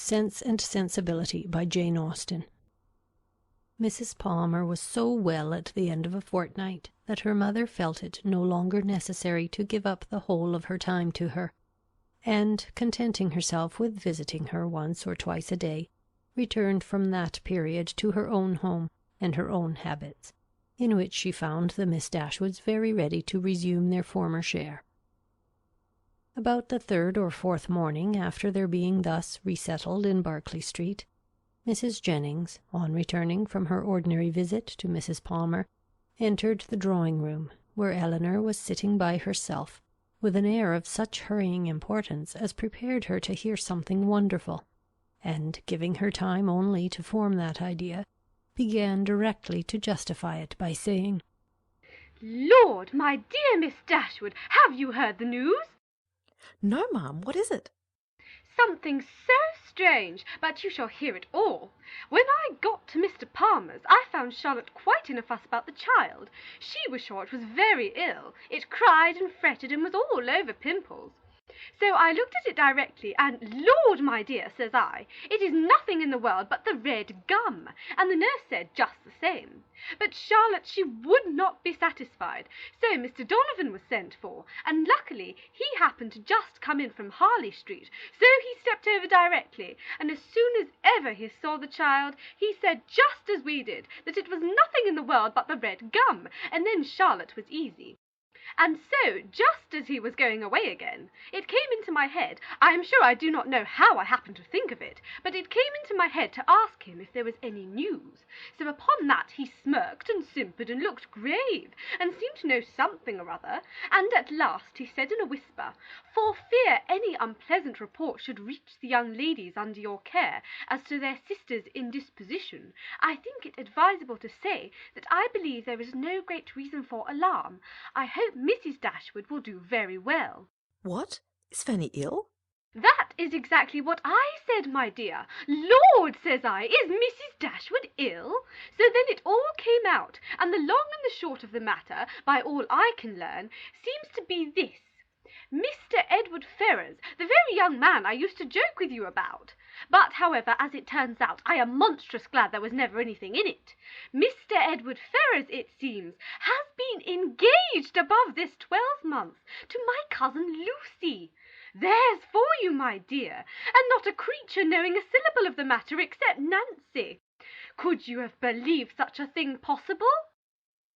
Sense and Sensibility by Jane Austen. Mrs. Palmer was so well at the end of a fortnight that her mother felt it no longer necessary to give up the whole of her time to her, and, contenting herself with visiting her once or twice a day, returned from that period to her own home and her own habits, in which she found the Miss Dashwoods very ready to resume their former share. About the third or fourth morning after their being thus resettled in Berkeley Street, Mrs. Jennings, on returning from her ordinary visit to Mrs. Palmer, entered the drawing-room, where Elinor was sitting by herself, with an air of such hurrying importance as prepared her to hear something wonderful, and, giving her time only to form that idea, began directly to justify it by saying, "Lord, my dear Miss Dashwood, have you heard the news?" "No, ma'am. What is it?" "Something so strange, but you shall hear it all. When I got to Mr. Palmer's, I found Charlotte quite in a fuss about the child. She was sure it was very ill. It cried and fretted and was all over pimples. So I looked at it directly, and, Lord, my dear, says I, it is nothing in the world but the red gum, and the nurse said just the same. But Charlotte, she would not be satisfied, so Mr. Donovan was sent for, and luckily he happened to just come in from Harley Street, so he stepped over directly, and as soon as ever he saw the child, he said just as we did, that it was nothing in the world but the red gum, and then Charlotte was easy. And so, just as he was going away again, it came into my head, I am sure I do not know how I happened to think of it, but it came into my head to ask him if there was any news. So upon that he smirked and simpered and looked grave, and seemed to know something or other, and at last he said in a whisper, for fear any unpleasant report should reach the young ladies under your care as to their sister's indisposition, I think it advisable to say that I believe there is no great reason for alarm. I hope Mrs. Dashwood will do very well." "What? Is Fanny ill?" "That is exactly what I said, my dear. Lord, says I, is Mrs. Dashwood ill? So then it all came out, and the long and the short of the matter, by all I can learn, seems to be this. Mr. Edward Ferrars, the very young man I used to joke with you about. But, however, as it turns out, I am monstrous glad there was never anything in it. Mr. Edward Ferrars, it seems, has been engaged above this 12-month to my cousin Lucy. There's for you, my dear, and not a creature knowing a syllable of the matter except Nancy. Could you have believed such a thing possible?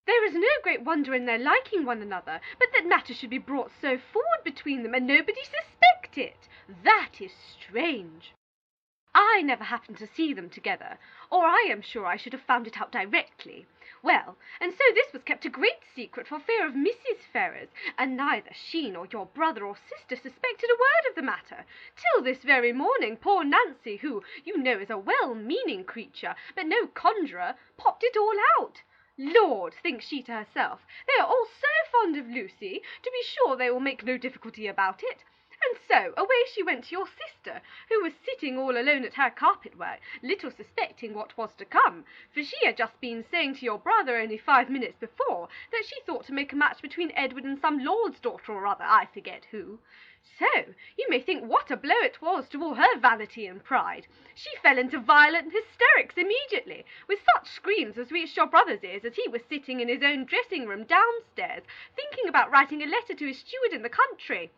There is no great wonder in their liking one another, but that matters should be brought so forward between them, and nobody suspect it. That is strange. I never happened to see them together, or I am sure I should have found it out directly. Well, and so this was kept a great secret for fear of Mrs. Ferrars, and neither she nor your brother or sister suspected a word of the matter, till this very morning poor Nancy, who, you know, is a well-meaning creature, but no conjurer, popped it all out. Lord, thinks she to herself, they are all so fond of Lucy, to be sure they will make no difficulty about it. And so away she went to your sister, who was sitting all alone at her carpet-work, little suspecting what was to come, for she had just been saying to your brother only 5 minutes before that she thought to make a match between Edward and some lord's daughter or other, I forget who. So, you may think what a blow it was to all her vanity and pride. She fell into violent hysterics immediately, with such screams as reached your brother's ears as he was sitting in his own dressing-room downstairs, thinking about writing a letter to his steward in the country.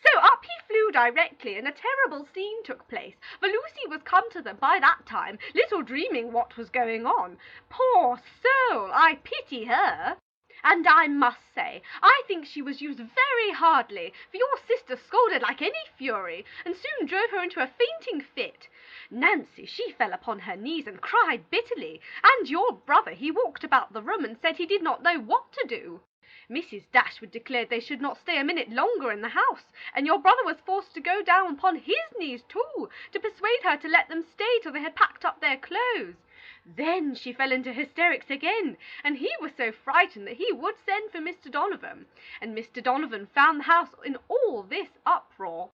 So up he flew directly, and a terrible scene took place, for Lucy was come to them by that time, little dreaming what was going on. Poor soul, I pity her. And I must say, I think she was used very hardly, for your sister scolded like any fury, and soon drove her into a fainting fit. Nancy, she fell upon her knees and cried bitterly, and your brother, he walked about the room and said he did not know what to do. Mrs. Dashwood declared they should not stay a minute longer in the house, and your brother was forced to go down upon his knees too, to persuade her to let them stay till they had packed up their clothes. Then she fell into hysterics again, and he was so frightened that he would send for Mr. Donovan, and Mr. Donovan found the house in all this uproar.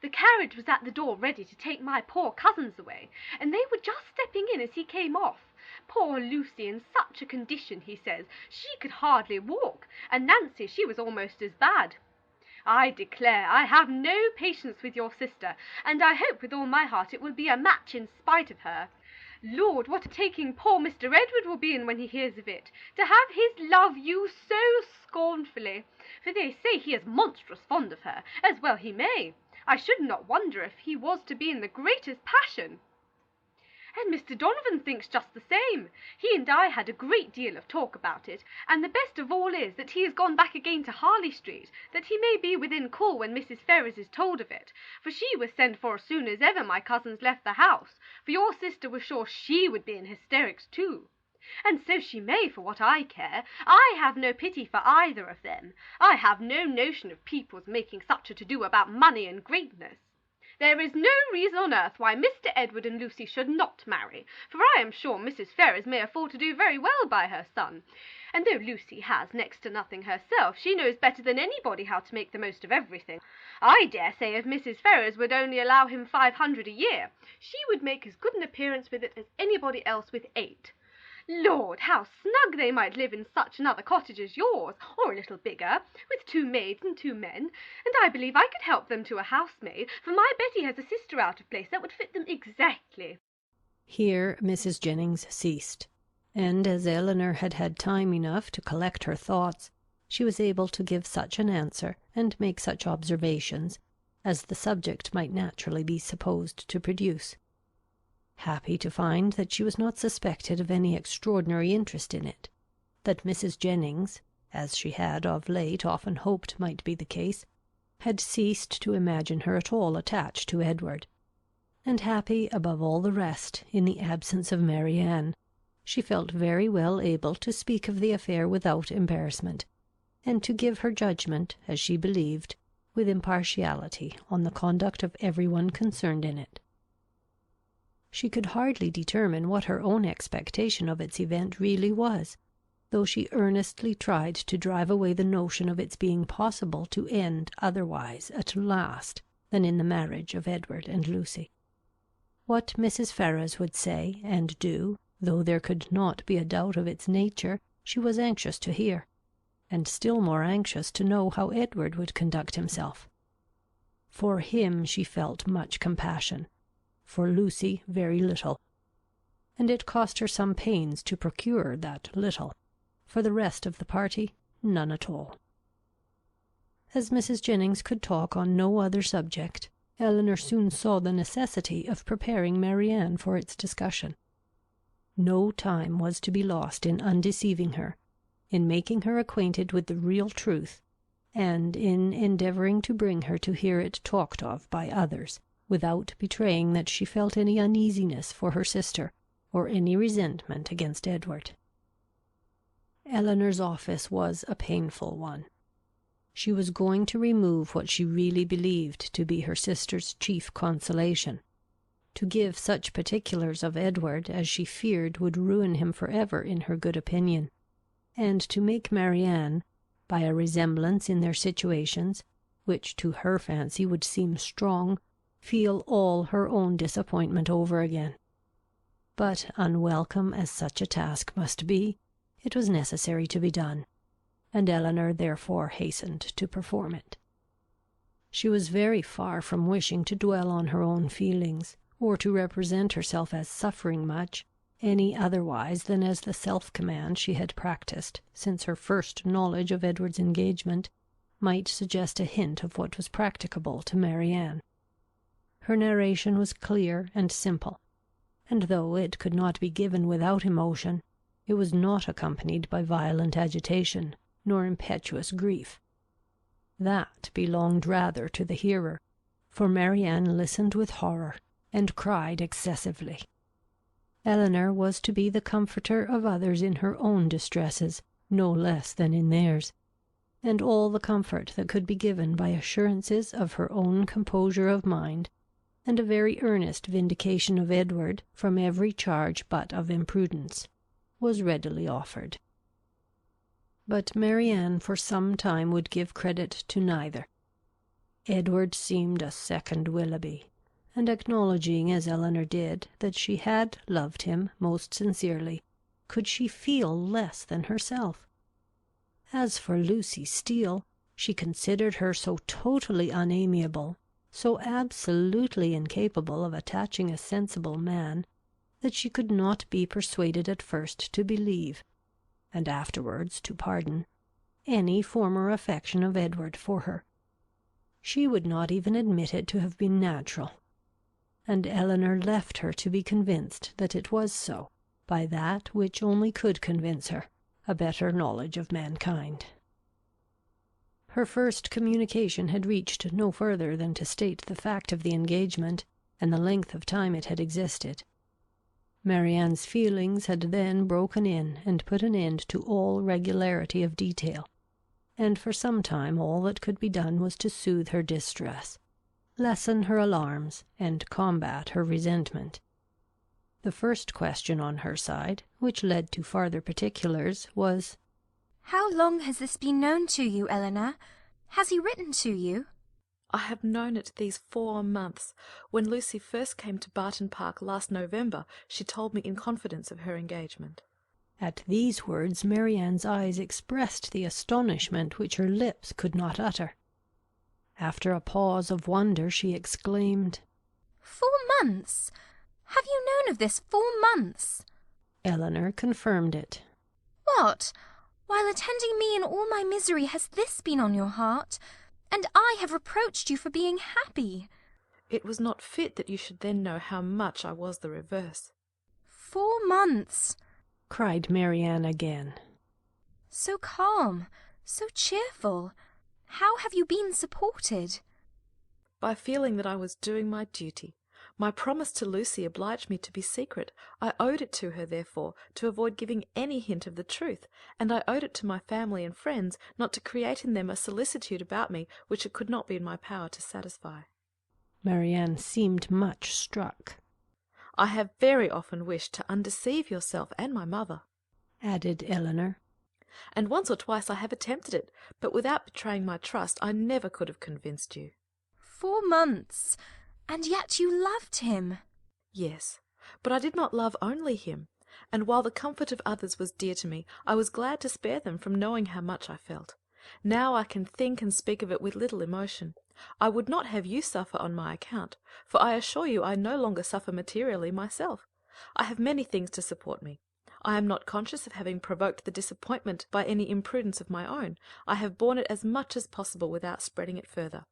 The carriage was at the door ready to take my poor cousins away, and they were just stepping in as he came off. Poor Lucy in such a condition, he says, she could hardly walk, and Nancy, she was almost as bad. I declare I have no patience with your sister, and I hope with all my heart it will be a match in spite of her. Lord, what a taking poor Mr. Edward will be in when he hears of it, to have his love used so scornfully, for they say he is monstrous fond of her, as well he may. I should not wonder if he was to be in the greatest passion. And Mr. Donovan thinks just the same. He and I had a great deal of talk about it, and the best of all is that he has gone back again to Harley Street, that he may be within call when Mrs. Ferrars is told of it, for she was sent for as soon as ever my cousins left the house, for your sister was sure she would be in hysterics too. And so she may, for what I care. I have no pity for either of them. I have no notion of people's making such a to-do about money and greatness. There is no reason on earth why Mr. Edward and Lucy should not marry, for I am sure Mrs. Ferrars may afford to do very well by her son, and though Lucy has next to nothing herself, she knows better than anybody how to make the most of everything. I dare say if Mrs. Ferrars would only allow him 500 a year, she would make as good an appearance with it as anybody else with 8. Lord, how snug they might live in such another cottage as yours, or a little bigger, with 2 maids and 2 men, and I believe I could help them to a housemaid, for my Betty has a sister out of place that would fit them exactly. Here Mrs. Jennings ceased, and as Elinor had had time enough to collect her thoughts, she was able to give such an answer and make such observations as the subject might naturally be supposed to produce. Happy to find that she was not suspected of any extraordinary interest in it, that Mrs. Jennings, as she had of late often hoped might be the case, had ceased to imagine her at all attached to Edward, and happy above all the rest in the absence of Marianne, she felt very well able to speak of the affair without embarrassment, and to give her judgment, as she believed, with impartiality on the conduct of everyone concerned in it. She could hardly determine what her own expectation of its event really was, though she earnestly tried to drive away the notion of its being possible to end otherwise at last than in the marriage of Edward and Lucy. What Mrs. Ferrars would say and do, though there could not be a doubt of its nature, she was anxious to hear, and still more anxious to know how Edward would conduct himself. For him she felt much compassion, for Lucy very little, and it cost her some pains to procure that little. For the rest of the party, none at all. As Mrs. Jennings could talk on no other subject, Elinor soon saw the necessity of preparing Marianne for its discussion. No time was to be lost in undeceiving her, in making her acquainted with the real truth, and in endeavouring to bring her to hear it talked of by others, without betraying that she felt any uneasiness for her sister, or any resentment against Edward. Elinor's office was a painful one. She was going to remove what she really believed to be her sister's chief consolation, to give such particulars of Edward as she feared would ruin him for ever in her good opinion, and to make Marianne, by a resemblance in their situations, which to her fancy would seem strong, feel all her own disappointment over again. But unwelcome as such a task must be, it was necessary to be done, and Elinor therefore hastened to perform it. She was very far from wishing to dwell on her own feelings, or to represent herself as suffering much, any otherwise than as the self-command she had practised since her first knowledge of Edward's engagement might suggest a hint of what was practicable to Marianne. Her narration was clear and simple, and though it could not be given without emotion, it was not accompanied by violent agitation, nor impetuous grief. That belonged rather to the hearer, for Marianne listened with horror, and cried excessively. Elinor was to be the comforter of others in her own distresses, no less than in theirs, and all the comfort that could be given by assurances of her own composure of mind, and a very earnest vindication of Edward from every charge but of imprudence, was readily offered. But Marianne for some time would give credit to neither. Edward seemed a second Willoughby, and acknowledging as Elinor did that she had loved him most sincerely, could she feel less than herself? As for Lucy Steele, She considered her so totally unamiable, so absolutely incapable of attaching a sensible man, that she could not be persuaded at first to believe, and afterwards to pardon, any former affection of Edward for her. She would not even admit it to have been natural, and Elinor left her to be convinced that it was so, by that which only could convince her, a better knowledge of mankind. Her first communication had reached no further than to state the fact of the engagement, and the length of time it had existed. Marianne's feelings had then broken in and put an end to all regularity of detail, and for some time all that could be done was to soothe her distress, lessen her alarms, and combat her resentment. The first question on her side, which led to farther particulars, was, "How long has this been known to you, Elinor? Has he written to you?" I have known it these 4 months. When Lucy first came to Barton Park last November, she told me in confidence of her engagement. At these words Marianne's eyes expressed the astonishment which her lips could not utter. After a pause of wonder, she exclaimed, 4 months? Have you known of this 4 months? Elinor confirmed it. What? While attending me in all my misery, has this been on your heart? And I have reproached you for being happy. It was not fit that you should then know how much I was the reverse. 4 months, cried Marianne again. So calm, so cheerful. How have you been supported? By feeling that I was doing my duty. My promise to Lucy obliged me to be secret. I owed it to her, therefore, to avoid giving any hint of the truth, and I owed it to my family and friends not to create in them a solicitude about me which it could not be in my power to satisfy. Marianne seemed much struck. I have very often wished to undeceive yourself and my mother, added Elinor. And once or twice I have attempted it, but without betraying my trust I never could have convinced you. 4 months, and yet you loved him. Yes, but I did not love only him, and while the comfort of others was dear to me, I was glad to spare them from knowing how much I felt. Now I can think and speak of it with little emotion. I would not have you suffer on my account, for I assure you I no longer suffer materially myself. I have many things to support me. I am not conscious of having provoked the disappointment by any imprudence of my own. I have borne it as much as possible without spreading it further.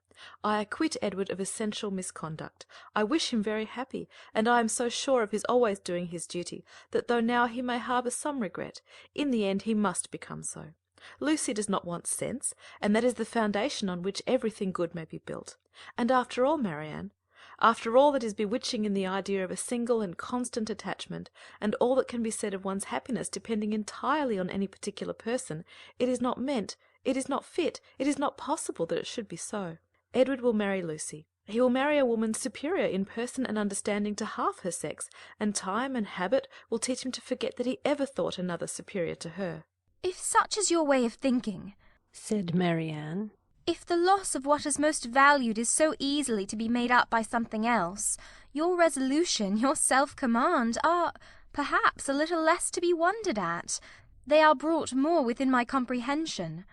I acquit Edward of essential misconduct. I wish him very happy, and I am so sure of his always doing his duty, that though now he may harbour some regret, in the end he must become so. Lucy does not want sense, and that is the foundation on which everything good may be built. And after all, Marianne, after all that is bewitching in the idea of a single and constant attachment, and all that can be said of one's happiness depending entirely on any particular person, it is not meant, it is not fit, it is not possible that it should be so. Edward will marry Lucy. He will marry a woman superior in person and understanding to half her sex, and time and habit will teach him to forget that he ever thought another superior to her. If such is your way of thinking, said Marianne, if the loss of what is most valued is so easily to be made up by something else, your resolution, your self-command are, perhaps, a little less to be wondered at. They are brought more within my comprehension.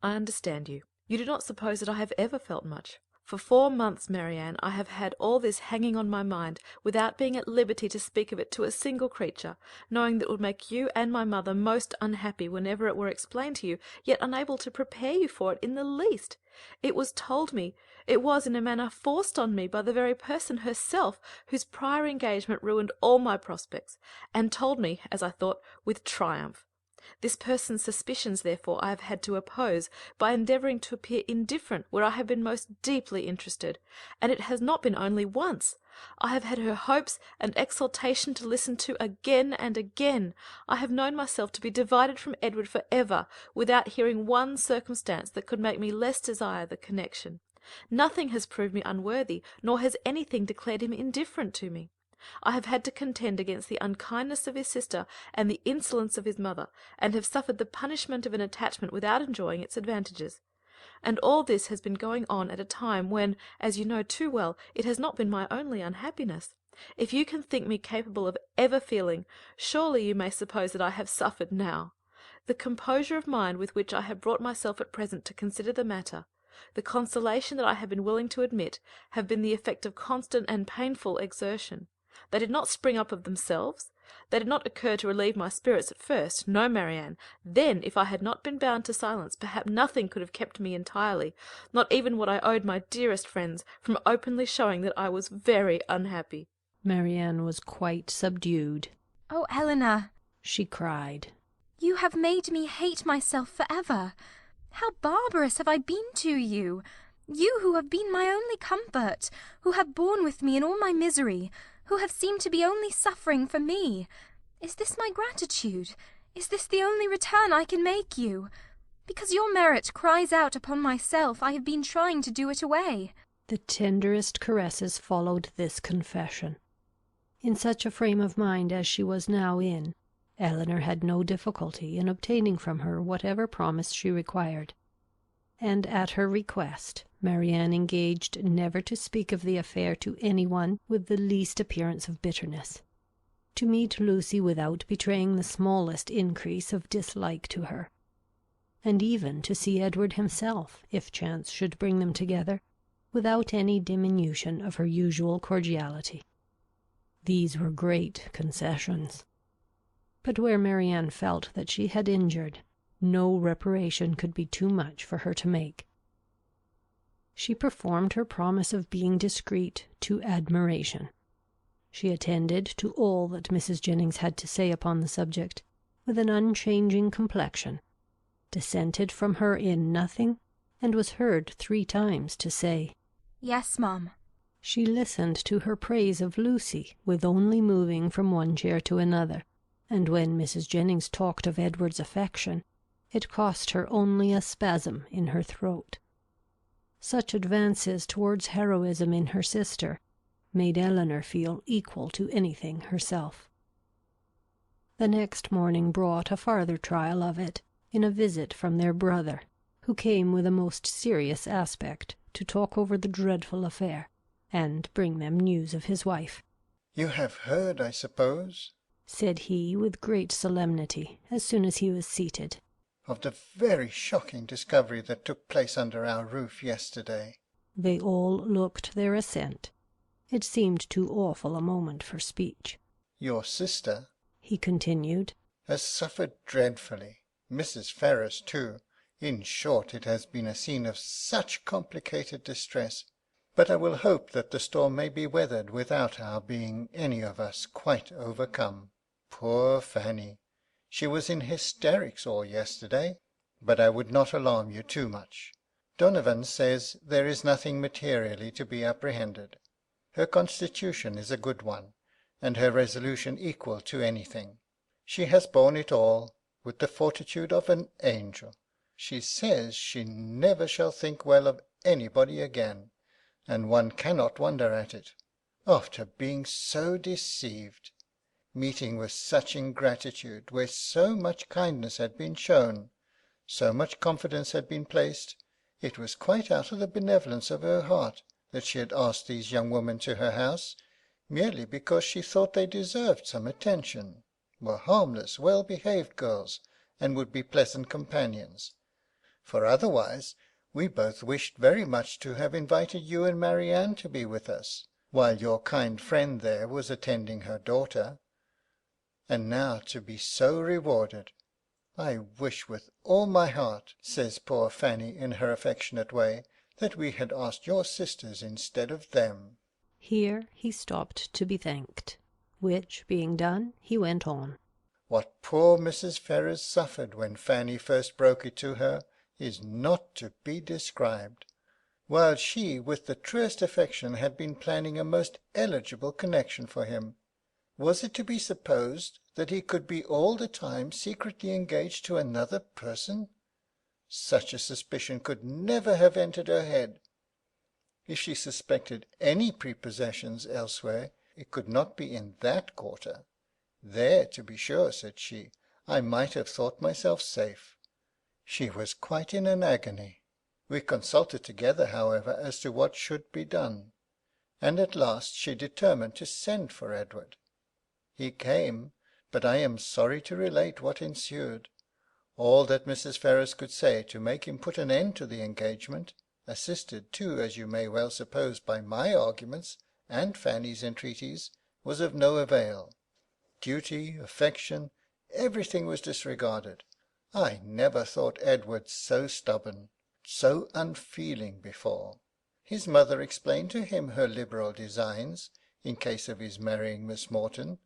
I understand you. You do not suppose that I have ever felt much. For 4 months, Marianne, I have had all this hanging on my mind, without being at liberty to speak of it to a single creature, knowing that it would make you and my mother most unhappy whenever it were explained to you, yet unable to prepare you for it in the least. It was told me, it was in a manner forced on me by the very person herself, whose prior engagement ruined all my prospects, and told me, as I thought, with triumph. This person's suspicions, therefore, I have had to oppose, by endeavouring to appear indifferent where I have been most deeply interested, and it has not been only once. I have had her hopes and exultation to listen to again and again. I have known myself to be divided from Edward for ever, without hearing one circumstance that could make me less desire the connection. Nothing has proved me unworthy, nor has anything declared him indifferent to me. I have had to contend against the unkindness of his sister and the insolence of his mother, and have suffered the punishment of an attachment without enjoying its advantages. And all this has been going on at a time when, as you know too well, it has not been my only unhappiness. If you can think me capable of ever feeling, surely you may suppose that I have suffered now. The composure of mind with which I have brought myself at present to consider the matter, the consolation that I have been willing to admit, have been the effect of constant and painful exertion. They did not spring up of themselves. They did not occur to relieve my spirits at first. No, Marianne. Then, if I had not been bound to silence, perhaps nothing could have kept me entirely, not even what I owed my dearest friends, from openly showing that I was very unhappy. Marianne was quite subdued. Oh, Elinor, she cried. You have made me hate myself forever. How barbarous have I been to you? You who have been my only comfort, who have borne with me in all my misery, who have seemed to be only suffering for me. Is this my gratitude? Is this the only return I can make you? Because your merit cries out upon myself, I have been trying to do it away. The tenderest caresses followed this confession. In such a frame of mind as she was now in, Elinor had no difficulty in obtaining from her whatever promise she required, and at her request Marianne engaged never to speak of the affair to any one with the least appearance of bitterness, to meet Lucy without betraying the smallest increase of dislike to her, and even to see Edward himself, if chance should bring them together, without any diminution of her usual cordiality. These were great concessions. But where Marianne felt that she had injured, no reparation could be too much for her to make. She performed her promise of being discreet to admiration. She attended to all that Mrs. Jennings had to say upon the subject, with an unchanging complexion, dissented from her in nothing, and was heard 3 times to say, Yes, ma'am. She listened to her praise of Lucy with only moving from one chair to another, and when Mrs. Jennings talked of Edward's affection, it cost her only a spasm in her throat. Such advances towards heroism in her sister made Elinor feel equal to anything herself. The next morning brought a farther trial of it, in a visit from their brother, who came with a most serious aspect to talk over the dreadful affair, and bring them news of his wife. "You have heard, I suppose," said he with great solemnity, as soon as he was seated, "of the very shocking discovery that took place under our roof yesterday." They all looked their assent. It seemed too awful a moment for speech. "Your sister," he continued, "has suffered dreadfully. Mrs. Ferrars, too. In short, it has been a scene of such complicated distress. But I will hope that the storm may be weathered without our being any of us quite overcome. Poor Fanny! She was in hysterics all yesterday. But I would not alarm you too much. Donovan says there is nothing materially to be apprehended. Her constitution is a good one, and her resolution equal to anything. She has borne it all with the fortitude of an angel. She says she never shall think well of anybody again, and one cannot wonder at it, after being so deceived, meeting with such ingratitude, where so much kindness had been shown, so much confidence had been placed. It was quite out of the benevolence of her heart that she had asked these young women to her house, merely because she thought they deserved some attention, were harmless, well-behaved girls, and would be pleasant companions. For otherwise, we both wished very much to have invited you and Marianne to be with us, while your kind friend there was attending her daughter. And now to be so rewarded! I wish with all my heart, says poor Fanny in her affectionate way, that we had asked your sisters instead of them." Here he stopped to be thanked, which being done, he went on. "What poor Mrs. Ferrars suffered when Fanny first broke it to her is not to be described, while she with the truest affection had been planning a most eligible connection for him. Was it to be supposed that he could be all the time secretly engaged to another person? Such a suspicion could never have entered her head. If she suspected any prepossessions elsewhere, it could not be in that quarter. There, to be sure, said she, I might have thought myself safe. She was quite in an agony. We consulted together, however, as to what should be done, and at last she determined to send for Edward. He came, but I am sorry to relate what ensued. All that Mrs. Ferrars could say to make him put an end to the engagement, assisted too, as you may well suppose, by my arguments and Fanny's entreaties, was of no avail. Duty, affection, everything was disregarded. I never thought Edward so stubborn, so unfeeling before. His mother explained to him her liberal designs, in case of his marrying Miss Morton,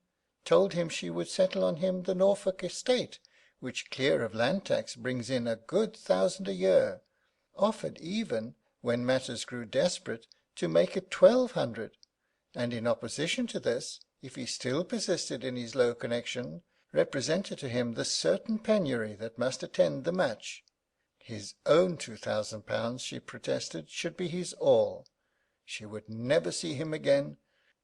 told him she would settle on him the Norfolk estate, which clear of land tax brings in a good 1,000 a year, offered even, when matters grew desperate, to make it 1,200, and in opposition to this, if he still persisted in his low connection, represented to him the certain penury that must attend the match. His own £2,000, she protested, should be his all. She would never see him again,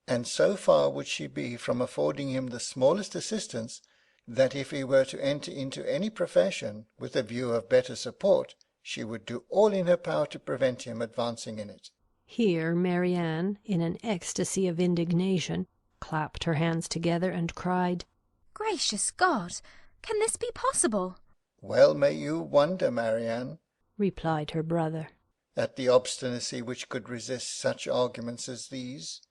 and so far would she be from affording him the smallest assistance, that if he were to enter into any profession with a view of better support, she would do all in her power to prevent him advancing in it. Here Marianne, in an ecstasy of indignation, clapped her hands together and cried, "Gracious God! Can this be possible?" Well may you wonder, Marianne, replied her brother, at the obstinacy which could resist such arguments as these.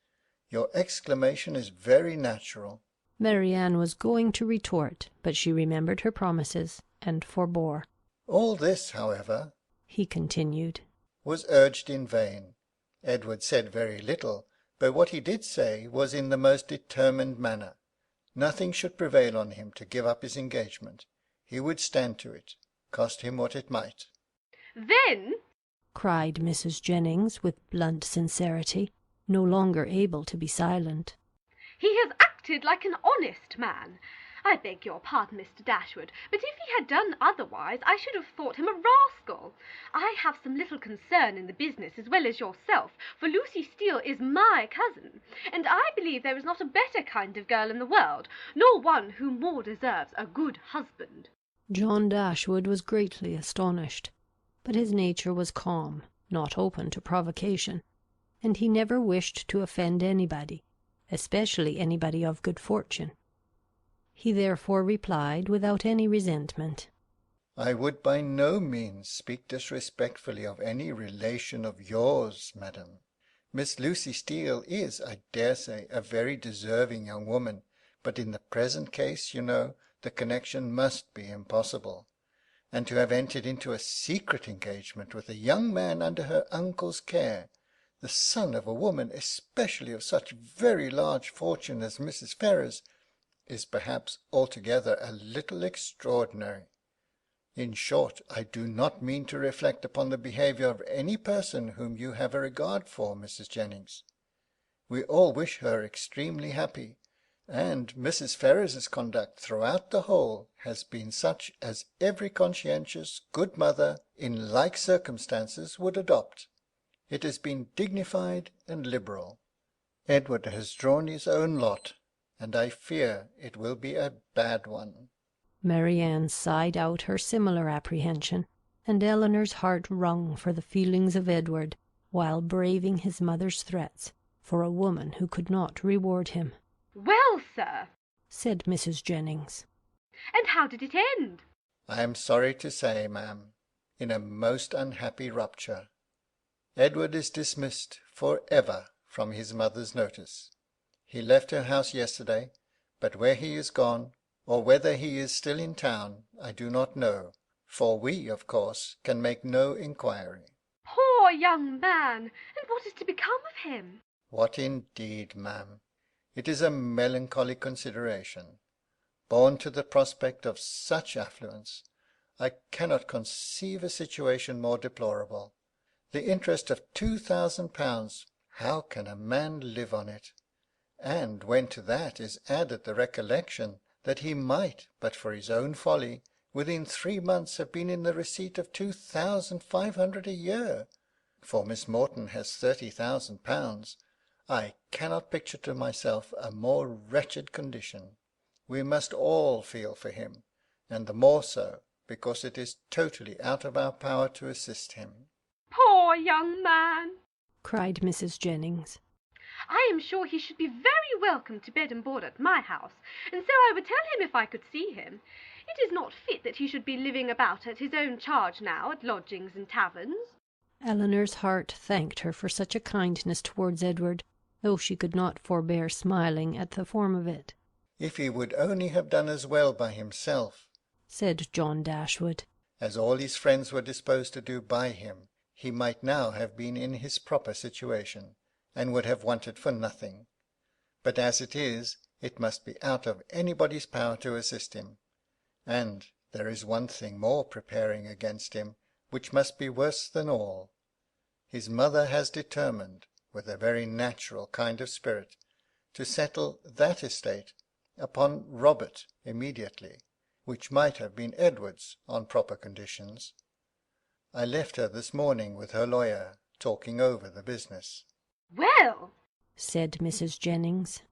Your exclamation is very natural. Marianne was going to retort, but she remembered her promises, and forbore. All this, however, he continued, was urged in vain. Edward said very little, but what he did say was in the most determined manner. Nothing should prevail on him to give up his engagement. He would stand to it, cost him what it might. Then, cried Mrs. Jennings with blunt sincerity, no longer able to be silent, he has acted like an honest man. I beg your pardon, Mr. Dashwood, but if he had done otherwise, I should have thought him a rascal. I have some little concern in the business as well as yourself, for Lucy Steele is my cousin, and I believe there is not a better kind of girl in the world, nor one who more deserves a good husband. John Dashwood was greatly astonished, but his nature was calm, not open to provocation, and he never wished to offend anybody, especially anybody of good fortune. He therefore replied without any resentment, I would by no means speak disrespectfully of any relation of yours, madam. Miss Lucy Steele is, I dare say, a very deserving young woman, but in the present case, you know, the connection must be impossible. And to have entered into a secret engagement with a young man under her uncle's care, the son of a woman, especially of such very large fortune as Mrs. Ferrars, is perhaps altogether a little extraordinary. In short, I do not mean to reflect upon the behaviour of any person whom you have a regard for, Mrs. Jennings. We all wish her extremely happy, and Mrs. Ferrars's conduct throughout the whole has been such as every conscientious, good mother, in like circumstances, would adopt. It has been dignified and liberal. Edward has drawn his own lot, and I fear it will be a bad one. Marianne sighed out her similar apprehension, and Elinor's heart wrung for the feelings of Edward, while braving his mother's threats for a woman who could not reward him. Well, sir, said Mrs. Jennings, and how did it end? I am sorry to say, ma'am, in a most unhappy rupture. Edward is dismissed for ever from his mother's notice. He left her house yesterday, but where he is gone, or whether he is still in town, I do not know, for we, of course, can make no inquiry. Poor young man! And what is to become of him? What indeed, ma'am? It is a melancholy consideration. Born to the prospect of such affluence, I cannot conceive a situation more deplorable. The interest of £2,000, how can a man live on it? And when to that is added the recollection that he might, but for his own folly, within 3 months have been in the receipt of 2,500 a year, for Miss Morton has £30,000, I cannot picture to myself a more wretched condition. We must all feel for him, and the more so, because it is totally out of our power to assist him. Poor young man! cried Mrs. Jennings. I am sure he should be very welcome to bed and board at my house, and so I would tell him if I could see him. It is not fit that he should be living about at his own charge now, at lodgings and taverns." Elinor's heart thanked her for such a kindness towards Edward, though she could not forbear smiling at the form of it. "If he would only have done as well by himself," said John Dashwood, "as all his friends were disposed to do by him, he might now have been in his proper situation, and would have wanted for nothing. But as it is, it must be out of anybody's power to assist him. And there is one thing more preparing against him, which must be worse than all. His mother has determined, with a very natural kind of spirit, to settle that estate upon Robert immediately, which might have been Edward's on proper conditions. I left her this morning with her lawyer, talking over the business." "Well," said Mrs. Jennings,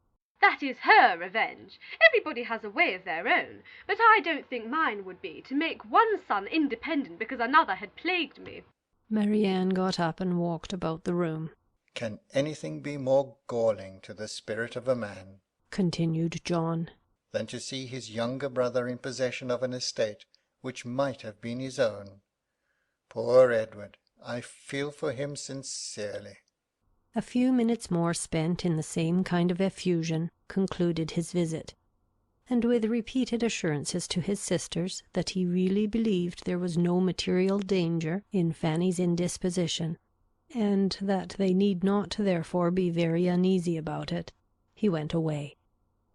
"that is her revenge. Everybody has a way of their own, but I don't think mine would be to make one son independent because another had plagued me." Marianne got up and walked about the room. "Can anything be more galling to the spirit of a man," continued John, "than to see his younger brother in possession of an estate which might have been his own? Poor Edward! I feel for him sincerely." A few minutes more spent in the same kind of effusion concluded his visit, and with repeated assurances to his sisters that he really believed there was no material danger in Fanny's indisposition, and that they need not therefore be very uneasy about it, he went away,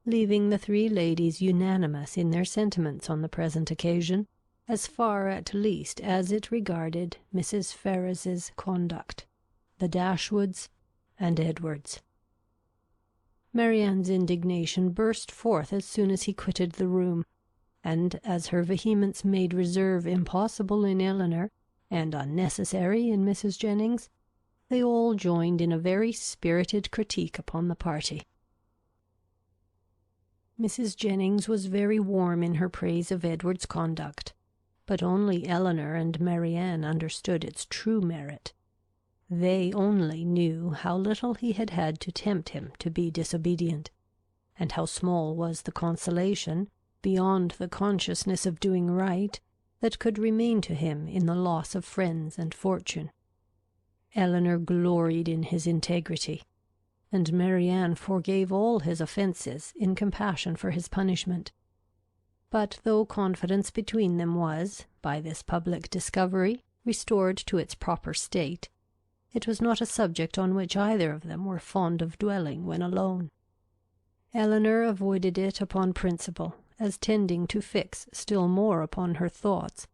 leaving the three ladies unanimous in their sentiments on the present occasion, as far at least as it regarded Mrs. Ferrars's conduct, the Dashwoods, and Edward's. Marianne's indignation burst forth as soon as he quitted the room, and as her vehemence made reserve impossible in Elinor, and unnecessary in Mrs. Jennings, they all joined in a very spirited critique upon the party. Mrs. Jennings was very warm in her praise of Edward's conduct, but only Elinor and Marianne understood its true merit. They only knew how little he had had to tempt him to be disobedient, and how small was the consolation, beyond the consciousness of doing right, that could remain to him in the loss of friends and fortune. Elinor gloried in his integrity, and Marianne forgave all his offences in compassion for his punishment. But though confidence between them was, by this public discovery, restored to its proper state, it was not a subject on which either of them were fond of dwelling when alone. Elinor avoided it upon principle, as tending to fix still more upon her thoughts,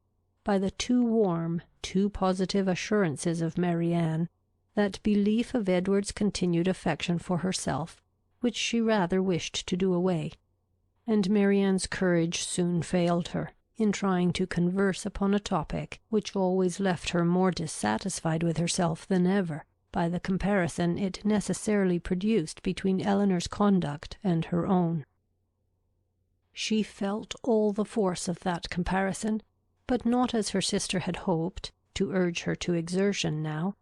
by the too warm, too positive assurances of Marianne, that belief of Edward's continued affection for herself, which she rather wished to do away, and Marianne's courage soon failed her, in trying to converse upon a topic which always left her more dissatisfied with herself than ever, by the comparison it necessarily produced between Elinor's conduct and her own. She felt all the force of that comparison, but not as her sister had hoped, to urge her to exertion now.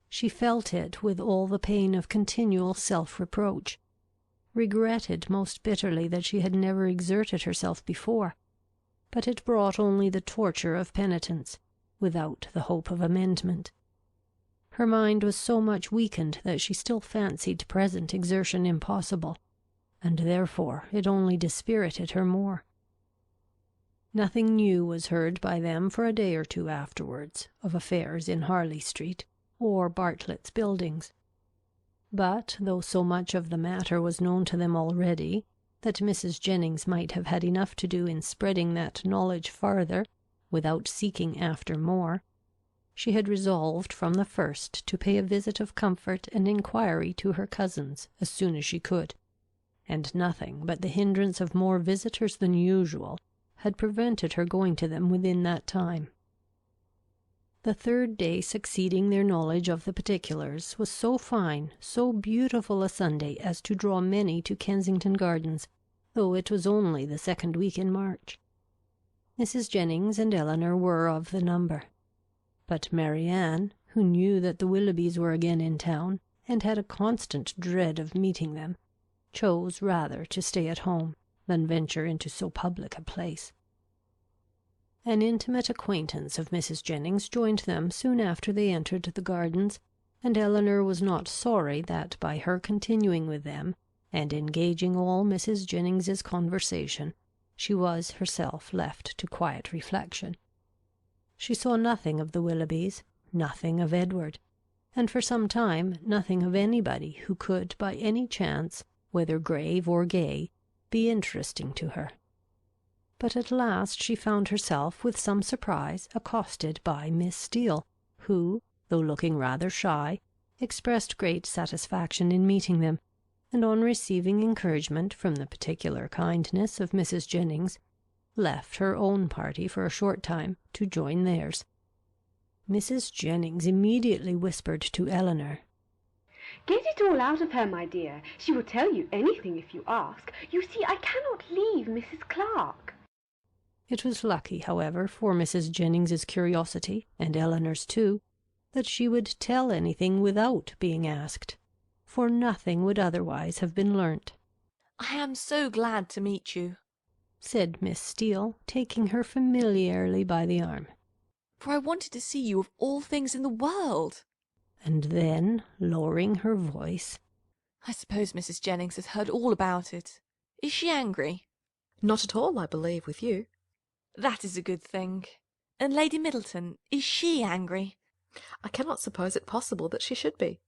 She felt it with all the pain of continual self-reproach, regretted most bitterly that she had never exerted herself before, but it brought only the torture of penitence, without the hope of amendment. Her mind was so much weakened that she still fancied present exertion impossible, and therefore it only dispirited her more. Nothing new was heard by them for a day or two afterwards of affairs in Harley Street, or Bartlett's Buildings. But though so much of the matter was known to them already, that Mrs. Jennings might have had enough to do in spreading that knowledge farther, without seeking after more, she had resolved from the first to pay a visit of comfort and inquiry to her cousins as soon as she could, and nothing but the hindrance of more visitors than usual had prevented her going to them within that time. The third day succeeding their knowledge of the particulars was so fine, so beautiful a Sunday as to draw many to Kensington Gardens, though it was only the second week in March. Mrs. Jennings and Elinor were of the number, but Marianne, who knew that the Willoughbys were again in town, and had a constant dread of meeting them, chose rather to stay at home than venture into so public a place. An intimate acquaintance of Mrs. Jennings joined them soon after they entered the gardens, and Elinor was not sorry that by her continuing with them, and engaging all Mrs. Jennings's conversation, she was herself left to quiet reflection. She saw nothing of the Willoughbys, nothing of Edward, and for some time nothing of anybody who could by any chance, whether grave or gay, be interesting to her. But at last she found herself with some surprise accosted by Miss Steele, who, though looking rather shy, expressed great satisfaction in meeting them, and on receiving encouragement from the particular kindness of Mrs. Jennings, left her own party for a short time to join theirs. Mrs. Jennings immediately whispered to Elinor, "Get it all out of her, my dear. She will tell you anything if you ask. You see, I cannot leave Mrs. Clark." It was lucky, however, for Mrs. Jennings's curiosity, and Elinor's too, that she would tell anything without being asked, for nothing would otherwise have been learnt. "I am so glad to meet you," said Miss Steele, taking her familiarly by the arm. "For I wanted to see you of all things in the world." And then, lowering her voice, "I suppose Mrs. Jennings has heard all about it. Is she angry?" "Not at all, I believe, with you." "That is a good thing. And Lady Middleton, is she angry?" "I cannot suppose it possible that she should be."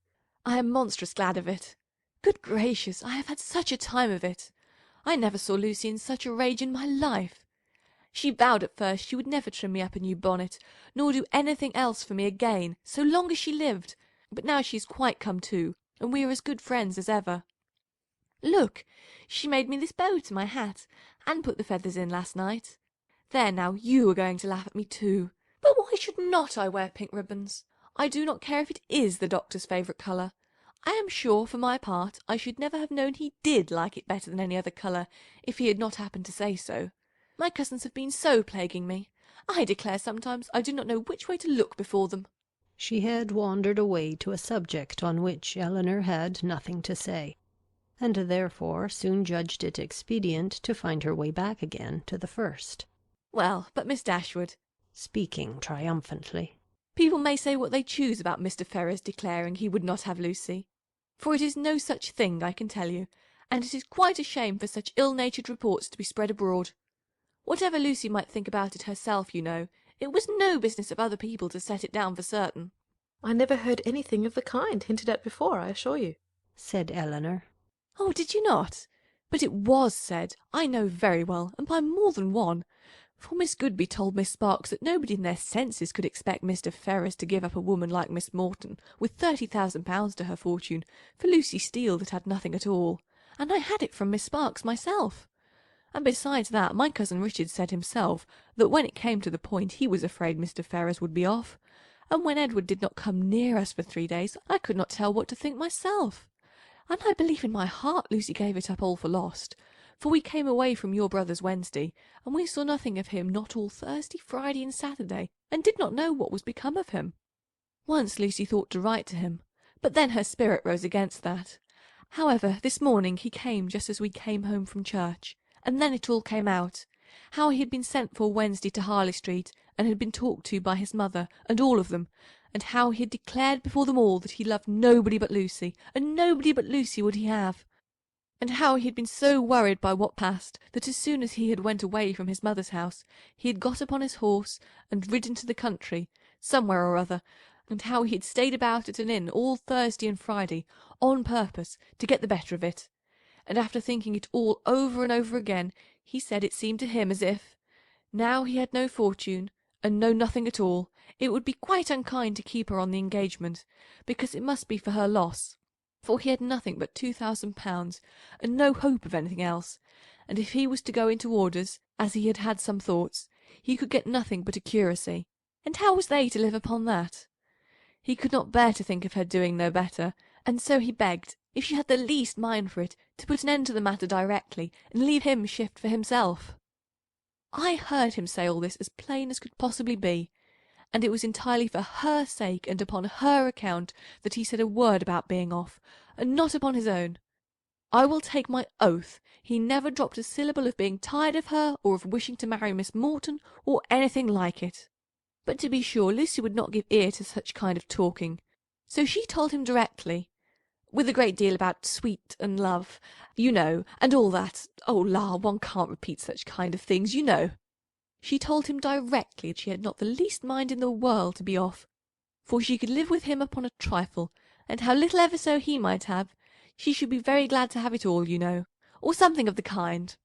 "I am monstrous glad of it. Good gracious, I have had such a time of it. I never saw Lucy in such a rage in my life. She vowed at first she would never trim me up a new bonnet, nor do anything else for me again, so long as she lived, but now she is quite come to, and we are as good friends as ever. Look, she made me this bow to my hat, and put the feathers in last night. There now, you are going to laugh at me too. But why should not I wear pink ribbons? I do not care if it is the doctor's favourite colour. I am sure, for my part, I should never have known he did like it better than any other colour, if he had not happened to say so. My cousins have been so plaguing me. I declare sometimes I do not know which way to look before them." She had wandered away to a subject on which Elinor had nothing to say, and therefore soon judged it expedient to find her way back again to the first. "Well, but Miss Dashwood," speaking triumphantly, "people may say what they choose about Mr. Ferrars declaring he would not have Lucy, for it is no such thing, I can tell you, and it is quite a shame for such ill-natured reports to be spread abroad. Whatever Lucy might think about it herself, you know, it was no business of other people to set it down for certain." "I never heard anything of the kind hinted at before, I assure you," said Elinor. "Oh, did you not? But it was said, I know very well, and by more than one. For Miss Goodby told Miss Sparks that nobody in their senses could expect Mr. Ferrars to give up a woman like Miss Morton, with £30,000 to her fortune, for Lucy Steele that had nothing at all, and I had it from Miss Sparks myself. And besides that, my cousin Richard said himself that when it came to the point he was afraid Mr. Ferrars would be off, and when Edward did not come near us for 3 days I could not tell what to think myself. And I believe in my heart Lucy gave it up all for lost, for we came away from your brother's Wednesday, and we saw nothing of him not all Thursday, Friday, and Saturday, and did not know what was become of him. Once Lucy thought to write to him, but then her spirit rose against that. However, this morning he came just as we came home from church, and then it all came out, how he had been sent for Wednesday to Harley Street, and had been talked to by his mother, and all of them, and how he had declared before them all that he loved nobody but Lucy, and nobody but Lucy would he have, and how he had been so worried by what passed that as soon as he had went away from his mother's house he had got upon his horse and ridden to the country, somewhere or other, and how he had stayed about at an inn all Thursday and Friday on purpose to get the better of it. And after thinking it all over and over again, he said it seemed to him as if, now he had no fortune, and no nothing at all, it would be quite unkind to keep her on the engagement, because it must be for her loss, for he had nothing but £2,000, and no hope of anything else, and if he was to go into orders, as he had had some thoughts, he could get nothing but a curacy, and how was they to live upon that? He could not bear to think of her doing no better, and so he begged, if she had the least mind for it, to put an end to the matter directly, and leave him shift for himself. I heard him say all this as plain as could possibly be, and it was entirely for her sake and upon her account that he said a word about being off, and not upon his own. I will take my oath he never dropped a syllable of being tired of her, or of wishing to marry Miss Morton, or anything like it. But to be sure Lucy would not give ear to such kind of talking, so she told him directly, with a great deal about sweet and love, you know, and all that. Oh, la, one can't repeat such kind of things, you know. She told him directly she had not the least mind in the world to be off, for she could live with him upon a trifle, and how little ever so he might have, she should be very glad to have it all, you know, or something of the kind.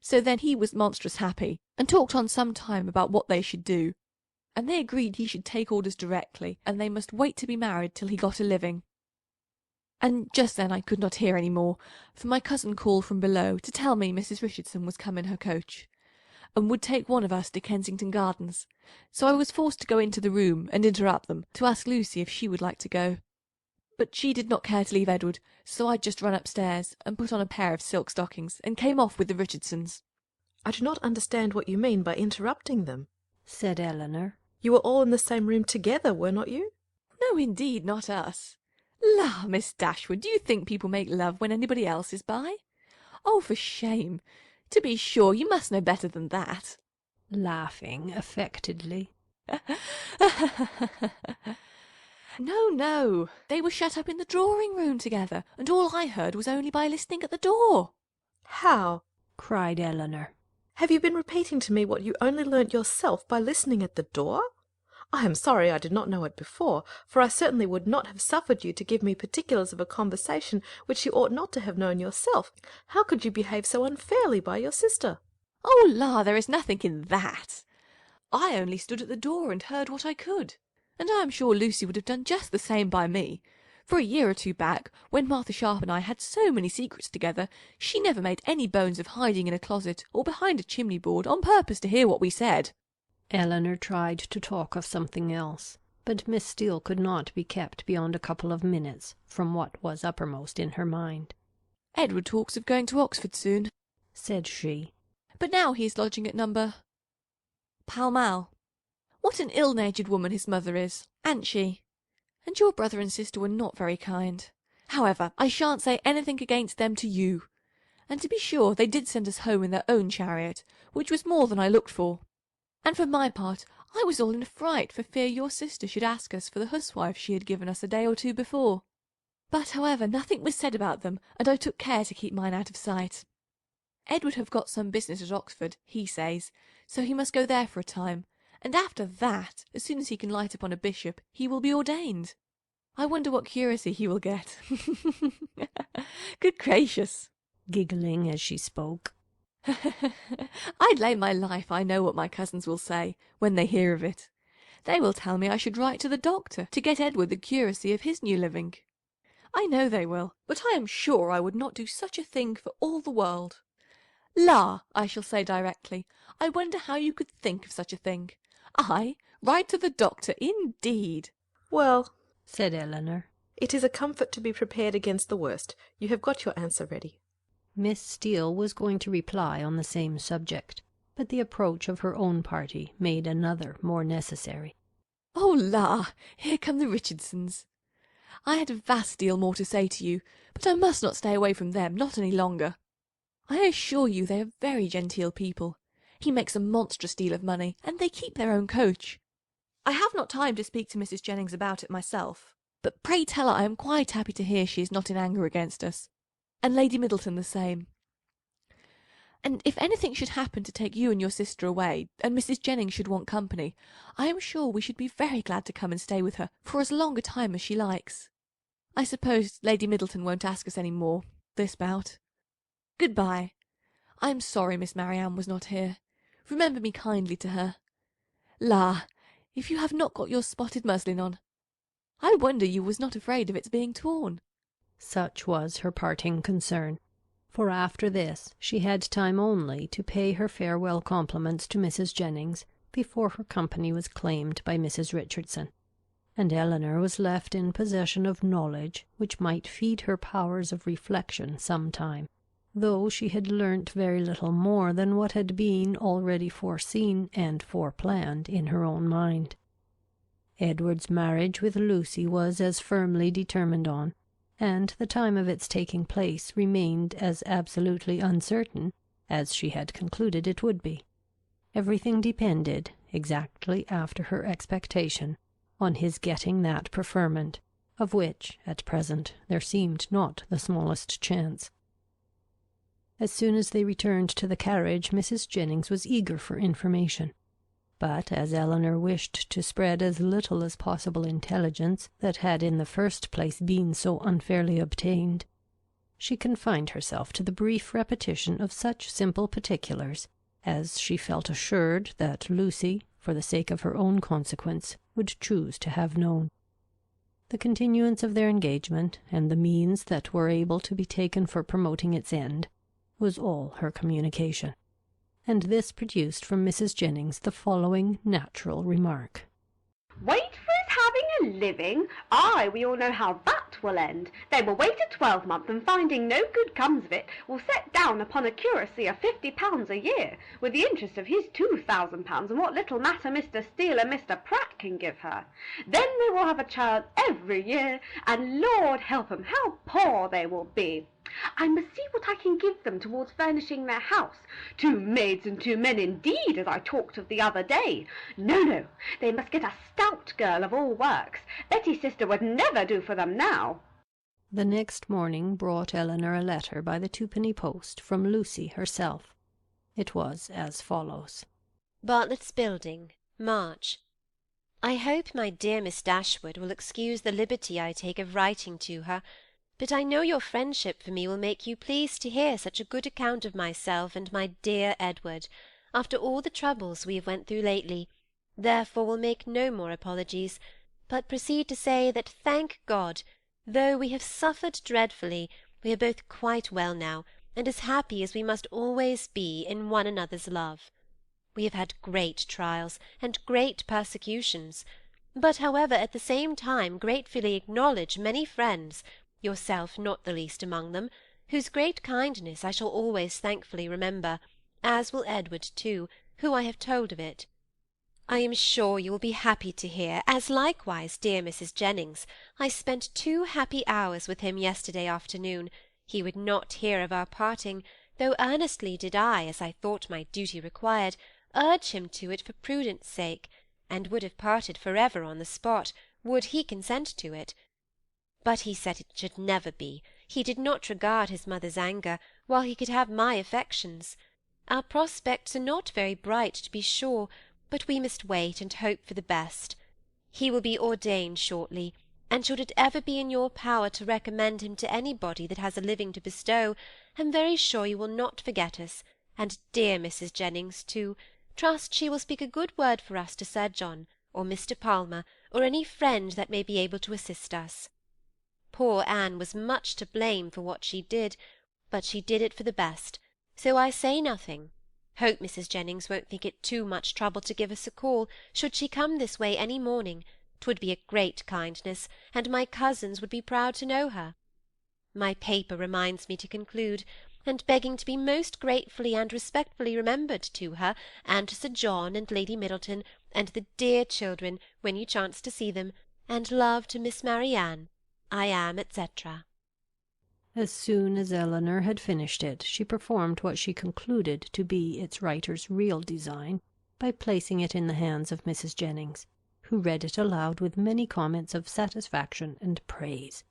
So then he was monstrous happy, and talked on some time about what they should do, and they agreed he should take orders directly, and they must wait to be married till he got a living. And just then I could not hear any more, for my cousin called from below to tell me Mrs. Richardson was come in her coach, and would take one of us to Kensington Gardens, so I was forced to go into the room and interrupt them, to ask Lucy if she would like to go. But she did not care to leave Edward, so I just ran upstairs, and put on a pair of silk stockings, and came off with the Richardsons. I do not understand what you mean by interrupting them, said Elinor. You were all in the same room together, were not you? No, indeed, not us. La, Miss Dashwood, do you think people make love when anybody else is by? Oh, for shame! To be sure, you must know better than that. Laughing affectedly. No, no, they were shut up in the drawing-room together, and all I heard was only by listening at the door. How? Cried Elinor. Have you been repeating to me what you only learnt yourself by listening at the door? I am sorry I did not know it before, for I certainly would not have suffered you to give me particulars of a conversation which you ought not to have known yourself. How could you behave so unfairly by your sister? Oh, la, there is nothing in that. I only stood at the door and heard what I could, and I am sure Lucy would have done just the same by me. For a year or two back, when Martha Sharp and I had so many secrets together, she never made any bones of hiding in a closet or behind a chimney-board on purpose to hear what we said. Elinor tried to talk of something else, but Miss Steele could not be kept beyond a couple of minutes from what was uppermost in her mind. Edward talks of going to Oxford soon, said she. But now he is lodging at No. Pall Mall. What an ill-natured woman his mother is, ain't she? And your brother and sister were not very kind. However, I shan't say anything against them to you. And to be sure, they did send us home in their own chariot, which was more than I looked for. And for my part, I was all in a fright for fear your sister should ask us for the huswife she had given us a day or two before. But, however, nothing was said about them, and I took care to keep mine out of sight. Edward have got some business at Oxford, he says, so he must go there for a time, and after that, as soon as he can light upon a bishop, he will be ordained. I wonder what curacy he will get. Good gracious! Giggling as she spoke. I'd lay my life I know what my cousins will say, when they hear of it. They will tell me I should write to the doctor to get Edward the curacy of his new living. I know they will, but I am sure I would not do such a thing for all the world. La, I shall say directly, I wonder how you could think of such a thing. I write to the doctor, indeed. Well, said Elinor, it is a comfort to be prepared against the worst. You have got your answer ready. Miss Steele was going to reply on the same subject, but the approach of her own party made another more necessary. Oh, la, here come the Richardsons. I had a vast deal more to say to you, but I must not stay away from them, not any longer. I assure you they are very genteel people. He makes a monstrous deal of money, and they keep their own coach. I have not time to speak to Mrs. Jennings about it myself, but pray tell her I am quite happy to hear she is not in anger against us, and Lady Middleton the same. And if anything should happen to take you and your sister away, and Mrs. Jennings should want company, I am sure we should be very glad to come and stay with her for as long a time as she likes. I suppose Lady Middleton won't ask us any more, this bout. Good-bye. I am sorry Miss Marianne was not here. Remember me kindly to her. La, if you have not got your spotted muslin on, I wonder you was not afraid of its being torn. Such was her parting concern, for after this she had time only to pay her farewell compliments to Mrs. Jennings before her company was claimed by Mrs. Richardson, and Elinor was left in possession of knowledge which might feed her powers of reflection some time, though she had learnt very little more than what had been already foreseen and foreplanned in her own mind. Edward's marriage with Lucy was as firmly determined on, and the time of its taking place remained as absolutely uncertain as she had concluded it would be. Everything depended, exactly after her expectation, on his getting that preferment, of which, at present, there seemed not the smallest chance. As soon as they returned to the carriage, Mrs. Jennings was eager for information. But as Elinor wished to spread as little as possible intelligence that had in the first place been so unfairly obtained, she confined herself to the brief repetition of such simple particulars as she felt assured that Lucy, for the sake of her own consequence, would choose to have known. The continuance of their engagement, and the means that were able to be taken for promoting its end, was all her communication, and this produced from Mrs. Jennings the following natural remark. Wait for his having a living? Aye, we all know how that will end. They will wait a 12-month, and finding no good comes of it, will set down upon a curacy of £50 a year, with the interest of his £2,000, and what little matter Mr. Steele and Mr. Pratt can give her. Then they will have a child every year, and Lord help 'em, how poor they will be. I must see what I can give them towards furnishing their house. 2 maids and 2 men indeed, as I talked of the other day. No, they must get a stout girl of all works. Betty's sister would never do for them now. The next morning brought Elinor a letter by the 2-penny post from Lucy herself. It was as follows. Bartlett's Building, March. I hope my dear Miss Dashwood will excuse the liberty I take of writing to her, but I know your friendship for me will make you pleased to hear such a good account of myself and my dear Edward, after all the troubles we have went through lately, therefore will make no more apologies, but proceed to say that, thank God, though we have suffered dreadfully, we are both quite well now, and as happy as we must always be in one another's love. We have had great trials and great persecutions, but, however, at the same time gratefully acknowledge many friends, yourself not the least among them, whose great kindness I shall always thankfully remember, as will Edward too, who I have told of it. I am sure you will be happy to hear, as likewise dear Mrs. Jennings. I spent 2 happy hours with him yesterday afternoon. He would not hear of our parting, though earnestly did I, as I thought my duty required, urge him to it for prudence sake, and would have parted for ever on the spot, would he consent to it. But he said it should never be. He did not regard his mother's anger, while he could have my affections. Our prospects are not very bright, to be sure, but we must wait and hope for the best. He will be ordained shortly, and should it ever be in your power to recommend him to anybody that has a living to bestow, am very sure you will not forget us, and dear Mrs. Jennings too. Trust she will speak a good word for us to Sir John, or Mr. Palmer, or any friend that may be able to assist us. Poor Anne was much to blame for what she did, but she did it for the best, so I say nothing. Hope Mrs. Jennings won't think it too much trouble to give us a call, should she come this way any morning. 'Twould be a great kindness, and my cousins would be proud to know her. My paper reminds me to conclude, and begging to be most gratefully and respectfully remembered to her, and to Sir John and Lady Middleton, and the dear children, when you chance to see them, and love to Miss Marianne, I am, etc. As soon as Elinor had finished it, she performed what she concluded to be its writer's real design, by placing it in the hands of Mrs. Jennings, who read it aloud with many comments of satisfaction and praise.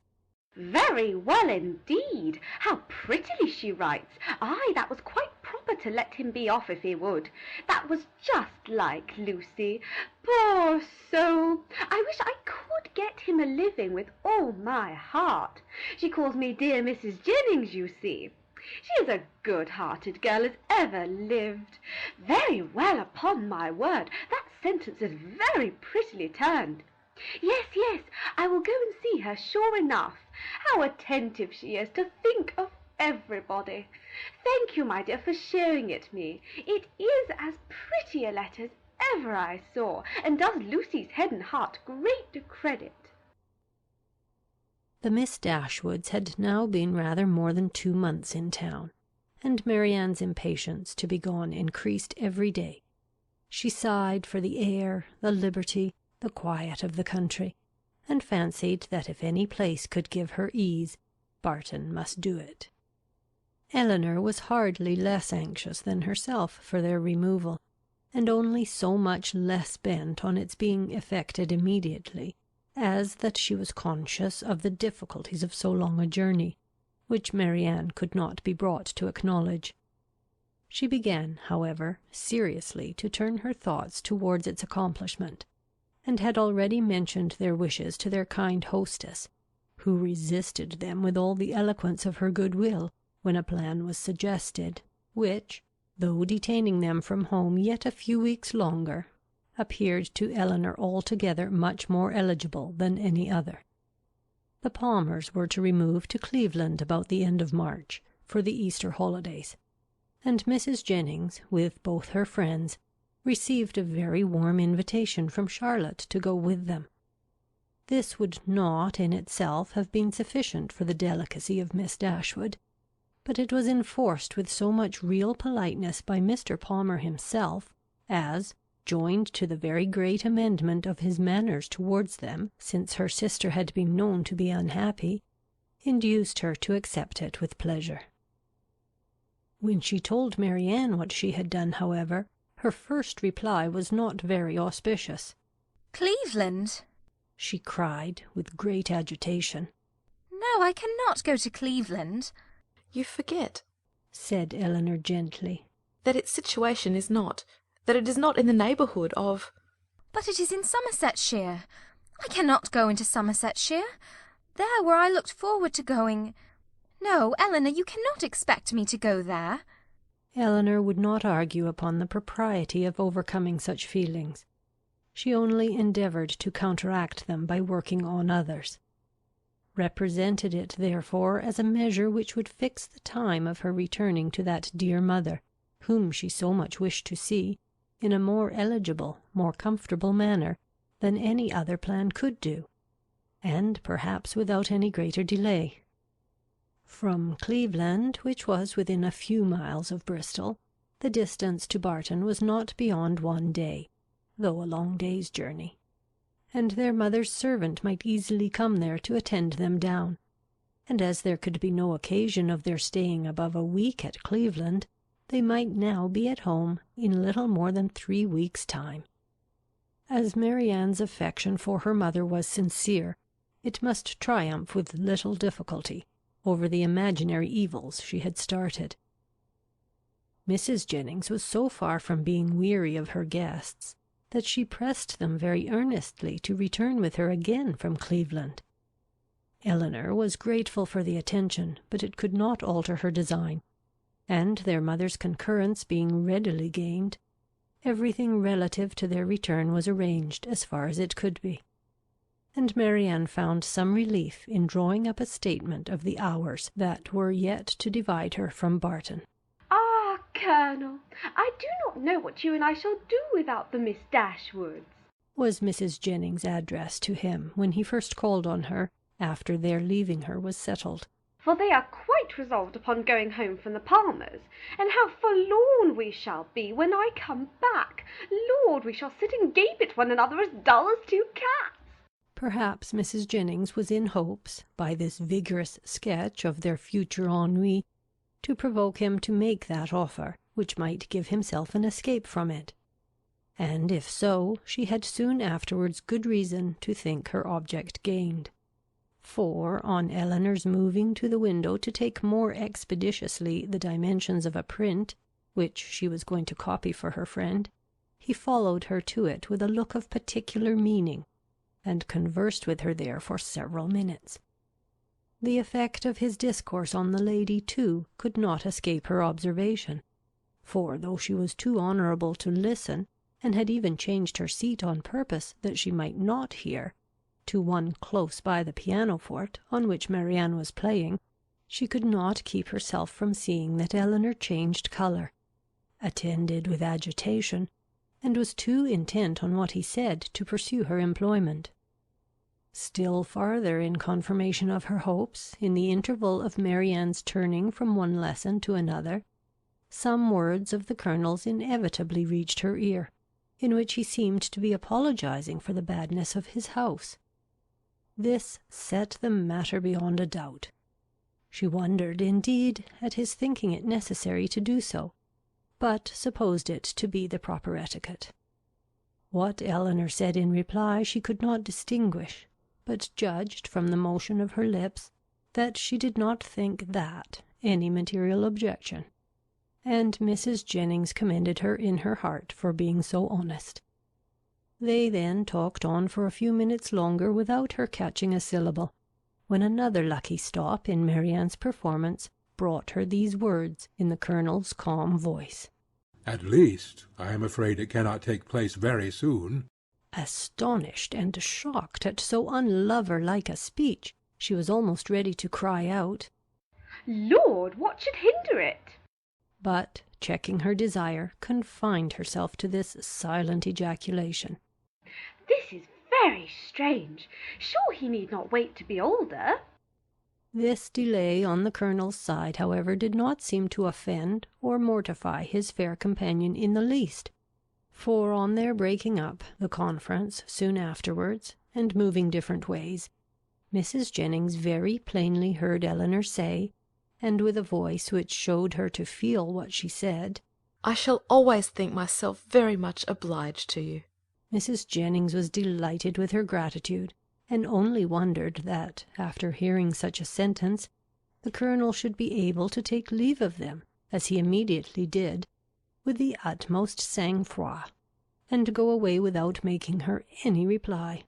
Very well indeed. How prettily she writes. Aye, that was quite proper to let him be off if he would. That was just like Lucy. Poor soul! I wish I could get him a living with all my heart. She calls me dear Mrs. Jennings, you see. She is a good-hearted girl as ever lived. Very well, upon my word. That sentence is very prettily turned. Yes, I will go and see her, sure enough. How attentive she is to think of everybody. Thank you, my dear, for showing it me. It is as pretty a letter as ever I saw, and does Lucy's head and heart great credit. The Miss Dashwoods had now been rather more than 2 months in town, and Marianne's impatience to be gone increased every day. She sighed for the air, the liberty, the quiet of the country, and fancied that if any place could give her ease, Barton must do it. Elinor was hardly less anxious than herself for their removal, and only so much less bent on its being effected immediately, as that she was conscious of the difficulties of so long a journey, which Marianne could not be brought to acknowledge. She began, however, seriously to turn her thoughts towards its accomplishment, and had already mentioned their wishes to their kind hostess, who resisted them with all the eloquence of her goodwill, when a plan was suggested, which, though detaining them from home yet a few weeks longer, appeared to Elinor altogether much more eligible than any other. The Palmers were to remove to Cleveland about the end of March, for the Easter holidays, and Mrs. Jennings, with both her friends, received a very warm invitation from Charlotte to go with them. This would not in itself have been sufficient for the delicacy of Miss Dashwood, but it was enforced with so much real politeness by Mr. Palmer himself, as, joined to the very great amendment of his manners towards them since her sister had been known to be unhappy, induced her to accept it with pleasure. When she told Marianne what she had done, however, her first reply was not very auspicious. "Cleveland?" she cried, with great agitation. "No, I cannot go to Cleveland." "You forget," said Elinor gently, "that its situation is not, that it is not in the neighbourhood of—" "But it is in Somersetshire. I cannot go into Somersetshire. There where I looked forward to going. No, Elinor, you cannot expect me to go there." Elinor would not argue upon the propriety of overcoming such feelings. She only endeavoured to counteract them by working on others; represented it, therefore, as a measure which would fix the time of her returning to that dear mother, whom she so much wished to see, in a more eligible, more comfortable manner than any other plan could do, and perhaps without any greater delay. From Cleveland, which was within a few miles of Bristol, the distance to Barton was not beyond 1 day, though a long day's journey, and their mother's servant might easily come there to attend them down, and as there could be no occasion of their staying above a week at Cleveland, they might now be at home in little more than 3 weeks' time. As Marianne's affection for her mother was sincere, it must triumph with little difficulty over the imaginary evils she had started. Mrs. Jennings was so far from being weary of her guests that she pressed them very earnestly to return with her again from Cleveland. Elinor was grateful for the attention, but it could not alter her design, and their mother's concurrence being readily gained, everything relative to their return was arranged as far as it could be, and Marianne found some relief in drawing up a statement of the hours that were yet to divide her from Barton. "Ah, Colonel, I do not know what you and I shall do without the Miss Dashwoods," was Mrs. Jennings' address to him when he first called on her after their leaving her was settled. "for they are quite resolved upon going home from the Palmers, and how forlorn we shall be when I come back. Lord, we shall sit and gape at one another as dull as two cats." Perhaps Mrs. Jennings was in hopes, by this vigorous sketch of their future ennui, to provoke him to make that offer which might give himself an escape from it; and if so, she had soon afterwards good reason to think her object gained. For, on Elinor's moving to the window to take more expeditiously the dimensions of a print, which she was going to copy for her friend, he followed her to it with a look of particular meaning, and conversed with her there for several minutes. The effect of his discourse on the lady, too, could not escape her observation, for though she was too honourable to listen, and had even changed her seat on purpose that she might not hear, to one close by the pianoforte on which Marianne was playing, she could not keep herself from seeing that Elinor changed colour, attended with agitation, and was too intent on what he said to pursue her employment. Still farther in confirmation of her hopes, in the interval of Marianne's turning from one lesson to another, some words of the Colonel's inevitably reached her ear, in which he seemed to be apologizing for the badness of his house. This set the matter beyond a doubt. She wondered, indeed, at his thinking it necessary to do so, but supposed it to be the proper etiquette. What Elinor said in reply she could not distinguish, but judged from the motion of her lips that she did not think that any material objection, and Mrs. Jennings commended her in her heart for being so honest. They then talked on for a few minutes longer without her catching a syllable, when another lucky stop in Marianne's performance brought her these words in the Colonel's calm voice. "At least, I am afraid it cannot take place very soon." Astonished and shocked at so unlover-like a speech, she was almost ready to cry out, Lord, what should hinder it? But, checking her desire, confined herself to this silent ejaculation. This is very strange. Sure he need not wait to be older. This delay on the Colonel's side, however, did not seem to offend or mortify his fair companion in the least, for on their breaking up the conference soon afterwards, and moving different ways, Mrs. Jennings very plainly heard Elinor say, and with a voice which showed her to feel what she said, "I shall always think myself very much obliged to you." Mrs. Jennings was delighted with her gratitude, and only wondered that, after hearing such a sentence, the Colonel should be able to take leave of them, as he immediately did, with the utmost sang-froid, and go away without making her any reply.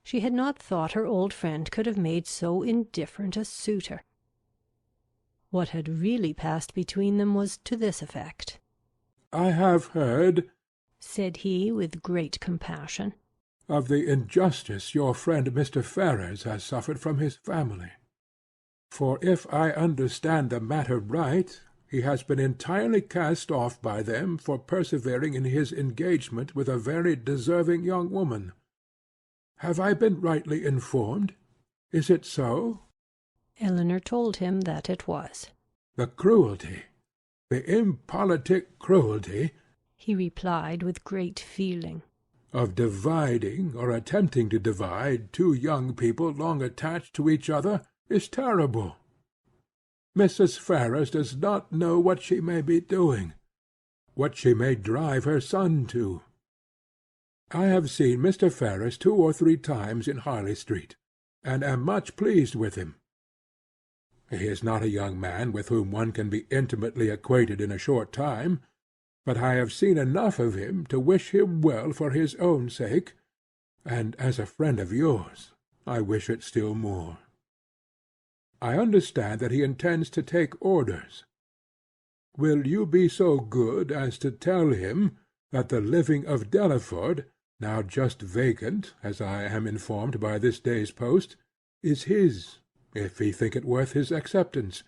She had not thought her old friend could have made so indifferent a suitor. What had really passed between them was to this effect. "I have heard," said he, with great compassion, "of the injustice your friend Mr. Ferrars has suffered from his family. For if I understand the matter right, he has been entirely cast off by them for persevering in his engagement with a very deserving young woman. Have I been rightly informed? Is it so?" Elinor told him that it was. "The cruelty, the impolitic cruelty," he replied with great feeling, "of dividing, or attempting to divide, two young people long attached to each other is terrible. Mrs. Ferrars does not know what she may be doing, what she may drive her son to. I have seen Mr. Ferrars 2 or 3 times in Harley Street, and am much pleased with him. He is not a young man with whom one can be intimately acquainted in a short time, but I have seen enough of him to wish him well for his own sake, and as a friend of yours I wish it still more. I understand that he intends to take orders. Will you be so good as to tell him that the living of Delaford, now just vacant, as I am informed by this day's post, is his, if he think it worth his acceptance,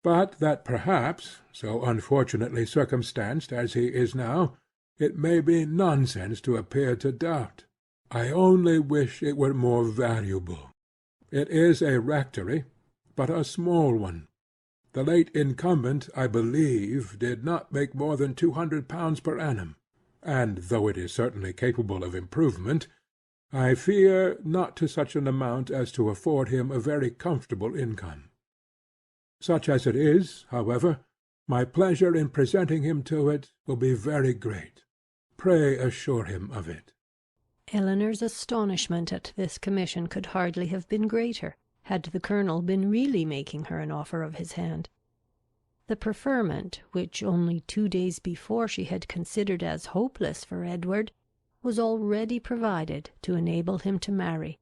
but that perhaps, so unfortunately circumstanced as he is now, it may be nonsense to appear to doubt. I only wish it were more valuable. It is a rectory, but a small one. The late incumbent, I believe, did not make more than £200 per annum, and though it is certainly capable of improvement, I fear not to such an amount as to afford him a very comfortable income. Such as it is, however, my pleasure in presenting him to it will be very great. Pray assure him of it." Elinor's astonishment at this commission could hardly have been greater, had the Colonel been really making her an offer of his hand. The preferment, which only 2 days before she had considered as hopeless for Edward, was already provided to enable him to marry,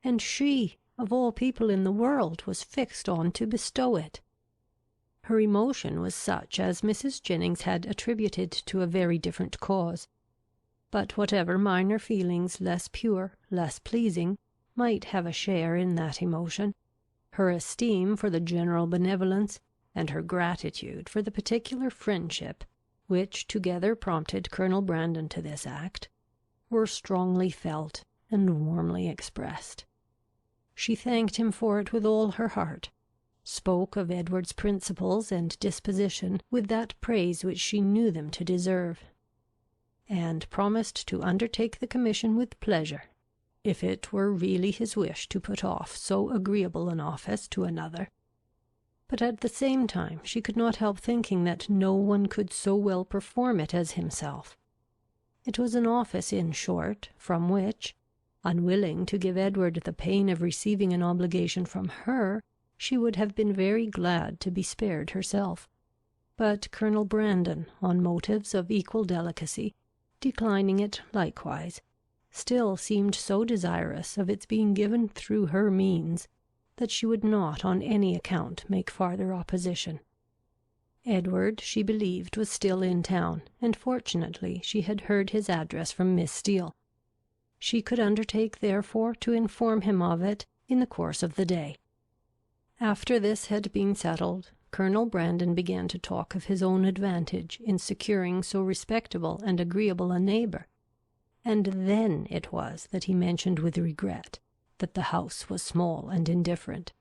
and she, of all people in the world, was fixed on to bestow it. Her emotion was such as Mrs. Jennings had attributed to a very different cause, but whatever minor feelings, less pure, less pleasing, might have a share in that emotion, her esteem for the general benevolence, and her gratitude for the particular friendship which together prompted Colonel Brandon to this act, were strongly felt and warmly expressed. She thanked him for it with all her heart, spoke of Edward's principles and disposition with that praise which she knew them to deserve, and promised to undertake the commission with pleasure, if it were really his wish to put off so agreeable an office to another. But at the same time she could not help thinking that no one could so well perform it as himself. It was an office, in short, from which, unwilling to give Edward the pain of receiving an obligation from her, she would have been very glad to be spared herself. But Colonel Brandon, on motives of equal delicacy, declining it likewise, still seemed so desirous of its being given through her means, that she would not on any account make farther opposition. Edward, she believed, was still in town, and fortunately she had heard his address from Miss Steele. She could undertake, therefore, to inform him of it in the course of the day. After this had been settled, Colonel Brandon began to talk of his own advantage in securing so respectable and agreeable a neighbour, and then it was that he mentioned with regret that the house was small and indifferent,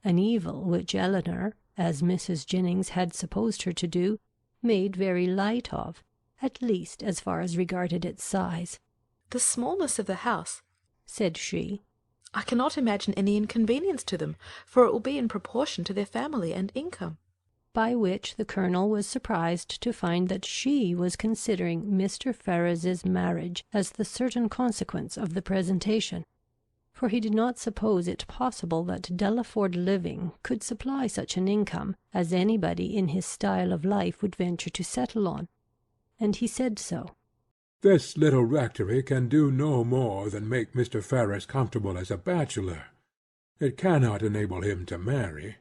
an evil which Elinor, as Mrs. Jennings had supposed her to do, made very light of, at least as far as regarded its size. "The smallness of the house," said she, "I cannot imagine any inconvenience to them, for it will be in proportion to their family and income." By which the Colonel was surprised to find that she was considering Mr. Ferrars's marriage as the certain consequence of the presentation, for he did not suppose it possible that Delaford living could supply such an income as anybody in his style of life would venture to settle on, and he said so. "This little rectory can do no more than make Mr. Ferrars comfortable as a bachelor. It cannot enable him to marry.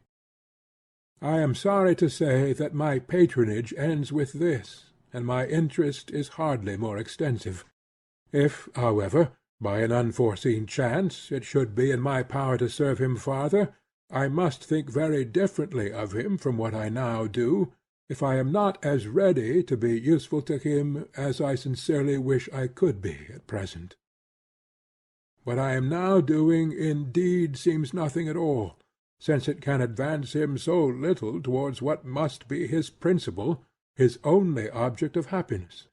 I am sorry to say that my patronage ends with this, and my interest is hardly more extensive. If, however, by an unforeseen chance, it should be in my power to serve him farther, I must think very differently of him from what I now do, if I am not as ready to be useful to him as I sincerely wish I could be at present. What I am now doing indeed seems nothing at all, since it can advance him so little towards what must be his principal, his only object of happiness.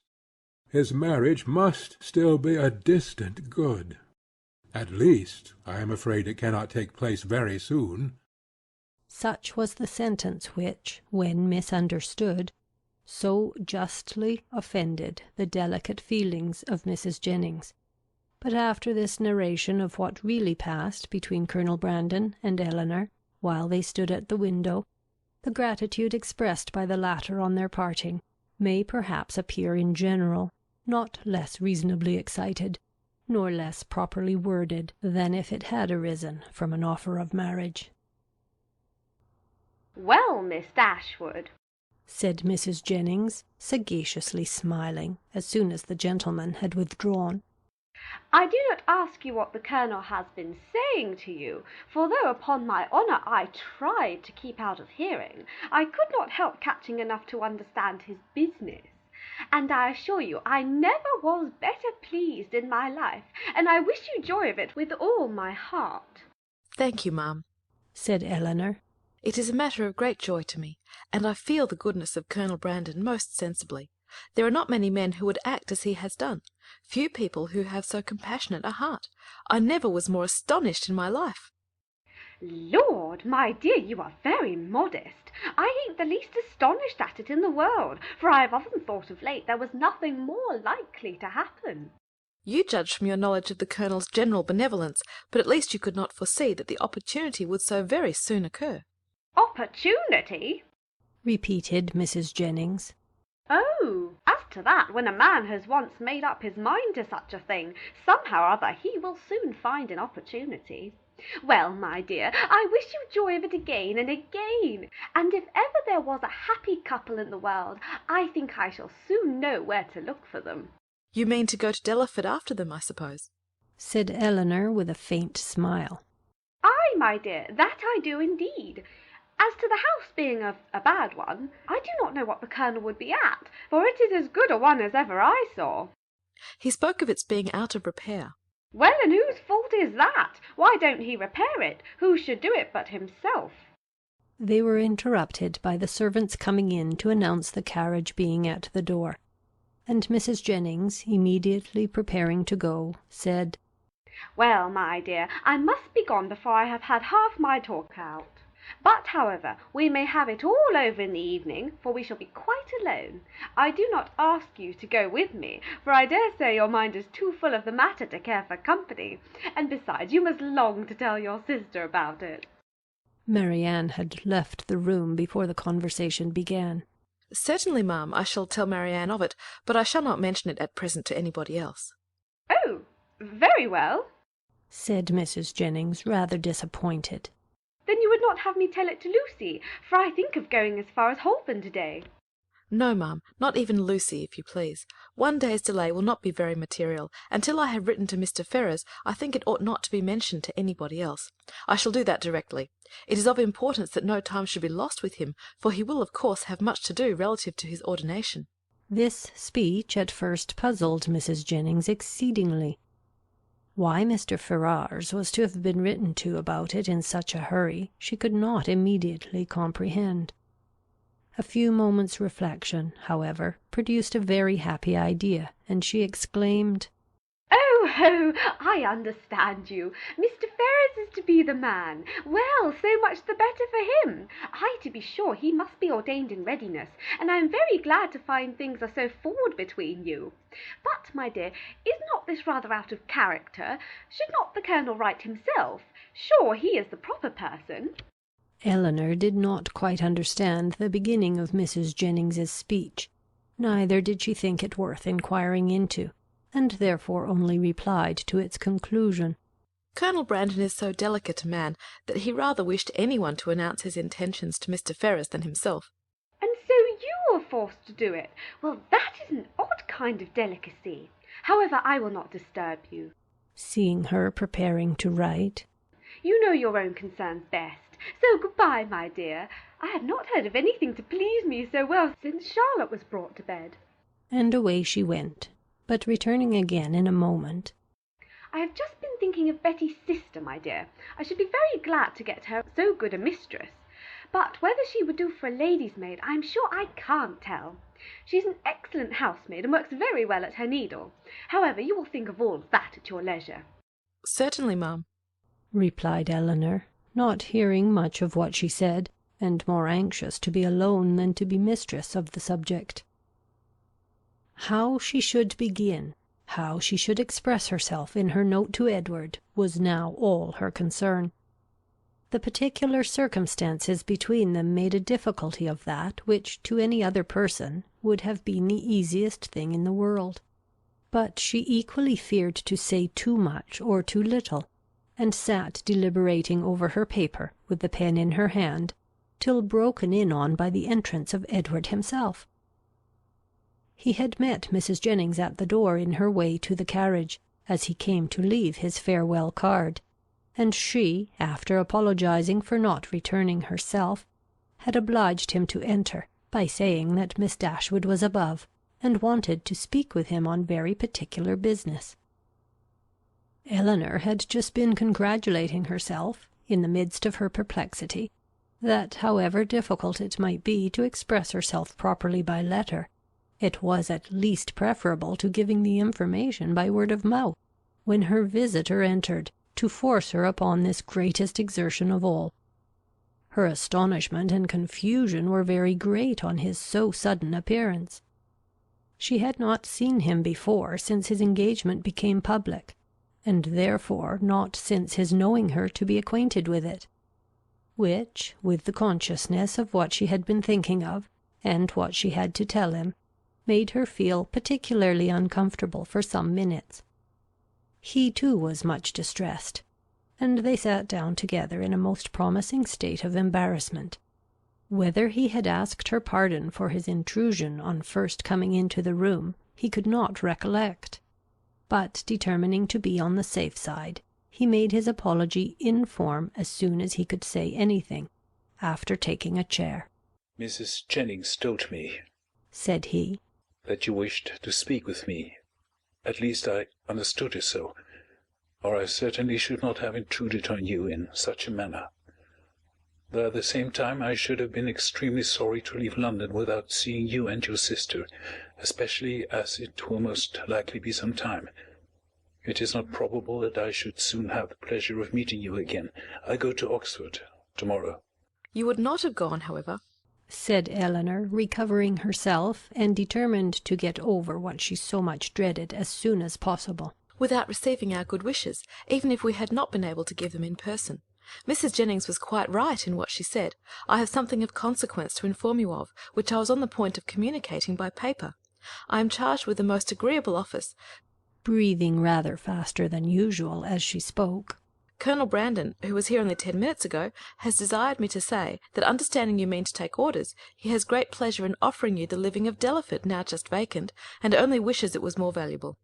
His marriage must still be a distant good. At least, I am afraid it cannot take place very soon." Such was the sentence which, when misunderstood, so justly offended the delicate feelings of Mrs. Jennings. But after this narration of what really passed between Colonel Brandon and Elinor, while they stood at the window, the gratitude expressed by the latter on their parting may perhaps appear in general not less reasonably excited, nor less properly worded than if it had arisen from an offer of marriage. "Well, Miss Dashwood," said Mrs. Jennings, sagaciously smiling, as soon as the gentleman had withdrawn, "I do not ask you what the Colonel has been saying to you, for though upon my honour I tried to keep out of hearing, I could not help catching enough to understand his business. And I assure you I never was better pleased in my life, and I wish you joy of it with all my heart." "Thank you, ma'am," said Elinor. "It is a matter of great joy to me, and I feel the goodness of Colonel Brandon most sensibly. There are not many men who would act as he has done, few people who have so compassionate a heart. I never was more astonished in my life." "Lord, my dear, you are very modest. I ain't the least astonished at it in the world, for I have often thought of late there was nothing more likely to happen." "You judge from your knowledge of the Colonel's general benevolence, but at least you could not foresee that the opportunity would so very soon occur." "Opportunity?" repeated Mrs. Jennings. "Oh, as to that, when a man has once made up his mind to such a thing, somehow or other he will soon find an opportunity. Well, my dear, I wish you joy of it again and again, and if ever there was a happy couple in the world, I think I shall soon know where to look for them." "You mean to go to Delaford after them, I suppose?" said Elinor with a faint smile. "Ay, my dear, that I do indeed. As to the house being a bad one, I do not know what the Colonel would be at, for it is as good a one as ever I saw." "He spoke of its being out of repair." "Well, and whose fault is that? Why don't he repair it? Who should do it but himself?" They were interrupted by the servants coming in to announce the carriage being at the door. and Mrs. Jennings, immediately preparing to go, said, "Well, my dear, I must be gone before I have had half my talk out. But, however, we may have it all over in the evening, for we shall be quite alone. I do not ask you to go with me, for I dare say your mind is too full of the matter to care for company, and besides you must long to tell your sister about it." Marianne had left the room before the conversation began. "Certainly, ma'am, I shall tell Marianne of it, but I shall not mention it at present to anybody else." "Oh, very well," said Mrs. Jennings, rather disappointed. "Then you would not have me tell it to Lucy, for I think of going as far as Holborn to-day." "No, ma'am, not even Lucy, if you please. One day's delay will not be very material, and till I have written to Mr. Ferrars I think it ought not to be mentioned to anybody else. I shall do that directly. It is of importance that no time should be lost with him, for he will of course have much to do relative to his ordination." This speech at first puzzled Mrs. Jennings exceedingly. Why Mr. Ferrars was to have been written to about it in such a hurry she could not immediately comprehend. A few moments' reflection, however, produced a very happy idea, and she exclaimed, "Oh, I understand you. Mr. Ferrars is to be the man. Well, so much the better for him. To be sure, he must be ordained in readiness, and I am very glad to find things are so forward between you. But, my dear, is not this rather out of character? Should not the Colonel write himself? Sure, he is the proper person." Elinor did not quite understand the beginning of Mrs. Jennings's speech, neither did she think it worth inquiring into, and therefore only replied to its conclusion. "Colonel Brandon is so delicate a man that he rather wished anyone to announce his intentions to Mr. Ferrars than himself." "And so you were forced to do it? Well, that is an odd kind of delicacy. However, I will not disturb you." Seeing her preparing to write, "You know your own concerns best. So good-bye, my dear. I have not heard of anything to please me so well since Charlotte was brought to bed." And away she went, but returning again in a moment. "I have just been thinking of Betty's sister, my dear. I should be very glad to get her so good a mistress. But whether she would do for a lady's maid, I am sure I can't tell. She's an excellent housemaid, and works very well at her needle. However, you will think of all that at your leisure." "Certainly, ma'am," replied Elinor, not hearing much of what she said, and more anxious to be alone than to be mistress of the subject. How she should begin, how she should express herself in her note to Edward, was now all her concern. The particular circumstances between them made a difficulty of that which to any other person would have been the easiest thing in the world. But she equally feared to say too much or too little, and sat deliberating over her paper with the pen in her hand, till broken in on by the entrance of Edward himself. He had met Mrs. Jennings at the door in her way to the carriage, as he came to leave his farewell card, and she, after apologizing for not returning herself, had obliged him to enter by saying that Miss Dashwood was above, and wanted to speak with him on very particular business. Elinor had just been congratulating herself, in the midst of her perplexity, that however difficult it might be to express herself properly by letter, it was at least preferable to giving the information by word of mouth, when her visitor entered, to force her upon this greatest exertion of all. Her astonishment and confusion were very great on his so sudden appearance. She had not seen him before since his engagement became public, and therefore not since his knowing her to be acquainted with it, which, with the consciousness of what she had been thinking of, and what she had to tell him, made her feel particularly uncomfortable for some minutes. He too was much distressed, and they sat down together in a most promising state of embarrassment. Whether he had asked her pardon for his intrusion on first coming into the room, he could not recollect, but determining to be on the safe side, he made his apology in form as soon as he could say anything, after taking a chair. "Mrs. Jennings told me," said he, "that you wished to speak with me. At least I understood it so, or I certainly should not have intruded on you in such a manner. though at the same time I should have been extremely sorry to leave London without seeing you and your sister, especially as it will most likely be some time. It is not probable that I should soon have the pleasure of meeting you again. I go to Oxford to-morrow. You would not have gone, however, said Elinor, recovering herself, and determined to get over what she so much dreaded as soon as possible, without receiving our good wishes, even if we had not been able to give them in person. Mrs. Jennings was quite right in what she said. I have something of consequence to inform you of, which I was on the point of communicating by paper. I am charged with the most agreeable office, breathing rather faster than usual as she spoke. Colonel Brandon, who was here only 10 minutes ago, has desired me to say that, understanding you mean to take orders, he has great pleasure in offering you the living of Delaford, now just vacant, and only wishes it was more valuable.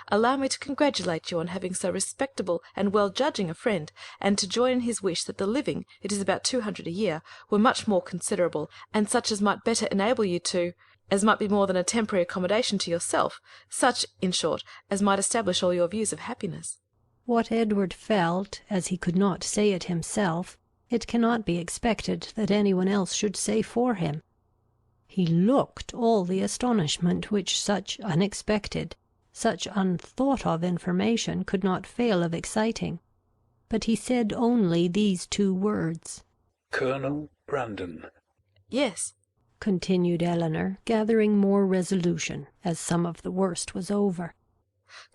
Allow me to congratulate you on having so respectable and well-judging a friend, and to join in his wish that the living, it is about 200 a year, were much more considerable, and such as might better enable you to, as might be more than a temporary accommodation to yourself, such, in short, as might establish all your views of happiness. What Edward felt, as he could not say it himself, it cannot be expected that anyone else should say for him. He looked all the astonishment which such unexpected, such unthought-of information could not fail of exciting, but he said only these 2 words. Colonel Brandon. Yes, continued Elinor, gathering more resolution, as some of the worst was over.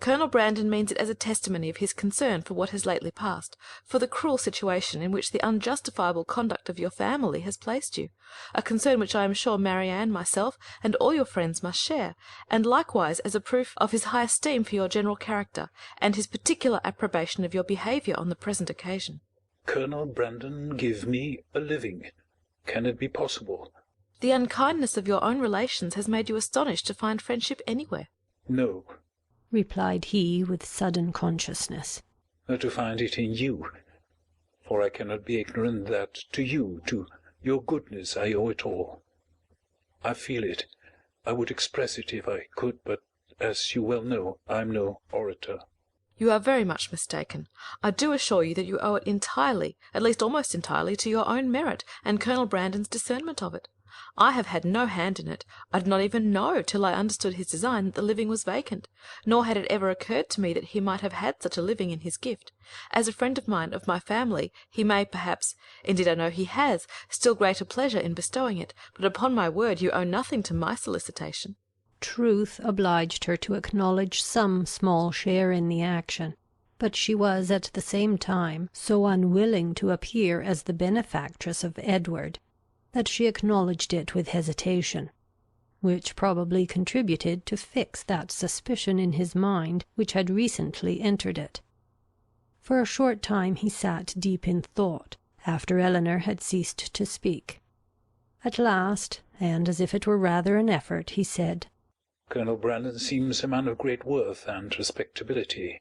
Colonel Brandon means it as a testimony of his concern for what has lately passed, for the cruel situation in which the unjustifiable conduct of your family has placed you, a concern which I am sure Marianne, myself, and all your friends must share, and likewise as a proof of his high esteem for your general character, and his particular approbation of your behaviour on the present occasion. Colonel Brandon give me a living. Can it be possible? The unkindness of your own relations has made you astonished to find friendship anywhere. No, replied he with sudden consciousness. not to find it in you, for I cannot be ignorant that to you, to your goodness, I owe it all. I feel it. I would express it if I could, but as you well know, I am no orator. You are very much mistaken. I do assure you that you owe it entirely, at least almost entirely, to your own merit and Colonel Brandon's discernment of it. I have had no hand in it. I did not even know, till I understood his design, that the living was vacant, nor had it ever occurred to me that he might have had such a living in his gift. As a friend of mine, of my family, he may perhaps, indeed I know he has, still greater pleasure in bestowing it, but upon my word you owe nothing to my solicitation. Truth obliged her to acknowledge some small share in the action, but she was at the same time so unwilling to appear as the benefactress of Edward, that she acknowledged it with hesitation, which probably contributed to fix that suspicion in his mind which had recently entered it. For a short time he sat deep in thought, after Elinor had ceased to speak. At last, and as if it were rather an effort, he said, Colonel Brandon seems a man of great worth and respectability.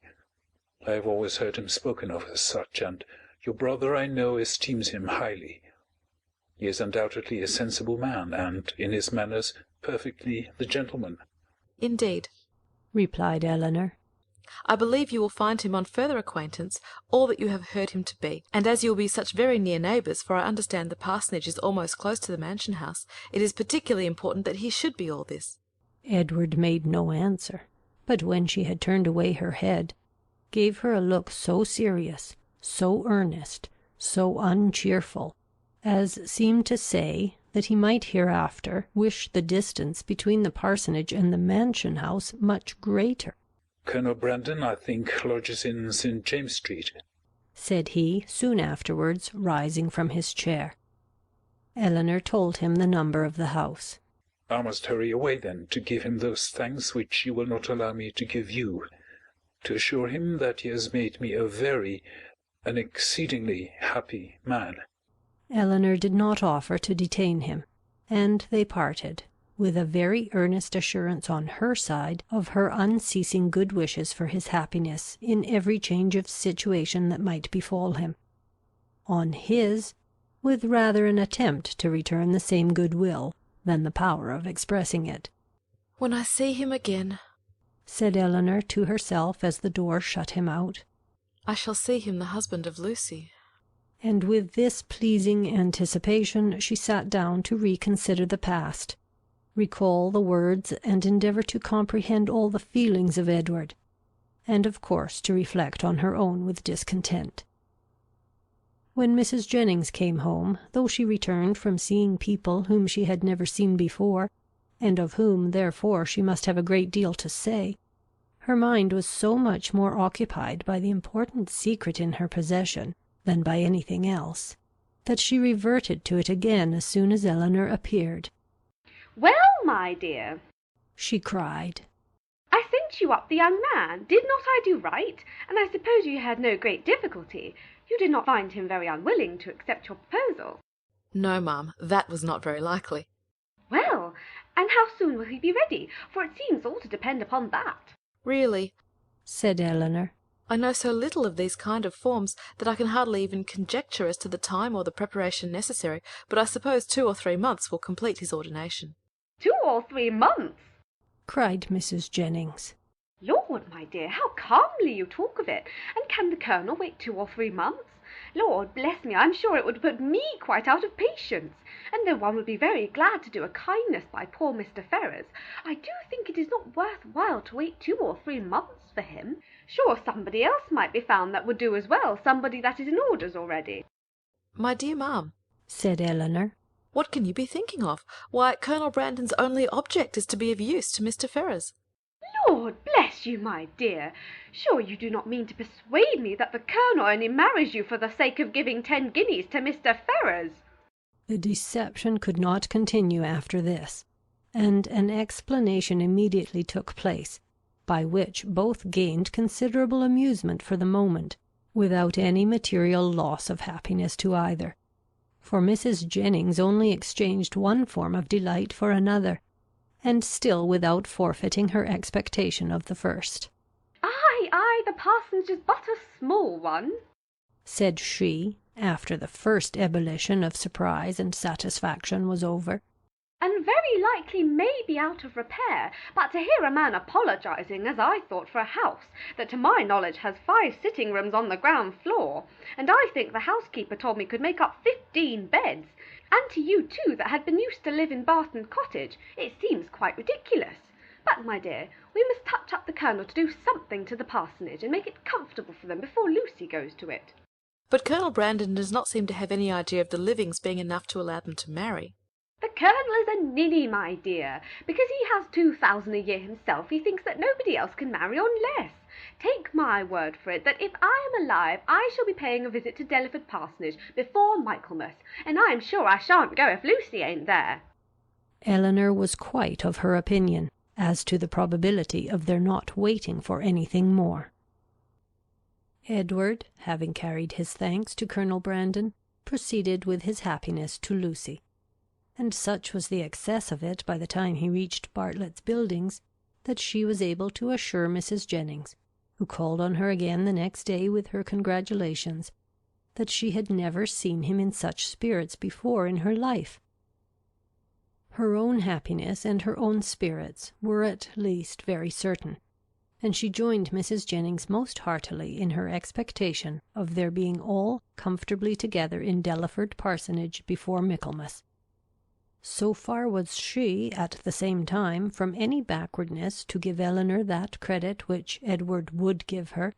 I have always heard him spoken of as such, and your brother, I know, esteems him highly. He is undoubtedly a sensible man, and in his manners perfectly the gentleman. Indeed, replied Elinor. I believe you will find him on further acquaintance all that you have heard him to be, and as you will be such very near neighbours, for I understand the parsonage is almost close to the mansion house, it is particularly important that he should be all this. Edward made no answer, but when she had turned away her head, gave her a look so serious, so earnest, so uncheerful, as seemed to say that he might hereafter wish the distance between the parsonage and the mansion house much greater. Colonel Brandon, I think, lodges in St. James Street, said he, soon afterwards, rising from his chair. Elinor told him the number of the house. I must hurry away, then, to give him those thanks which you will not allow me to give you, to assure him that he has made me an exceedingly happy man. Elinor did not offer to detain him, and they parted, with a very earnest assurance on her side of her unceasing good wishes for his happiness in every change of situation that might befall him; on his, with rather an attempt to return the same goodwill than the power of expressing it. When I see him again, said Elinor to herself as the door shut him out, I shall see him the husband of Lucy. and with this pleasing anticipation she sat down to reconsider the past, recall the words, and endeavour to comprehend all the feelings of Edward, and of course to reflect on her own with discontent. When Mrs. Jennings came home, though she returned from seeing people whom she had never seen before, and of whom therefore she must have a great deal to say, her mind was so much more occupied by the important secret in her possession than by anything else, that she reverted to it again as soon as Elinor appeared. "Well, my dear," she cried, "I sent you up the young man. Did not I do right? And I suppose you had no great difficulty. You did not find him very unwilling to accept your proposal?" No, ma'am, that was not very likely. "Well, and how soon will he be ready? For it seems all to depend upon that." Really, said Elinor, I know so little of these kind of forms that I can hardly even conjecture as to the time or the preparation necessary, but I suppose 2 or 3 months will complete his ordination. 2 or 3 months! cried Mrs. Jennings. Lord, my dear, how calmly you talk of it! And can the Colonel wait 2 or 3 months? Lord bless me, I'm sure it would put me quite out of patience. And though one would be very glad to do a kindness by poor Mr. Ferrars, I do think it is not worth while to wait 2 or 3 months for him. Sure, somebody else might be found that would do as well, somebody that is in orders already. My dear ma'am, said Elinor, what can you be thinking of? Why, Colonel Brandon's only object is to be of use to Mr. Ferrars. Lord bless you, my dear! Sure you do not mean to persuade me that the Colonel only marries you for the sake of giving 10 guineas to Mr. Ferrars? The deception could not continue after this, and an explanation immediately took place, by which both gained considerable amusement for the moment, without any material loss of happiness to either. For Mrs. Jennings only exchanged one form of delight for another, and still without forfeiting her expectation of the first. Ay, the parsonage is but a small one, said she, after the first ebullition of surprise and satisfaction was over, and very likely may be out of repair, but to hear a man apologizing, as I thought, for a house that to my knowledge has 5 sitting rooms on the ground floor, and I think the housekeeper told me could make up 15 beds, and to you too that had been used to live in Barton Cottage, it seems quite ridiculous. But, my dear, we must touch up the Colonel to do something to the parsonage, and make it comfortable for them before Lucy goes to it. But Colonel Brandon does not seem to have any idea of the livings being enough to allow them to marry. The Colonel is a ninny, my dear. Because he has 2,000 a year himself, he thinks that nobody else can marry on less. Take my word for it, that if I am alive, I shall be paying a visit to Delaford Parsonage before Michaelmas, and I am sure I shan't go if Lucy ain't there. Elinor was quite of her opinion as to the probability of their not waiting for anything more. Edward, having carried his thanks to Colonel Brandon, proceeded with his happiness to Lucy, and such was the excess of it by the time he reached Bartlett's Buildings, that she was able to assure Mrs. Jennings, who called on her again the next day with her congratulations, that she had never seen him in such spirits before in her life. Her own happiness and her own spirits were at least very certain, and she joined Mrs. Jennings most heartily in her expectation of their being all comfortably together in Delaford Parsonage before Michaelmas. So far was she, at the same time, from any backwardness to give Elinor that credit which Edward would give her,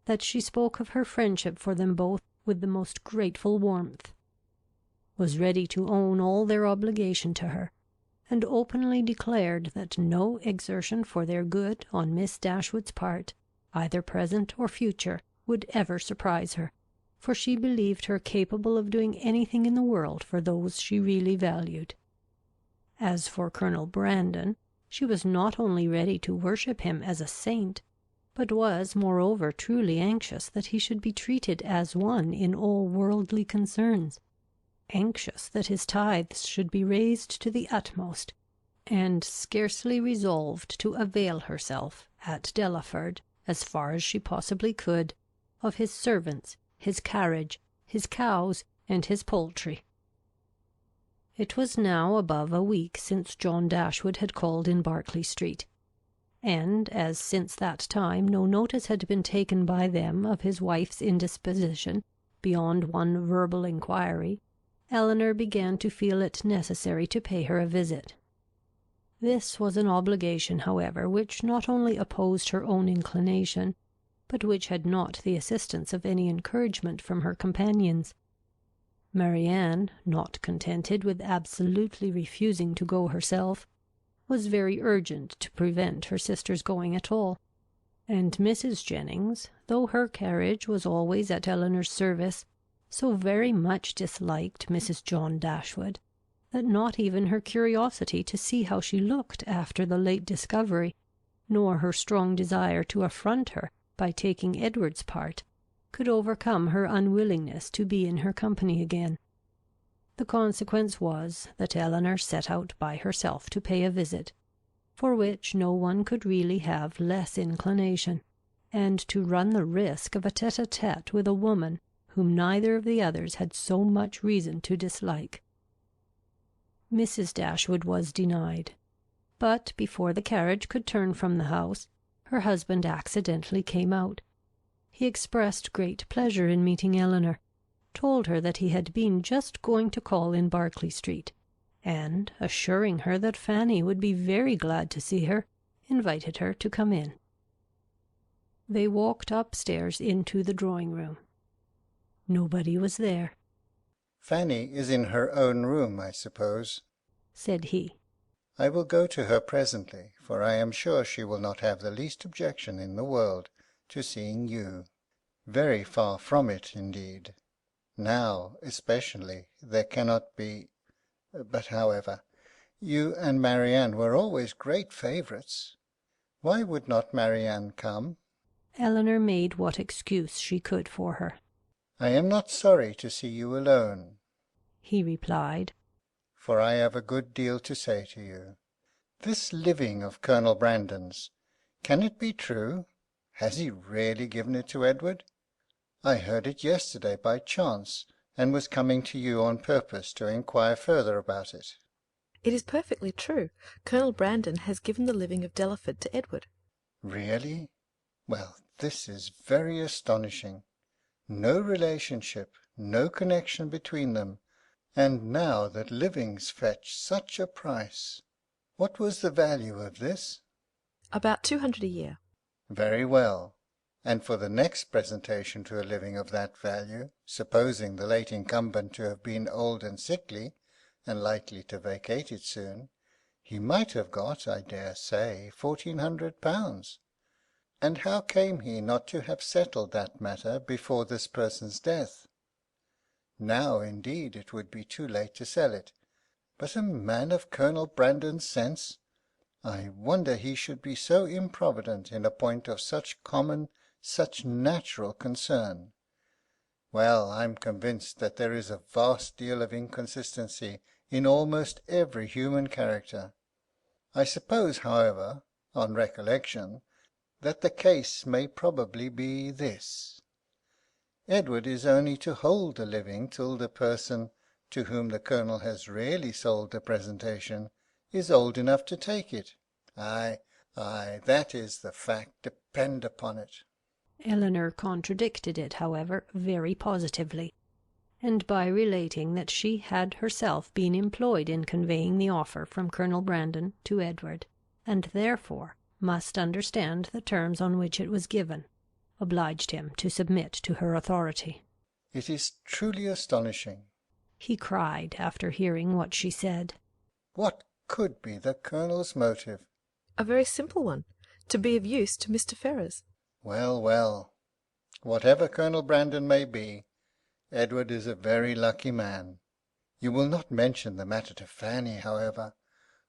that she spoke of her friendship for them both with the most grateful warmth, was ready to own all their obligation to her, and openly declared that no exertion for their good on Miss Dashwood's part, either present or future, would ever surprise her, for she believed her capable of doing anything in the world for those she really valued. As for Colonel Brandon, she was not only ready to worship him as a saint, but was, moreover, truly anxious that he should be treated as one in all worldly concerns, anxious that his tithes should be raised to the utmost, and scarcely resolved to avail herself, at Delaford, as far as she possibly could, of his servants, his carriage, his cows, and his poultry. It was now above a week since John Dashwood had called in Berkeley Street, and as since that time no notice had been taken by them of his wife's indisposition, beyond one verbal inquiry, Elinor began to feel it necessary to pay her a visit. This was an obligation, however, which not only opposed her own inclination, but which had not the assistance of any encouragement from her companions. Marianne, not contented with absolutely refusing to go herself, was very urgent to prevent her sister's going at all, and Mrs. Jennings, though her carriage was always at Elinor's service, so very much disliked Mrs. John Dashwood, that not even her curiosity to see how she looked after the late discovery, nor her strong desire to affront her by taking Edward's part, could overcome her unwillingness to be in her company again. The consequence was that Elinor set out by herself to pay a visit, for which no one could really have less inclination, and to run the risk of a tete-a-tete with a woman whom neither of the others had so much reason to dislike. Mrs. Dashwood was denied, but before the carriage could turn from the house, her husband accidentally came out. He expressed great pleasure in meeting Elinor, told her that he had been just going to call in Berkeley Street, and, assuring her that Fanny would be very glad to see her, invited her to come in. They walked upstairs into the drawing-room. Nobody was there. "Fanny is in her own room, I suppose," said he. "I will go to her presently, for I am sure she will not have the least objection in the world to seeing you. Very far from it, indeed. Now, especially, there cannot be. But, however, you and Marianne were always great favourites. Why would not Marianne come?" Elinor made what excuse she could for her. "I am not sorry to see you alone," he replied, "for I have a good deal to say to you. This living of Colonel Brandon's, can it be true? Has he really given it to Edward? I heard it yesterday by chance, and was coming to you on purpose to inquire further about it." It is perfectly true. Colonel Brandon has given the living of Delaford to Edward. "Really? Well, this is very astonishing. No relationship, no connection between them, and now that livings fetch such a price. What was the value of this?" About 200 a year. "Very well. And for the next presentation to a living of that value, supposing the late incumbent to have been old and sickly, and likely to vacate it soon, he might have got, I dare say, £1,400. And how came he not to have settled that matter before this person's death? Now, indeed, it would be too late to sell it. But a man of Colonel Brandon's sense! I wonder he should be so improvident in a point of such common, such natural concern. Well, I'm convinced that there is a vast deal of inconsistency in almost every human character. I suppose, however, on recollection, that the case may probably be this. Edward is only to hold the living till the person, to whom the Colonel has really sold the presentation, is old enough to take it. Ay, that is the fact, depend upon it." Elinor contradicted it, however, very positively, and by relating that she had herself been employed in conveying the offer from Colonel Brandon to Edward, and therefore must understand the terms on which it was given, obliged him to submit to her authority. "It is truly astonishing," he cried, after hearing what she said. "What could be the Colonel's motive?" A very simple one, to be of use to Mr. Ferrars. Well, well, whatever Colonel Brandon may be, Edward is a very lucky man. You will not mention the matter to Fanny, however,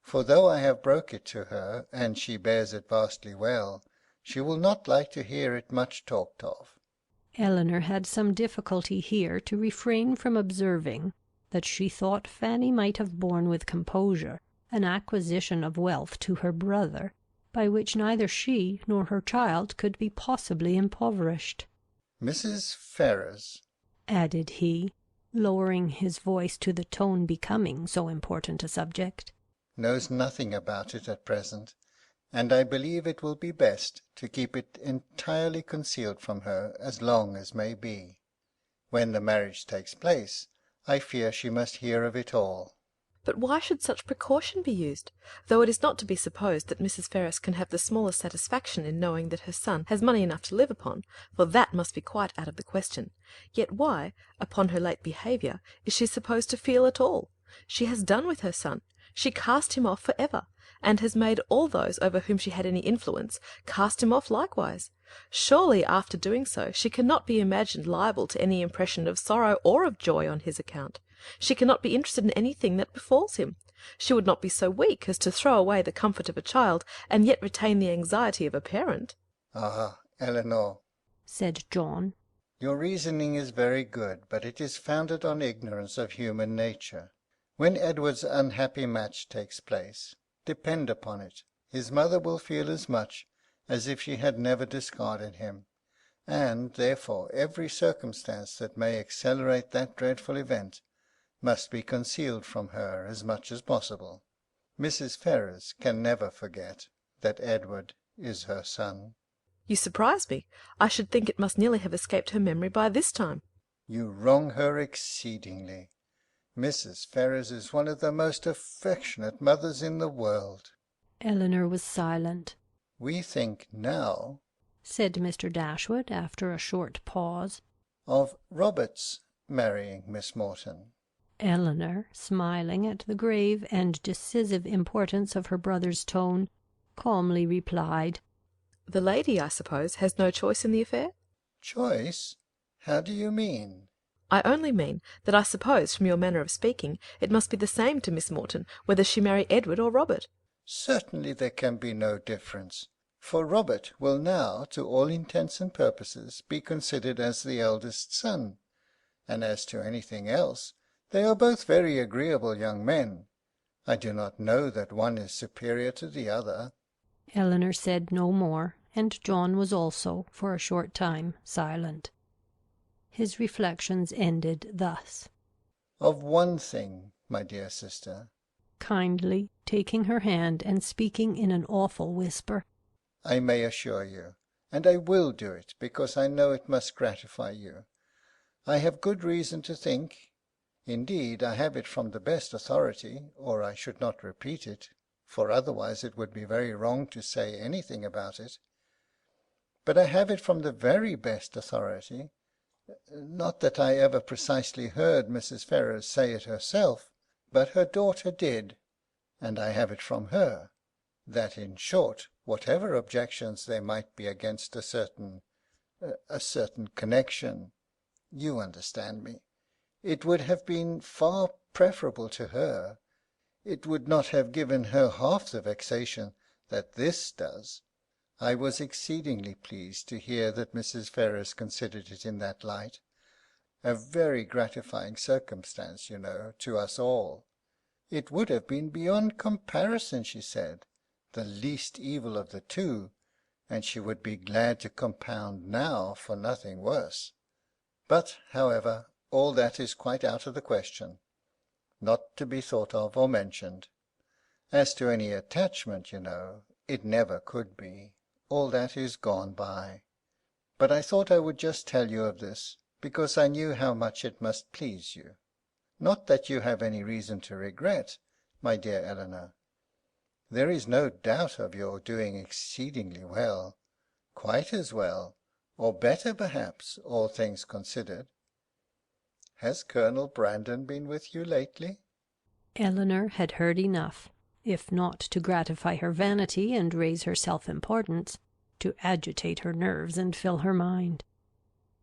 for though I have broke it to her, and she bears it vastly well, she will not like to hear it much talked of." Elinor had some difficulty here to refrain from observing that she thought Fanny might have borne with composure an acquisition of wealth to her brother, by which neither she nor her child could be possibly impoverished. "Mrs. Ferrars," added he, lowering his voice to the tone becoming so important a subject, "knows nothing about it at present, and I believe it will be best to keep it entirely concealed from her as long as may be. When the marriage takes place, I fear she must hear of it all. But why should such precaution be used? Though it is not to be supposed that Mrs. Ferrars can have the smallest satisfaction in knowing that her son has money enough to live upon, for that must be quite out of the question. Yet why, upon her late behaviour, is she supposed to feel at all? She has done with her son. She cast him off for ever, and has made all those over whom she had any influence cast him off likewise. Surely, after doing so, she cannot be imagined liable to any impression of sorrow or of joy on his account. She cannot be interested in anything that befalls him. She would not be so weak as to throw away the comfort of a child, and yet retain the anxiety of a parent. Ah, Elinor, said John, your reasoning is very good, but it is founded on ignorance of human nature. When Edward's unhappy match takes place, depend upon it, his mother will feel as much as if she had never discarded him, and, therefore, every circumstance that may accelerate that dreadful event must be concealed from her as much as possible. Mrs. Ferrars can never forget that Edward is her son. You surprise me. I should think it must nearly have escaped her memory by this time. You wrong her exceedingly. Mrs. Ferrars is one of the most affectionate mothers in the world. Elinor was silent. We think now, said Mr. Dashwood, after a short pause, of Robert's marrying Miss Morton. Elinor, smiling at the grave and decisive importance of her brother's tone, calmly replied, The lady, I suppose, has no choice in the affair? Choice? How do you mean? I only mean that I suppose, from your manner of speaking, it must be the same to Miss Morton, whether she marry Edward or Robert. Certainly there can be no difference, for Robert will now, to all intents and purposes, be considered as the eldest son, and as to anything else, they are both very agreeable young men. I do not know that one is superior to the other. Elinor said no more, and John was also, for a short time, silent. His reflections ended thus. Of one thing, my dear sister, kindly taking her hand and speaking in an awful whisper, I may assure you, and I will do it, because I know it must gratify you. I have good reason to think, indeed I have it from the best authority, or I should not repeat it, for otherwise it would be very wrong to say anything about it. But I have it from the very best authority, not that I ever precisely heard Mrs. Ferrars say it herself, but her daughter did, and I have it from her, that in short, whatever objections there might be against a certain connection, you understand me, it would have been far preferable to her. It would not have given her half the vexation that this does. I was exceedingly pleased to hear that Mrs. Ferrars considered it in that light. A very gratifying circumstance, you know, to us all. It would have been beyond comparison, she said, the least evil of the two, and she would be glad to compound now for nothing worse. But, however, all that is quite out of the question, not to be thought of or mentioned. As to any attachment, you know, it never could be. All that is gone by. But I thought I would just tell you of this, because I knew how much it must please you. Not that you have any reason to regret, my dear Elinor. There is no doubt of your doing exceedingly well, quite as well, or better perhaps, all things considered. Has Colonel Brandon been with you lately? Elinor had heard enough, if not to gratify her vanity and raise her self-importance, to agitate her nerves and fill her mind,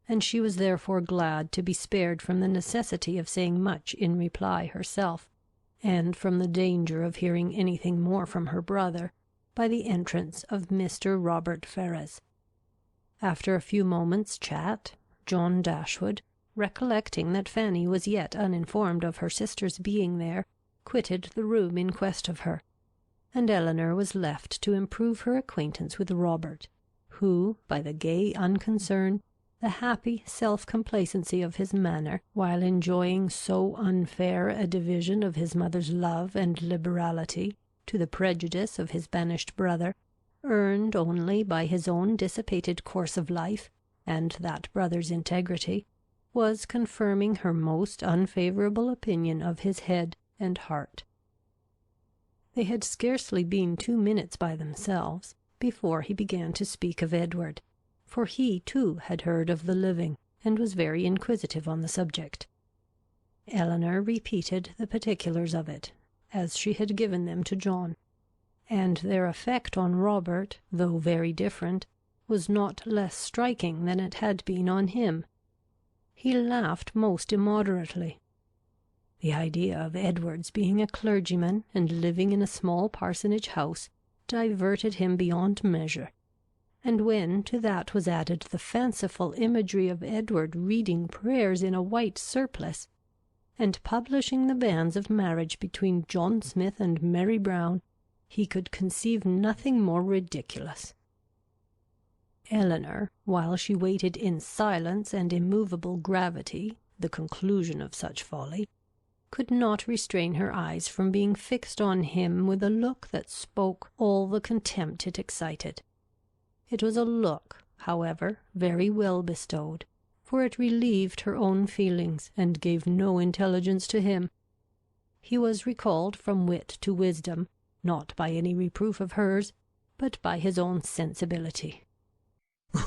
and she was therefore glad to be spared from the necessity of saying much in reply herself, and from the danger of hearing anything more from her brother, by the entrance of Mr. Robert Ferrars. After a few moments' chat, John Dashwood, recollecting that Fanny was yet uninformed of her sister's being there, quitted the room in quest of her, and Elinor was left to improve her acquaintance with Robert, who, by the gay unconcern, the happy self-complacency of his manner, while enjoying so unfair a division of his mother's love and liberality, to the prejudice of his banished brother, earned only by his own dissipated course of life, and that brother's integrity, was confirming her most unfavourable opinion of his head and heart. They had scarcely been 2 minutes by themselves before he began to speak of Edward, for he too had heard of the living, and was very inquisitive on the subject. Elinor repeated the particulars of it, as she had given them to John, and their effect on Robert, though very different, was not less striking than it had been on him. He laughed most immoderately. The idea of Edward's being a clergyman and living in a small parsonage house diverted him beyond measure, and when to that was added the fanciful imagery of Edward reading prayers in a white surplice, and publishing the banns of marriage between John Smith and Mary Brown, he could conceive nothing more ridiculous. Elinor, while she waited in silence and immovable gravity the conclusion of such folly, could not restrain her eyes from being fixed on him with a look that spoke all the contempt it excited. It was a look, however, very well bestowed, for it relieved her own feelings, and gave no intelligence to him. He was recalled from wit to wisdom, not by any reproof of hers, but by his own sensibility.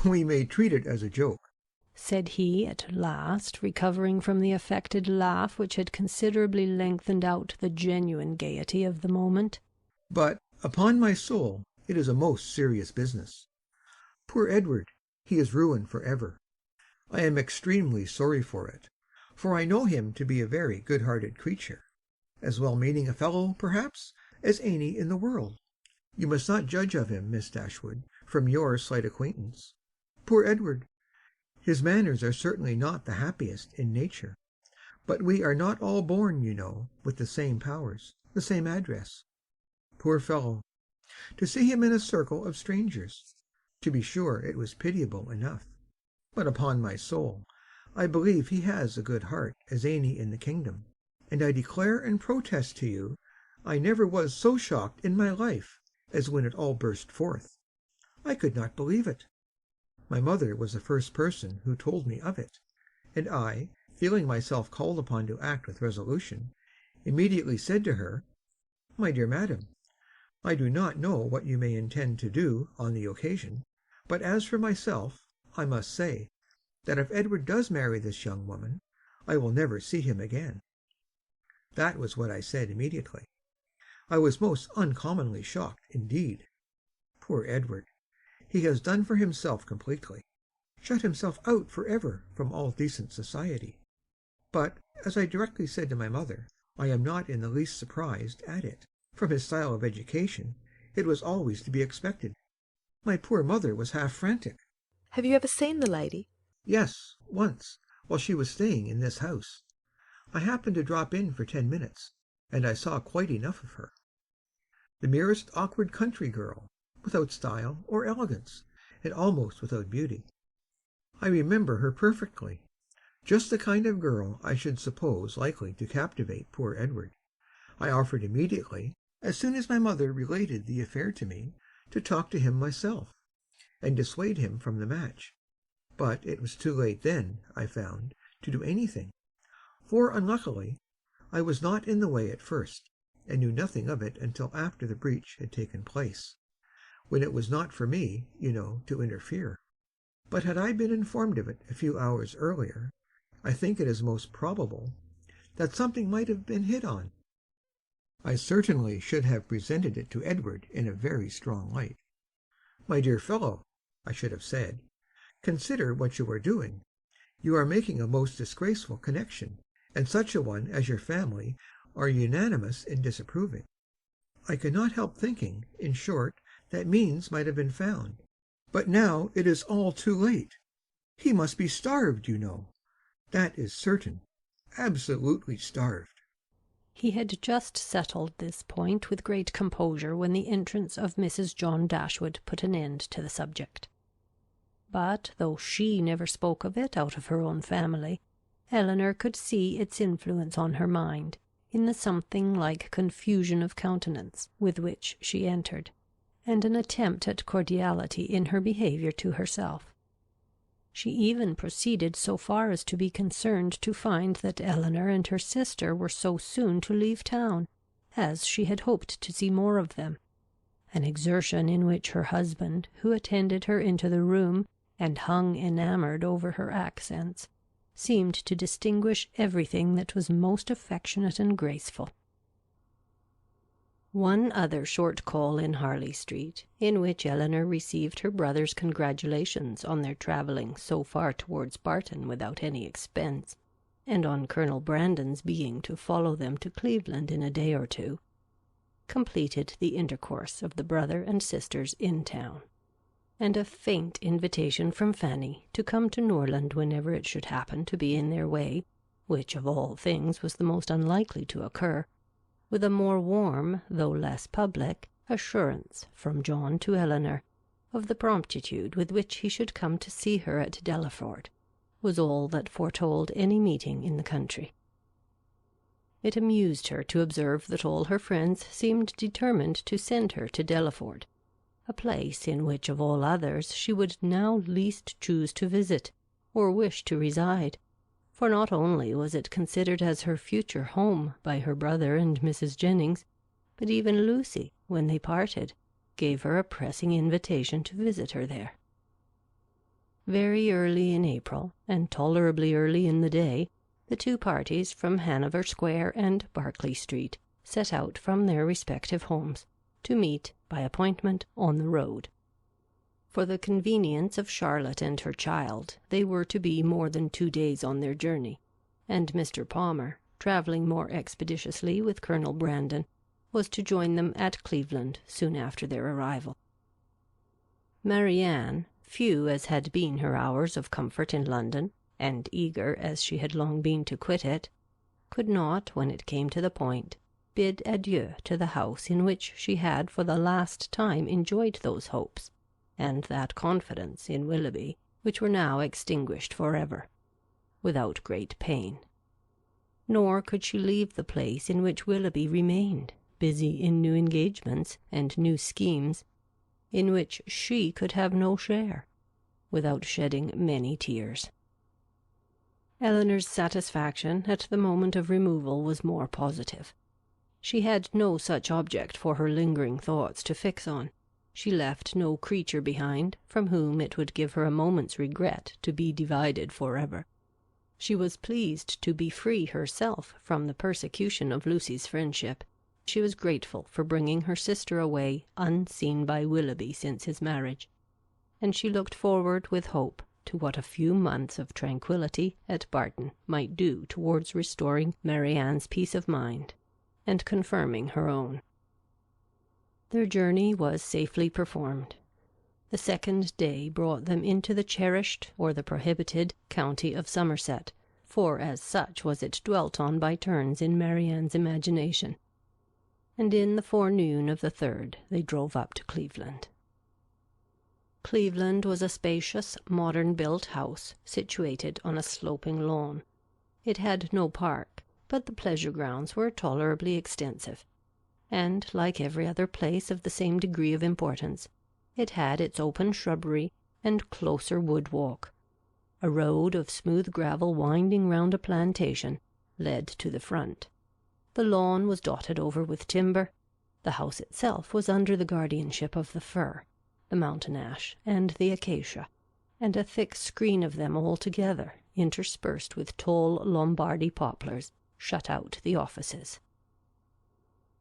"We may treat it as a joke," said he at last, recovering from the affected laugh which had considerably lengthened out the genuine gaiety of the moment. "But, upon my soul, it is a most serious business. Poor Edward, he is ruined for ever. I am extremely sorry for it, for I know him to be a very good-hearted creature, as well-meaning a fellow, perhaps, as any in the world. You must not judge of him, Miss Dashwood, from your slight acquaintance. Poor Edward! His manners are certainly not the happiest in nature, but we are not all born, you know, with the same powers, the same address. Poor fellow! To see him in a circle of strangers! To be sure, it was pitiable enough, but upon my soul, I believe he has a good heart as any in the kingdom, and I declare and protest to you, I never was so shocked in my life as when it all burst forth. I could not believe it. My mother was the first person who told me of it, and I, feeling myself called upon to act with resolution, immediately said to her, "My dear madam, I do not know what you may intend to do on the occasion, but as for myself, I must say, that if Edward does marry this young woman, I will never see him again." That was what I said immediately. I was most uncommonly shocked indeed. Poor Edward! He has done for himself completely, shut himself out for ever from all decent society. But, as I directly said to my mother, I am not in the least surprised at it. From his style of education, it was always to be expected. My poor mother was half frantic. Have you ever seen the lady? Yes, once, while she was staying in this house. I happened to drop in for 10 minutes, and I saw quite enough of her. The merest awkward country girl, without style or elegance, and almost without beauty. I remember her perfectly. Just the kind of girl I should suppose likely to captivate poor Edward. I offered immediately, as soon as my mother related the affair to me, to talk to him myself, and dissuade him from the match. But it was too late then, I found, to do anything, for unluckily I was not in the way at first, and knew nothing of it until after the breach had taken place, when it was not for me, you know, to interfere. But had I been informed of it a few hours earlier, I think it is most probable that something might have been hit on. I certainly should have presented it to Edward in a very strong light. "My dear fellow," I should have said, "consider what you are doing. You are making a most disgraceful connection, and such a one as your family are unanimous in disapproving. I could not help thinking, in short, that means might have been found. But now it is all too late. He must be starved, you know. That is certain. Absolutely starved." He had just settled this point with great composure when the entrance of Mrs. John Dashwood put an end to the subject. But though she never spoke of it out of her own family, Elinor could see its influence on her mind, in the something like confusion of countenance with which she entered, and an attempt at cordiality in her behaviour to herself. She even proceeded so far as to be concerned to find that Elinor and her sister were so soon to leave town, as she had hoped to see more of them, an exertion in which her husband, who attended her into the room, and hung enamoured over her accents, seemed to distinguish everything that was most affectionate and graceful. One other short call in Harley Street, in which Elinor received her brother's congratulations on their travelling so far towards Barton without any expense, and on Colonel Brandon's being to follow them to Cleveland in a day or two, completed the intercourse of the brother and sisters in town, and a faint invitation from Fanny to come to Norland whenever it should happen to be in their way, which of all things was the most unlikely to occur, with a more warm, though less public, assurance from John to Elinor of the promptitude with which he should come to see her at Delaford, was all that foretold any meeting in the country. It amused her to observe that all her friends seemed determined to send her to Delaford, a place in which of all others she would now least choose to visit, or wish to reside, for not only was it considered as her future home by her brother and Mrs. Jennings, but even Lucy, when they parted, gave her a pressing invitation to visit her there. Very early in April, and tolerably early in the day, the two parties from Hanover Square and Berkeley Street set out from their respective homes, to meet, by appointment, on the road. For the convenience of Charlotte and her child, they were to be more than 2 days on their journey, and Mr. Palmer, travelling more expeditiously with Colonel Brandon, was to join them at Cleveland soon after their arrival. Marianne, few as had been her hours of comfort in London, and eager as she had long been to quit it, could not, when it came to the point, bid adieu to the house in which she had for the last time enjoyed those hopes, and that confidence in Willoughby, which were now extinguished for ever, without great pain. Nor could she leave the place in which Willoughby remained, busy in new engagements and new schemes, in which she could have no share, without shedding many tears. Elinor's satisfaction at the moment of removal was more positive. She had no such object for her lingering thoughts to fix on. She left no creature behind from whom it would give her a moment's regret to be divided forever. She was pleased to be free herself from the persecution of Lucy's friendship. She was grateful for bringing her sister away unseen by Willoughby since his marriage, and she looked forward with hope to what a few months of tranquillity at Barton might do towards restoring Marianne's peace of mind and confirming her own. Their journey was safely performed. The second day brought them into the cherished or the prohibited county of Somerset, for as such was it dwelt on by turns in Marianne's imagination, and in the forenoon of the third they drove up to Cleveland. Cleveland was a spacious, modern-built house situated on a sloping lawn. It had no park, but the pleasure grounds were tolerably extensive, and, like every other place of the same degree of importance, it had its open shrubbery and closer wood walk. A road of smooth gravel winding round a plantation led to the front. The lawn was dotted over with timber. The house itself was under the guardianship of the fir, the mountain ash, and the acacia, and a thick screen of them all together, interspersed with tall Lombardy poplars, shut out the offices.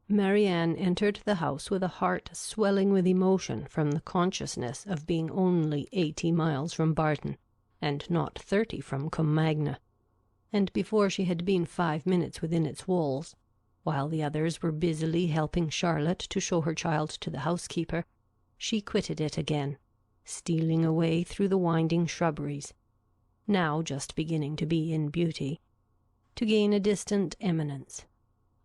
Marianne entered the house with a heart swelling with emotion from the consciousness of being only 80 miles from Barton, and not 30 from Combe, and before she had been 5 minutes within its walls, while the others were busily helping Charlotte to show her child to the housekeeper, she quitted it again, stealing away through the winding shrubberies, now just beginning to be in beauty, to gain a distant eminence,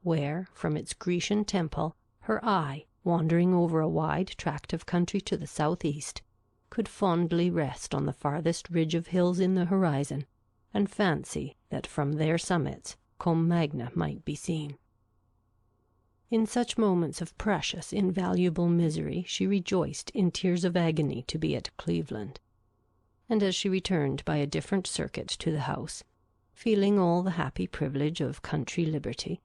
where, from its Grecian temple, her eye, wandering over a wide tract of country to the southeast, could fondly rest on the farthest ridge of hills in the horizon, and fancy that from their summits Combe might be seen. In such moments of precious, invaluable misery she rejoiced in tears of agony to be at Cleveland. and as she returned by a different circuit to the house, feeling all the happy privilege of country liberty,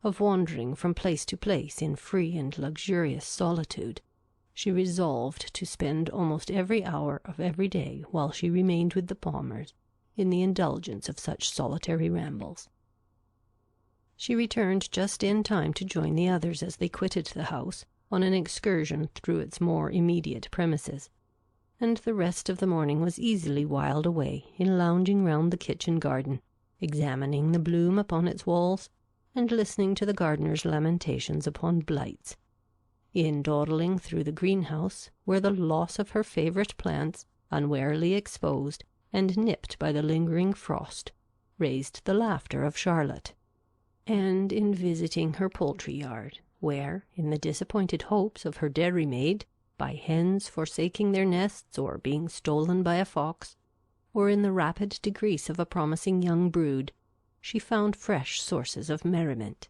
of wandering from place to place in free and luxurious solitude, she resolved to spend almost every hour of every day while she remained with the Palmers in the indulgence of such solitary rambles. She returned just in time to join the others as they quitted the house on an excursion through its more immediate premises, and the rest of the morning was easily whiled away in lounging round the kitchen garden, examining the bloom upon its walls, and listening to the gardener's lamentations upon blights, in dawdling through the greenhouse, where the loss of her favourite plants, unwarily exposed and nipped by the lingering frost, raised the laughter of Charlotte, and in visiting her poultry-yard, where, in the disappointed hopes of her dairymaid, by hens forsaking their nests or being stolen by a fox, or in the rapid decrease of a promising young brood, she found fresh sources of merriment.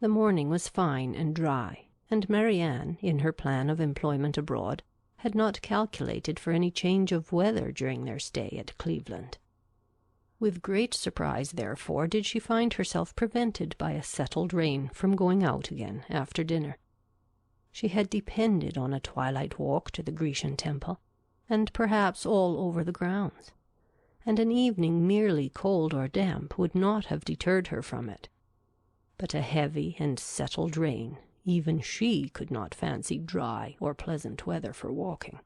The morning was fine and dry, and Marianne, in her plan of employment abroad, had not calculated for any change of weather during their stay at Cleveland. With great surprise, therefore, did she find herself prevented by a settled rain from going out again after dinner. She had depended on a twilight walk to the Grecian temple, and perhaps all over the grounds, and an evening merely cold or damp would not have deterred her from it. But a heavy and settled rain, even she could not fancy dry or pleasant weather for walking.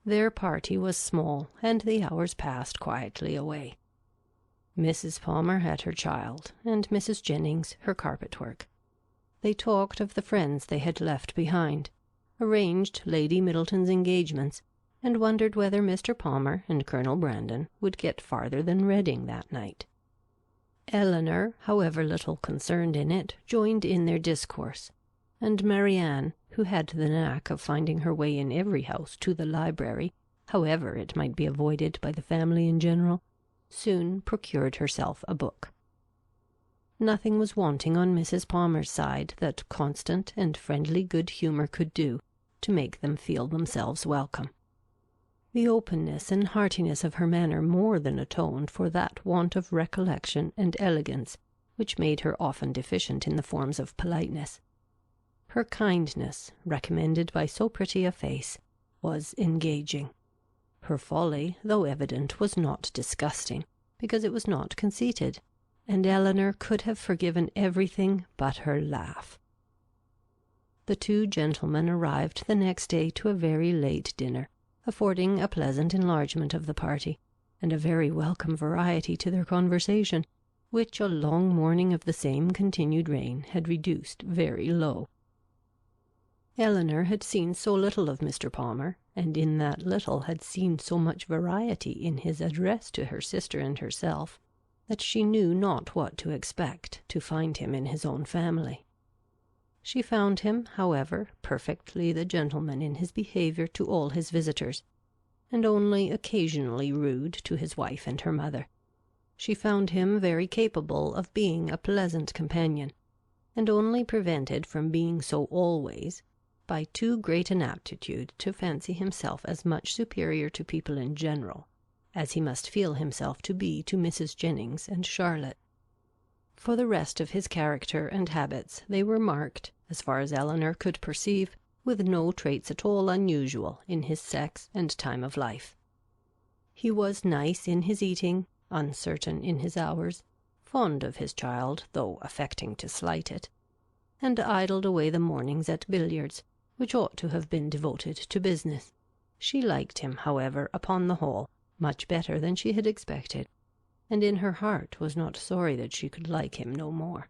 Their party was small, and the hours passed quietly away. Mrs. Palmer had her child, and Mrs. Jennings her carpet-work. They talked of the friends they had left behind, arranged Lady Middleton's engagements, and wondered whether Mr. Palmer and Colonel Brandon would get farther than Reading that night. Elinor, however little concerned in it, joined in their discourse, and Marianne, who had the knack of finding her way in every house to the library, however it might be avoided by the family in general, soon procured herself a book. Nothing was wanting on Mrs. Palmer's side that constant and friendly good humour could do to make them feel themselves welcome. The openness and heartiness of her manner more than atoned for that want of recollection and elegance which made her often deficient in the forms of politeness. Her kindness, recommended by so pretty a face, was engaging. Her folly, though evident, was not disgusting, because it was not conceited, and Elinor could have forgiven everything but her laugh. The two gentlemen arrived the next day to a very late dinner, affording a pleasant enlargement of the party, and a very welcome variety to their conversation, which a long morning of the same continued rain had reduced very low. Elinor had seen so little of Mr. Palmer, and in that little had seen so much variety in his address to her sister and herself, that she knew not what to expect to find him in his own family. She found him, however, perfectly the gentleman in his behaviour to all his visitors, and only occasionally rude to his wife and her mother. She found him very capable of being a pleasant companion, and only prevented from being so always by too great an aptitude to fancy himself as much superior to people in general as he must feel himself to be to Mrs. Jennings and Charlotte. For the rest of his character and habits, they were marked, as far as Elinor could perceive, with no traits at all unusual in his sex and time of life. He was nice in his eating, uncertain in his hours, fond of his child, though affecting to slight it, and idled away the mornings at billiards, which ought to have been devoted to business. She liked him, however, upon the whole, much better than she had expected, and in her heart was not sorry that she could like him no more,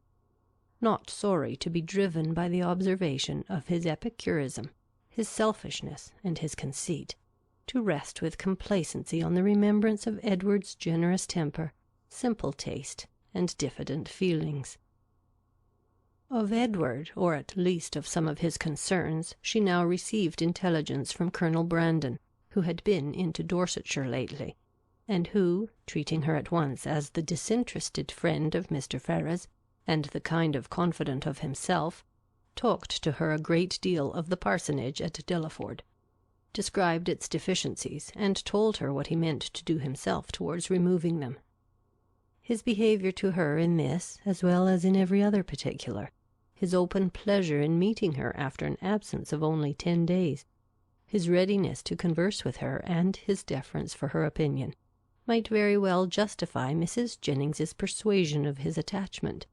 not sorry to be driven by the observation of his epicurism, his selfishness, and his conceit, to rest with complacency on the remembrance of Edward's generous temper, simple taste, and diffident feelings. Of Edward, or at least of some of his concerns, she now received intelligence from Colonel Brandon, who had been into Dorsetshire lately, and who, treating her at once as the disinterested friend of Mr. Ferrers, and the kind of confidant of himself, talked to her a great deal of the parsonage at Delaford, described its deficiencies, and told her what he meant to do himself towards removing them. His behaviour to her in this, as well as in every other particular, his open pleasure in meeting her after an absence of only 10 days, his readiness to converse with her, and his deference for her opinion, might very well justify Mrs. Jennings's persuasion of his attachment,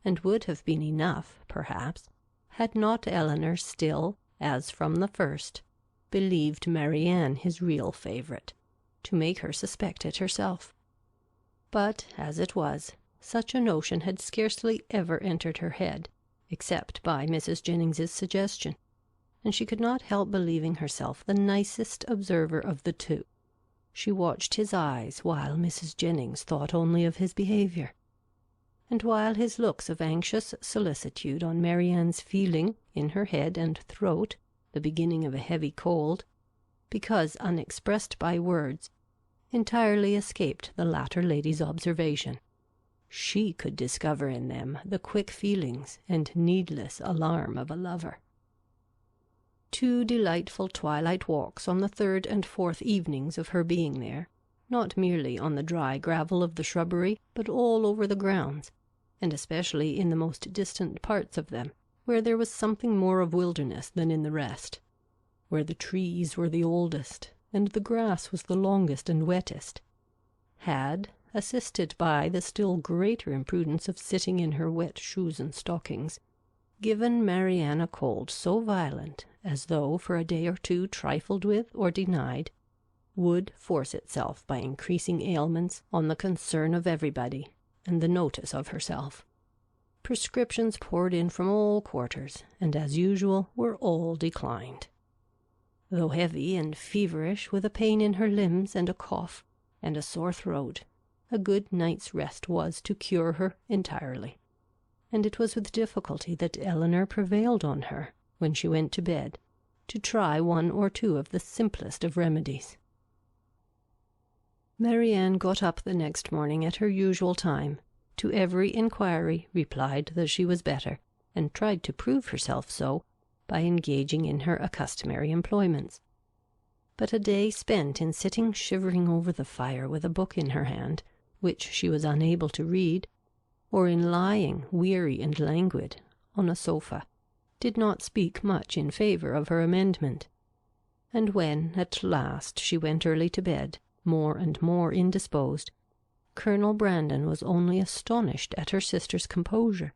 and would have been enough, perhaps, had not Elinor still, as from the first, believed Marianne his real favourite, to make her suspect it herself. But, as it was, such a notion had scarcely ever entered her head, except by Mrs. Jennings's suggestion, and she could not help believing herself the nicest observer of the two. She watched his eyes while Mrs. Jennings thought only of his behaviour, and while his looks of anxious solicitude on Marianne's feeling, in her head and throat, the beginning of a heavy cold, because unexpressed by words, entirely escaped the latter lady's observation. She could discover in them the quick feelings and needless alarm of a lover. 2 delightful twilight walks on the 3rd and 4th evenings of her being there, not merely on the dry gravel of the shrubbery, but all over the grounds, and especially in the most distant parts of them, where there was something more of wilderness than in the rest, where the trees were the oldest, and the grass was the longest and wettest, had, assisted by the still greater imprudence of sitting in her wet shoes and stockings, given Marianne a cold so violent as though for a day or 2 trifled with or denied, would force itself by increasing ailments on the concern of everybody and the notice of herself. Prescriptions poured in from all quarters, and as usual were all declined. Though heavy and feverish, with a pain in her limbs and a cough and a sore throat, a good night's rest was to cure her entirely, and it was with difficulty that Elinor prevailed on her, when she went to bed, to try 1 or 2 of the simplest of remedies. Marianne got up the next morning at her usual time, to every inquiry replied that she was better, and tried to prove herself so by engaging in her accustomary employments. But a day spent in sitting shivering over the fire with a book in her hand, which she was unable to read, or in lying, weary and languid, on a sofa, did not speak much in favour of her amendment. And when, at last, she went early to bed, more and more indisposed, Colonel Brandon was only astonished at her sister's composure,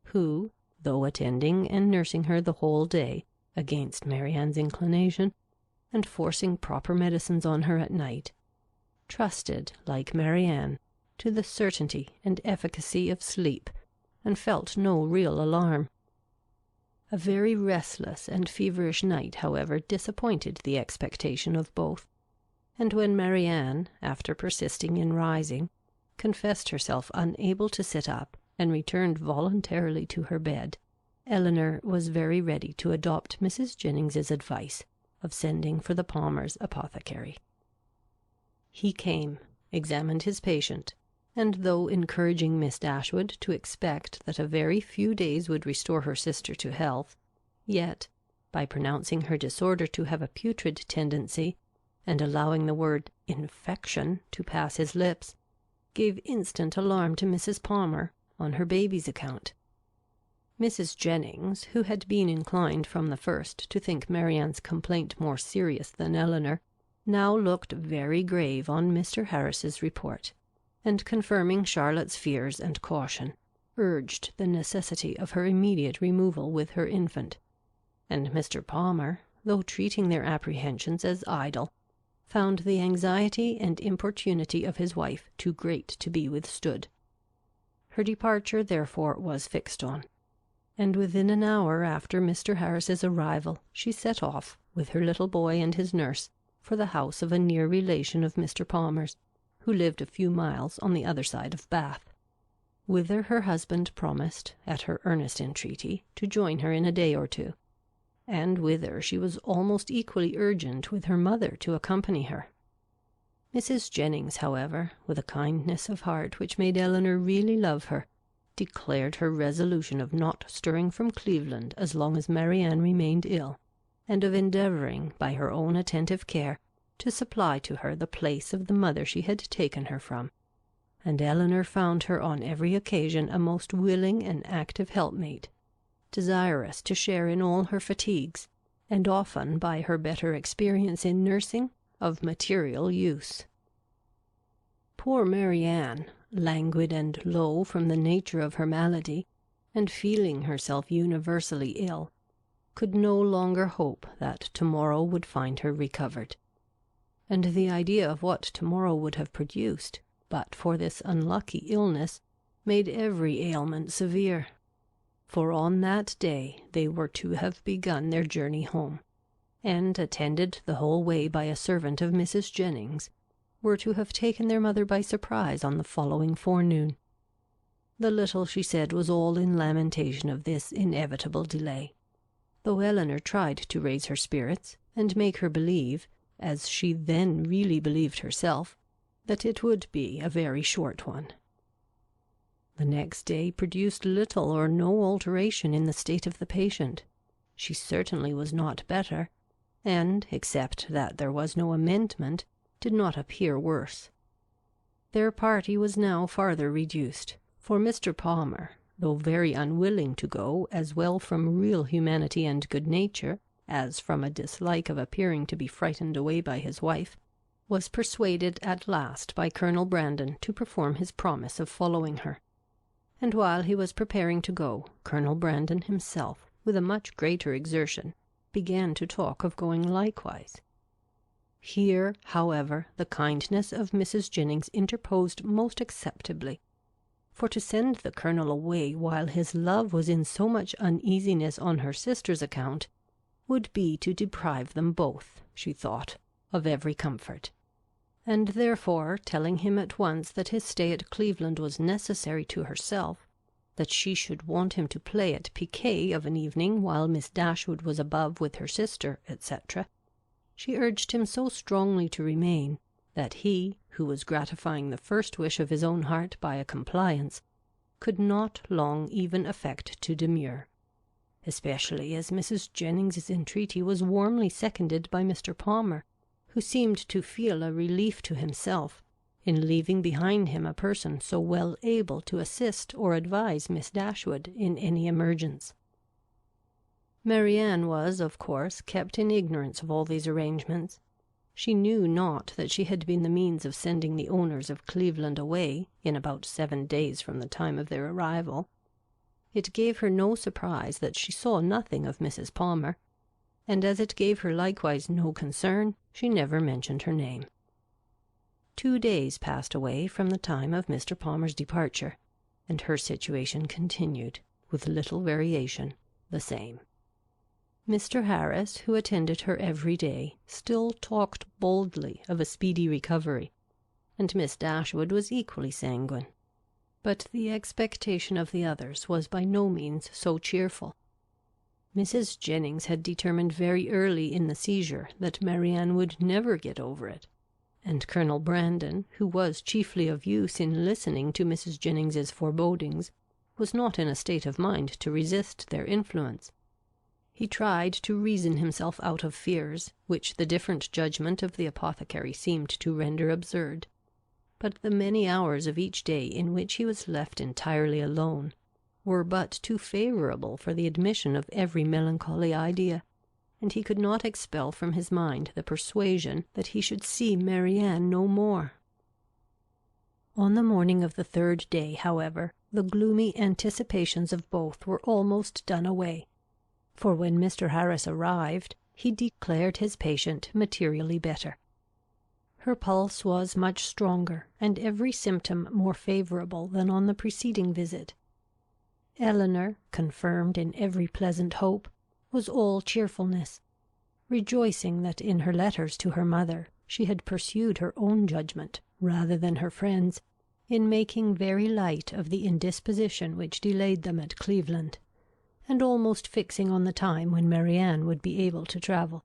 who, though attending and nursing her the whole day, against Marianne's inclination, and forcing proper medicines on her at night, trusted, like Marianne, to the certainty and efficacy of sleep, and felt no real alarm. A very restless and feverish night, however, disappointed the expectation of both, and when Marianne, after persisting in rising, confessed herself unable to sit up, and returned voluntarily to her bed, Elinor was very ready to adopt Mrs. Jennings's advice of sending for the Palmers' apothecary. He came, examined his patient, and though encouraging Miss Dashwood to expect that a very few days would restore her sister to health, yet, by pronouncing her disorder to have a putrid tendency, and allowing the word infection to pass his lips, gave instant alarm to Mrs. Palmer on her baby's account. Mrs. Jennings, who had been inclined from the first to think Marianne's complaint more serious than Elinor, now looked very grave on Mr. Harris's report, and confirming Charlotte's fears and caution, urged the necessity of her immediate removal with her infant, and Mr. Palmer, though treating their apprehensions as idle, found the anxiety and importunity of his wife too great to be withstood. Her departure, therefore, was fixed on, and within an hour after Mr. Harris's arrival she set off, with her little boy and his nurse, for the house of a near relation of Mr. Palmer's, who lived a few miles on the other side of Bath, whither her husband promised, at her earnest entreaty, to join her in a day or 2, and whither she was almost equally urgent with her mother to accompany her. Mrs. Jennings, however, with a kindness of heart which made Elinor really love her, declared her resolution of not stirring from Cleveland as long as Marianne remained ill, and of endeavouring, by her own attentive care, to supply to her the place of the mother she had taken her from, and Elinor found her on every occasion a most willing and active helpmate, desirous to share in all her fatigues, and often, by her better experience in nursing, of material use. Poor Marianne, languid and low from the nature of her malady, and feeling herself universally ill, could no longer hope that tomorrow would find her recovered. And the idea of what tomorrow would have produced, but for this unlucky illness, made every ailment severe. For on that day they were to have begun their journey home, and, attended the whole way by a servant of Mrs. Jennings, were to have taken their mother by surprise on the following forenoon. The little she said was all in lamentation of this inevitable delay, though Elinor tried to raise her spirits, and make her believe, as she then really believed herself, that it would be a very short one. The next day produced little or no alteration in the state of the patient. She certainly was not better, and, except that there was no amendment, did not appear worse. Their party was now farther reduced, for Mr. Palmer, though very unwilling to go, as well from real humanity and good nature, as from a dislike of appearing to be frightened away by his wife, was persuaded at last by Colonel Brandon to perform his promise of following her. And while he was preparing to go, Colonel Brandon himself, with a much greater exertion, began to talk of going likewise. Here, however, the kindness of Mrs. Jennings interposed most acceptably, for to send the Colonel away while his love was in so much uneasiness on her sister's account would be to deprive them both, she thought, of every comfort, and therefore, telling him at once that his stay at Cleveland was necessary to herself, that she should want him to play at piquet of an evening while Miss Dashwood was above with her sister, etc., she urged him so strongly to remain, that he, who was gratifying the first wish of his own heart by a compliance, could not long even affect to demur, especially as Mrs. Jennings's entreaty was warmly seconded by Mr. Palmer, who seemed to feel a relief to himself in leaving behind him a person so well able to assist or advise Miss Dashwood in any emergence. Marianne was, of course, kept in ignorance of all these arrangements. She knew not that she had been the means of sending the owners of Cleveland away in about 7 days from the time of their arrival. It gave her no surprise that she saw nothing of Mrs. Palmer, and as it gave her likewise no concern, she never mentioned her name. 2 days passed away from the time of Mr. Palmer's departure, and her situation continued, with little variation, the same. Mr. Harris, who attended her every day, still talked boldly of a speedy recovery, and Miss Dashwood was equally sanguine. But the expectation of the others was by no means so cheerful. Mrs. Jennings had determined very early in the seizure that Marianne would never get over it, and Colonel Brandon, who was chiefly of use in listening to Mrs. Jennings's forebodings, was not in a state of mind to resist their influence. He tried to reason himself out of fears, which the different judgment of the apothecary seemed to render absurd, but the many hours of each day in which he was left entirely alone were but too favourable for the admission of every melancholy idea, and he could not expel from his mind the persuasion that he should see Marianne no more. On the morning of the 3rd day, however, the gloomy anticipations of both were almost done away, for when Mr. Harris arrived, he declared his patient materially better. Her pulse was much stronger, and every symptom more favourable than on the preceding visit. Elinor, confirmed in every pleasant hope, was all cheerfulness, rejoicing that in her letters to her mother she had pursued her own judgment rather than her friend's, in making very light of the indisposition which delayed them at Cleveland, and almost fixing on the time when Marianne would be able to travel.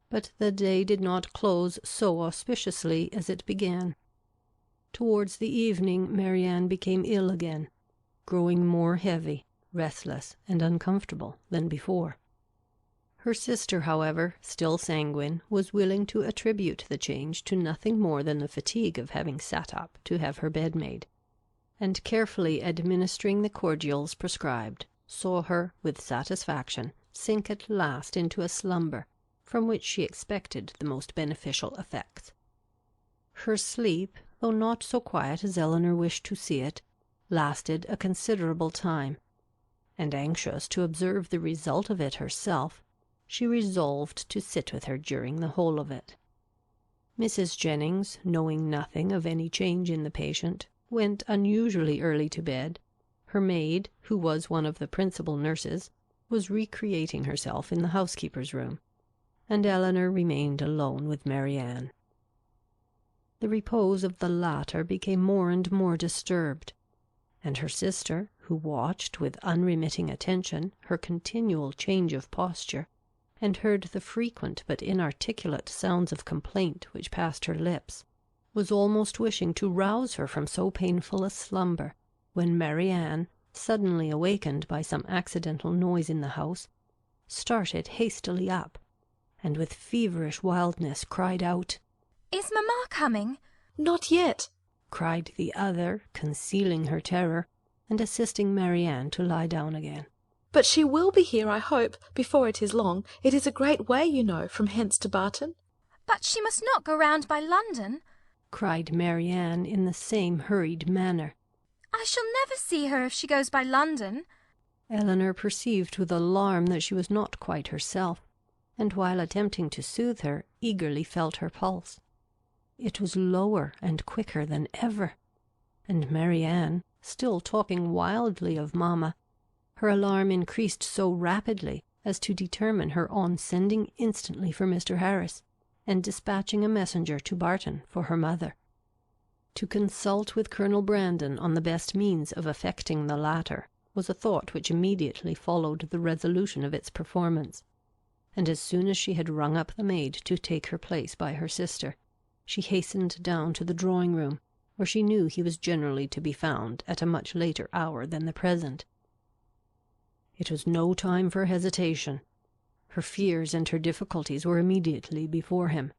But the day did not close so auspiciously as it began. Towards the evening Marianne became ill again, growing more heavy, restless, and uncomfortable than before. Her sister, however, still sanguine, was willing to attribute the change to nothing more than the fatigue of having sat up to have her bed made, and carefully administering the cordials prescribed, saw her, with satisfaction, sink at last into a slumber, from which she expected the most beneficial effects. Her sleep, though not so quiet as Elinor wished to see it, lasted a considerable time, and anxious to observe the result of it herself, she resolved to sit with her during the whole of it. Mrs. Jennings, knowing nothing of any change in the patient, went unusually early to bed. Her maid, who was one of the principal nurses, was recreating herself in the housekeeper's room, and Elinor remained alone with Marianne. The repose of the latter became more and more disturbed, and her sister, who watched with unremitting attention her continual change of posture, and heard the frequent but inarticulate sounds of complaint which passed her lips, was almost wishing to rouse her from so painful a slumber, when Marianne, suddenly awakened by some accidental noise in the house, started hastily up, and with feverish wildness cried out, "Is Mamma coming?" "Not yet," cried the other, concealing her terror, and assisting Marianne to lie down again. "but she will be here, I hope, before it is long. It is a great way, you know, from hence to Barton." "But she must not go round by London," cried Marianne in the same hurried manner. "I shall never see her if she goes by London." Elinor perceived with alarm that she was not quite herself, and while attempting to soothe her, eagerly felt her pulse. It was lower and quicker than ever, and Marianne, still talking wildly of Mamma, her alarm increased so rapidly as to determine her on sending instantly for Mr. Harris, and dispatching a messenger to Barton for her mother. To consult with Colonel Brandon on the best means of effecting the latter was a thought which immediately followed the resolution of its performance, and as soon as she had rung up the maid to take her place by her sister, she hastened down to the drawing-room, where she knew he was generally to be found at a much later hour than the present. It was no time for hesitation. Her fears and her difficulties were immediately before him.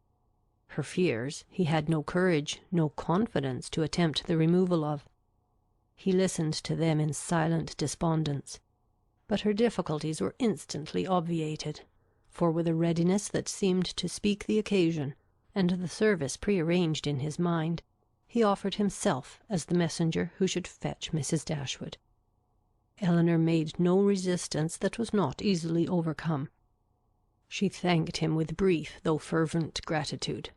Her fears he had no courage, no confidence to attempt the removal of. He listened to them in silent despondence, but her difficulties were instantly obviated, for with a readiness that seemed to speak the occasion, and the service prearranged in his mind, he offered himself as the messenger who should fetch Mrs. Dashwood. Elinor made no resistance that was not easily overcome. She thanked him with brief though fervent gratitude,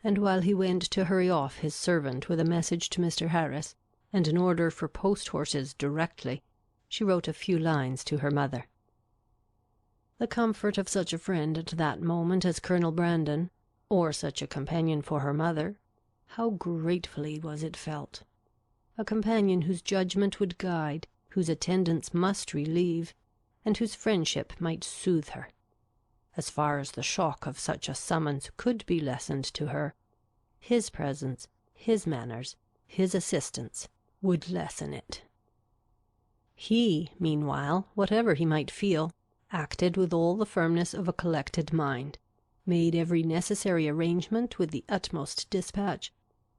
and while he went to hurry off his servant with a message to Mr. Harris, and an order for post-horses directly, she wrote a few lines to her mother. The comfort of such a friend at that moment as Colonel Brandon, or such a companion for her mother, how gratefully was it felt! A companion whose judgment would guide, whose attendance must relieve, and whose friendship might soothe her. As far as the shock of such a summons could be lessened to her, his presence, his manners, his assistance, would lessen it. He, meanwhile, whatever he might feel, acted with all the firmness of a collected mind, made every necessary arrangement with the utmost dispatch,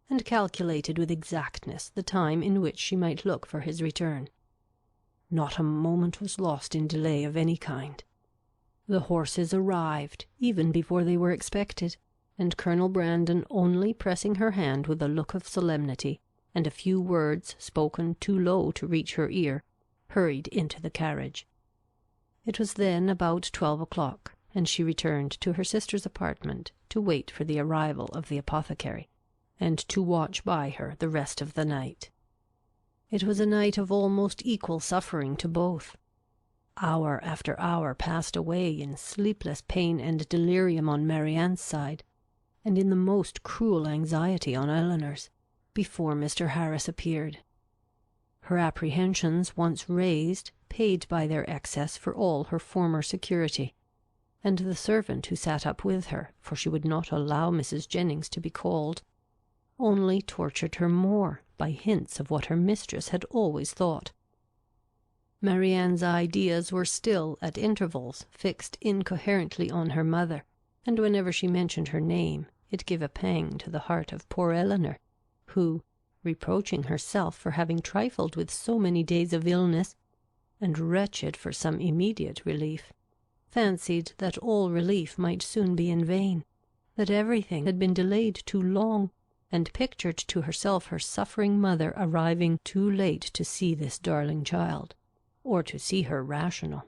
and calculated with exactness the time in which she might look for his return. Not a moment was lost in delay of any kind. The horses arrived even before they were expected, and Colonel Brandon, only pressing her hand with a look of solemnity, and a few words spoken too low to reach her ear, hurried into the carriage. It was then about 12 o'clock, and she returned to her sister's apartment to wait for the arrival of the apothecary, and to watch by her the rest of the night. It was a night of almost equal suffering to both. Hour after hour passed away in sleepless pain and delirium on Marianne's side, and in the most cruel anxiety on Elinor's, before Mr. Harris appeared. Her apprehensions once raised, paid by their excess for all her former security, and the servant who sat up with her, for she would not allow Mrs. Jennings to be called, only tortured her more by hints of what her mistress had always thought. Marianne's ideas were still, at intervals, fixed incoherently on her mother, and whenever she mentioned her name, it gave a pang to the heart of poor Elinor, who, reproaching herself for having trifled with so many days of illness, and wretched for some immediate relief, fancied that all relief might soon be in vain, that everything had been delayed too long, and pictured to herself her suffering mother arriving too late to see this darling child, or to see her rational.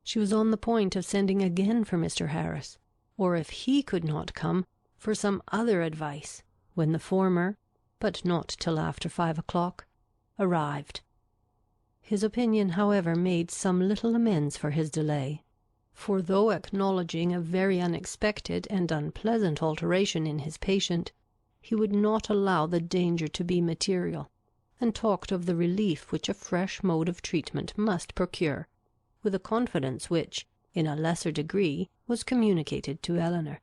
She was on the point of sending again for Mr. Harris, or if he could not come, for some other advice, when the former, but not till after 5 o'clock, arrived. His opinion, however, made some little amends for his delay, for though acknowledging a very unexpected and unpleasant alteration in his patient, he would not allow the danger to be material, and talked of the relief which a fresh mode of treatment must procure, with a confidence which, in a lesser degree, was communicated to Elinor.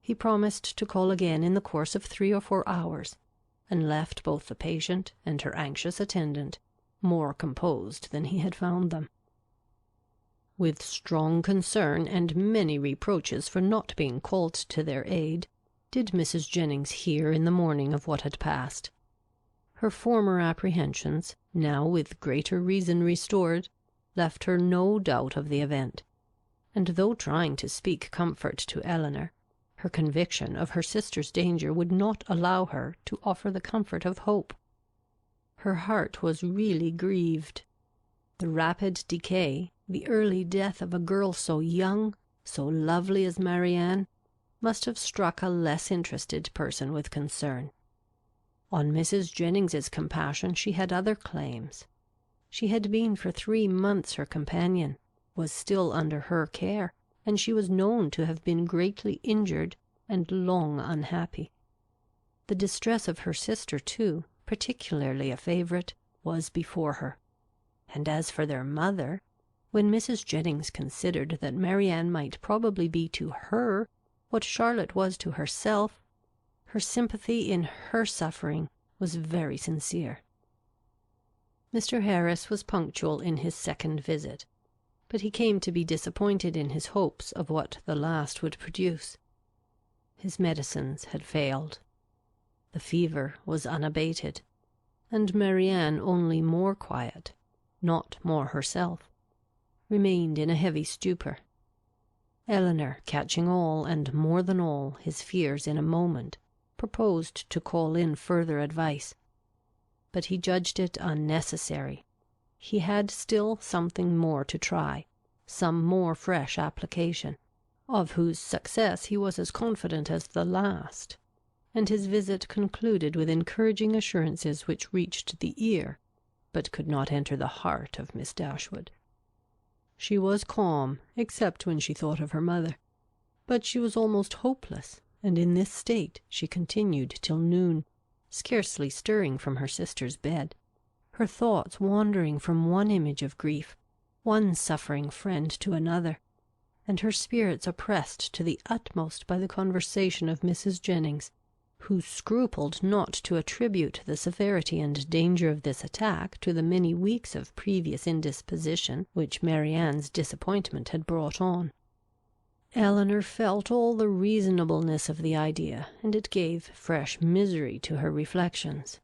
He promised to call again in the course of 3 or 4 hours, and left both the patient and her anxious attendant more composed than he had found them. With strong concern and many reproaches for not being called to their aid, did Mrs. Jennings hear in the morning of what had passed. Her former apprehensions, now with greater reason restored, left her no doubt of the event, and though trying to speak comfort to Elinor, her conviction of her sister's danger would not allow her to offer the comfort of hope. Her heart was really grieved. The rapid decay, the early death of a girl so young, so lovely as Marianne, must have struck a less interested person with concern. On Mrs. Jennings's compassion she had other claims. She had been for 3 months her companion, was still under her care, and she was known to have been greatly injured and long unhappy. The distress of her sister, too, particularly a favourite, was before her. And as for their mother, when Mrs. Jennings considered that Marianne might probably be to her what Charlotte was to herself, her sympathy in her suffering was very sincere. Mr. Harris was punctual in his second visit, but he came to be disappointed in his hopes of what the last would produce. His medicines had failed. The fever was unabated, and Marianne only more quiet, not more herself, remained in a heavy stupor. Elinor, catching all, and more than all, his fears in a moment, proposed to call in further advice. But he judged it unnecessary. He had still something more to try, some more fresh application, of whose success he was as confident as the last, and his visit concluded with encouraging assurances which reached the ear, but could not enter the heart of Miss Dashwood. She was calm, except when she thought of her mother, but she was almost hopeless, and in this state she continued till noon, scarcely stirring from her sister's bed, her thoughts wandering from one image of grief, one suffering friend to another, and her spirits oppressed to the utmost by the conversation of Mrs. Jennings, who scrupled not to attribute the severity and danger of this attack to the many weeks of previous indisposition which Marianne's disappointment had brought on. Elinor felt all the reasonableness of the idea, and it gave fresh misery to her reflections.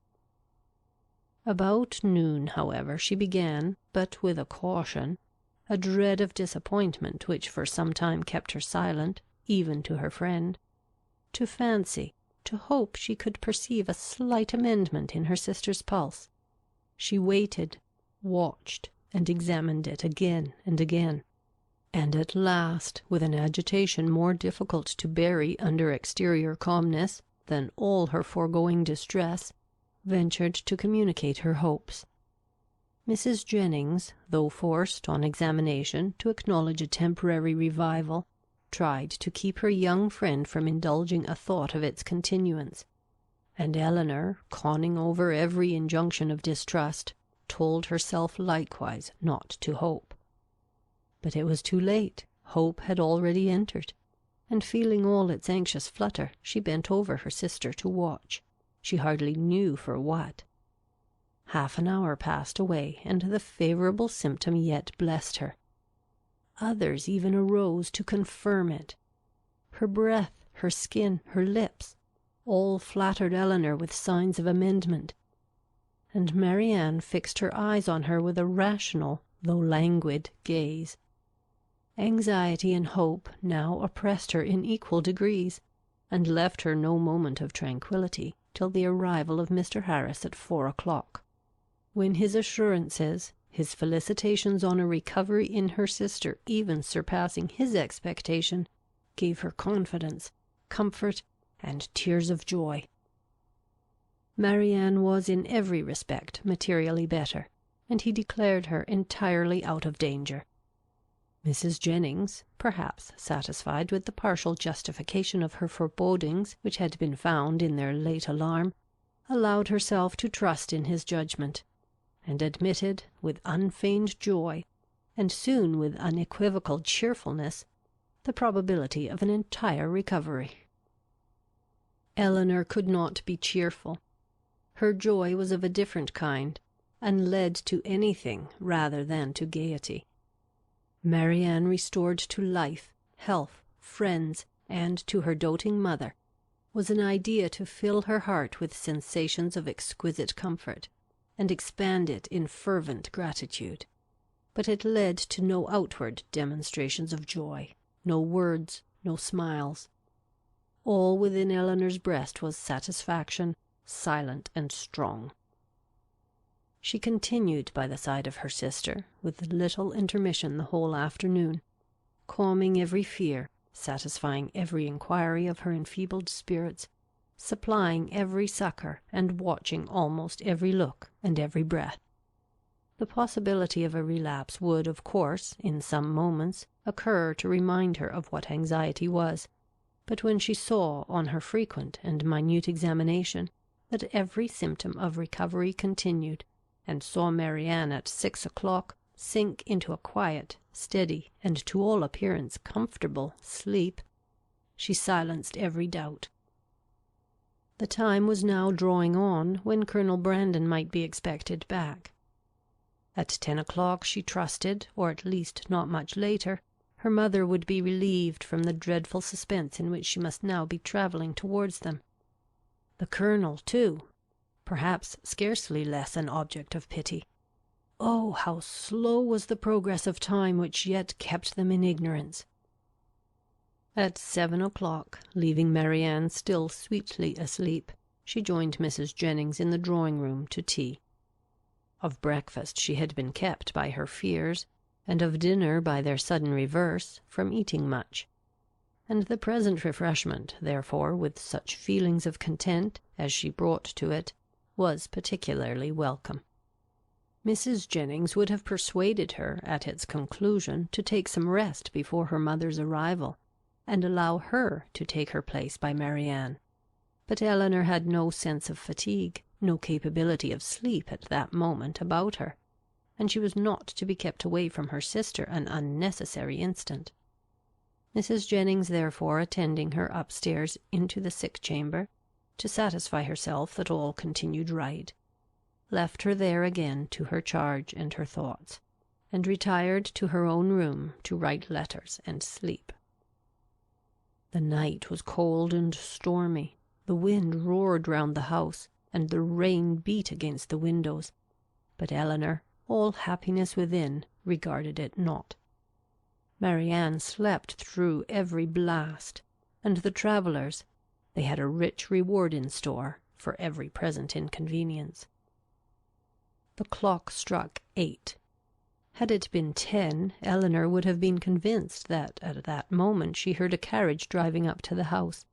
About noon, however, she began, but with a caution, a dread of disappointment which for some time kept her silent, even to her friend, to fancy, to hope she could perceive a slight amendment in her sister's pulse. She waited, watched, and examined it again and again, and at last, with an agitation more difficult to bury under exterior calmness than all her foregoing distress, ventured to communicate her hopes. Mrs. Jennings, though forced on examination to acknowledge a temporary revival, tried to keep her young friend from indulging a thought of its continuance, and Elinor, conning over every injunction of distrust, told herself likewise not to hope. But it was too late. Hope had already entered, and feeling all its anxious flutter, she bent over her sister to watch, she hardly knew for what. Half an hour passed away, and the favourable symptom yet blessed her. Others even arose to confirm it. Her breath, her skin, her lips, all flattered Elinor with signs of amendment, and Marianne fixed her eyes on her with a rational, though languid, gaze. Anxiety and hope now oppressed her in equal degrees, and left her no moment of tranquillity till the arrival of Mr. Harris at 4 o'clock, when his assurances, his felicitations on a recovery in her sister even surpassing his expectation, gave her confidence, comfort, and tears of joy. Marianne was in every respect materially better, and he declared her entirely out of danger. Mrs. Jennings, perhaps satisfied with the partial justification of her forebodings which had been found in their late alarm, allowed herself to trust in his judgment, and admitted, with unfeigned joy, and soon with unequivocal cheerfulness, the probability of an entire recovery. Elinor could not be cheerful. Her joy was of a different kind, and led to anything rather than to gaiety. Marianne restored to life, health, friends, and to her doting mother, was an idea to fill her heart with sensations of exquisite comfort, and expand it in fervent gratitude. But it led to no outward demonstrations of joy, no words, no smiles. All within Elinor's breast was satisfaction, silent and strong. She continued by the side of her sister, with little intermission the whole afternoon, calming every fear, satisfying every inquiry of her enfeebled spirits, supplying every succour, and watching almost every look and every breath. The possibility of a relapse would, of course, in some moments, occur to remind her of what anxiety was, but when she saw, on her frequent and minute examination, that every symptom of recovery continued, and saw Marianne at 6 o'clock sink into a quiet, steady, and to all appearance comfortable sleep, she silenced every doubt. The time was now drawing on when Colonel Brandon might be expected back. At 10 o'clock she trusted, or at least not much later, her mother would be relieved from the dreadful suspense in which she must now be travelling towards them. The Colonel, too, perhaps scarcely less an object of pity. Oh, how slow was the progress of time which yet kept them in ignorance! At 7 o'clock, leaving Marianne still sweetly asleep, she joined Mrs. Jennings in the drawing-room to tea. Of breakfast she had been kept by her fears, and of dinner by their sudden reverse, from eating much, and the present refreshment, therefore, with such feelings of content as she brought to it, was particularly welcome. Mrs. Jennings would have persuaded her, at its conclusion, to take some rest before her mother's arrival, and allow her to take her place by Marianne. But Elinor had no sense of fatigue, no capability of sleep at that moment about her, and she was not to be kept away from her sister an unnecessary instant. Mrs. Jennings therefore attending her upstairs into the sick chamber, to satisfy herself that all continued right, left her there again to her charge and her thoughts, and retired to her own room to write letters and sleep. The night was cold and stormy, the wind roared round the house, and the rain beat against the windows, but Elinor, all happiness within, regarded it not. Marianne slept through every blast, and the travellers, they had a rich reward in store for every present inconvenience. The clock struck 8. Had it been 10, Elinor would have been convinced that at that moment she heard a carriage driving up to the house,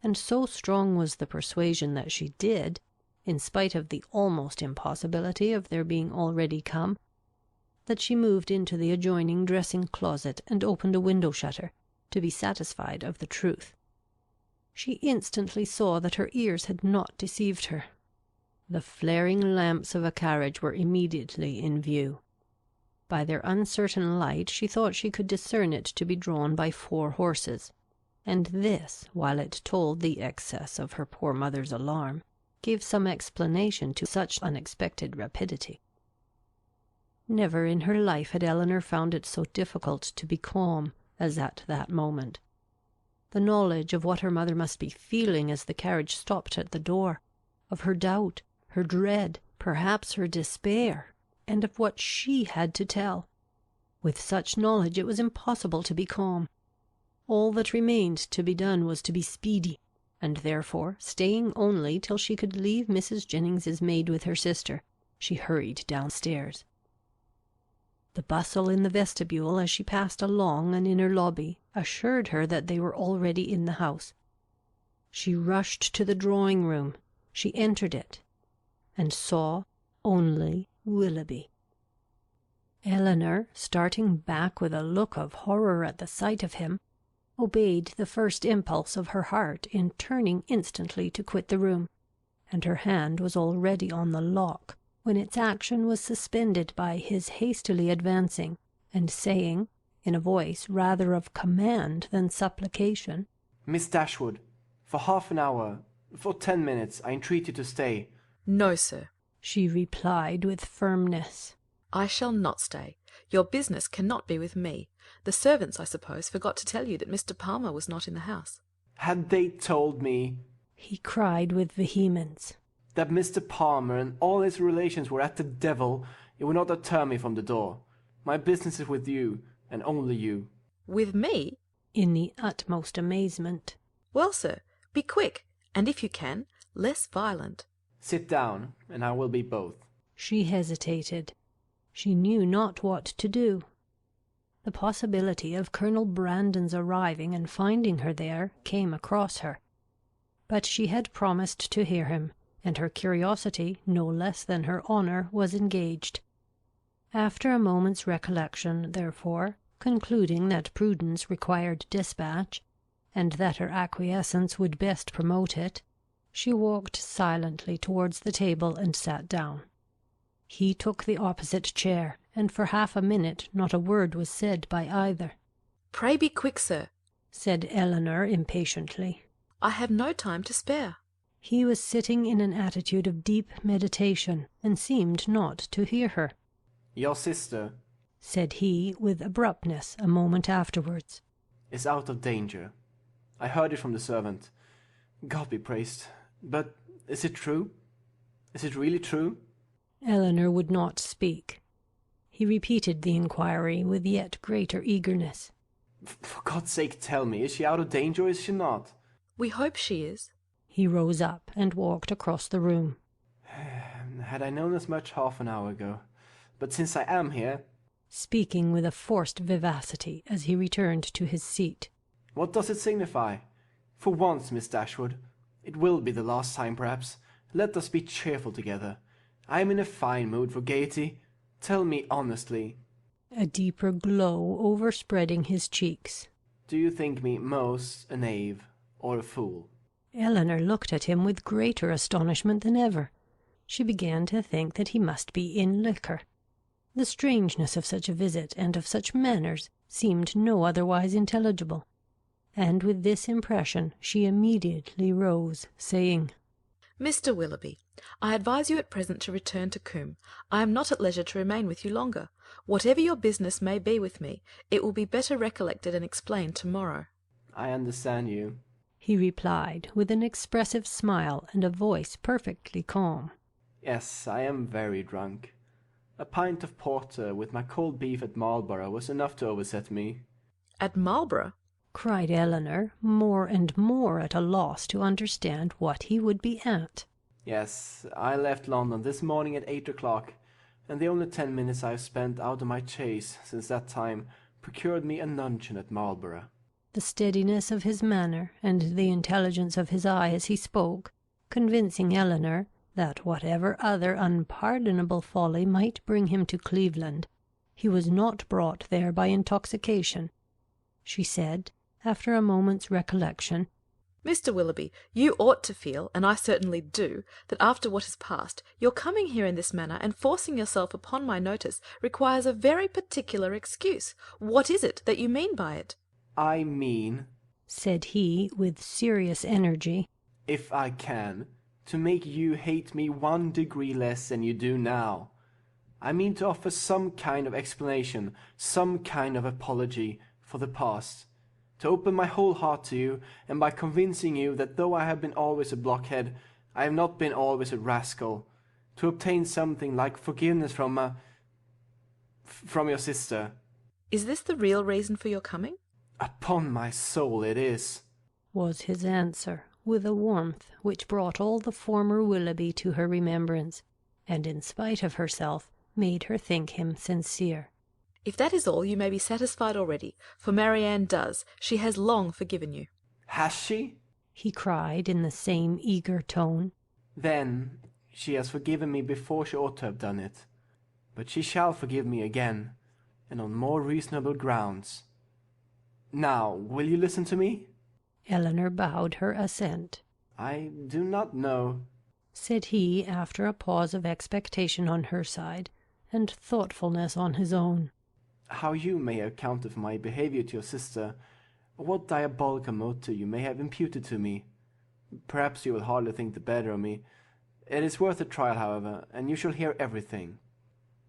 and so strong was the persuasion that she did, in spite of the almost impossibility of their being already come, that she moved into the adjoining dressing-closet and opened a window-shutter, to be satisfied of the truth. She instantly saw that her ears had not deceived her. The flaring lamps of a carriage were immediately in view. By their uncertain light she thought she could discern it to be drawn by 4 horses, and this, while it told the excess of her poor mother's alarm, gave some explanation to such unexpected rapidity. Never in her life had Elinor found it so difficult to be calm as at that moment. The knowledge of what her mother must be feeling as the carriage stopped at the door, of her doubt, her dread, perhaps her despair, and of what she had to tell. With such knowledge it was impossible to be calm. All that remained to be done was to be speedy, and therefore, staying only till she could leave Mrs. Jennings's maid with her sister, she hurried downstairs. The bustle in the vestibule as she passed along an inner lobby assured her that they were already in the house. She rushed to the drawing-room, she entered it, and saw only Willoughby. Elinor, starting back with a look of horror at the sight of him, obeyed the first impulse of her heart in turning instantly to quit the room, and her hand was already on the lock, when its action was suspended by his hastily advancing, and saying, in a voice rather of command than supplication, "Miss Dashwood, for half an hour, for 10 minutes, I entreat you to stay." "No, sir," she replied with firmness. "I shall not stay. Your business cannot be with me. The servants, I suppose, forgot to tell you that Mr. Palmer was not in the house." "Had they told me," he cried with vehemence, "that Mr. Palmer and all his relations were at the devil, it would not deter me from the door. My business is with you, and only you." "With me?" in the utmost amazement. "Well, sir, be quick, and if you can, less violent." "Sit down, and I will be both." She hesitated. She knew not what to do. The possibility of Colonel Brandon's arriving and finding her there came across her. But she had promised to hear him, and her curiosity, no less than her honour, was engaged. After a moment's recollection, therefore, concluding that prudence required dispatch, and that her acquiescence would best promote it, she walked silently towards the table and sat down. He took the opposite chair, and for half a minute not a word was said by either. "Pray be quick, sir," said Elinor impatiently. "I have no time to spare." He was sitting in an attitude of deep meditation, and seemed not to hear her. "Your sister," said he with abruptness a moment afterwards, "is out of danger. I heard it from the servant. God be praised. But is it true? Is it really true?" Elinor would not speak. He repeated the inquiry with yet greater eagerness. "For God's sake, tell me, is she out of danger or is she not?" "We hope she is." He rose up and walked across the room. "Had I known as much half an hour ago. But since I am here," speaking with a forced vivacity as he returned to his seat, "what does it signify? For once, Miss Dashwood, it will be the last time perhaps. Let us be cheerful together. I am in a fine mood for gaiety. Tell me honestly," a deeper glow overspreading his cheeks, "do you think me most a knave or a fool?" Elinor looked at him with greater astonishment than ever. She began to think that he must be in liquor. The strangeness of such a visit and of such manners seemed no otherwise intelligible, and with this impression she immediately rose, saying, "Mr. Willoughby, I advise you at present to return to Combe. I am not at leisure to remain with you longer. Whatever your business may be with me, it will be better recollected and explained to-morrow." "I understand you," he replied, with an expressive smile and a voice perfectly calm. "Yes, I am very drunk. A pint of porter with my cold beef at Marlborough was enough to overset me." "At Marlborough?" cried Elinor, more and more at a loss to understand what he would be at. "Yes, I left London this morning at 8 o'clock, and the only 10 minutes I have spent out of my chaise since that time procured me a nuncheon at Marlborough." The steadiness of his manner and the intelligence of his eye as he spoke, convincing Elinor that whatever other unpardonable folly might bring him to Cleveland, he was not brought there by intoxication, she said, after a moment's recollection, "Mr. Willoughby, you ought to feel, and I certainly do, that after what has passed, your coming here in this manner and forcing yourself upon my notice requires a very particular excuse. What is it that you mean by it?" "I mean," said he with serious energy, "if I can, to make you hate me 1 degree less than you do now. I mean to offer some kind of explanation, some kind of apology for the past, to open my whole heart to you, and by convincing you that though I have been always a blockhead, I have not been always a rascal, to obtain something like forgiveness from your sister. Is this the real reason for your coming? Upon my soul it is, was his answer, with a warmth which brought all the former Willoughby to her remembrance, and in spite of herself made her think him sincere. If that is all, you may be satisfied already, for Marianne does. She has long forgiven you. Has she? He cried in the same eager tone. Then she has forgiven me before she ought to have done it. But she shall forgive me again, and on more reasonable grounds. Now, will you listen to me? Elinor bowed her assent. I do not know, said he, after a pause of expectation on her side, and thoughtfulness on his own, how you may have accounted for my behaviour to your sister, or what diabolical motive you may have imputed to me. Perhaps you will hardly think the better of me. It is worth a trial, however, and you shall hear everything.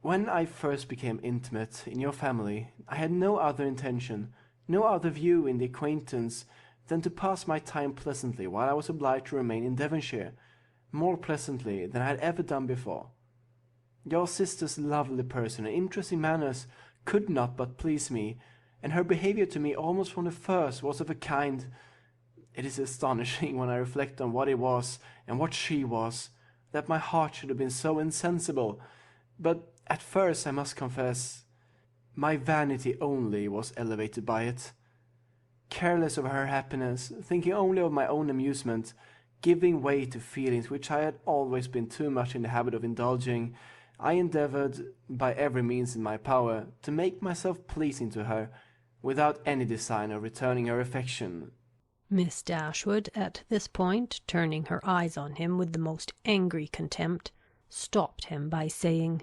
When I first became intimate in your family, I had no other intention, no other view in the acquaintance than to pass my time pleasantly while I was obliged to remain in Devonshire, more pleasantly than I had ever done before. Your sister's lovely person and interesting manners could not but please me, and her behaviour to me almost from the first was of a kind. It is astonishing, when I reflect on what it was and what she was, that my heart should have been so insensible. But at first, I must confess, my vanity only was elevated by it. Careless of her happiness, thinking only of my own amusement, giving way to feelings which I had always been too much in the habit of indulging, I endeavoured, by every means in my power, to make myself pleasing to her, without any design of returning her affection. Miss Dashwood, at this point, turning her eyes on him with the most angry contempt, stopped him by saying,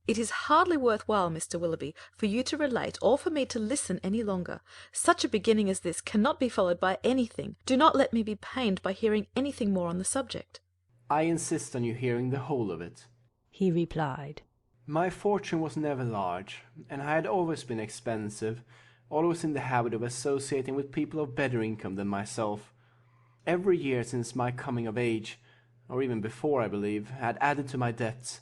It is hardly worth while, Mr. Willoughby, for you to relate, or for me to listen any longer. Such a beginning as this cannot be followed by anything. Do not let me be pained by hearing anything more on the subject. I insist on you hearing the whole of it, he replied. My fortune was never large, and I had always been expensive, always in the habit of associating with people of better income than myself. Every year since my coming of age, or even before, I believe, had added to my debts,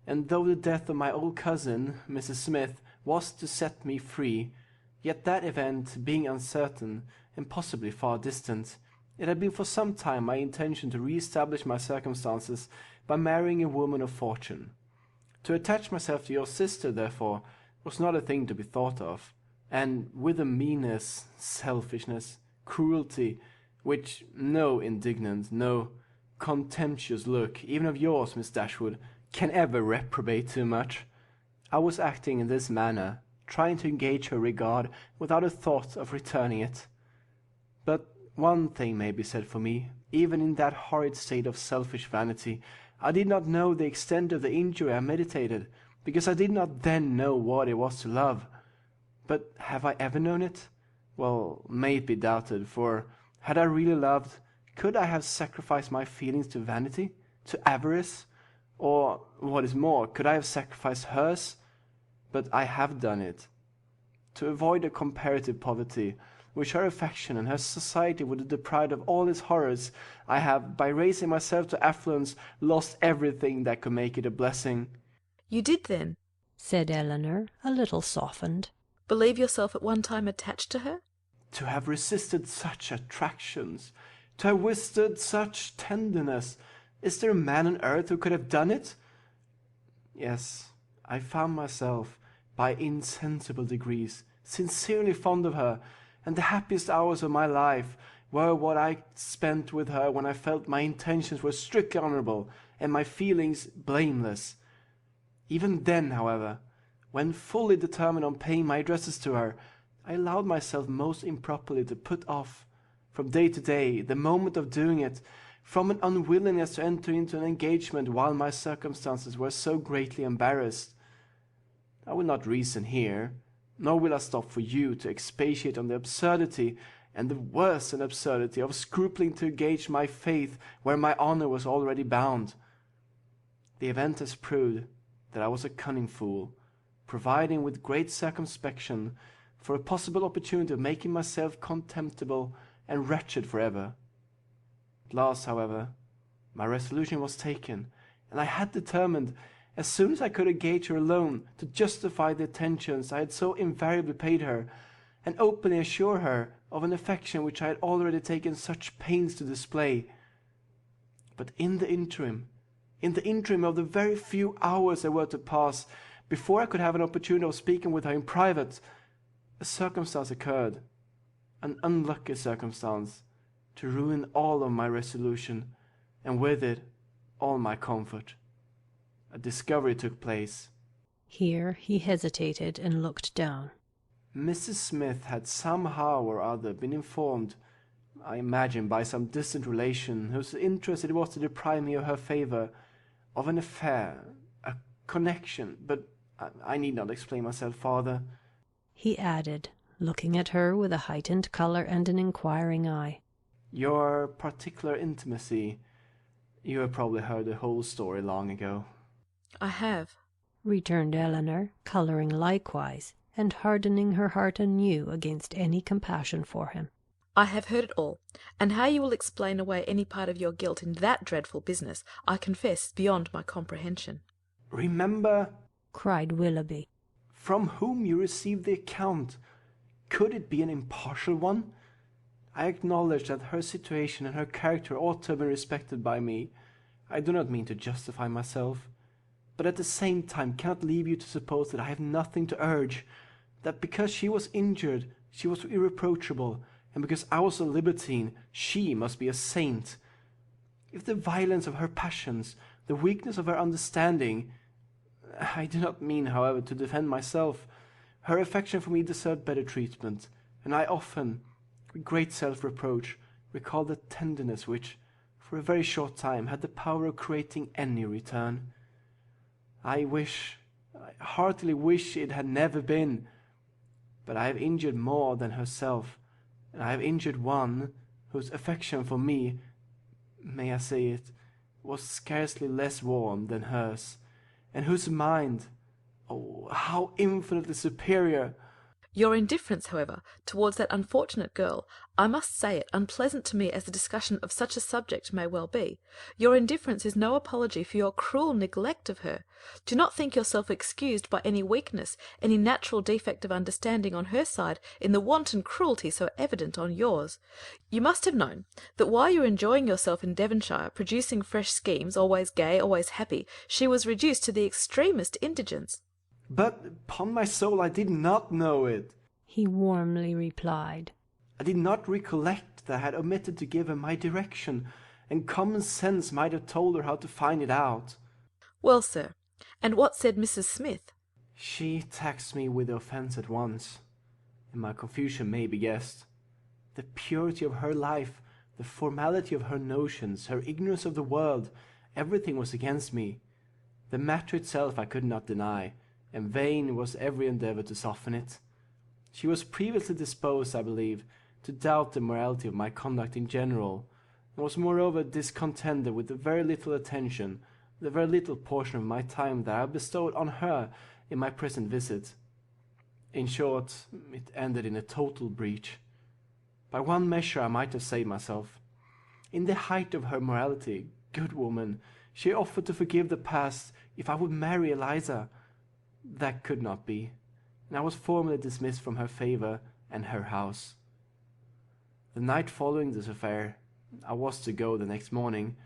and though the death of my old cousin, Mrs. Smith, was to set me free, yet that event being uncertain, and possibly far distant, it had been for some time my intention to re-establish my circumstances by marrying a woman of fortune. To attach myself to your sister, therefore, was not a thing to be thought of, and with a meanness, selfishness, cruelty, which no indignant, no contemptuous look, even of yours, Miss Dashwood, can ever reprobate too much. I was acting in this manner, trying to engage her regard without a thought of returning it. But one thing may be said for me, even in that horrid state of selfish vanity, I did not know the extent of the injury I meditated, because I did not then know what it was to love. But have I ever known it? Well, may it be doubted, for had I really loved, could I have sacrificed my feelings to vanity, to avarice? Or, what is more, could I have sacrificed hers? But I have done it. To avoid a comparative poverty, which her affection and her society would have deprived of all its horrors, I have, by raising myself to affluence, lost everything that could make it a blessing. You did, then, said Elinor, a little softened, believe yourself at one time attached to her? To have resisted such attractions, to have withstood such tenderness, is there a man on earth who could have done it? Yes, I found myself, by insensible degrees, sincerely fond of her, and the happiest hours of my life were what I spent with her when I felt my intentions were strictly honourable, and my feelings blameless. Even then, however, when fully determined on paying my addresses to her, I allowed myself most improperly to put off, from day to day, the moment of doing it, from an unwillingness to enter into an engagement while my circumstances were so greatly embarrassed. I will not reason here, nor will I stop for you to expatiate on the absurdity and the worse an absurdity of scrupling to engage my faith where my honour was already bound. The event has proved that I was a cunning fool, providing with great circumspection for a possible opportunity of making myself contemptible and wretched for ever. At last, however, my resolution was taken, and I had determined, as soon as I could engage her alone, to justify the attentions I had so invariably paid her, and openly assure her of an affection which I had already taken such pains to display. But in the interim of the very few hours that were to pass, before I could have an opportunity of speaking with her in private, a circumstance occurred, an unlucky circumstance, to ruin all of my resolution, and with it all my comfort. A discovery took place. Here he hesitated and looked down. Mrs. Smith had somehow or other been informed, I imagine by some distant relation, whose interest it was to deprive me of her favour, of an affair, a connection, but I need not explain myself farther. He added, looking at her with a heightened colour and an inquiring eye. Your particular intimacy. You have probably heard the whole story long ago. I have, returned Elinor, colouring likewise, and hardening her heart anew against any compassion for him. I have heard it all, and how you will explain away any part of your guilt in that dreadful business, I confess, is beyond my comprehension. Remember, cried Willoughby, from whom you received the account. Could it be an impartial one? I acknowledge that her situation and her character ought to have been respected by me. I do not mean to justify myself, but at the same time cannot leave you to suppose that I have nothing to urge, that because she was injured, she was irreproachable, and because I was a libertine, she must be a saint. If the violence of her passions, the weakness of her understanding, I do not mean, however, to defend myself, her affection for me deserved better treatment, and I often, with great self-reproach, recall the tenderness which, for a very short time, had the power of creating any return. I heartily wish it had never been, but I have injured more than herself, and I have injured one whose affection for me, may I say it, was scarcely less warm than hers, and whose mind, oh, how infinitely superior! Your indifference, however, towards that unfortunate girl, I must say it, unpleasant to me as the discussion of such a subject may well be, your indifference is no apology for your cruel neglect of her. Do not think yourself excused by any weakness, any natural defect of understanding on her side, in the wanton cruelty so evident on yours. You must have known that while you were enjoying yourself in Devonshire, producing fresh schemes, always gay, always happy, she was reduced to the extremest indigence. But, upon my soul, I did not know it, he warmly replied. I did not recollect that I had omitted to give her my direction, and common sense might have told her how to find it out. Well, sir, and what said Mrs. Smith? She taxed me with the offence at once, and my confusion may be guessed. The purity of her life, the formality of her notions, her ignorance of the world, everything was against me. The matter itself I could not deny, and vain was every endeavour to soften it. She was previously disposed, I believe, to doubt the morality of my conduct in general, and was moreover discontented with the very little attention, the very little portion of my time that I bestowed on her in my present visit. In short, it ended in a total breach. By one measure I might have saved myself. In the height of her morality, good woman, she offered to forgive the past if I would marry Eliza. That could not be, and I was formally dismissed from her favour and her house. The night following this affair, I was to go the next morning,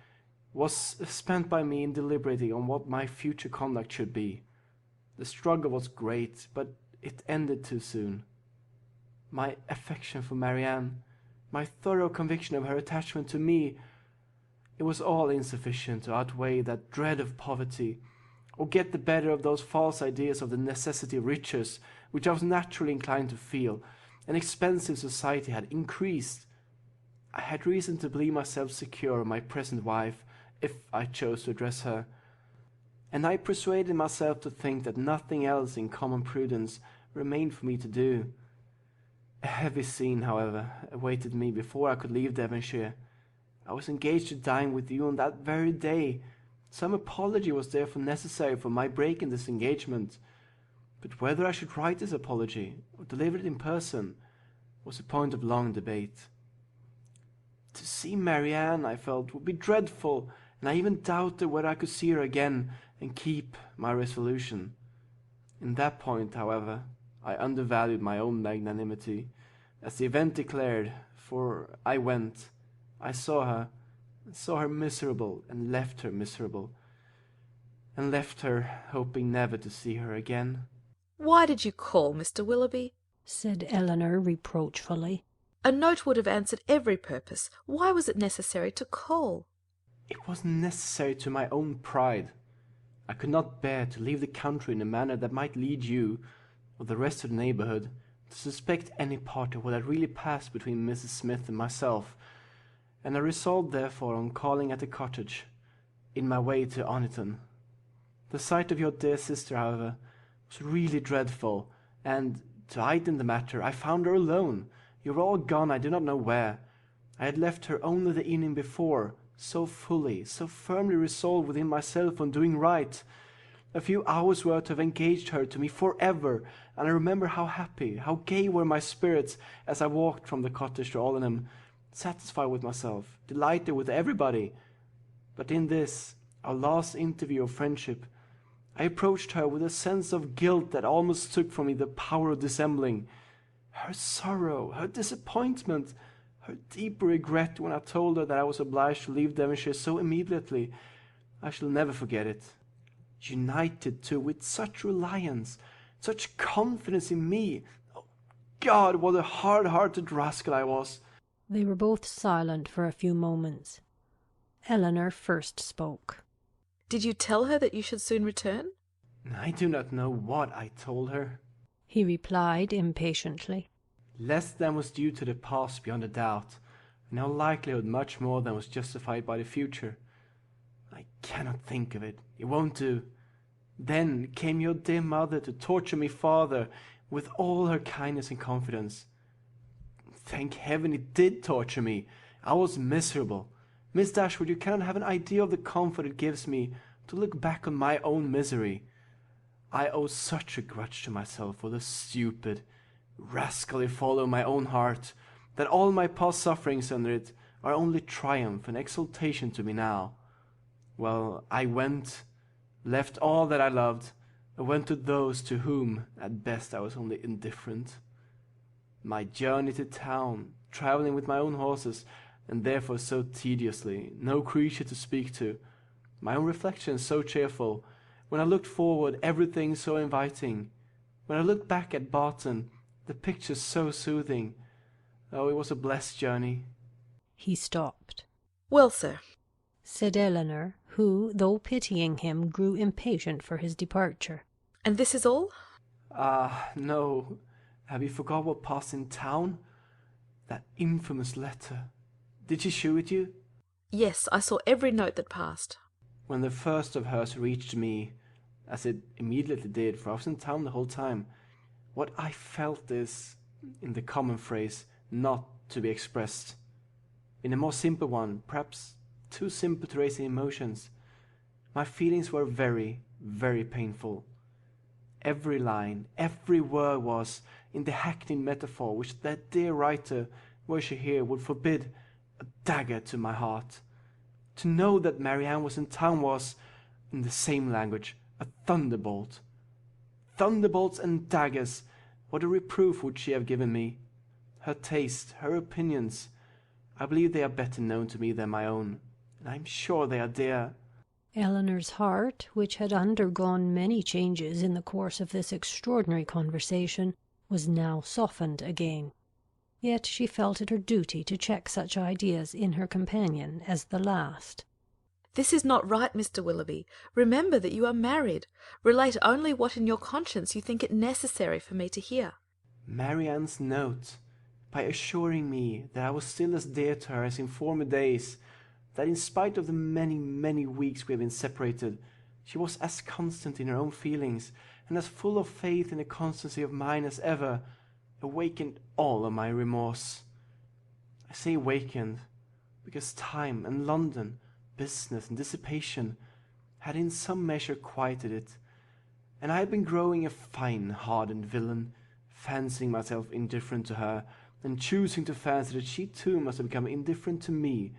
was spent by me in deliberating on what my future conduct should be. The struggle was great, but it ended too soon. My affection for Marianne, my thorough conviction of her attachment to me, it was all insufficient to outweigh that dread of poverty, or get the better of those false ideas of the necessity of riches, which I was naturally inclined to feel, and expensive society had increased. I had reason to believe myself secure of my present wife, if I chose to address her, and I persuaded myself to think that nothing else in common prudence remained for me to do. A heavy scene, however, awaited me before I could leave Devonshire. I was engaged to dine with you on that very day. Some apology was therefore necessary for my breaking this engagement. But whether I should write this apology or deliver it in person was a point of long debate. To see Marianne, I felt, would be dreadful, and I even doubted whether I could see her again and keep my resolution. In that point, however, I undervalued my own magnanimity, as the event declared, for I went. I saw her miserable, and left her miserable, and left her hoping never to see her again. Why did you call, Mr. Willoughby? said Elinor reproachfully. A note would have answered every purpose. Why was it necessary to call? It was necessary to my own pride. I could not bear to leave the country in a manner that might lead you, or the rest of the neighbourhood, to suspect any part of what had really passed between Mrs. Smith and myself, and I resolved therefore on calling at the cottage, in my way to Oniton. The sight of your dear sister, however, was really dreadful, and, to heighten the matter, I found her alone. You were all gone, I do not know where. I had left her only the evening before, so fully, so firmly resolved within myself on doing right. A few hours were to have engaged her to me forever, and I remember how happy, how gay were my spirits as I walked from the cottage to Aldenham, satisfied with myself, delighted with everybody. But in this, our last interview of friendship, I approached her with a sense of guilt that almost took from me the power of dissembling. Her sorrow, her disappointment, her deep regret when I told her that I was obliged to leave Devonshire so immediately, I shall never forget it. United, too, with such reliance, such confidence in me. Oh, God, what a hard-hearted rascal I was! They were both silent for a few moments. Elinor first spoke. Did you tell her that you should soon return? I do not know what I told her, he replied impatiently. Less than was due to the past beyond a doubt, and no likelihood much more than was justified by the future. I cannot think of it. It won't do. Then came your dear mother to torture me farther with all her kindness and confidence. Thank heaven it did torture me. I was miserable. Miss Dashwood, you cannot have an idea of the comfort it gives me to look back on my own misery. I owe such a grudge to myself for the stupid, rascally follow of my own heart, that all my past sufferings under it are only triumph and exultation to me now. Well, I went, left all that I loved, and went to those to whom, at best, I was only indifferent. My journey to town, travelling with my own horses, and therefore so tediously, no creature to speak to, my own reflections so cheerful, when I looked forward, everything so inviting, when I looked back at Barton, the pictures so soothing. Oh, it was a blessed journey. He stopped. Well, sir, said Elinor, who, though pitying him, grew impatient for his departure. And this is all? No. Have you forgot what passed in town? That infamous letter. Did she shew it you? Yes, I saw every note that passed. When the first of hers reached me, as it immediately did, for I was in town the whole time, what I felt is, in the common phrase, not to be expressed. In a more simple one, perhaps too simple to raise emotions, my feelings were very, very painful. Every line, every word was, in the hackneyed metaphor which that dear writer, were she here, would forbid, a dagger to my heart. To know that Marianne was in town was, in the same language, a thunderbolt. Thunderbolts and daggers, what a reproof would she have given me! Her taste, her opinions, I believe they are better known to me than my own, and I am sure they are dear. Elinor's heart, which had undergone many changes in the course of this extraordinary conversation, was now softened again. Yet she felt it her duty to check such ideas in her companion as the last. This is not right, Mr. Willoughby. Remember that you are married. Relate only what in your conscience you think it necessary for me to hear. Marianne's note, by assuring me that I was still as dear to her as in former days, that in spite of the many, many weeks we have been separated, she was as constant in her own feelings, and as full of faith in the constancy of mine as ever, awakened all of my remorse. I say awakened, because time and London, business and dissipation, had in some measure quieted it, and I had been growing a fine hardened villain, fancying myself indifferent to her, and choosing to fancy that she too must have become indifferent to me,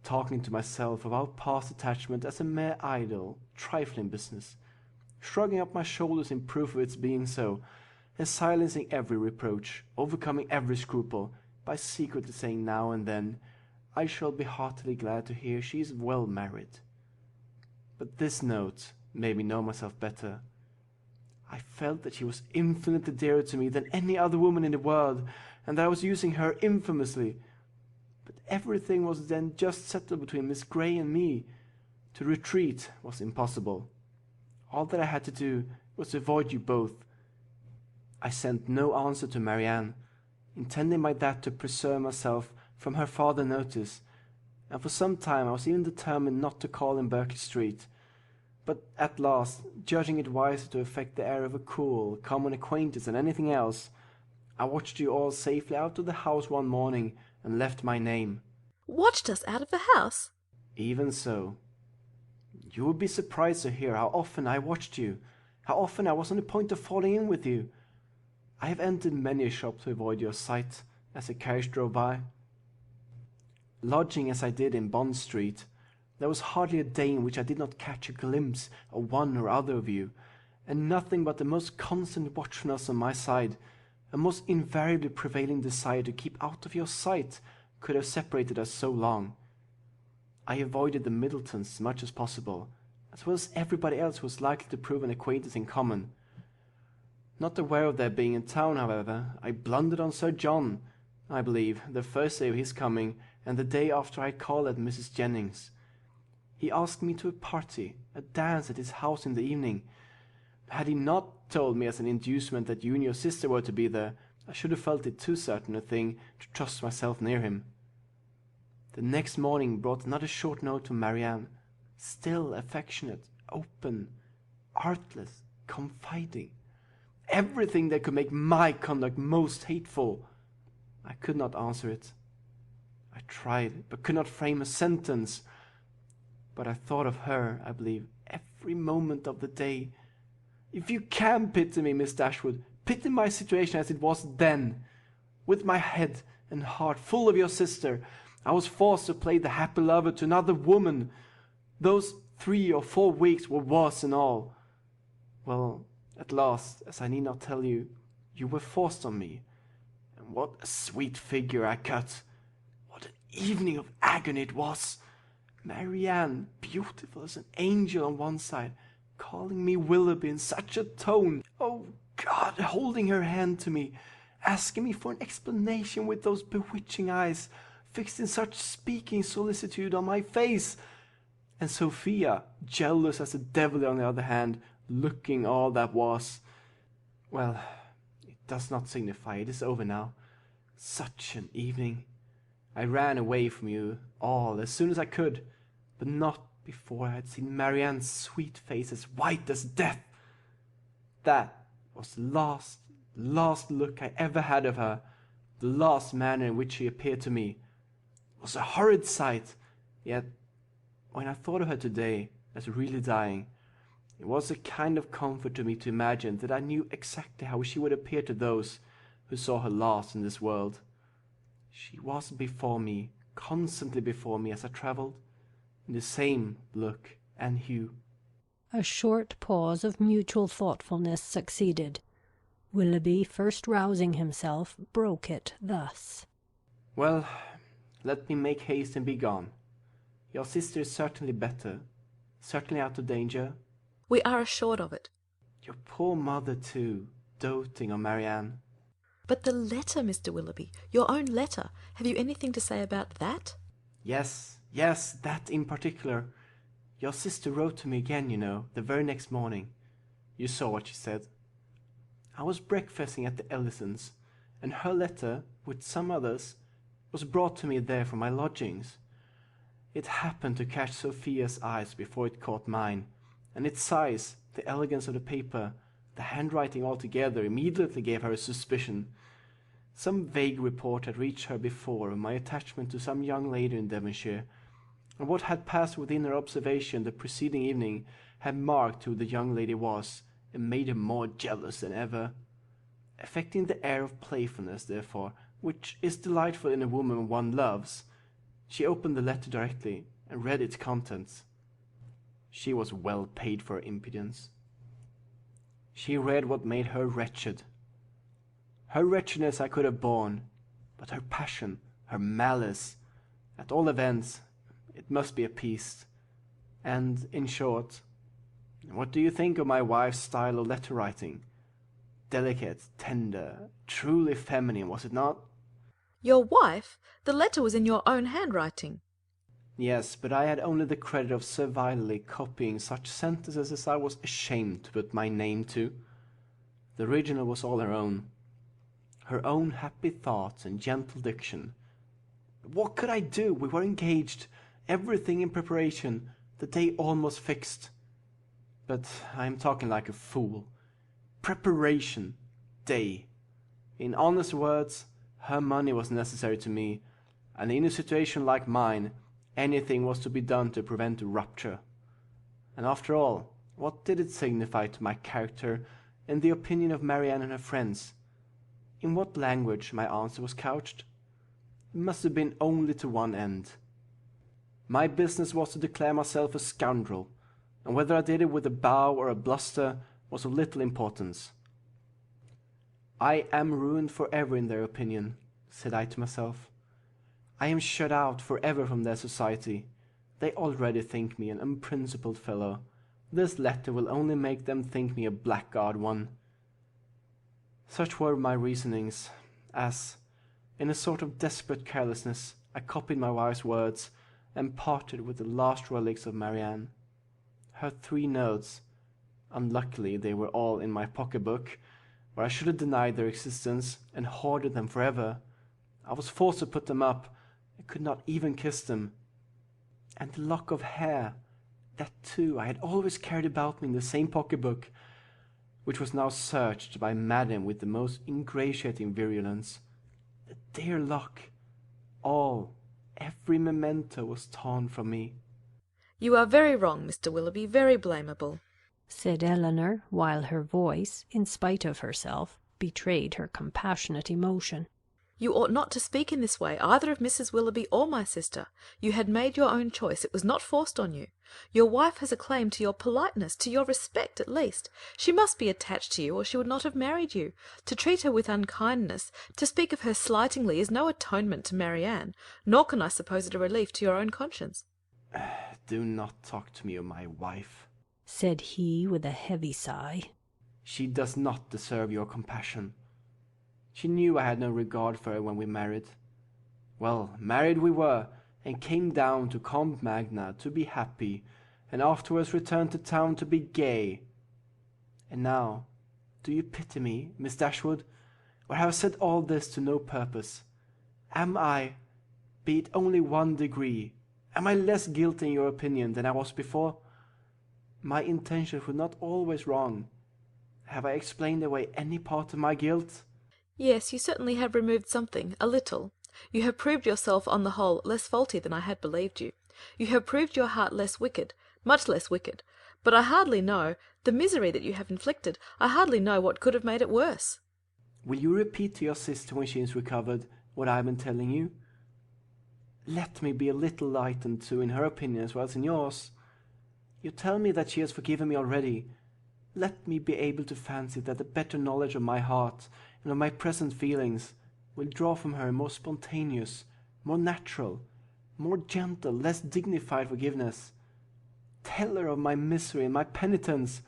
talking to myself of our past attachment as a mere idle, trifling business, shrugging up my shoulders in proof of its being so, and silencing every reproach, overcoming every scruple, by secretly saying now and then, I shall be heartily glad to hear she is well married. But this note made me know myself better. I felt that she was infinitely dearer to me than any other woman in the world, and that I was using her infamously. But everything was then just settled between Miss Grey and me. To retreat was impossible. All that I had to do was to avoid you both. I sent no answer to Marianne, intending by that to preserve myself from her farther notice, and for some time I was even determined not to call in Berkeley Street. But at last, judging it wiser to affect the air of a cool, common acquaintance than anything else, I watched you all safely out of the house one morning and left my name. Watched us out of the house? Even so. You would be surprised to hear how often I watched you, how often I was on the point of falling in with you. I have entered many a shop to avoid your sight as a carriage drove by. Lodging as I did in Bond Street, there was hardly a day in which I did not catch a glimpse of one or other of you, and nothing but the most constant watchfulness on my side, a most invariably prevailing desire to keep out of your sight, could have separated us so long. I avoided the Middletons as much as possible, as well as everybody else who was likely to prove an acquaintance in common. Not aware of their being in town, however, I blundered on Sir John, I believe, the first day of his coming, and the day after I called at Mrs. Jennings. He asked me to a party, a dance at his house in the evening. Had he not told me as an inducement that you and your sister were to be there, I should have felt it too certain a thing to trust myself near him. The next morning brought another short note from Marianne, still affectionate, open, artless, confiding, everything that could make my conduct most hateful. I could not answer it. I tried, but could not frame a sentence. But I thought of her, I believe, every moment of the day. If you can pity me, Miss Dashwood, pity my situation as it was then. With my head and heart full of your sister, I was forced to play the happy lover to another woman. Those 3 or 4 weeks were worse than all. Well, at last, as I need not tell you, you were forced on me. And what a sweet figure I cut! What an evening of agony it was! Marianne, beautiful as an angel on one side, calling me Willoughby in such a tone. Oh God, holding her hand to me, asking me for an explanation with those bewitching eyes, fixed in such speaking solicitude on my face. And Sophia, jealous as the devil on the other hand, looking all that was. Well, it does not signify, it is over now. Such an evening. I ran away from you all as soon as I could, but not before I had seen Marianne's sweet face as white as death. That was the last look I ever had of her, the last manner in which she appeared to me. It was a horrid sight, yet when I thought of her today as really dying, it was a kind of comfort to me to imagine that I knew exactly how she would appear to those who saw her last in this world. She was before me, constantly before me as I travelled, in the same look and hue. A short pause of mutual thoughtfulness succeeded. Willoughby, first rousing himself, broke it thus. Well, let me make haste and be gone. Your sister is certainly better, certainly out of danger. We are assured of it. Your poor mother, too, doting on Marianne. But the letter, Mr. Willoughby, your own letter, have you anything to say about that? Yes, that in particular. Your sister wrote to me again, you know, the very next morning. You saw what she said. I was breakfasting at the Ellisons, and her letter, with some others, was brought to me there from my lodgings. It happened to catch Sophia's eyes before it caught mine, and its size, the elegance of the paper, the handwriting altogether immediately gave her a suspicion. Some vague report had reached her before of my attachment to some young lady in Devonshire, and what had passed within her observation the preceding evening had marked who the young lady was, and made her more jealous than ever. Affecting the air of playfulness, therefore, which is delightful in a woman one loves, she opened the letter directly, and read its contents. She was well paid for her impudence. She read what made her wretched. Her wretchedness I could have borne, but her passion, her malice, at all events, it must be appeased. And, in short, what do you think of my wife's style of letter-writing? Delicate, tender, truly feminine, was it not? Your wife? The letter was in your own handwriting. Yes, but I had only the credit of servilely copying such sentences as I was ashamed to put my name to. The original was all her own happy thoughts and gentle diction. What could I do? We were engaged, everything in preparation, the day almost fixed. But I am talking like a fool. Preparation, day. In honest words, her money was necessary to me, and in a situation like mine, anything was to be done to prevent a rupture. And after all, what did it signify to my character and the opinion of Marianne and her friends? In what language my answer was couched? It must have been only to one end. My business was to declare myself a scoundrel, and whether I did it with a bow or a bluster was of little importance. I am ruined for ever in their opinion, said I to myself. I am shut out for ever from their society. They already think me an unprincipled fellow. This letter will only make them think me a blackguard one. Such were my reasonings, as, in a sort of desperate carelessness, I copied my wife's words, and parted with the last relics of Marianne. Her 3 notes, unluckily they were all in my pocket-book, where I should have denied their existence, and hoarded them forever. I was forced to put them up, and could not even kiss them. And the lock of hair, that too I had always carried about me in the same pocket-book, which was now searched by Madam with the most ingratiating virulence. The dear lock, every memento was torn from me. You are very wrong, Mr. Willoughby, very blamable, said Elinor, while her voice, in spite of herself, betrayed her compassionate emotion. You ought not to speak in this way, either of Mrs. Willoughby or my sister. You had made your own choice. It was not forced on you. Your wife has a claim to your politeness, to your respect at least. She must be attached to you, or she would not have married you. To treat her with unkindness, to speak of her slightingly, is no atonement to Marianne, nor can I suppose it a relief to your own conscience. Do not talk to me of my wife, said he with a heavy sigh. She does not deserve your compassion. She knew I had no regard for her when we married. Well, married we were, and came down to Combe Magna to be happy, and afterwards returned to town to be gay. And now, do you pity me, Miss Dashwood, or have I said all this to no purpose? Am I, be it only 1 degree, am I less guilty in your opinion than I was before? My intentions were not always wrong. Have I explained away any part of my guilt? Yes, you certainly have removed something, a little. You have proved yourself, on the whole, less faulty than I had believed you. You have proved your heart less wicked, much less wicked. But I hardly know, the misery that you have inflicted, I hardly know what could have made it worse. Will you repeat to your sister when she is recovered what I have been telling you? Let me be a little lightened too in her opinion as well as in yours. You tell me that she has forgiven me already. Let me be able to fancy that a better knowledge of my heart and of my present feelings will draw from her a more spontaneous, more natural, more gentle, less dignified forgiveness. Tell her of my misery and my penitence.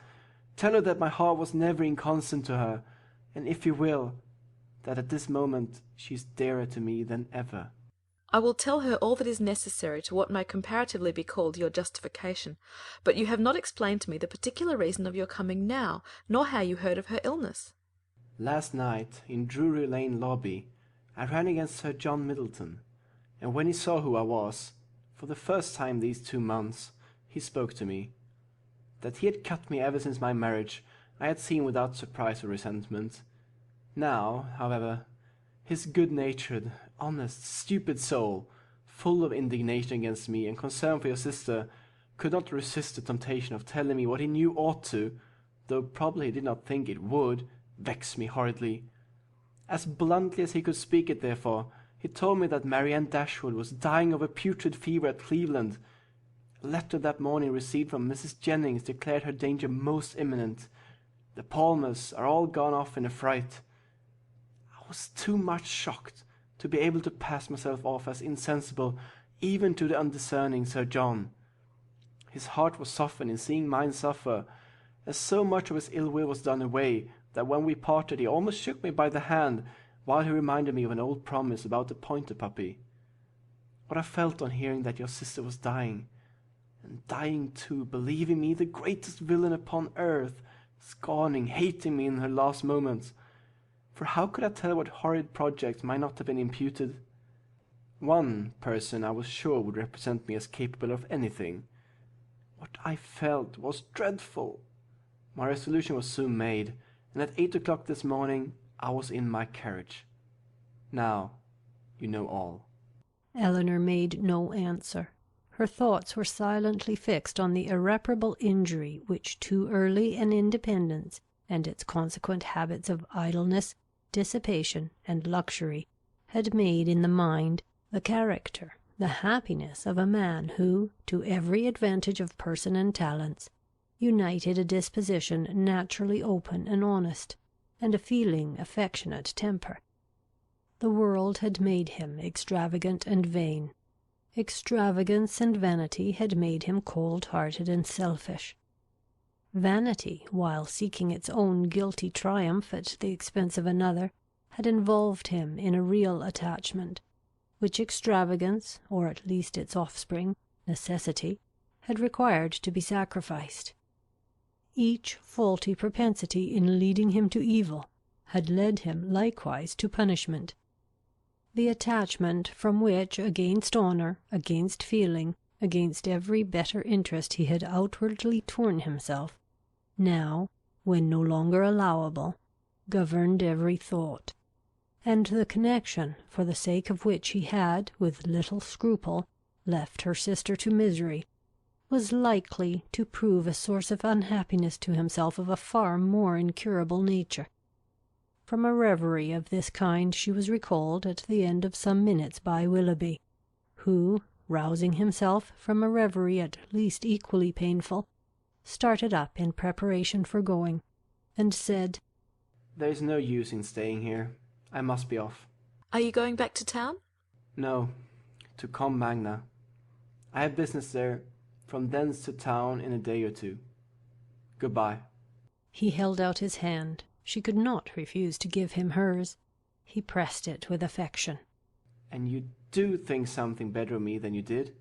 Tell her that my heart was never inconstant to her, and if you will, that at this moment she is dearer to me than ever. I will tell her all that is necessary to what may comparatively be called your justification, but you have not explained to me the particular reason of your coming now, nor how you heard of her illness. Last night, in Drury Lane lobby, I ran against Sir John Middleton, and when he saw who I was, for the first time these 2 months, he spoke to me. That he had cut me ever since my marriage, I had seen without surprise or resentment. Now, however, His good-natured, honest, stupid soul, full of indignation against me and concern for your sister, could not resist the temptation of telling me what he knew ought to, though probably he did not think it would, vex me horridly. As bluntly as he could speak it, therefore, he told me that Marianne Dashwood was dying of a putrid fever at Cleveland. A letter that morning received from Mrs. Jennings declared her danger most imminent. The Palmers are all gone off in a fright. I was too much shocked to be able to pass myself off as insensible even to the undiscerning Sir John. His heart was softened in seeing mine suffer, as so much of his ill will was done away, that when we parted he almost shook me by the hand, while he reminded me of an old promise about the pointer puppy. What I felt on hearing that your sister was dying, and dying too, believing me the greatest villain upon earth, scorning, hating me in her last moments. For how could I tell what horrid projects might not have been imputed? One person I was sure would represent me as capable of anything. What I felt was dreadful. My resolution was soon made, and at 8 o'clock this morning I was in my carriage. Now you know all. Elinor made no answer. Her thoughts were silently fixed on the irreparable injury which too early an independence and its consequent habits of idleness, dissipation, and luxury had made in the mind, the character, the happiness of a man who, to every advantage of person and talents, united a disposition naturally open and honest, and a feeling, affectionate temper. The world had made him extravagant and vain. Extravagance and vanity had made him cold-hearted and selfish. Vanity, while seeking its own guilty triumph at the expense of another, had involved him in a real attachment, which extravagance, or at least its offspring, necessity, had required to be sacrificed. Each faulty propensity in leading him to evil had led him likewise to punishment. The attachment from which, against honour, against feeling, against every better interest he had outwardly torn himself, now, when no longer allowable, governed every thought, and the connection, for the sake of which he had, with little scruple, left her sister to misery, was likely to prove a source of unhappiness to himself of a far more incurable nature. From a reverie of this kind she was recalled at the end of some minutes by Willoughby, who, rousing himself from a reverie at least equally painful, started up in preparation for going, and said, "There is no use in staying here. I must be off." Are you going back to town? "No, to Com Magna. I have business there, from thence to town in a day or two. Goodbye." He held out his hand. She could not refuse to give him hers. He pressed it with affection. "And you do think something better of me than you did?"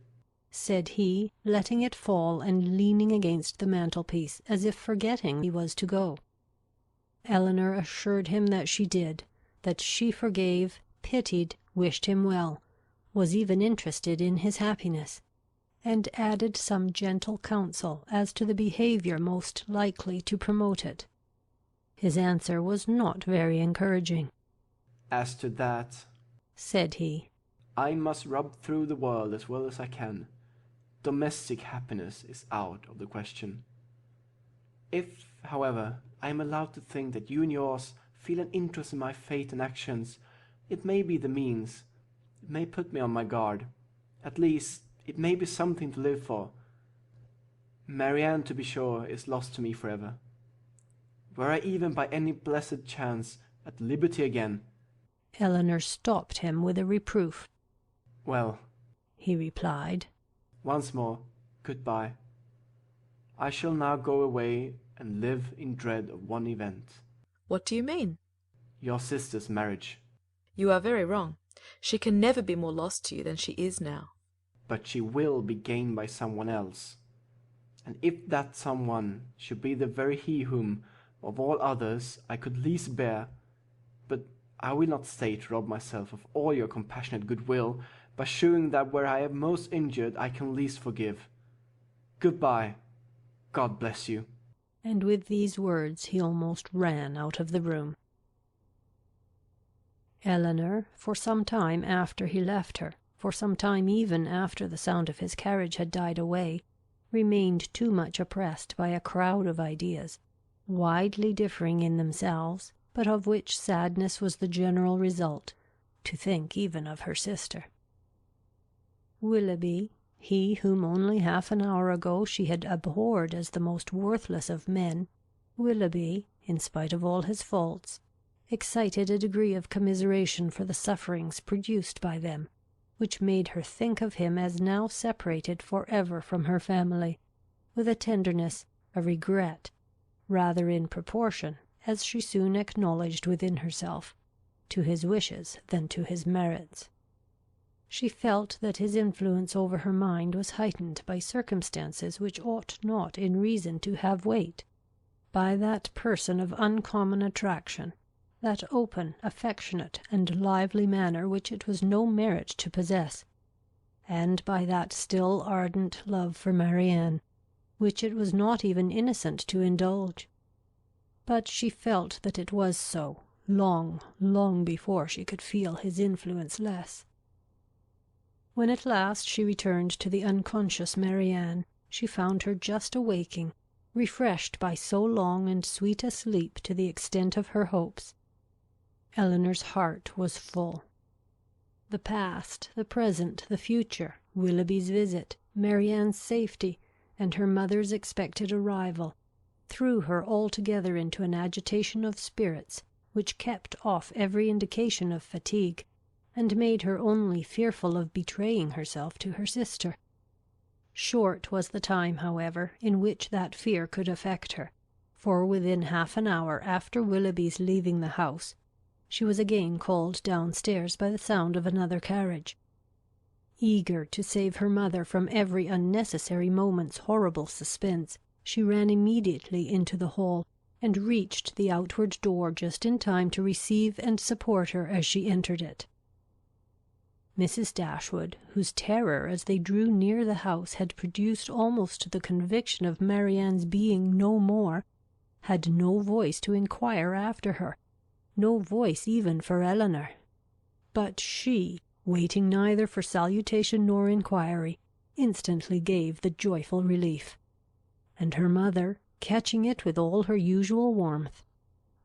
said he, letting it fall and leaning against the mantelpiece, as if forgetting he was to go. Elinor assured him that she did, that she forgave, pitied, wished him well, was even interested in his happiness, and added some gentle counsel as to the behaviour most likely to promote it. His answer was not very encouraging. "As to that," said he, "I must rub through the world as well as I can. Domestic happiness is out of the question. If, however, I am allowed to think that you and yours feel an interest in my fate and actions, it may be the means. It may put me on my guard. At least, it may be something to live for. Marianne, to be sure, is lost to me forever. Were I even by any blessed chance at liberty again—" Elinor stopped him with a reproof. "Well," he replied, "once more, good-bye. I shall now go away and live in dread of one event. What do you mean?" Your sister's marriage. You are very wrong. She can never be more lost to you than she is now. But she will be gained by someone else. And if that someone should be the very he whom, of all others, I could least bear— but I will not stay to rob myself of all your compassionate goodwill by shewing that where I have most injured I can least forgive. Good-bye. God bless you." And with these words he almost ran out of the room. Elinor, for some time after he left her, for some time even after the sound of his carriage had died away, remained too much oppressed by a crowd of ideas, widely differing in themselves, but of which sadness was the general result, to think even of her sister. Willoughby, he whom only half an hour ago she had abhorred as the most worthless of men, Willoughby, in spite of all his faults, excited a degree of commiseration for the sufferings produced by them, which made her think of him as now separated for ever from her family, with a tenderness, a regret, rather in proportion, as she soon acknowledged within herself, to his wishes than to his merits. She felt that his influence over her mind was heightened by circumstances which ought not in reason to have weight, by that person of uncommon attraction, that open, affectionate, and lively manner which it was no merit to possess, and by that still ardent love for Marianne, which it was not even innocent to indulge. But she felt that it was so, long, long before she could feel his influence less. When at last she returned to the unconscious Marianne, she found her just awaking, refreshed by so long and sweet a sleep to the extent of her hopes. Elinor's heart was full. The past, the present, the future, Willoughby's visit, Marianne's safety, and her mother's expected arrival, threw her altogether into an agitation of spirits which kept off every indication of fatigue, and made her only fearful of betraying herself to her sister. Short was the time, however, in which that fear could affect her, for within half an hour after Willoughby's leaving the house, she was again called downstairs by the sound of another carriage. Eager to save her mother from every unnecessary moment's horrible suspense, she ran immediately into the hall, and reached the outward door just in time to receive and support her as she entered it. Mrs. Dashwood, whose terror as they drew near the house had produced almost the conviction of Marianne's being no more, had no voice to inquire after her, no voice even for Elinor. But she, waiting neither for salutation nor inquiry, instantly gave the joyful relief, and her mother, catching it with all her usual warmth,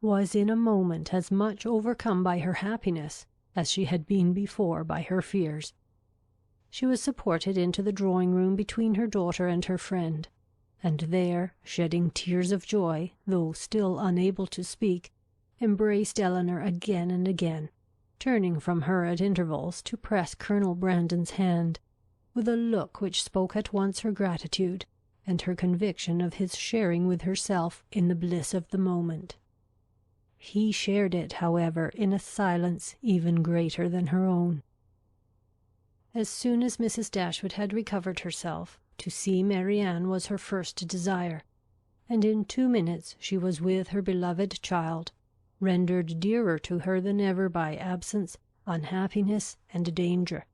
was in a moment as much overcome by her happiness as she had been before by her fears. She was supported into the drawing-room between her daughter and her friend, and there, shedding tears of joy, though still unable to speak, embraced Elinor again and again, turning from her at intervals to press Colonel Brandon's hand, with a look which spoke at once her gratitude and her conviction of his sharing with herself in the bliss of the moment. He shared it, however, in a silence even greater than her own. As soon as Mrs. Dashwood had recovered herself, to see Marianne was her first desire, and in 2 minutes she was with her beloved child, rendered dearer to her than ever by absence, unhappiness, and danger.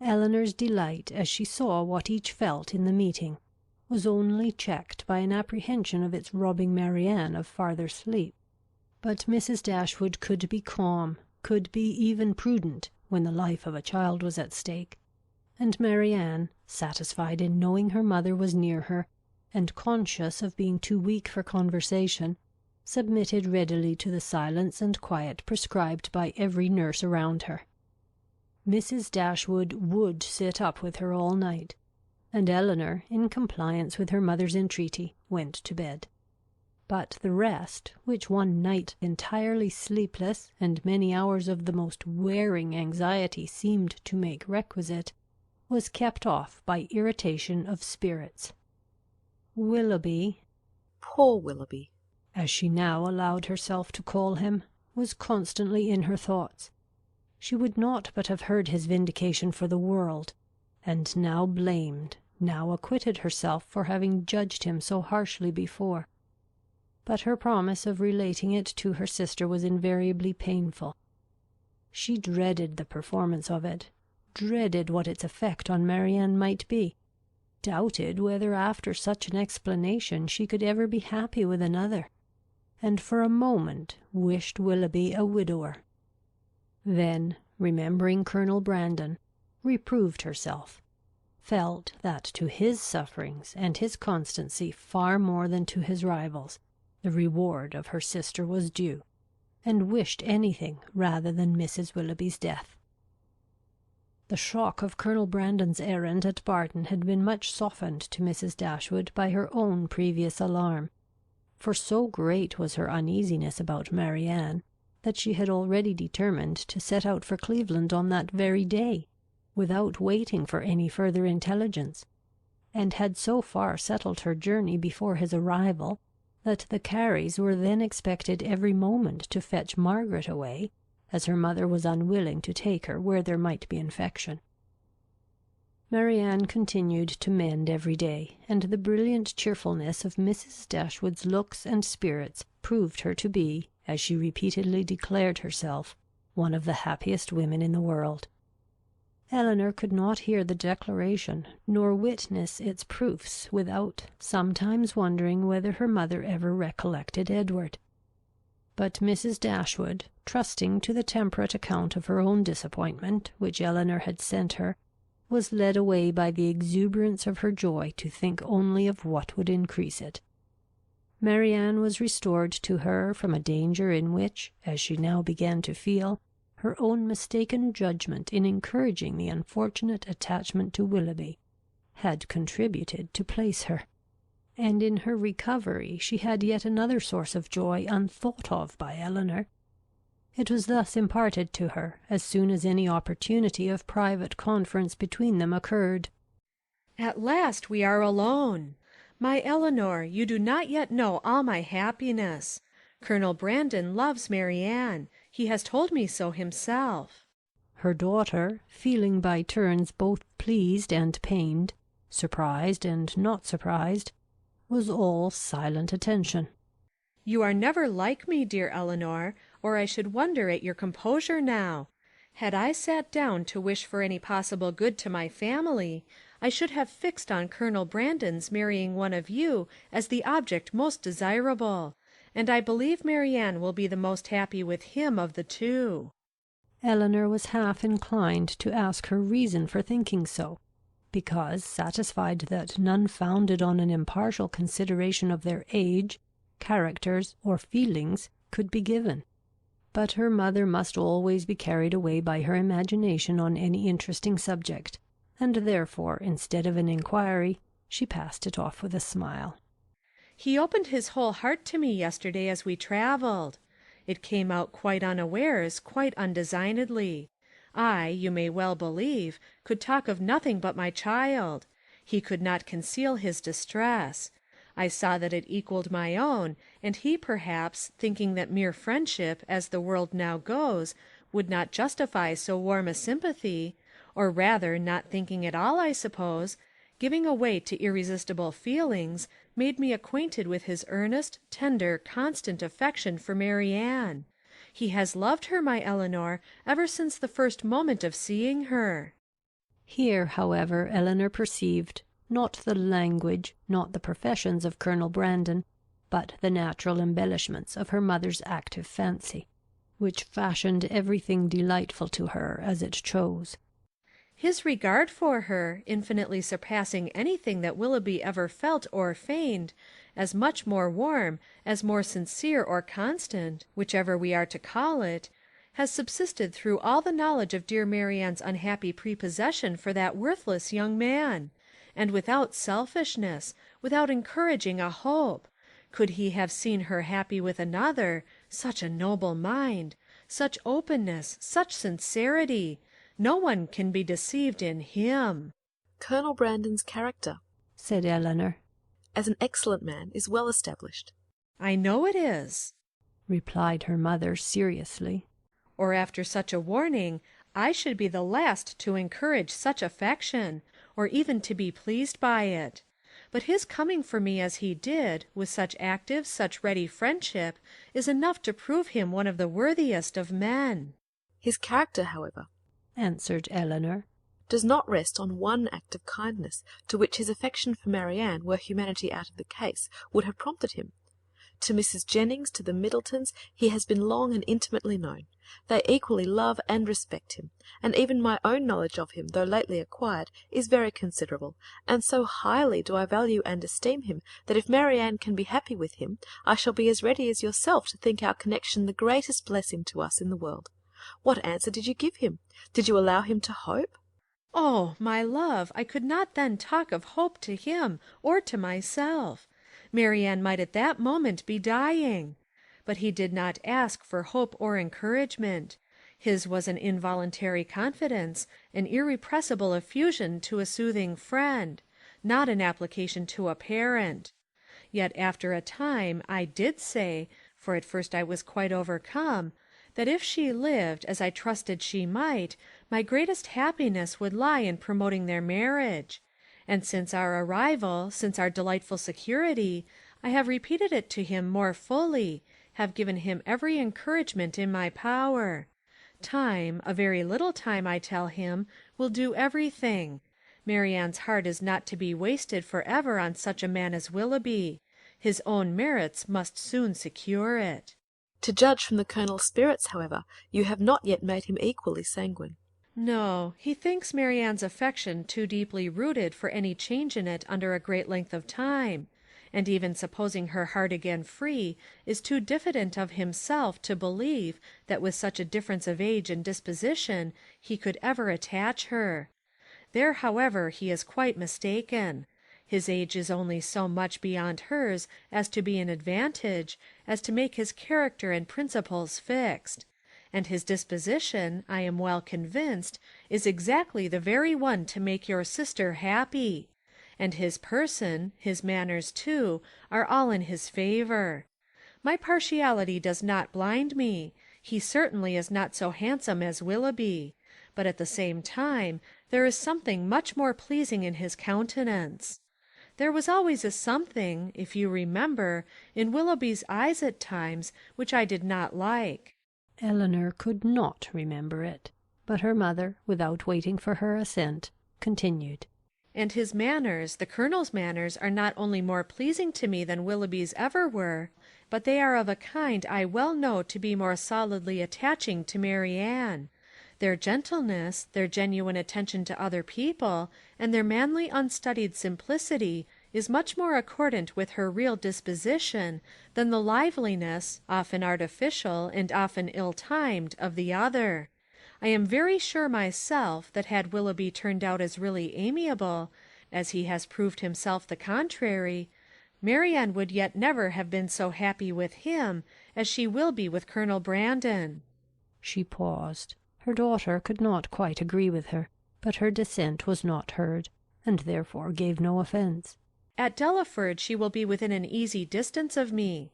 Elinor's delight, as she saw what each felt in the meeting, was only checked by an apprehension of its robbing Marianne of farther sleep. But Mrs. Dashwood could be calm, could be even prudent, when the life of a child was at stake, and Marianne, satisfied in knowing her mother was near her, and conscious of being too weak for conversation, submitted readily to the silence and quiet prescribed by every nurse around her. Mrs. Dashwood would sit up with her all night, and Elinor, in compliance with her mother's entreaty, went to bed. But the rest, which one night entirely sleepless and many hours of the most wearing anxiety seemed to make requisite, was kept off by irritation of spirits. Willoughby, Poor Willoughby, as she now allowed herself to call him, was constantly in her thoughts. She would not but have heard his vindication for the world, and now blamed, now acquitted herself for having judged him so harshly before. But her promise of relating it to her sister was invariably painful. She dreaded the performance of it, dreaded what its effect on Marianne might be, doubted whether after such an explanation she could ever be happy with another, and for a moment wished Willoughby a widower. Then, remembering Colonel Brandon, reproved herself, felt that to his sufferings and his constancy far more than to his rivals, the reward of her sister was due, and wished anything rather than Mrs. Willoughby's death. The shock of Colonel Brandon's errand at Barton had been much softened to Mrs. Dashwood by her own previous alarm, for so great was her uneasiness about Marianne, that she had already determined to set out for Cleveland on that very day, without waiting for any further intelligence, and had so far settled her journey before his arrival, that the Careys were then expected every moment to fetch Margaret away, as her mother was unwilling to take her where there might be infection. Marianne continued to mend every day, and the brilliant cheerfulness of Mrs. Dashwood's looks and spirits proved her to be, as she repeatedly declared herself, one of the happiest women in the world. Elinor could not hear the declaration, nor witness its proofs, without sometimes wondering whether her mother ever recollected Edward. But Mrs. Dashwood, trusting to the temperate account of her own disappointment which Elinor had sent her, was led away by the exuberance of her joy to think only of what would increase it. Marianne was restored to her from a danger in which, as she now began to feel, her own mistaken judgment in encouraging the unfortunate attachment to Willoughby had contributed to place her, and in her recovery she had yet another source of joy unthought of by Elinor. It was thus imparted to her as soon as any opportunity of private conference between them occurred. "At last we are alone. My Elinor, you do not yet know all my happiness. Colonel Brandon loves Marianne. He has told me so himself." Her daughter, feeling by turns both pleased and pained, surprised and not surprised, was all silent attention. "You are never like me, dear Elinor, or I should wonder at your composure now. Had I sat down to wish for any possible good to my family, I should have fixed on Colonel Brandon's marrying one of you as the object most desirable, and I believe Marianne will be the most happy with him of the two." Elinor was half inclined to ask her reason for thinking so, because satisfied that none founded on an impartial consideration of their age, characters, or feelings could be given. But her mother must always be carried away by her imagination on any interesting subject, and therefore, instead of an inquiry, she passed it off with a smile. "He opened his whole heart to me yesterday as we travelled. It came out quite unawares, quite undesignedly. I, you may well believe, could talk of nothing but my child. He could not conceal his distress. I saw that it equalled my own, and he perhaps, thinking that mere friendship, as the world now goes, would not justify so warm a sympathy, or rather not thinking at all, I suppose, giving way to irresistible feelings, made me acquainted with his earnest, tender, constant affection for Marianne. He has loved her, my Elinor, ever since the first moment of seeing her." Here, however, Elinor perceived, not the language, not the professions of Colonel Brandon, but the natural embellishments of her mother's active fancy, which fashioned everything delightful to her as it chose. "His regard for her, infinitely surpassing anything that Willoughby ever felt or feigned, as much more warm, as more sincere or constant, whichever we are to call it, has subsisted through all the knowledge of dear Marianne's unhappy prepossession for that worthless young man, and without selfishness, without encouraging a hope. Could he have seen her happy with another, such a noble mind, such openness, such sincerity, no one can be deceived in him." Colonel Brandon's character, said Elinor, as an excellent man, is well established. "I know it is," replied her mother seriously. "Or after such a warning, I should be the last to encourage such affection, or even to be pleased by it. But his coming for me as he did, with such active, such ready friendship, is enough to prove him one of the worthiest of men." His character, however, answered Elinor, does not rest on one act of kindness, to which his affection for Marianne, were humanity out of the case, would have prompted him. To Mrs. Jennings, to the Middletons, he has been long and intimately known, They equally love and respect him, and even my own knowledge of him, though lately acquired, is very considerable, and so highly do I value and esteem him, that if Marianne can be happy with him, I shall be as ready as yourself to think our connection the greatest blessing to us in the world. What answer did you give him? Did you allow him to hope?" Oh, my love, I could not then talk of hope to him or to myself. Marianne might at that moment be dying. But he did not ask for hope or encouragement. His was an involuntary confidence, an irrepressible effusion to a soothing friend, not an application to a parent. Yet after a time I did say, for at first I was quite overcome, that if she lived, as I trusted she might, my greatest happiness would lie in promoting their marriage. And since our arrival, since our delightful security, I have repeated it to him more fully, have given him every encouragement in my power. Time, a very little time, I tell him, will do everything. Marianne's heart is not to be wasted for ever on such a man as Willoughby. His own merits must soon secure it. To judge from the Colonel's spirits, however, you have not yet made him equally sanguine. No, he thinks Marianne's affection too deeply rooted for any change in it under a great length of time, and even supposing her heart again free, is too diffident of himself to believe that with such a difference of age and disposition he could ever attach her. There, however, he is quite mistaken. His age is only so much beyond hers as to be an advantage, as to make his character and principles fixed. And his disposition, I am well convinced, is exactly the very one to make your sister happy. And his person, his manners too, are all in his favour. My partiality does not blind me. He certainly is not so handsome as Willoughby, but at the same time there is something much more pleasing in his countenance. There was always a something, if you remember, in Willoughby's eyes at times, which I did not like. Elinor could not remember it, but her mother, without waiting for her assent, continued. And his manners, the Colonel's manners, are not only more pleasing to me than Willoughby's ever were, but they are of a kind I well know to be more solidly attaching to Marianne. Their gentleness, their genuine attention to other people, and their manly unstudied simplicity is much more accordant with her real disposition than the liveliness, often artificial and often ill-timed, of the other. I am very sure myself that had Willoughby turned out as really amiable, as he has proved himself the contrary, Marianne would yet never have been so happy with him as she will be with Colonel Brandon. She paused. Her daughter could not quite agree with her, but her dissent was not heard, and therefore gave no offence. At Delaford she will be within an easy distance of me,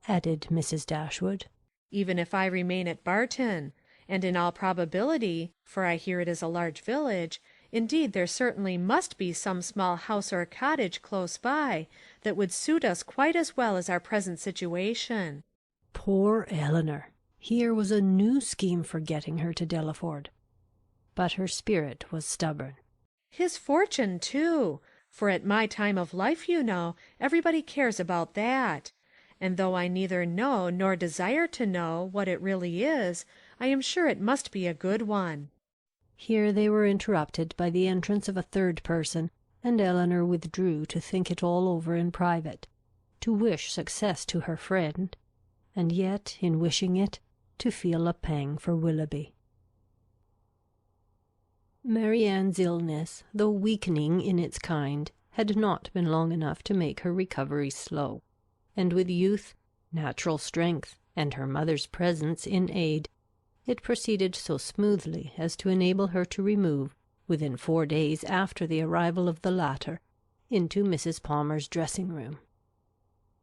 added Mrs. Dashwood, even if I remain at Barton, and in all probability, for I hear it is a large village, indeed there certainly must be some small house or cottage close by that would suit us quite as well as our present situation. Poor Elinor! Here was a new scheme for getting her to Delaford. But her spirit was stubborn. His fortune, too, for at my time of life, you know, everybody cares about that. And though I neither know nor desire to know what it really is, I am sure it must be a good one. Here they were interrupted by the entrance of a third person, and Elinor withdrew to think it all over in private, to wish success to her friend, and yet, in wishing it, to feel a pang for Willoughby. Marianne's illness, though weakening in its kind, had not been long enough to make her recovery slow, and with youth, natural strength, and her mother's presence in aid, it proceeded so smoothly as to enable her to remove, within 4 days after the arrival of the latter, into Mrs. Palmer's dressing-room.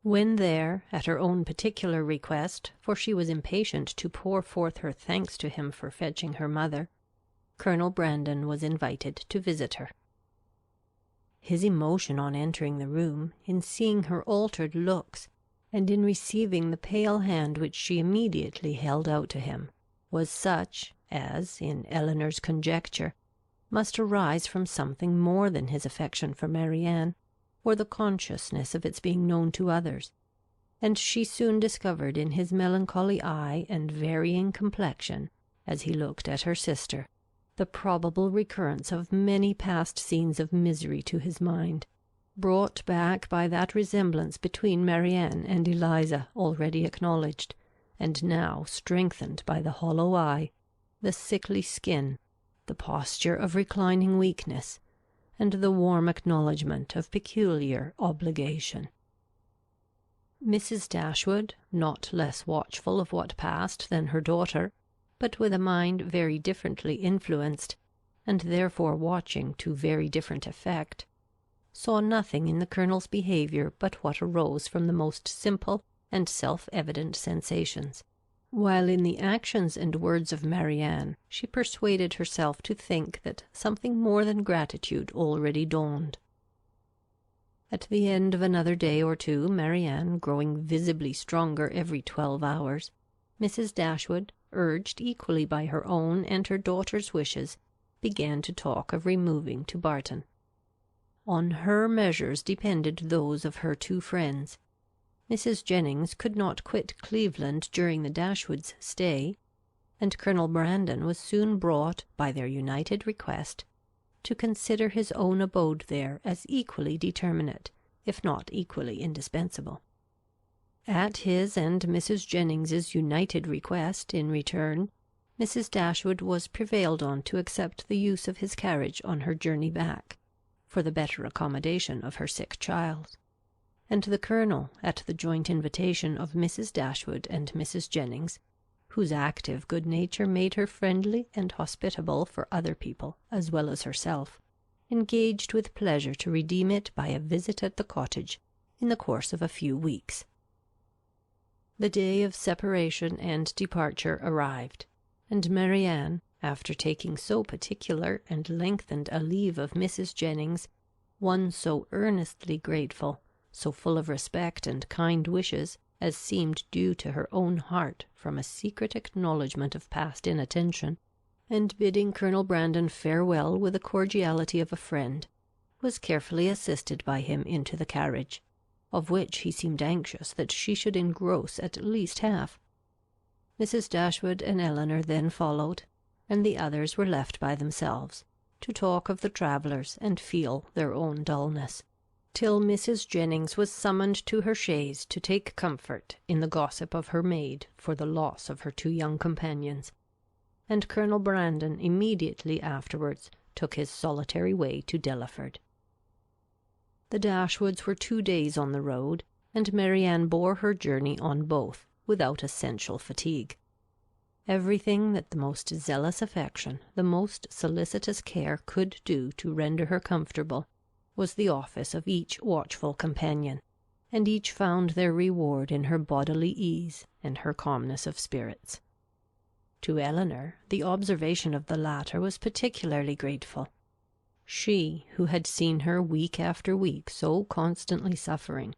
When there, at her own particular request, for she was impatient to pour forth her thanks to him for fetching her mother, Colonel Brandon was invited to visit her. His emotion on entering the room, in seeing her altered looks, and in receiving the pale hand which she immediately held out to him, was such as, in Elinor's conjecture, must arise from something more than his affection for Marianne, or the consciousness of its being known to others. and she soon discovered in his melancholy eye and varying complexion, as he looked at her sister, the probable recurrence of many past scenes of misery to his mind, brought back by that resemblance between Marianne and Eliza already acknowledged, and now strengthened by the hollow eye, the sickly skin, the posture of reclining weakness, and the warm acknowledgment of peculiar obligation. Mrs. Dashwood, not less watchful of what passed than her daughter, but with a mind very differently influenced, and therefore watching to very different effect, saw nothing in the Colonel's behaviour but what arose from the most simple and self-evident sensations, while in the actions and words of Marianne she persuaded herself to think that something more than gratitude already dawned. At the end of another day or two, Marianne, growing visibly stronger every 12 hours, Mrs. Dashwood, urged equally by her own and her daughter's wishes, began to talk of removing to Barton. On her measures depended those of her two friends. Mrs. Jennings could not quit Cleveland during the Dashwoods' stay, and Colonel Brandon was soon brought, by their united request, to consider his own abode there as equally determinate, if not equally indispensable. At his and Mrs. Jennings's united request, in return, Mrs. Dashwood was prevailed on to accept the use of his carriage on her journey back, for the better accommodation of her sick child, and the Colonel, at the joint invitation of Mrs. Dashwood and Mrs. Jennings, whose active good nature made her friendly and hospitable for other people as well as herself, engaged with pleasure to redeem it by a visit at the cottage in the course of a few weeks. The day of separation and departure arrived, and Marianne, after taking so particular and lengthened a leave of Mrs. Jennings, one so earnestly grateful, so full of respect and kind wishes, as seemed due to her own heart from a secret acknowledgment of past inattention, and bidding Colonel Brandon farewell with the cordiality of a friend, was carefully assisted by him into the carriage, of which he seemed anxious that she should engross at least half. Mrs. Dashwood and Elinor then followed, and the others were left by themselves, to talk of the travellers and feel their own dullness, till Mrs. Jennings was summoned to her chaise to take comfort in the gossip of her maid for the loss of her two young companions, and Colonel Brandon immediately afterwards took his solitary way to Delaford. The Dashwoods were 2 days on the road, and Marianne bore her journey on both without essential fatigue. Everything that the most zealous affection, the most solicitous care could do to render her comfortable, was the office of each watchful companion, and each found their reward in her bodily ease and her calmness of spirits. To Elinor, the observation of the latter was particularly grateful. She, who had seen her week after week so constantly suffering,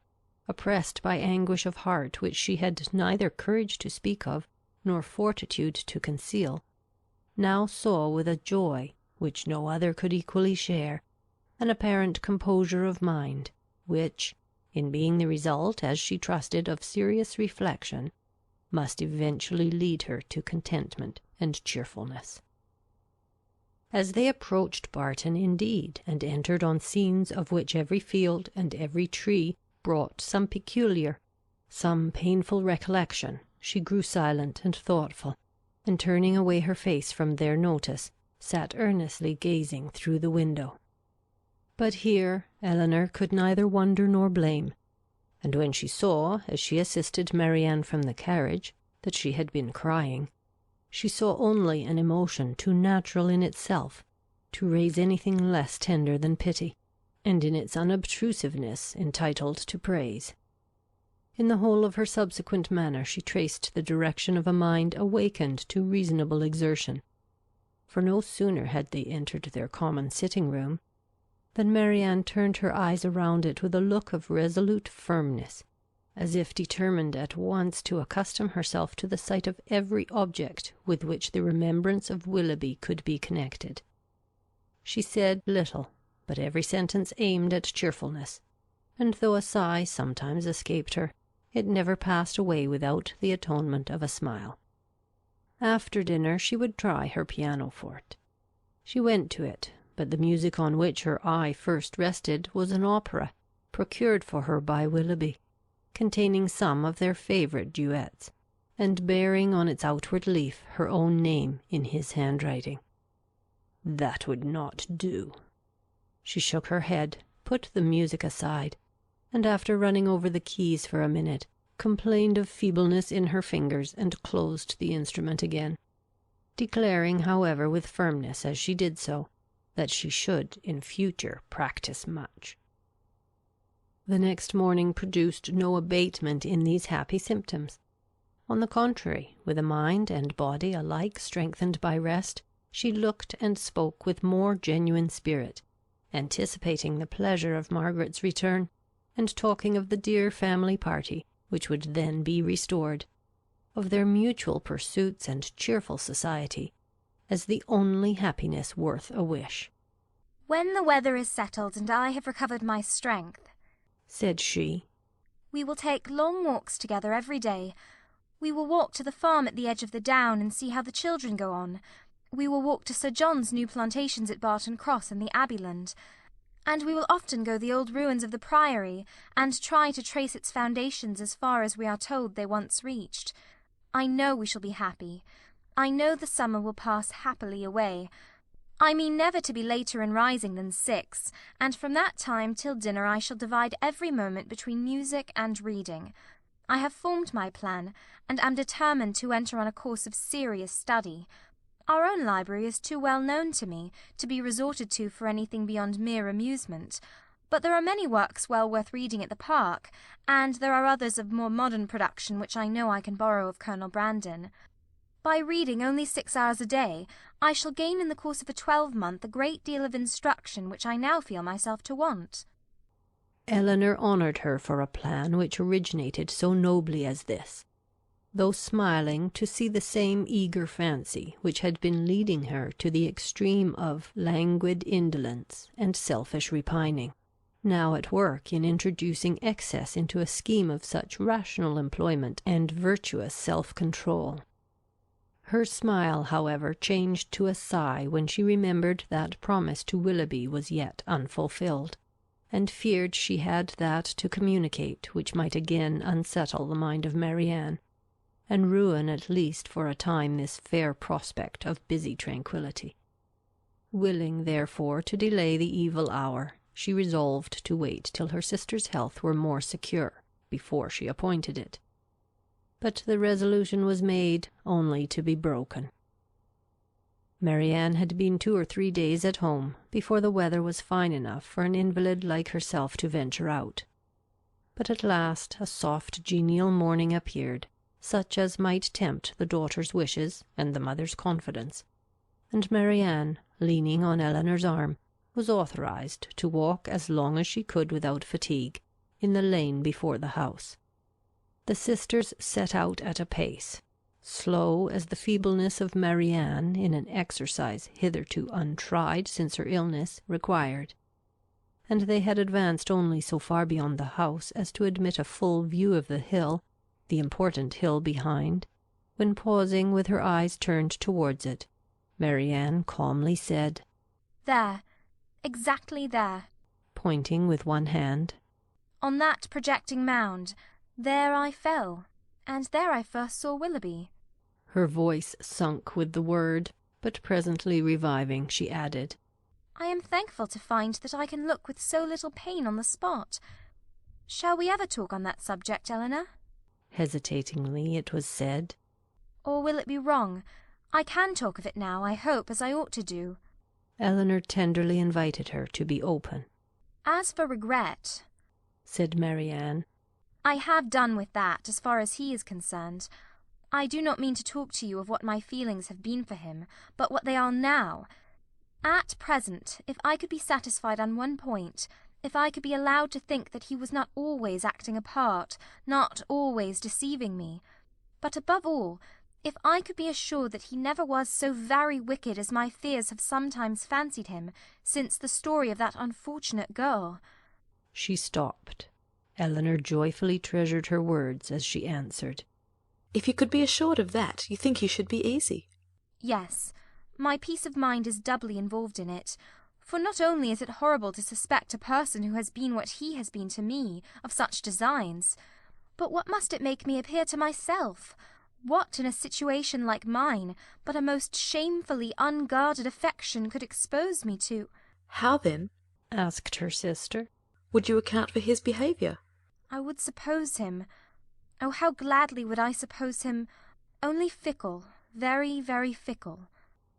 oppressed by anguish of heart which she had neither courage to speak of nor fortitude to conceal, now saw with a joy, which no other could equally share, an apparent composure of mind, which, in being the result, as she trusted, of serious reflection, must eventually lead her to contentment and cheerfulness. As they approached Barton, indeed, and entered on scenes of which every field and every tree brought some peculiar, some painful recollection, she grew silent and thoughtful, and turning away her face from their notice, sat earnestly gazing through the window. But here Elinor could neither wonder nor blame, and when she saw, as she assisted Marianne from the carriage, that she had been crying, she saw only an emotion too natural in itself to raise anything less tender than pity, and in its unobtrusiveness entitled to praise. In the whole of her subsequent manner she traced the direction of a mind awakened to reasonable exertion, for no sooner had they entered their common sitting-room than Marianne turned her eyes around it with a look of resolute firmness, as if determined at once to accustom herself to the sight of every object with which the remembrance of Willoughby could be connected. She said little, but every sentence aimed at cheerfulness, and though a sigh sometimes escaped her, it never passed away without the atonement of a smile. After dinner she would try her pianoforte. She went to it, but the music on which her eye first rested was an opera, procured for her by Willoughby, containing some of their favourite duets, and bearing on its outward leaf her own name in his handwriting. That would not do. She shook her head, put the music aside, and after running over the keys for a minute, complained of feebleness in her fingers and closed the instrument again, declaring, however, with firmness as she did so, that she should in future practice much. The next morning produced no abatement in these happy symptoms. On the contrary, with a mind and body alike strengthened by rest, she looked and spoke with more genuine spirit, anticipating the pleasure of Margaret's return, and talking of the dear family party, which would then be restored, of their mutual pursuits and cheerful society, as the only happiness worth a wish. "When the weather is settled and I have recovered my strength," said she, "we will take long walks together every day. We will walk to the farm at the edge of the down and see how the children go on. We will walk to Sir John's new plantations at Barton Cross and the Abbeyland. And we will often go the old ruins of the Priory, and try to trace its foundations as far as we are told they once reached. I know we shall be happy. I know the summer will pass happily away. I mean never to be later in rising than 6, and from that time till dinner I shall divide every moment between music and reading. I have formed my plan, and am determined to enter on a course of serious study. Our own library is too well known to me to be resorted to for anything beyond mere amusement, but there are many works well worth reading at the Park, and there are others of more modern production which I know I can borrow of Colonel Brandon. By reading only 6 hours a day, I shall gain in the course of a 12-month a great deal of instruction which I now feel myself to want." Elinor honoured her for a plan which originated so nobly as this, though smiling to see the same eager fancy which had been leading her to the extreme of languid indolence and selfish repining, now at work in introducing excess into a scheme of such rational employment and virtuous self-control. Her smile, however, changed to a sigh when she remembered that promise to Willoughby was yet unfulfilled, and feared she had that to communicate which might again unsettle the mind of Marianne, and ruin at least for a time this fair prospect of busy tranquillity. Willing, therefore, to delay the evil hour, she resolved to wait till her sister's health were more secure before she appointed it. But the resolution was made only to be broken. Marianne had been 2 or 3 days at home before the weather was fine enough for an invalid like herself to venture out. But at last a soft genial morning appeared, such as might tempt the daughter's wishes and the mother's confidence, and Marianne, leaning on Elinor's arm, was authorized to walk as long as she could without fatigue, in the lane before the house. The sisters set out at a pace, slow as the feebleness of Marianne in an exercise hitherto untried since her illness required, and they had advanced only so far beyond the house as to admit a full view of the hill, the important hill behind, when pausing with her eyes turned towards it, Marianne calmly said, "There, exactly there," pointing with one hand. "On that projecting mound, there I fell, and there I first saw Willoughby." Her voice sunk with the word, but presently reviving, she added, "I am thankful to find that I can look with so little pain on the spot. Shall we ever talk on that subject, Elinor?" Hesitatingly it was said. "Or will it be wrong? I can talk of it now, I hope, as I ought to do." Elinor tenderly invited her to be open. "As for regret," said Marianne, "I have done with that, as far as he is concerned. I do not mean to talk to you of what my feelings have been for him, but what they are now. At present, if I could be satisfied on one point, if I could be allowed to think that he was not always acting a part, not always deceiving me, but above all, if I could be assured that he never was so very wicked as my fears have sometimes fancied him since the story of that unfortunate girl—" She stopped, Elinor joyfully treasured her words as she answered. If you could be assured of that, you think you should be easy. Yes, my peace of mind is doubly involved in it, for not only is it horrible to suspect a person who has been what he has been to me of such designs, but what must it make me appear to myself? What, in a situation like mine, but a most shamefully unguarded affection could expose me to? How, then, asked her sister, would you account for his behaviour? I would suppose him, oh, how gladly would I suppose him, only fickle, very, very fickle.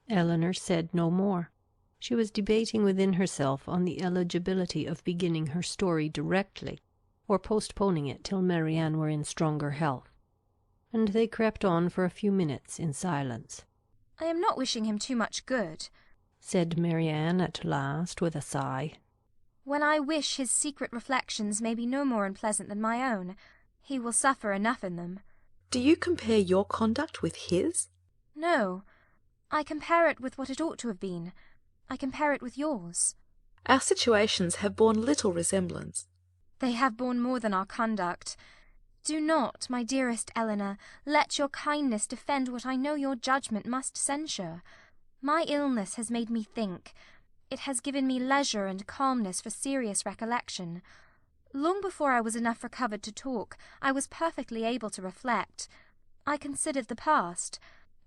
Elinor said no more. She was debating within herself on the eligibility of beginning her story directly, or postponing it till Marianne were in stronger health, and they crept on for a few minutes in silence. I am not wishing him too much good, said Marianne at last with a sigh. When I wish his secret reflections may be no more unpleasant than my own, he will suffer enough in them. Do you compare your conduct with his? No. I compare it with what it ought to have been. I compare it with yours. Our situations have borne little resemblance. They have borne more than our conduct. Do not, my dearest Elinor, let your kindness defend what I know your judgment must censure. My illness has made me think. It has given me leisure and calmness for serious recollection. Long before I was enough recovered to talk, I was perfectly able to reflect. I considered the past.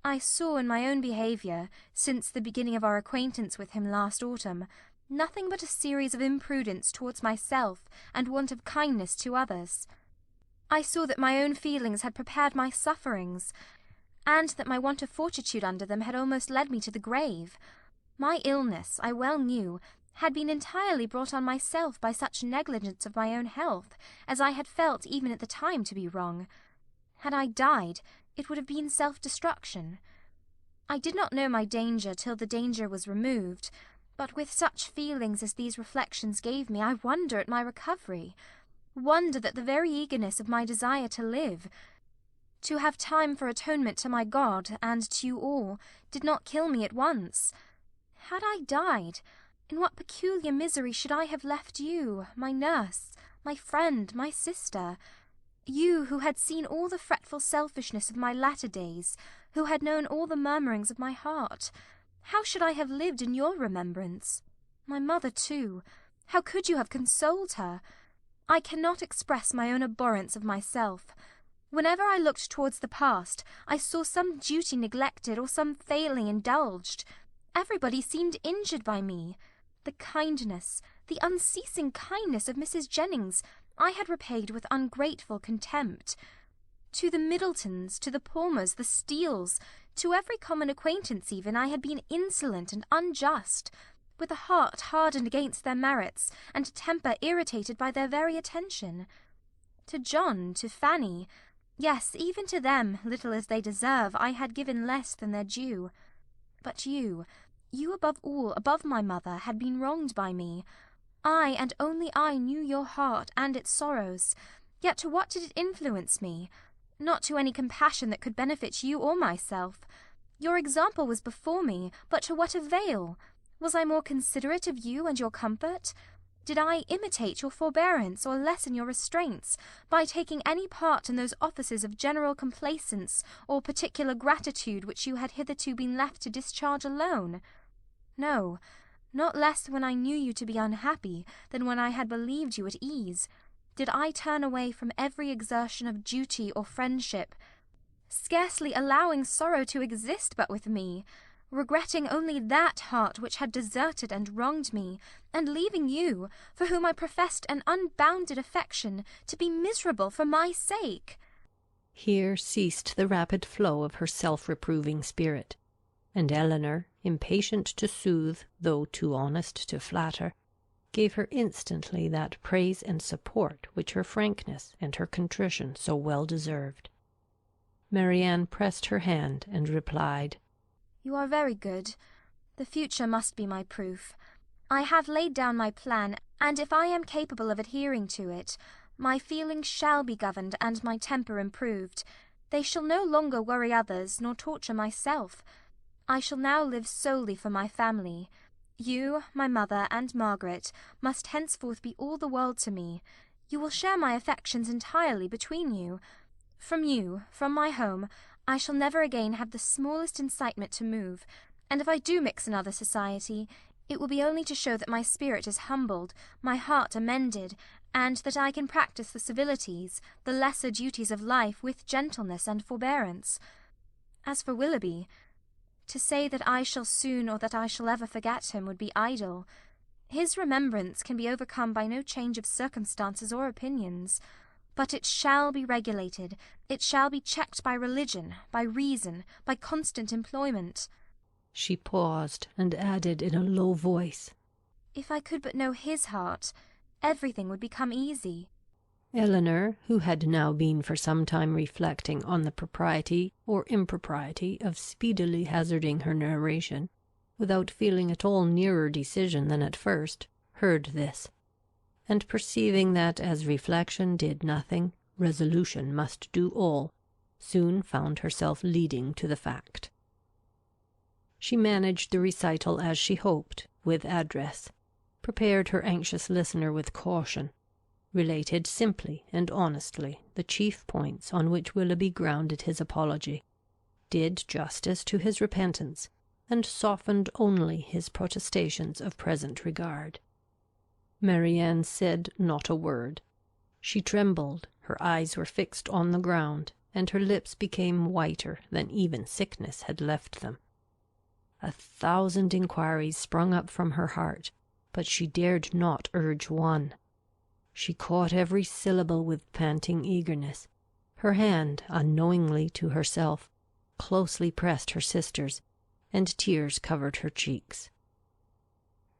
I saw in my own behaviour, since the beginning of our acquaintance with him last autumn, nothing but a series of imprudence towards myself and want of kindness to others. I saw that my own feelings had prepared my sufferings, and that my want of fortitude under them had almost led me to the grave. My illness, I well knew, had been entirely brought on myself by such negligence of my own health as I had felt even at the time to be wrong. Had I died, it would have been self-destruction. I did not know my danger till the danger was removed, but with such feelings as these reflections gave me, I wonder at my recovery, wonder that the very eagerness of my desire to live, to have time for atonement to my God and to you all, did not kill me at once. Had I died, in what peculiar misery should I have left you, my nurse, my friend, my sister? You who had seen all the fretful selfishness of my latter days, who had known all the murmurings of my heart. How should I have lived in your remembrance? My mother, too. How could you have consoled her? I cannot express my own abhorrence of myself. Whenever I looked towards the past, I saw some duty neglected or some failing indulged. Everybody seemed injured by me. The kindness, the unceasing kindness of Mrs. Jennings, I had repaid with ungrateful contempt. To the Middletons, to the Palmers, the Steeles, to every common acquaintance even, I had been insolent and unjust, with a heart hardened against their merits, and a temper irritated by their very attention. To John, to Fanny, yes, even to them, little as they deserve, I had given less than their due. But you above all, above my mother, had been wronged by me. I, and only I, knew your heart and its sorrows. Yet to what did it influence me? Not to any compassion that could benefit you or myself. Your example was before me, but to what avail? Was I more considerate of you and your comfort? Did I imitate your forbearance or lessen your restraints by taking any part in those offices of general complaisance or particular gratitude which you had hitherto been left to discharge alone? No, not less when I knew you to be unhappy than when I had believed you at ease, did I turn away from every exertion of duty or friendship, scarcely allowing sorrow to exist but with me, regretting only that heart which had deserted and wronged me, and leaving you, for whom I professed an unbounded affection, to be miserable for my sake. Here ceased the rapid flow of her self-reproving spirit, and Elinor, impatient to soothe, though too honest to flatter, gave her instantly that praise and support which her frankness and her contrition so well deserved. Marianne pressed her hand and replied, You are very good. The future must be my proof. I have laid down my plan, and if I am capable of adhering to it, my feelings shall be governed and my temper improved. They shall no longer worry others, nor torture myself. I shall now live solely for my family. You, my mother, and Margaret must henceforth be all the world to me. You will share my affections entirely between you. From my home, I shall never again have the smallest incitement to move, and if I do mix in other society, it will be only to show that my spirit is humbled, my heart amended, and that I can practise the civilities, the lesser duties of life with gentleness and forbearance. As for Willoughby, to say that I shall soon or that I shall ever forget him would be idle. His remembrance can be overcome by no change of circumstances or opinions. But it shall be regulated, it shall be checked by religion, by reason, by constant employment. She paused, and added in a low voice, If I could but know his heart, everything would become easy. Elinor, who had now been for some time reflecting on the propriety or impropriety of speedily hazarding her narration, without feeling at all nearer decision than at first, heard this, and perceiving that as reflection did nothing, resolution must do all, soon found herself leading to the fact. She managed the recital as she hoped, with address, prepared her anxious listener with caution, related simply and honestly the chief points on which Willoughby grounded his apology, did justice to his repentance, and softened only his protestations of present regard. Marianne said not a word. She trembled, her eyes were fixed on the ground, and her lips became whiter than even sickness had left them. 1,000 inquiries sprung up from her heart, but she dared not urge one. She caught every syllable with panting eagerness. Her hand, unknowingly to herself, closely pressed her sister's, and tears covered her cheeks.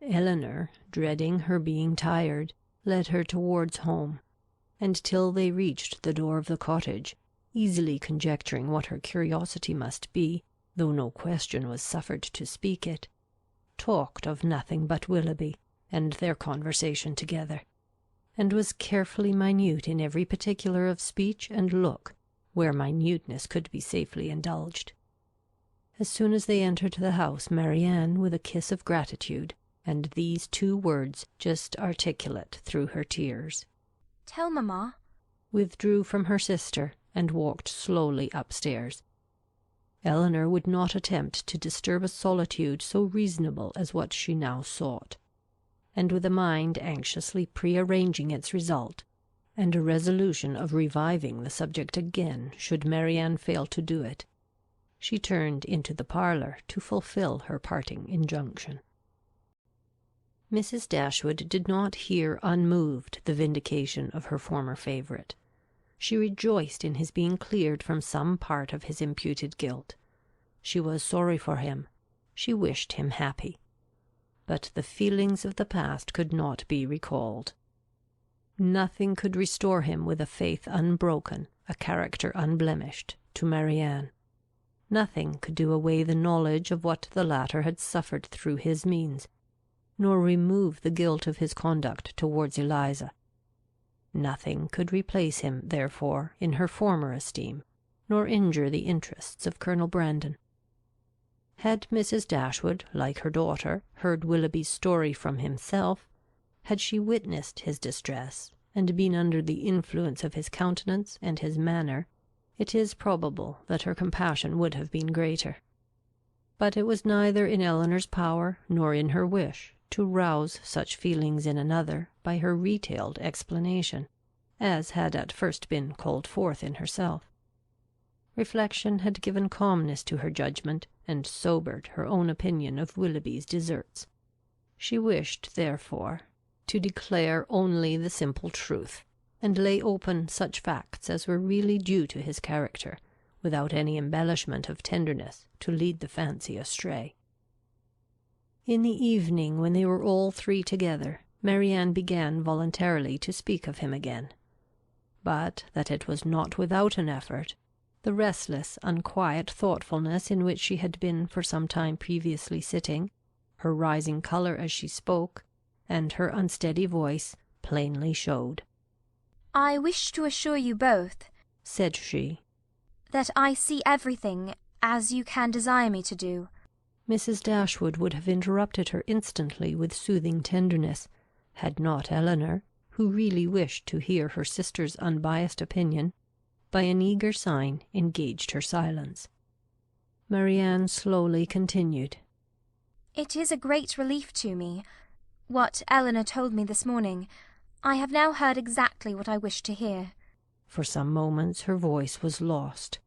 Elinor, dreading her being tired, led her towards home, and till they reached the door of the cottage, easily conjecturing what her curiosity must be, though no question was suffered to speak it, talked of nothing but Willoughby and their conversation together, and was carefully minute in every particular of speech and look, where minuteness could be safely indulged. As soon as they entered the house, Marianne, with a kiss of gratitude, and these 2 words just articulate through her tears, Tell mamma, withdrew from her sister, and walked slowly upstairs. Elinor would not attempt to disturb a solitude so reasonable as what she now sought, and with a mind anxiously prearranging its result, and a resolution of reviving the subject again should Marianne fail to do it, she turned into the parlour to fulfil her parting injunction. Mrs. Dashwood did not hear unmoved the vindication of her former favourite. She rejoiced in his being cleared from some part of his imputed guilt. She was sorry for him. She wished him happy. But the feelings of the past could not be recalled. Nothing could restore him with a faith unbroken, a character unblemished, to Marianne. Nothing could do away the knowledge of what the latter had suffered through his means, nor remove the guilt of his conduct towards Eliza. Nothing could replace him, therefore, in her former esteem, nor injure the interests of Colonel Brandon. Had Mrs. Dashwood, like her daughter, heard Willoughby's story from himself, had she witnessed his distress, and been under the influence of his countenance and his manner, it is probable that her compassion would have been greater. But it was neither in Elinor's power nor in her wish to rouse such feelings in another by her retailed explanation, as had at first been called forth in herself. Reflection had given calmness to her judgment, and sobered her own opinion of Willoughby's deserts. She wished, therefore, to declare only the simple truth, and lay open such facts as were really due to his character, without any embellishment of tenderness to lead the fancy astray. In the evening, when they were all 3 together, Marianne began voluntarily to speak of him again, but that it was not without an effort. The restless, unquiet thoughtfulness in which she had been for some time previously sitting, her rising colour as she spoke, and her unsteady voice, plainly showed. I wish to assure you both, said she, that I see everything as you can desire me to do. Mrs. Dashwood would have interrupted her instantly with soothing tenderness, had not Elinor, who really wished to hear her sister's unbiased opinion, by an eager sign engaged her silence. Marianne slowly continued. It is a great relief to me. What Elinor told me this morning, I have now heard exactly what I wished to hear. For some moments her voice was lost,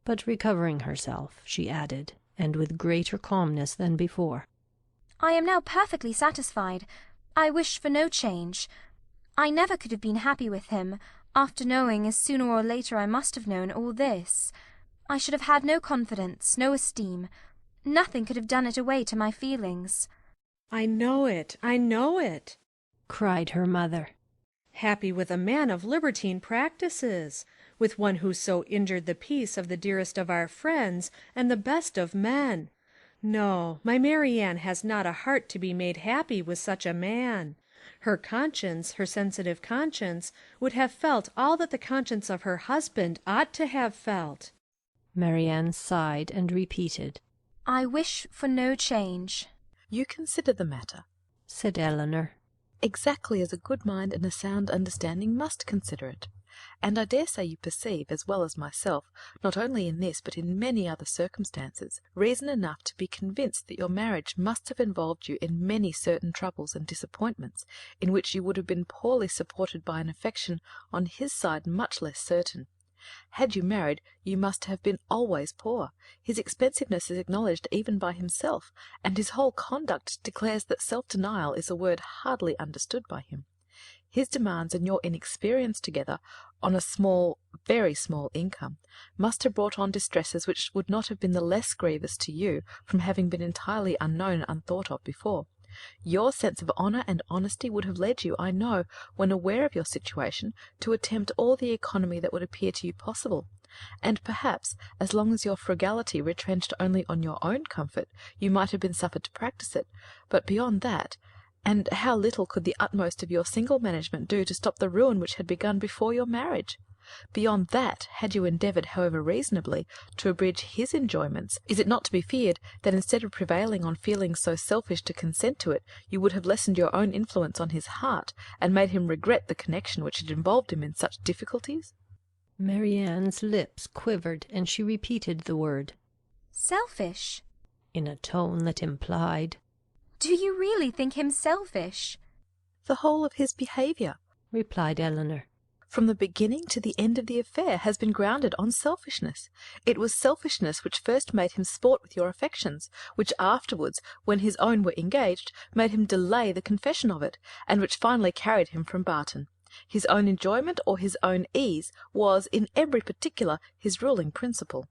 but recovering herself, she added, and with greater calmness than before, I am now perfectly satisfied. I wish for no change. I never could have been happy with him, after knowing, as sooner or later I must have known, all this. I should have had no confidence, no esteem. Nothing could have done it away to my feelings. I know it, cried her mother. Happy with a man of libertine practices, with one who so injured the peace of the dearest of our friends and the best of men. No, my Marianne has not a heart to be made happy with such a man. Her conscience, her sensitive conscience, would have felt all that the conscience of her husband ought to have felt. Marianne sighed and repeated, I wish for no change. You consider the matter, said Elinor, exactly as a good mind and a sound understanding must consider it. And I dare say you perceive, as well as myself, not only in this but in many other circumstances, reason enough to be convinced that your marriage must have involved you in many certain troubles and disappointments, in which you would have been poorly supported by an affection on his side much less certain. Had you married, you must have been always poor. His expensiveness is acknowledged even by himself, and his whole conduct declares that self-denial is a word hardly understood by him. His demands and your inexperience together, on a small, very small income, must have brought on distresses which would not have been the less grievous to you from having been entirely unknown and unthought of before. Your sense of honour and honesty would have led you, I know, when aware of your situation, to attempt all the economy that would appear to you possible. And perhaps, as long as your frugality retrenched only on your own comfort, you might have been suffered to practise it. But beyond that, and how little could the utmost of your single management do to stop the ruin which had begun before your marriage? Beyond that, had you endeavoured, however reasonably, to abridge his enjoyments, is it not to be feared that instead of prevailing on feelings so selfish to consent to it, you would have lessened your own influence on his heart, and made him regret the connection which had involved him in such difficulties? Marianne's lips quivered, and she repeated the word Selfish? in a tone that implied, Do you really think him selfish? The whole of his behaviour, replied Elinor, from the beginning to the end of the affair, has been grounded on selfishness. It was selfishness which first made him sport with your affections, which afterwards, when his own were engaged, made him delay the confession of it, and which finally carried him from Barton. His own enjoyment or his own ease was, in every particular, his ruling principle.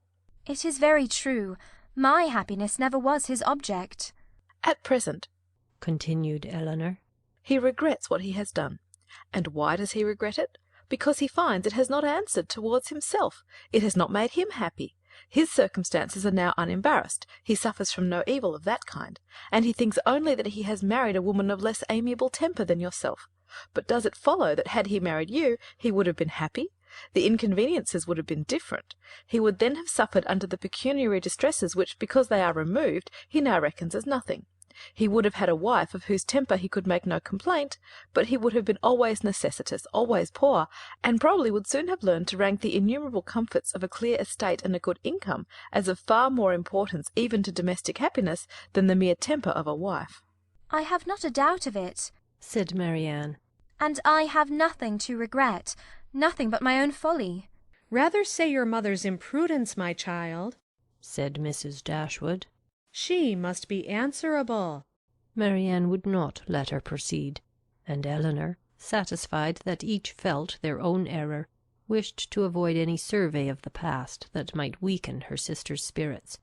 It is very true. My happiness never was his object. At present, continued Elinor, he regrets what he has done. And why does he regret it? Because he finds it has not answered towards himself. It has not made him happy. His circumstances are now unembarrassed. He suffers from no evil of that kind, and he thinks only that he has married a woman of less amiable temper than yourself. But does it follow that had he married you, he would have been happy? The inconveniences would have been different. He would then have suffered under the pecuniary distresses which, because they are removed, he now reckons as nothing. He would have had a wife of whose temper he could make no complaint, but he would have been always necessitous, always poor, and probably would soon have learned to rank the innumerable comforts of a clear estate and a good income as of far more importance even to domestic happiness than the mere temper of a wife. I have not a doubt of it, said Marianne, and I have nothing to regret, nothing but my own folly. Rather say your mother's imprudence, my child, said Mrs. Dashwood. She must be answerable. Marianne would not let her proceed, and Elinor, satisfied that each felt their own error, wished to avoid any survey of the past that might weaken her sister's spirits.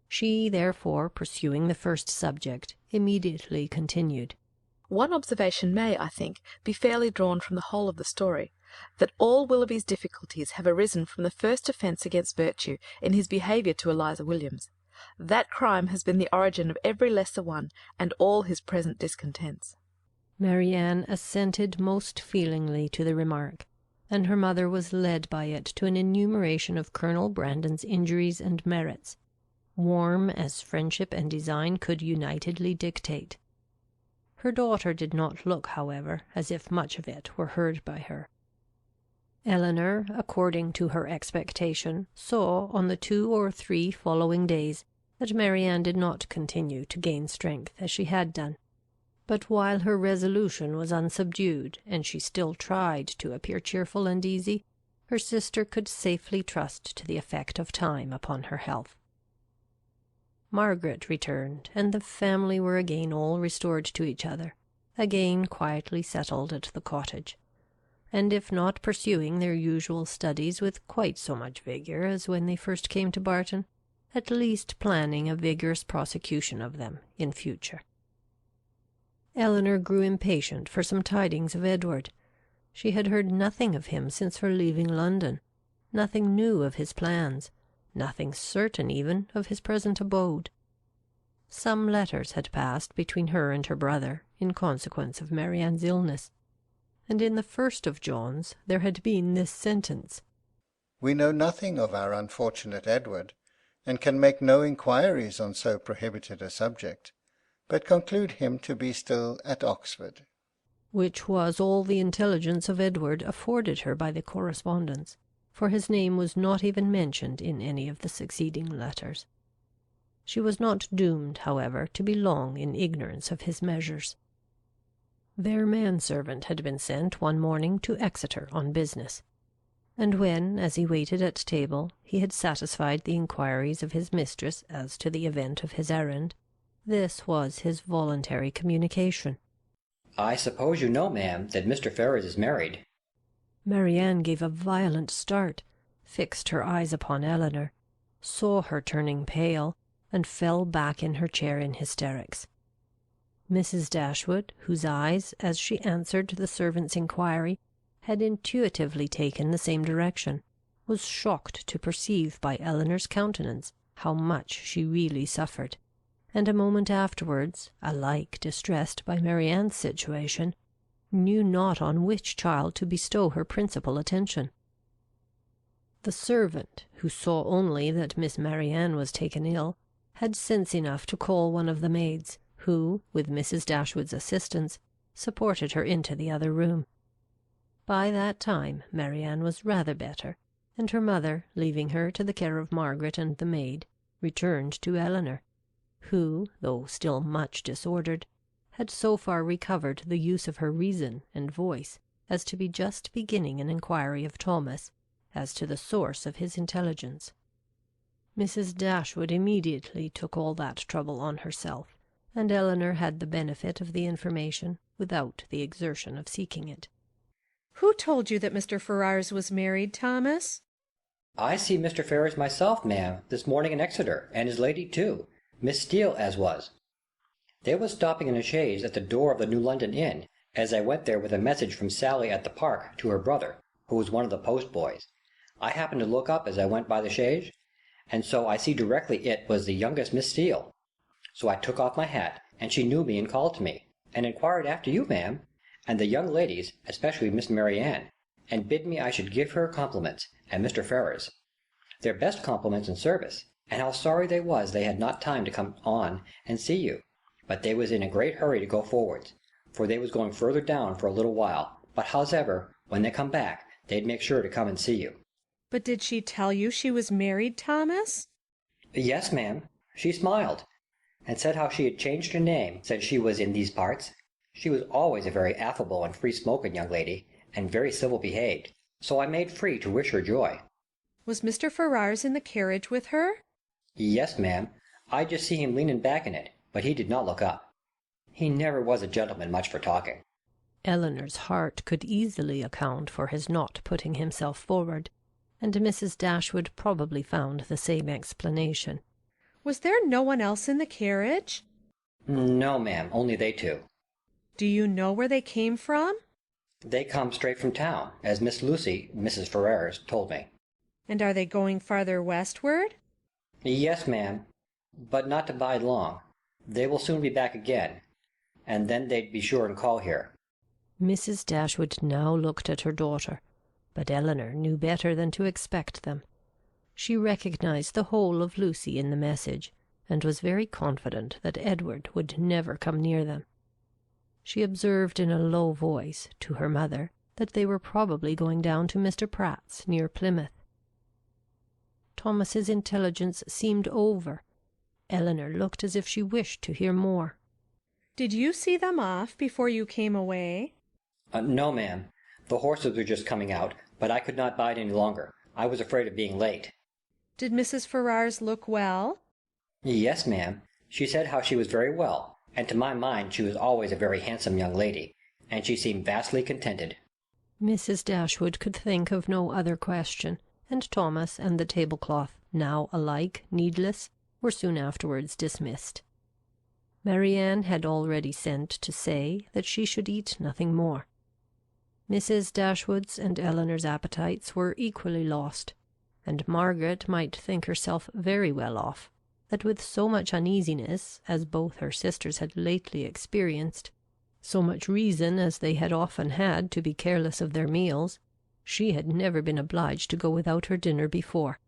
She, therefore, pursuing the first subject, immediately continued. One observation may, I think, be fairly drawn from the whole of the story, that all Willoughby's difficulties have arisen from the first offence against virtue in his behaviour to Eliza Williams. That crime has been the origin of every lesser one, and all his present discontents. Marianne assented most feelingly to the remark, and her mother was led by it to an enumeration of Colonel Brandon's injuries and merits, warm as friendship and design could unitedly dictate. Her daughter did not look, however, as if much of it were heard by her. Elinor, according to her expectation, saw on the 2 or 3 following days that Marianne did not continue to gain strength as she had done. But while her resolution was unsubdued, and she still tried to appear cheerful and easy, her sister could safely trust to the effect of time upon her health. Margaret returned, and the family were again all restored to each other, again quietly settled at the cottage, and if not pursuing their usual studies with quite so much vigour as when they first came to Barton, at least planning a vigorous prosecution of them in future. Elinor grew impatient for some tidings of Edward. She had heard nothing of him since her leaving London, nothing new of his plans, nothing certain even of his present abode. Some letters had passed between her and her brother in consequence of Marianne's illness, and in the first of John's there had been this sentence: "We know nothing of our unfortunate Edward, and can make no inquiries on so prohibited a subject, but conclude him to be still at Oxford," which was all the intelligence of Edward afforded her by the correspondence, for his name was not even mentioned in any of the succeeding letters. She was not doomed, however, to be long in ignorance of his measures. Their manservant had been sent one morning to Exeter on business, and when, as he waited at table, he had satisfied the inquiries of his mistress as to the event of his errand, this was his voluntary communication: "I suppose you know, ma'am, that Mr. Ferrars is married." Marianne gave a violent start, fixed her eyes upon Elinor, saw her turning pale, and fell back in her chair in hysterics. Mrs. Dashwood, whose eyes, as she answered the servant's inquiry, had intuitively taken the same direction, was shocked to perceive by Elinor's countenance how much she really suffered, and a moment afterwards, alike distressed by Marianne's situation, knew not on which child to bestow her principal attention. The servant, who saw only that Miss Marianne was taken ill, had sense enough to call one of the maids, who, with Mrs. Dashwood's assistance, supported her into the other room. By that time Marianne was rather better, and her mother, leaving her to the care of Margaret and the maid, returned to Elinor, who, though still much disordered, had so far recovered the use of her reason and voice as to be just beginning an inquiry of Thomas as to the source of his intelligence. Mrs. Dashwood immediately took all that trouble on herself, and Elinor had the benefit of the information without the exertion of seeking it. "Who told you that Mr. Ferrars was married, Thomas?" "I see Mr. Ferrars myself, ma'am, this morning in Exeter, and his lady too, Miss Steele as was. They was stopping in a chaise at the door of the New London Inn, as I went there with a message from Sally at the Park to her brother, who was one of the post-boys. I happened to look up as I went by the chaise, and so I see directly it was the youngest Miss Steele. So I took off my hat, and she knew me and called to me, and inquired after you, ma'am, and the young ladies, especially Miss Marianne, and bid me I should give her compliments, and Mr. Ferrars, their best compliments and service, and how sorry they was they had not time to come on and see you, but they was in a great hurry to go forwards, for they was going further down for a little while, but howsever, when they come back, they'd make sure to come and see you." "But did she tell you she was married, Thomas?" "Yes, ma'am. She smiled, and said how she had changed her name since she was in these parts. She was always a very affable and free-spoken young lady, and very civil behaved, so I made free to wish her joy." "Was Mr. Ferrars in the carriage with her?" "Yes, ma'am. I just see him leaning back in it, but he did not look up. He never was a gentleman much for talking." Elinor's heart could easily account for his not putting himself forward, and Mrs. Dashwood probably found the same explanation. "Was there no one else in the carriage?" "No, ma'am, only they two." "Do you know where they came from?" "They come straight from town, as Miss Lucy, Mrs. Ferrars, told me." "And are they going farther westward?" "Yes, ma'am, but not to bide long. They will soon be back again, and then they'd be sure and call here." Mrs. Dashwood now looked at her daughter, but Elinor knew better than to expect them. She recognized the whole of Lucy in the message, and was very confident that Edward would never come near them. She observed in a low voice to her mother that they were probably going down to Mr. Pratt's near Plymouth. Thomas's intelligence seemed over. Elinor looked as if she wished to hear more. "Did you see them off before you came away?" No, ma'am. The horses were just coming out, but I could not bide any longer. I was afraid of being late. "Did Mrs. Ferrars look well?" Yes, ma'am. She said how she was very well, and to my mind she was always a very handsome young lady, and she seemed vastly contented. Mrs. Dashwood could think of no other question, and Thomas and the tablecloth, now alike needless, were soon afterwards dismissed. Marianne had already sent to say that she should eat nothing more. Mrs. Dashwood's and Elinor's appetites were equally lost, and Margaret might think herself very well off, that with so much uneasiness as both her sisters had lately experienced, so much reason as they had often had to be careless of their meals, she had never been obliged to go without her dinner before.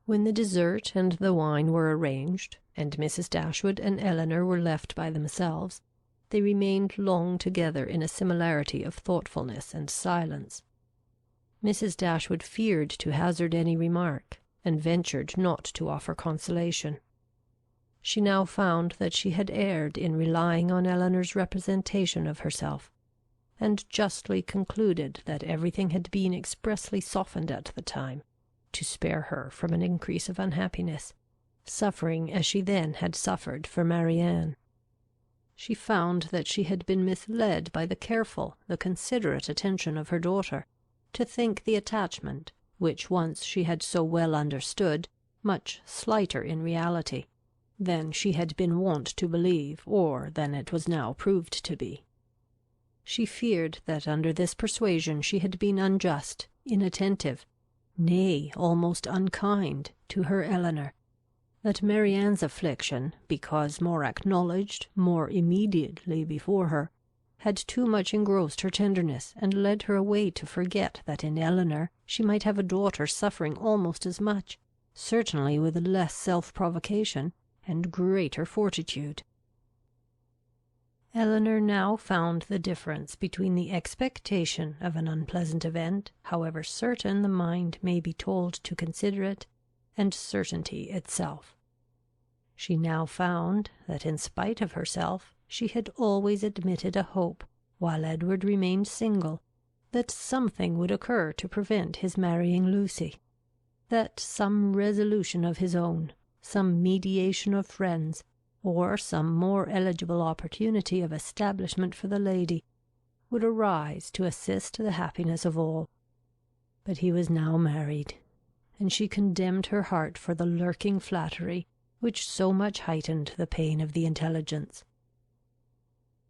When the dessert and the wine were arranged, and Mrs. Dashwood and Elinor were left by themselves, they remained long together in a similarity of thoughtfulness and silence. Mrs. Dashwood feared to hazard any remark, and ventured not to offer consolation. She now found that she had erred in relying on Elinor's representation of herself, and justly concluded that everything had been expressly softened at the time, to spare her from an increase of unhappiness, suffering as she then had suffered for Marianne. She found that she had been misled by the careful, the considerate attention of her daughter, to think the attachment, which once she had so well understood, much slighter in reality than she had been wont to believe, or than it was now proved to be. She feared that under this persuasion she had been unjust, inattentive, nay, almost unkind, to her Elinor, that Marianne's affliction, because more acknowledged, more immediately before her, had too much engrossed her tenderness, and led her away to forget that in Elinor she might have a daughter suffering almost as much, certainly with less self-provocation and greater fortitude. Elinor now found the difference between the expectation of an unpleasant event, however certain the mind may be told to consider it, and certainty itself. She now found that in spite of herself she had always admitted a hope, while Edward remained single, that something would occur to prevent his marrying Lucy, that some resolution of his own, some mediation of friends, or some more eligible opportunity of establishment for the lady, would arise to assist the happiness of all. But he was now married, and she condemned her heart for the lurking flattery which so much heightened the pain of the intelligence.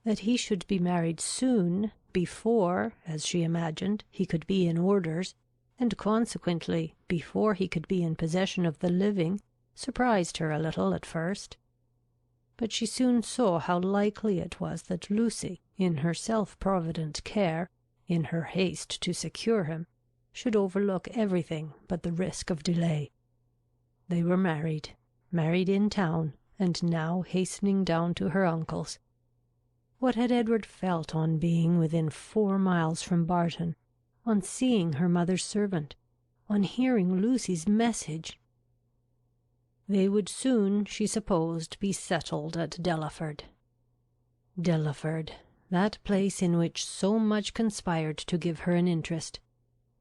That he should be married soon, before, as she imagined, he could be in orders, and consequently before he could be in possession of the living, surprised her a little at first. But she soon saw how likely it was that Lucy, in her self-provident care, in her haste to secure him, should overlook everything but the risk of delay. They were married in town, and now hastening down to her uncle's. What had Edward felt on being within 4 miles from Barton, on seeing her mother's servant, on hearing Lucy's message? They would soon, she supposed, be settled at Delaford. Delaford, that place in which so much conspired to give her an interest,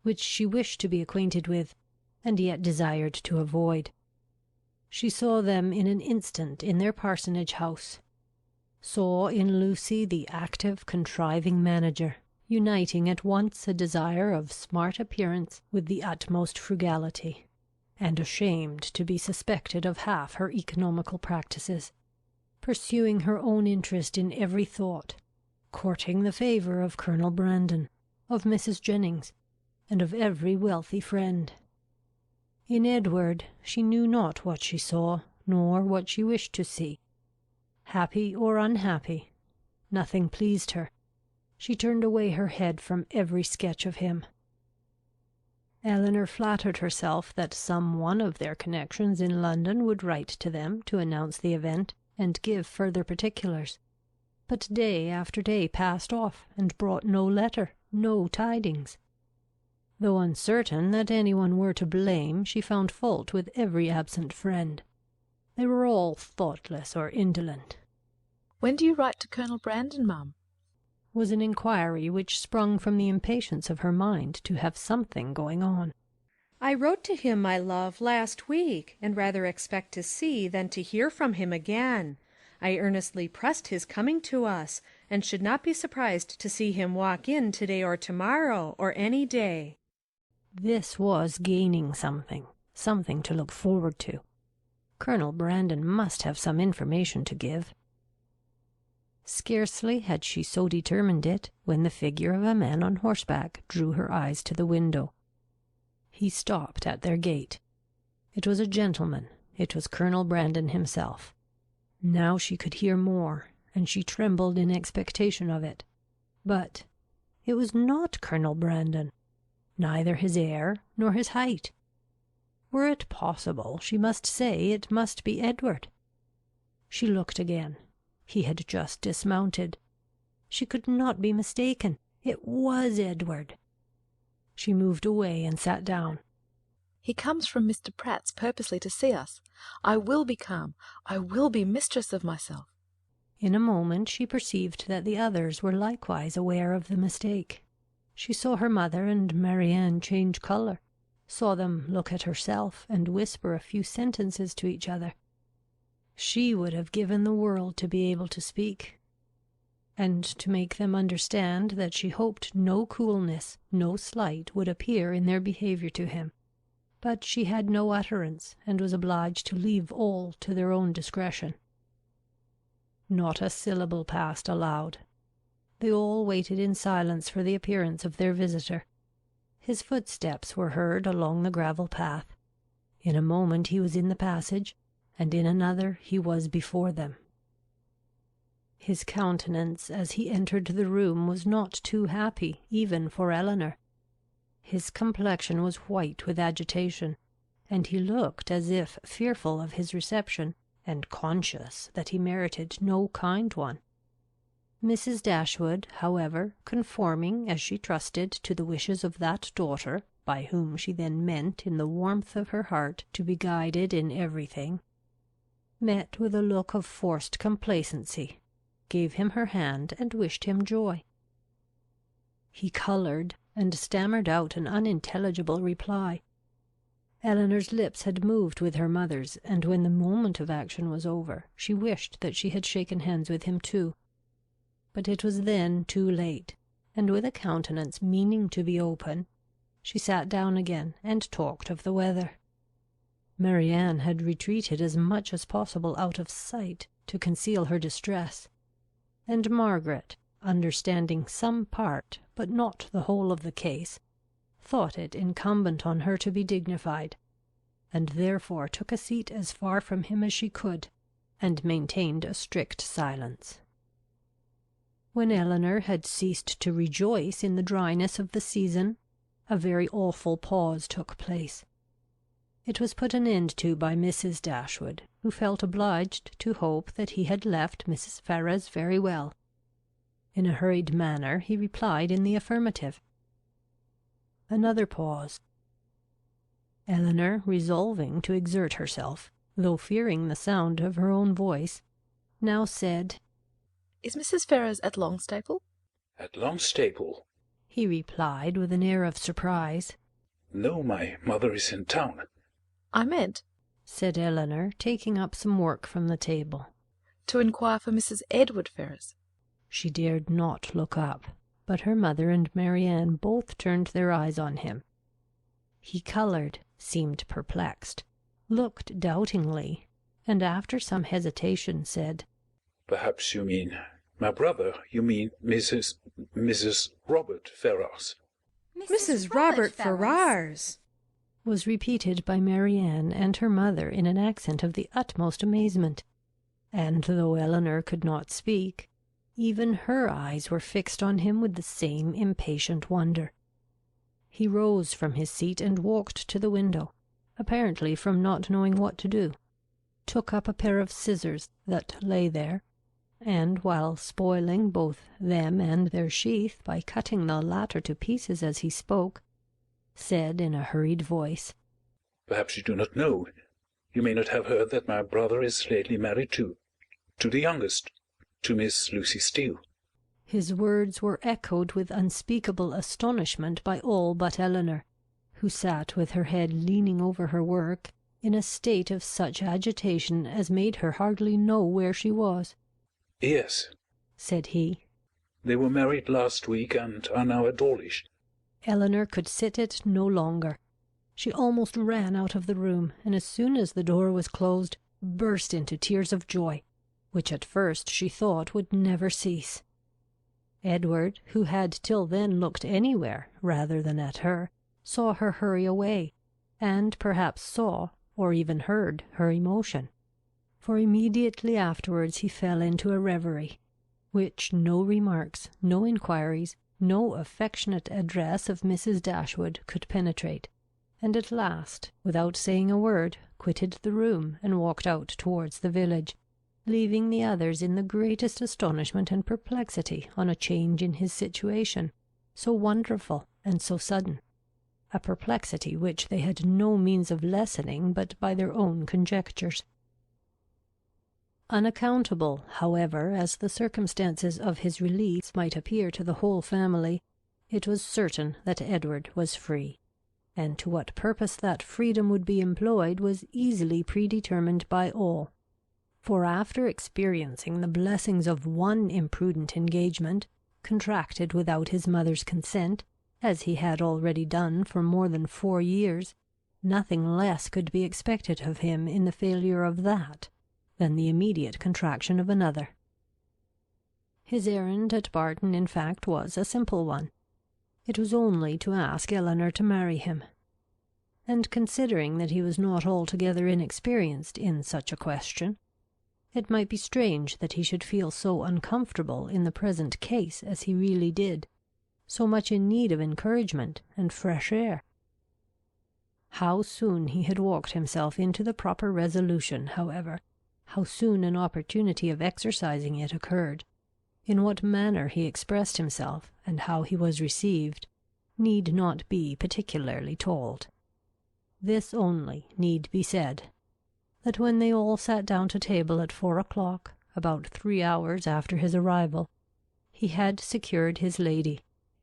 which she wished to be acquainted with, and yet desired to avoid. She saw them in an instant in their parsonage house, saw in Lucy the active, contriving manager, uniting at once a desire of smart appearance with the utmost frugality, and ashamed to be suspected of half her economical practices, pursuing her own interest in every thought, courting the favour of Colonel Brandon, of Mrs. Jennings, and of every wealthy friend. In Edward she knew not what she saw, nor what she wished to see. Happy or unhappy, nothing pleased her. She turned away her head from every sketch of him. Elinor flattered herself that some one of their connections in London would write to them to announce the event, and give further particulars. But day after day passed off, and brought no letter, no tidings. Though uncertain that anyone were to blame, she found fault with every absent friend. They were all thoughtless or indolent. "When do you write to Colonel Brandon, ma'am?" Was an inquiry which sprung from the impatience of her mind to have something going on. I wrote to him, my love, last week, and rather expect to see than to hear from him again. I earnestly pressed his coming to us, and should not be surprised to see him walk in to-day or to-morrow, or any day. This was gaining something, something to look forward to. Colonel Brandon must have some information to give. Scarcely had she so determined it, when the figure of a man on horseback drew her eyes to the window. He stopped at their gate. It was a gentleman. It was Colonel Brandon himself. Now she could hear more, and she trembled in expectation of it. But it was not Colonel Brandon, neither his air nor his height. Were it possible, she must say it must be Edward. She looked again. He had just dismounted. She could not be mistaken. It was Edward. She moved away and sat down. "He comes from Mr. Pratt's purposely to see us. I will be calm. I will be mistress of myself." In a moment she perceived that the others were likewise aware of the mistake. She saw her mother and Marianne change colour, saw them look at herself and whisper a few sentences to each other. She would have given the world to be able to speak, and to make them understand that she hoped no coolness, no slight would appear in their behaviour to him. But she had no utterance, and was obliged to leave all to their own discretion. Not a syllable passed aloud. They all waited in silence for the appearance of their visitor. His footsteps were heard along the gravel path. In a moment he was in the passage, and in another he was before them. His countenance as he entered the room was not too happy, even for Elinor. His complexion was white with agitation, and he looked as if fearful of his reception, and conscious that he merited no kind one. Mrs. Dashwood, however, conforming, as she trusted, to the wishes of that daughter, by whom she then meant in the warmth of her heart to be guided in everything, met with a look of forced complacency, gave him her hand, and wished him joy. He coloured, and stammered out an unintelligible reply. Elinor's lips had moved with her mother's, and when the moment of action was over, she wished that she had shaken hands with him too. But it was then too late, and with a countenance meaning to be open, she sat down again and talked of the weather. Marianne had retreated as much as possible out of sight to conceal her distress, and Margaret, understanding some part but not the whole of the case, thought it incumbent on her to be dignified, and therefore took a seat as far from him as she could, and maintained a strict silence. When Elinor had ceased to rejoice in the dryness of the season, a very awful pause took place. It was put an end to by Mrs. Dashwood, who felt obliged to hope that he had left Mrs. Ferrars very well. In a hurried manner he replied in the affirmative. Another pause. Elinor, resolving to exert herself, though fearing the sound of her own voice, now said, "Is Mrs. Ferrars at Longstaple?" "At Longstaple?" he replied with an air of surprise. "No, my mother is in town." "I meant," said Elinor, taking up some work from the table, "to inquire for Mrs. Edward Ferrars." She dared not look up, but her mother and Marianne both turned their eyes on him. He coloured, seemed perplexed, looked doubtingly, and after some hesitation said, "Perhaps you mean my brother. You mean Mrs. Robert Ferrars." Mrs. Robert Ferrars! was repeated by Marianne and her mother in an accent of the utmost amazement, and though Elinor could not speak, even her eyes were fixed on him with the same impatient wonder. He rose from his seat and walked to the window, apparently from not knowing what to do, took up a pair of scissors that lay there, and while spoiling both them and their sheath by cutting the latter to pieces as he spoke, said in a hurried voice, "Perhaps you do not know. You may not have heard that my brother is lately married to the youngest, to Miss Lucy Steele." His words were echoed with unspeakable astonishment by all but Elinor, who sat with her head leaning over her work, in a state of such agitation as made her hardly know where she was. "Yes," said he. "They were married last week and are now at Dawlish." Elinor could sit it no longer. She almost ran out of the room, and as soon as the door was closed, burst into tears of joy, which at first she thought would never cease. Edward, who had till then looked anywhere rather than at her, saw her hurry away, and perhaps saw, or even heard, her emotion, for immediately afterwards he fell into a reverie, which no remarks, no inquiries, no affectionate address of Mrs. Dashwood could penetrate, and at last, without saying a word, quitted the room and walked out towards the village, leaving the others in the greatest astonishment and perplexity on a change in his situation, so wonderful and so sudden, a perplexity which they had no means of lessening but by their own conjectures. Unaccountable, however, as the circumstances of his release might appear to the whole family, it was certain that Edward was free, and to what purpose that freedom would be employed was easily predetermined by all. For after experiencing the blessings of one imprudent engagement, contracted without his mother's consent, as he had already done for more than 4 years, nothing less could be expected of him in the failure of that than the immediate contraction of another. His errand at Barton, in fact, was a simple one. It was only to ask Elinor to marry him, and considering that he was not altogether inexperienced in such a question, it might be strange that he should feel so uncomfortable in the present case as he really did, so much in need of encouragement and fresh air. How soon he had walked himself into the proper resolution, however, how soon an opportunity of exercising it occurred, in what manner he expressed himself, and how he was received, need not be particularly told. This only need be said, that when they all sat down to table at 4 o'clock, about 3 hours after his arrival, he had secured his lady,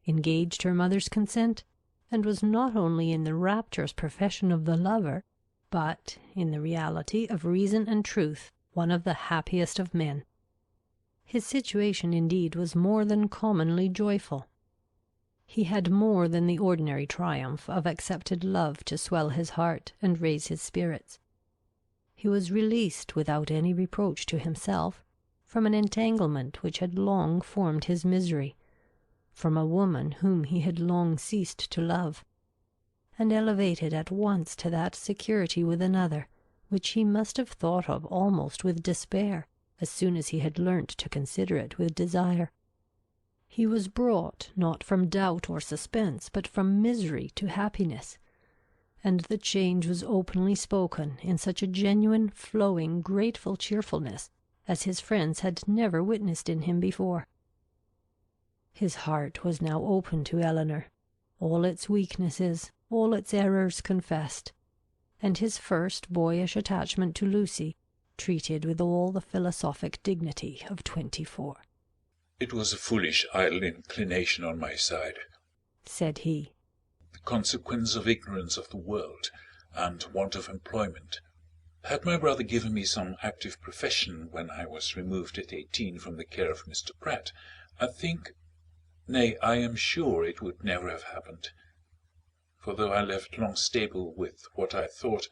engaged her mother's consent, and was not only in the rapturous profession of the lover, but, in the reality of reason and truth, one of the happiest of men. His situation indeed was more than commonly joyful. He had more than the ordinary triumph of accepted love to swell his heart and raise his spirits. He was released without any reproach to himself from an entanglement which had long formed his misery, from a woman whom he had long ceased to love, and elevated at once to that security with another, which he must have thought of almost with despair, as soon as he had learnt to consider it with desire. He was brought, not from doubt or suspense, but from misery to happiness, and the change was openly spoken in such a genuine, flowing, grateful cheerfulness as his friends had never witnessed in him before. His heart was now open to Elinor, all its weaknesses, all its errors confessed, and his first boyish attachment to Lucy treated with all the philosophic dignity of 24. "It was a foolish, idle inclination on my side," said he, "the consequence of ignorance of the world and want of employment. Had my brother given me some active profession when I was removed at 18 from the care of Mr. Pratt, I think, nay, I am sure it would never have happened. For though I left Longstaple with what I thought,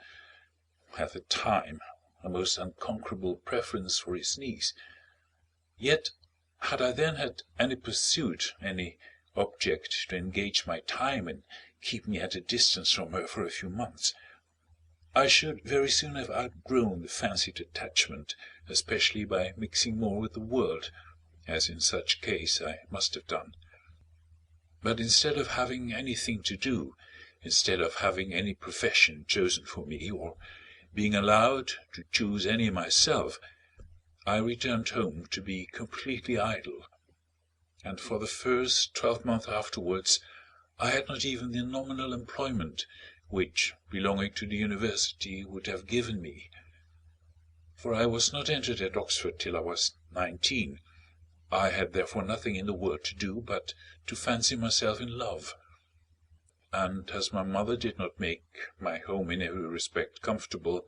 at the time, a most unconquerable preference for his niece, yet had I then had any pursuit, any object to engage my time and keep me at a distance from her for a few months, I should very soon have outgrown the fancied attachment, especially by mixing more with the world, as in such case I must have done. But instead of having anything to do, instead of having any profession chosen for me, or being allowed to choose any myself, I returned home to be completely idle, and for the first 12 months afterwards I had not even the nominal employment which, belonging to the university, would have given me. For I was not entered at Oxford till I was 19. I had therefore nothing in the world to do but to fancy myself in love. And as my mother did not make my home in every respect comfortable,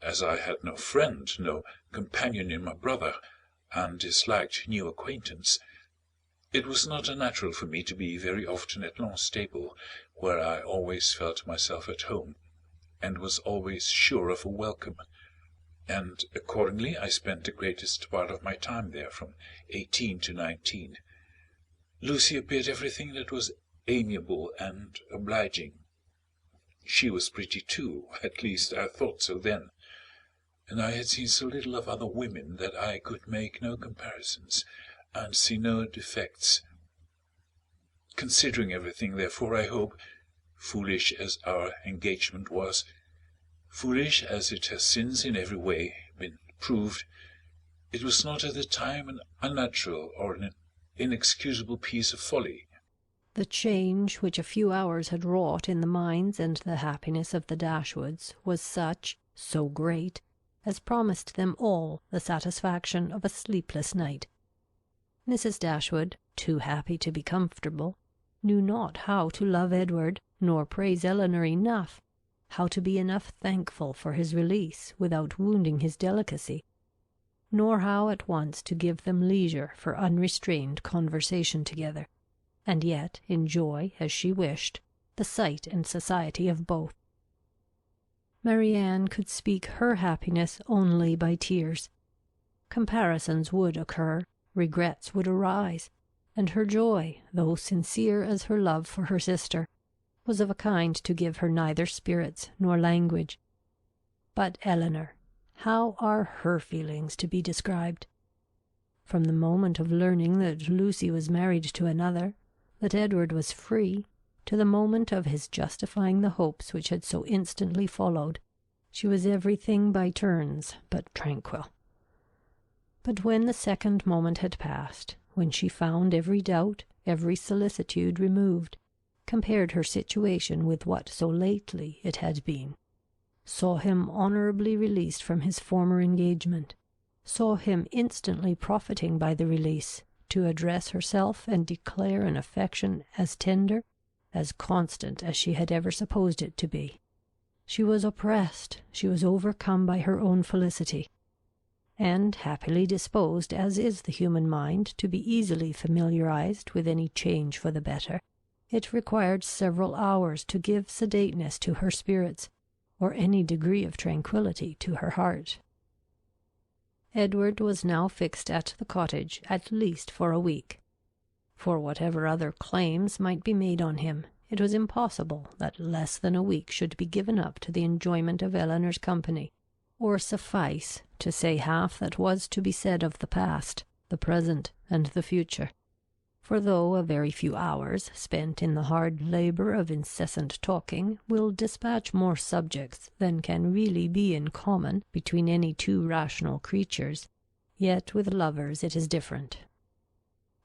as I had no friend, no companion in my brother, and disliked new acquaintance, it was not unnatural for me to be very often at Longstaple, where I always felt myself at home, and was always sure of a welcome, and accordingly I spent the greatest part of my time there from 18 to 19. Lucy appeared everything that was amiable and obliging. She was pretty too, at least I thought so then, and I had seen so little of other women that I could make no comparisons and see no defects. Considering everything, therefore, I hope, foolish as our engagement was, foolish as it has since in every way been proved, it was not at the time an unnatural or an inexcusable piece of folly. The change which a few hours had wrought in the minds and the happiness of the Dashwoods was such, so great, as promised them all the satisfaction of a sleepless night. Mrs. Dashwood, too happy to be comfortable, knew not how to love Edward, nor praise Elinor enough, how to be enough thankful for his release without wounding his delicacy, nor how at once to give them leisure for unrestrained conversation together, and yet enjoy, as she wished, the sight and society of both. Marianne could speak her happiness only by tears. Comparisons would occur, regrets would arise, and her joy, though sincere as her love for her sister, was of a kind to give her neither spirits nor language. But Elinor, how are her feelings to be described? From the moment of learning that Lucy was married to another, that Edward was free, to the moment of his justifying the hopes which had so instantly followed, she was everything by turns but tranquil. But when the second moment had passed, when she found every doubt, every solicitude removed, compared her situation with what so lately it had been, saw him honourably released from his former engagement, saw him instantly profiting by the release to address herself and declare an affection as tender, as constant as she had ever supposed it to be, she was oppressed, she was overcome by her own felicity, and happily disposed as is the human mind to be easily familiarized with any change for the better, it required several hours to give sedateness to her spirits, or any degree of tranquillity to her heart. Edward was now fixed at the cottage at least for a week. For whatever other claims might be made on him, it was impossible that less than a week should be given up to the enjoyment of Elinor's company, or suffice to say half that was to be said of the past, the present, and the future. For though a very few hours spent in the hard labour of incessant talking will dispatch more subjects than can really be in common between any two rational creatures, yet with lovers it is different.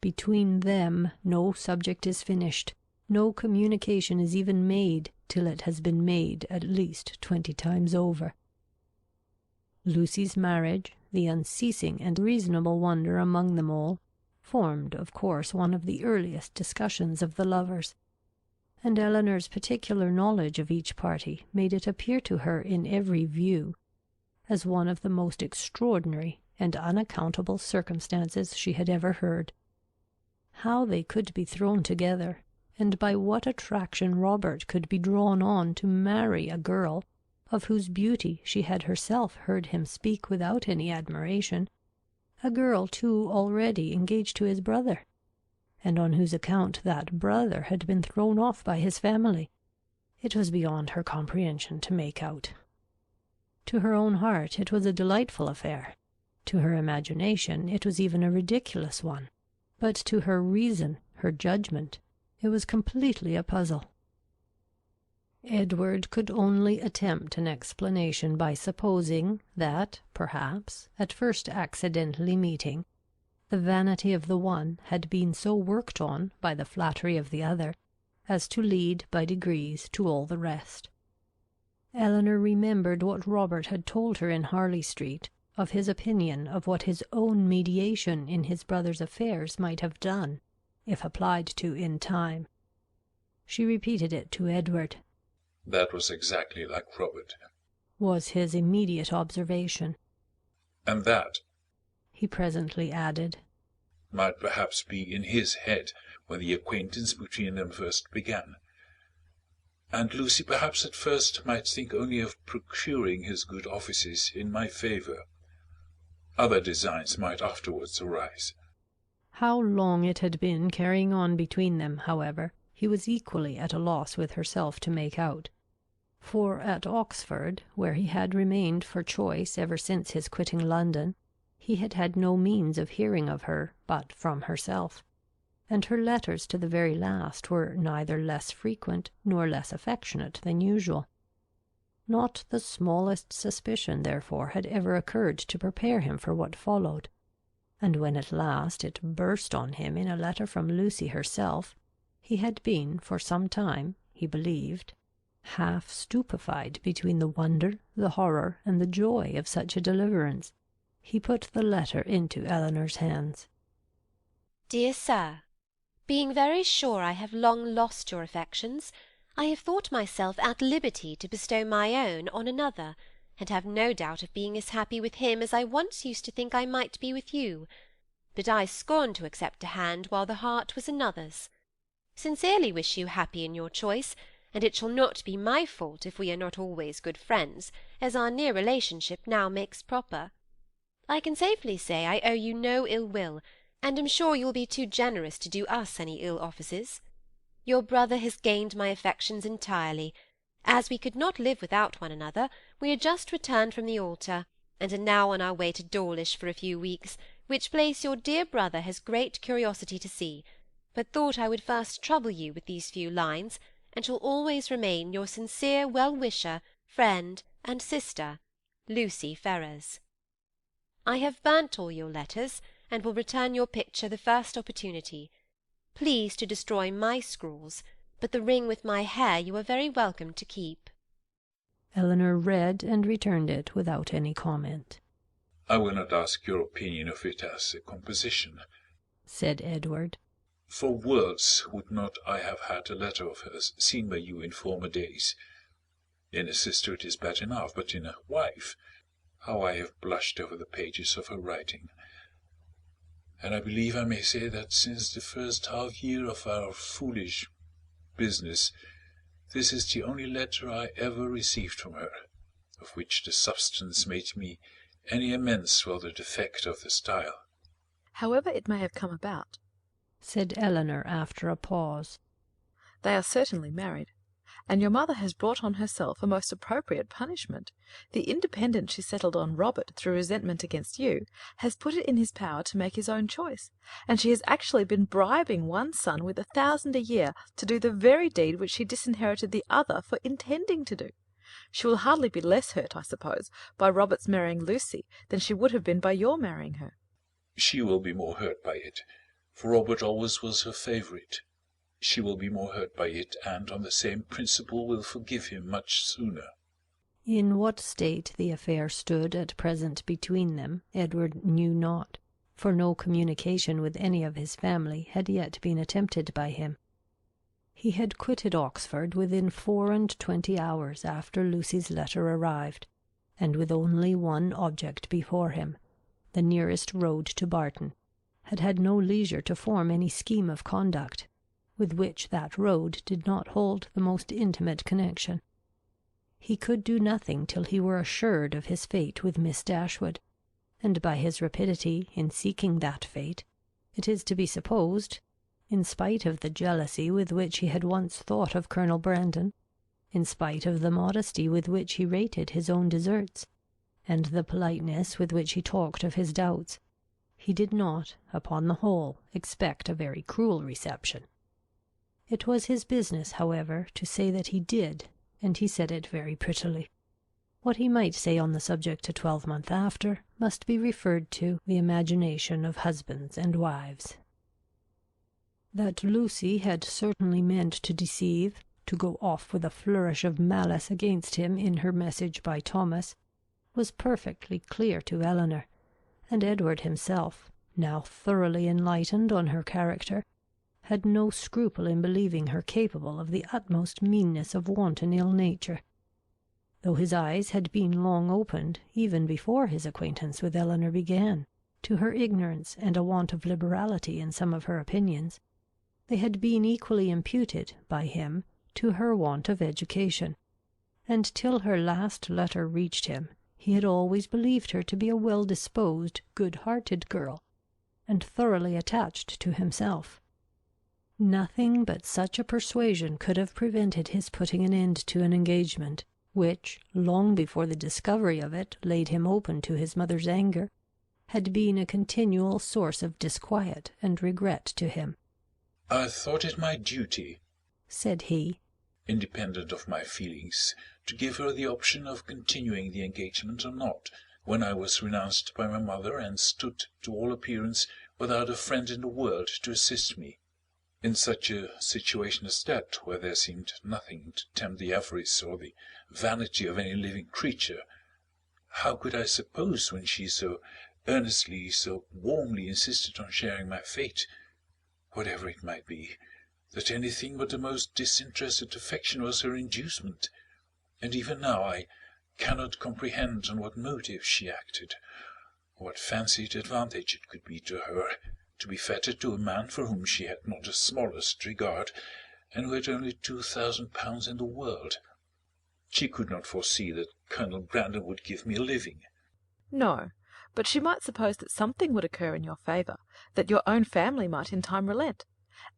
Between them no subject is finished, no communication is even made till it has been made at least 20 times over. Lucy's marriage, the unceasing and reasonable wonder among them all, formed, of course, one of the earliest discussions of the lovers, and Elinor's particular knowledge of each party made it appear to her in every view as one of the most extraordinary and unaccountable circumstances she had ever heard. How they could be thrown together, and by what attraction Robert could be drawn on to marry a girl of whose beauty she had herself heard him speak without any admiration, a girl too already engaged to his brother, and on whose account that brother had been thrown off by his family, it was beyond her comprehension to make out. To her own heart it was a delightful affair, to her imagination it was even a ridiculous one, but to her reason, her judgment, it was completely a puzzle. Edward could only attempt an explanation by supposing that, perhaps, at first accidentally meeting, the vanity of the one had been so worked on by the flattery of the other as to lead by degrees to all the rest. Elinor remembered what Robert had told her in Harley Street of his opinion of what his own mediation in his brother's affairs might have done, if applied to in time. She repeated it to Edward. That was exactly like Robert, was his immediate observation. And that, he presently added, might perhaps be in his head when the acquaintance between them first began. And Lucy perhaps at first might think only of procuring his good offices in my favour. Other designs might afterwards arise. How long it had been carrying on between them, however, he was equally at a loss with herself to make out. For at Oxford, where he had remained for choice ever since his quitting London, he had had no means of hearing of her but from herself, and her letters to the very last were neither less frequent nor less affectionate than usual. Not the smallest suspicion, therefore, had ever occurred to prepare him for what followed, and when at last it burst on him in a letter from Lucy herself, he had been for some time, he believed, half stupefied between the wonder, the horror, and the joy of such a deliverance. He put the letter into Elinor's hands. Dear Sir, being very sure I have long lost your affections, I have thought myself at liberty to bestow my own on another, and have no doubt of being as happy with him as I once used to think I might be with you. But I scorn to accept a hand while the heart was another's. Sincerely wish you happy in your choice, and it shall not be my fault if we are not always good friends, as our near relationship now makes proper. I can safely say I owe you no ill will, and am sure you will be too generous to do us any ill offices. Your brother has gained my affections entirely. As we could not live without one another, we are just returned from the altar, and are now on our way to Dawlish for a few weeks, which place your dear brother has great curiosity to see, but thought I would first trouble you with these few lines, and shall always remain your sincere well-wisher, friend, and sister, Lucy Ferrers. I have burnt all your letters, and will return your picture the first opportunity. Please to destroy my scrawls, but the ring with my hair you are very welcome to keep. Elinor read and returned it without any comment. I will not ask your opinion of it as a composition, said Edward. For worlds would not I have had a letter of hers seen by you in former days. In a sister it is bad enough, but in a wife, how I have blushed over the pages of her writing. And I believe I may say that since the first half-year of our foolish business, this is the only letter I ever received from her, of which the substance made me any amends for the defect of the style. However it may have come about, said Elinor after a pause, they are certainly married, and your mother has brought on herself a most appropriate punishment. The independence she settled on Robert through resentment against you has put it in his power to make his own choice, and she has actually been bribing one son with 1,000 a year to do the very deed which she disinherited the other for intending to do. She will hardly be less hurt, I suppose, by Robert's marrying Lucy than she would have been by your marrying her. She will be more hurt by it, for Robert always was her favourite. She will be more hurt by it, and on the same principle will forgive him much sooner. In what state the affair stood at present between them, Edward knew not, for no communication with any of his family had yet been attempted by him. He had quitted Oxford within 24 hours after Lucy's letter arrived, and with only one object before him, the nearest road to Barton, had had no leisure to form any scheme of conduct, with which that road did not hold the most intimate connection. He could do nothing till he were assured of his fate with Miss Dashwood, and by his rapidity in seeking that fate, it is to be supposed, in spite of the jealousy with which he had once thought of Colonel Brandon, in spite of the modesty with which he rated his own deserts, and the politeness with which he talked of his doubts, he did not, upon the whole, expect a very cruel reception. It was his business, however, to say that he did, and he said it very prettily. What he might say on the subject a 12-month after must be referred to the imagination of husbands and wives. That Lucy had certainly meant to deceive, to go off with a flourish of malice against him in her message by Thomas, was perfectly clear to Elinor, and Edward himself, now thoroughly enlightened on her character, had no scruple in believing her capable of the utmost meanness of wanton ill-nature. Though his eyes had been long opened, even before his acquaintance with Elinor began, to her ignorance and a want of liberality in some of her opinions, they had been equally imputed, by him, to her want of education, and till her last letter reached him, he had always believed her to be a well-disposed, good-hearted girl, and thoroughly attached to himself. Nothing but such a persuasion could have prevented his putting an end to an engagement, which, long before the discovery of it laid him open to his mother's anger, had been a continual source of disquiet and regret to him. "I thought it my duty," said he, "independent of my feelings, to give her the option of continuing the engagement or not, when I was renounced by my mother and stood, to all appearance, without a friend in the world to assist me. In such a situation as that, where there seemed nothing to tempt the avarice or the vanity of any living creature, how could I suppose, when she so earnestly, so warmly insisted on sharing my fate, whatever it might be, that anything but the most disinterested affection was her inducement? And even now I cannot comprehend on what motive she acted, or what fancied advantage it could be to her to be fettered to a man for whom she had not the smallest regard, and who had only £2,000 in the world. She could not foresee that Colonel Brandon would give me a living." "No, but she might suppose that something would occur in your favour, that your own family might in time relent.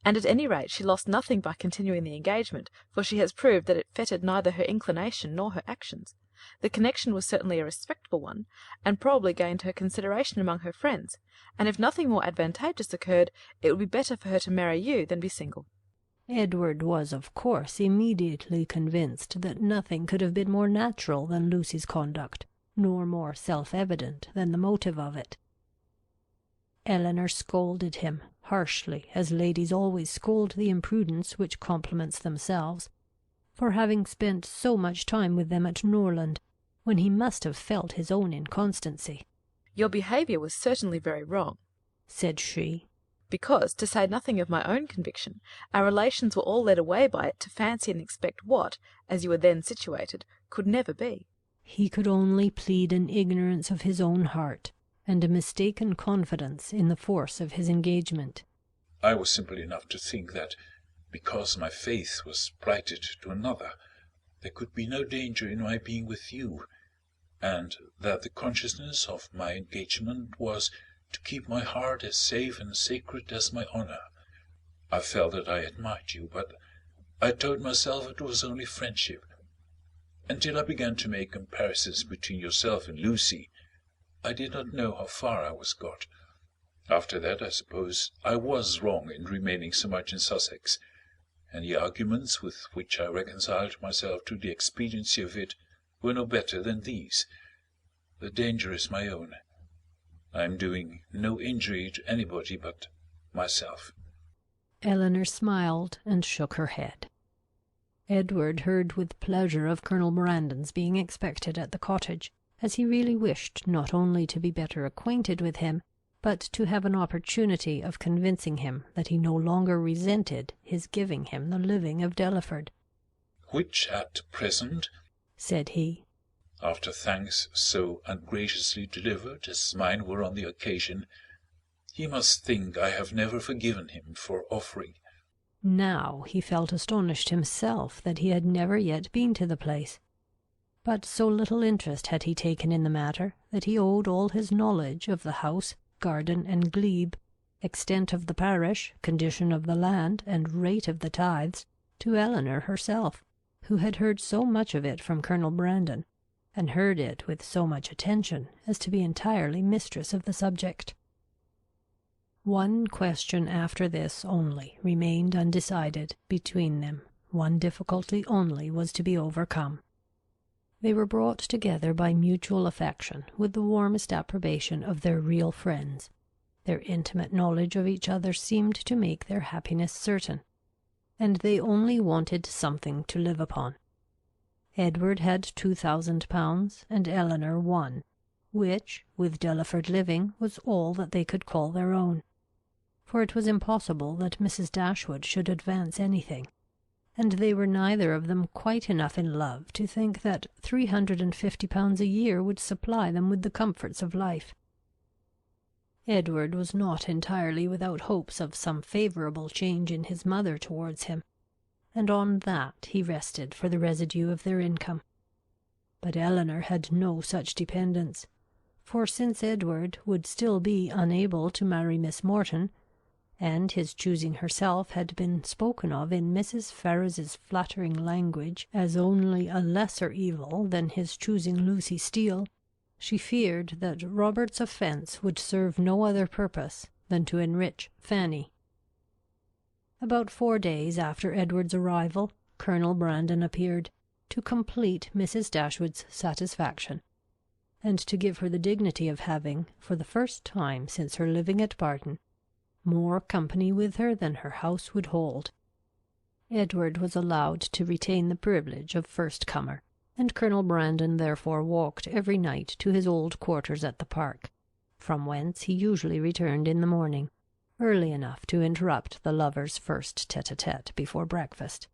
And at any rate she lost nothing by continuing the engagement, for she has proved that it fettered neither her inclination nor her actions. The connection was certainly a respectable one, and probably gained her consideration among her friends, and if nothing more advantageous occurred, it would be better for her to marry you than be single." Edward was, of course, immediately convinced that nothing could have been more natural than Lucy's conduct, nor more self-evident than the motive of it. Elinor scolded him, harshly, as ladies always scold the imprudence which compliments themselves, for having spent so much time with them at Norland, when he must have felt his own inconstancy. "Your behaviour was certainly very wrong," said she, "because, to say nothing of my own conviction, our relations were all led away by it to fancy and expect what, as you were then situated, could never be." He could only plead an ignorance of his own heart, and a mistaken confidence in the force of his engagement. "I was simple enough to think that, because my faith was plighted to another, there could be no danger in my being with you, and that the consciousness of my engagement was to keep my heart as safe and sacred as my honour. I felt that I admired you, but I told myself it was only friendship. Until I began to make comparisons between yourself and Lucy, I did not know how far I was got. After that, I suppose I was wrong in remaining so much in Sussex, and the arguments with which I reconciled myself to the expediency of it were no better than these. The danger is my own. I am doing no injury to anybody but myself." Elinor smiled and shook her head. Edward heard with pleasure of Colonel Brandon's being expected at the cottage, as he really wished not only to be better acquainted with him, but to have an opportunity of convincing him that he no longer resented his giving him the living of Delaford. "Which at present," said he, "after thanks so ungraciously delivered as mine were on the occasion, he must think I have never forgiven him for offering." Now he felt astonished himself that he had never yet been to the place, but so little interest had he taken in the matter that he owed all his knowledge of the house, garden, and glebe, extent of the parish, condition of the land, and rate of the tithes, to Elinor herself, who had heard so much of it from Colonel Brandon, and heard it with so much attention as to be entirely mistress of the subject. One question after this only remained undecided between them, One difficulty only was to be overcome. They were brought together by mutual affection, with the warmest approbation of their real friends. Their intimate knowledge of each other seemed to make their happiness certain, and they only wanted something to live upon. Edward had £2,000, and Elinor one, which, with Delaford living, was all that they could call their own, for it was impossible that Mrs. Dashwood should advance anything, and they were neither of them quite enough in love to think that £350 a year would supply them with the comforts of life. Edward was not entirely without hopes of some favourable change in his mother towards him, and on that he rested for the residue of their income. But Elinor had no such dependence, for since Edward would still be unable to marry Miss Morton, and his choosing herself had been spoken of in Mrs. Ferrars's flattering language as only a lesser evil than his choosing Lucy Steele, she feared that Robert's offence would serve no other purpose than to enrich Fanny. About 4 days after Edward's arrival, Colonel Brandon appeared, to complete Mrs. Dashwood's satisfaction, and to give her the dignity of having, for the first time since her living at Barton, more company with her than her house would hold. Edward was allowed to retain the privilege of first comer, and Colonel Brandon therefore walked every night to his old quarters at the park, from whence he usually returned in the morning, early enough to interrupt the lovers' first tete-a-tete before breakfast.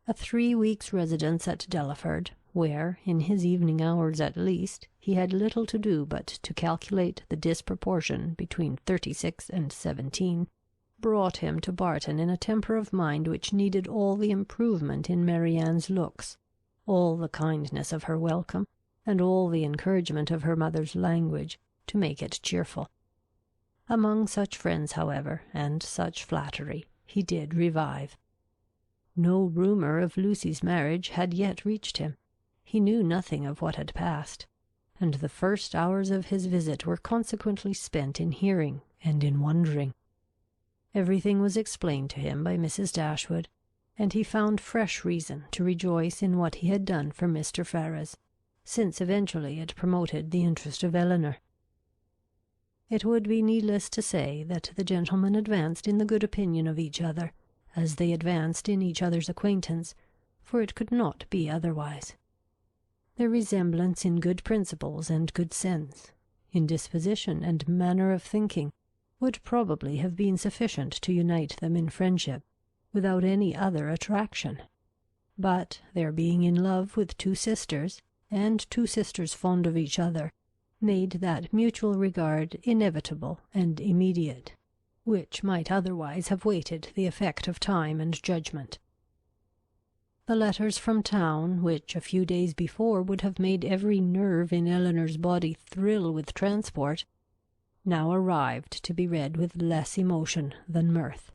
A 3 weeks' residence at Delaford, where, in his evening hours at least, he had little to do but to calculate the disproportion between 36 and 17, brought him to Barton in a temper of mind which needed all the improvement in Marianne's looks, all the kindness of her welcome, and all the encouragement of her mother's language, to make it cheerful. Among such friends, however, and such flattery, he did revive. No rumour of Lucy's marriage had yet reached him. He knew nothing of what had passed, and the first hours of his visit were consequently spent in hearing and in wondering. Everything was explained to him by Mrs. Dashwood, and he found fresh reason to rejoice in what he had done for Mr. Ferrars, since eventually it promoted the interest of Elinor. It would be needless to say that the gentlemen advanced in the good opinion of each other, as they advanced in each other's acquaintance, for it could not be otherwise. Their resemblance in good principles and good sense, in disposition and manner of thinking, would probably have been sufficient to unite them in friendship, without any other attraction. But their being in love with 2 sisters, and 2 sisters fond of each other, made that mutual regard inevitable and immediate, which might otherwise have waited the effect of time and judgment. The letters from town, which a few days before would have made every nerve in Elinor's body thrill with transport, now arrived to be read with less emotion than mirth.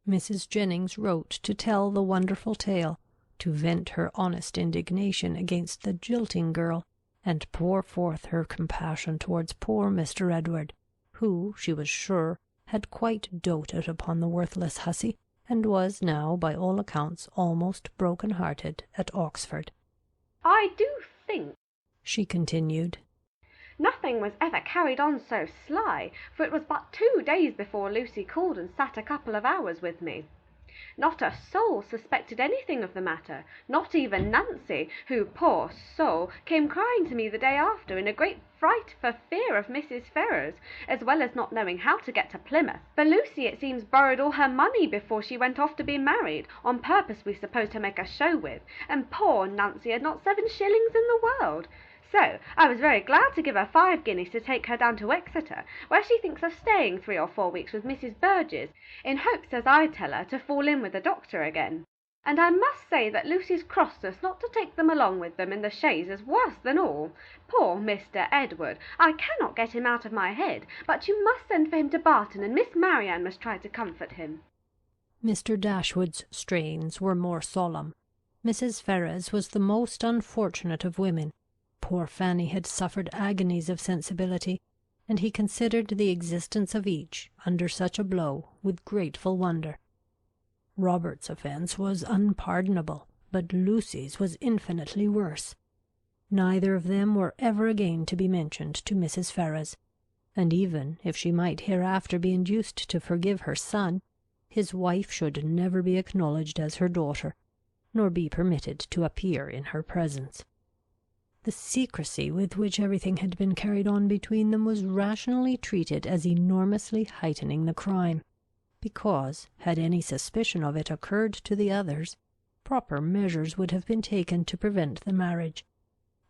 Mrs. Jennings wrote to tell the wonderful tale, to vent her honest indignation against the jilting girl, and pour forth her compassion towards poor Mr. Edward, who, she was sure, had quite doted upon the worthless hussy, and was now, by all accounts, almost broken-hearted at Oxford. I do think, she continued, nothing was ever carried on so sly, for it was but 2 days before Lucy called and sat a couple of hours with me. Not a soul suspected anything of the matter, not even Nancy, who, poor soul, came crying to me the day after in a great fright for fear of Mrs. Ferrars, as well as not knowing how to get to Plymouth. For Lucy, it seems, borrowed all her money before she went off to be married, on purpose, we suppose, to make a show with, and poor Nancy had not 7 shillings in the world. So I was very glad to give her 5 guineas to take her down to Exeter, where she thinks of staying 3 or 4 weeks with Mrs. Burgess, in hopes, as I tell her, to fall in with the doctor again. And I must say that Lucy's crossness not to take them along with them in the chaise is worse than all. Poor Mr. Edward, I cannot get him out of my head, but you must send for him to Barton, and Miss Marianne must try to comfort him. Mr. Dashwood's strains were more solemn. Mrs. Ferrars was the most unfortunate of women. Poor Fanny had suffered agonies of sensibility, and he considered the existence of each, under such a blow, with grateful wonder. Robert's offence was unpardonable, but Lucy's was infinitely worse. Neither of them were ever again to be mentioned to Mrs. Ferrars, and even if she might hereafter be induced to forgive her son, his wife should never be acknowledged as her daughter, nor be permitted to appear in her presence. The secrecy with which everything had been carried on between them was rationally treated as enormously heightening the crime, because, had any suspicion of it occurred to the others, proper measures would have been taken to prevent the marriage,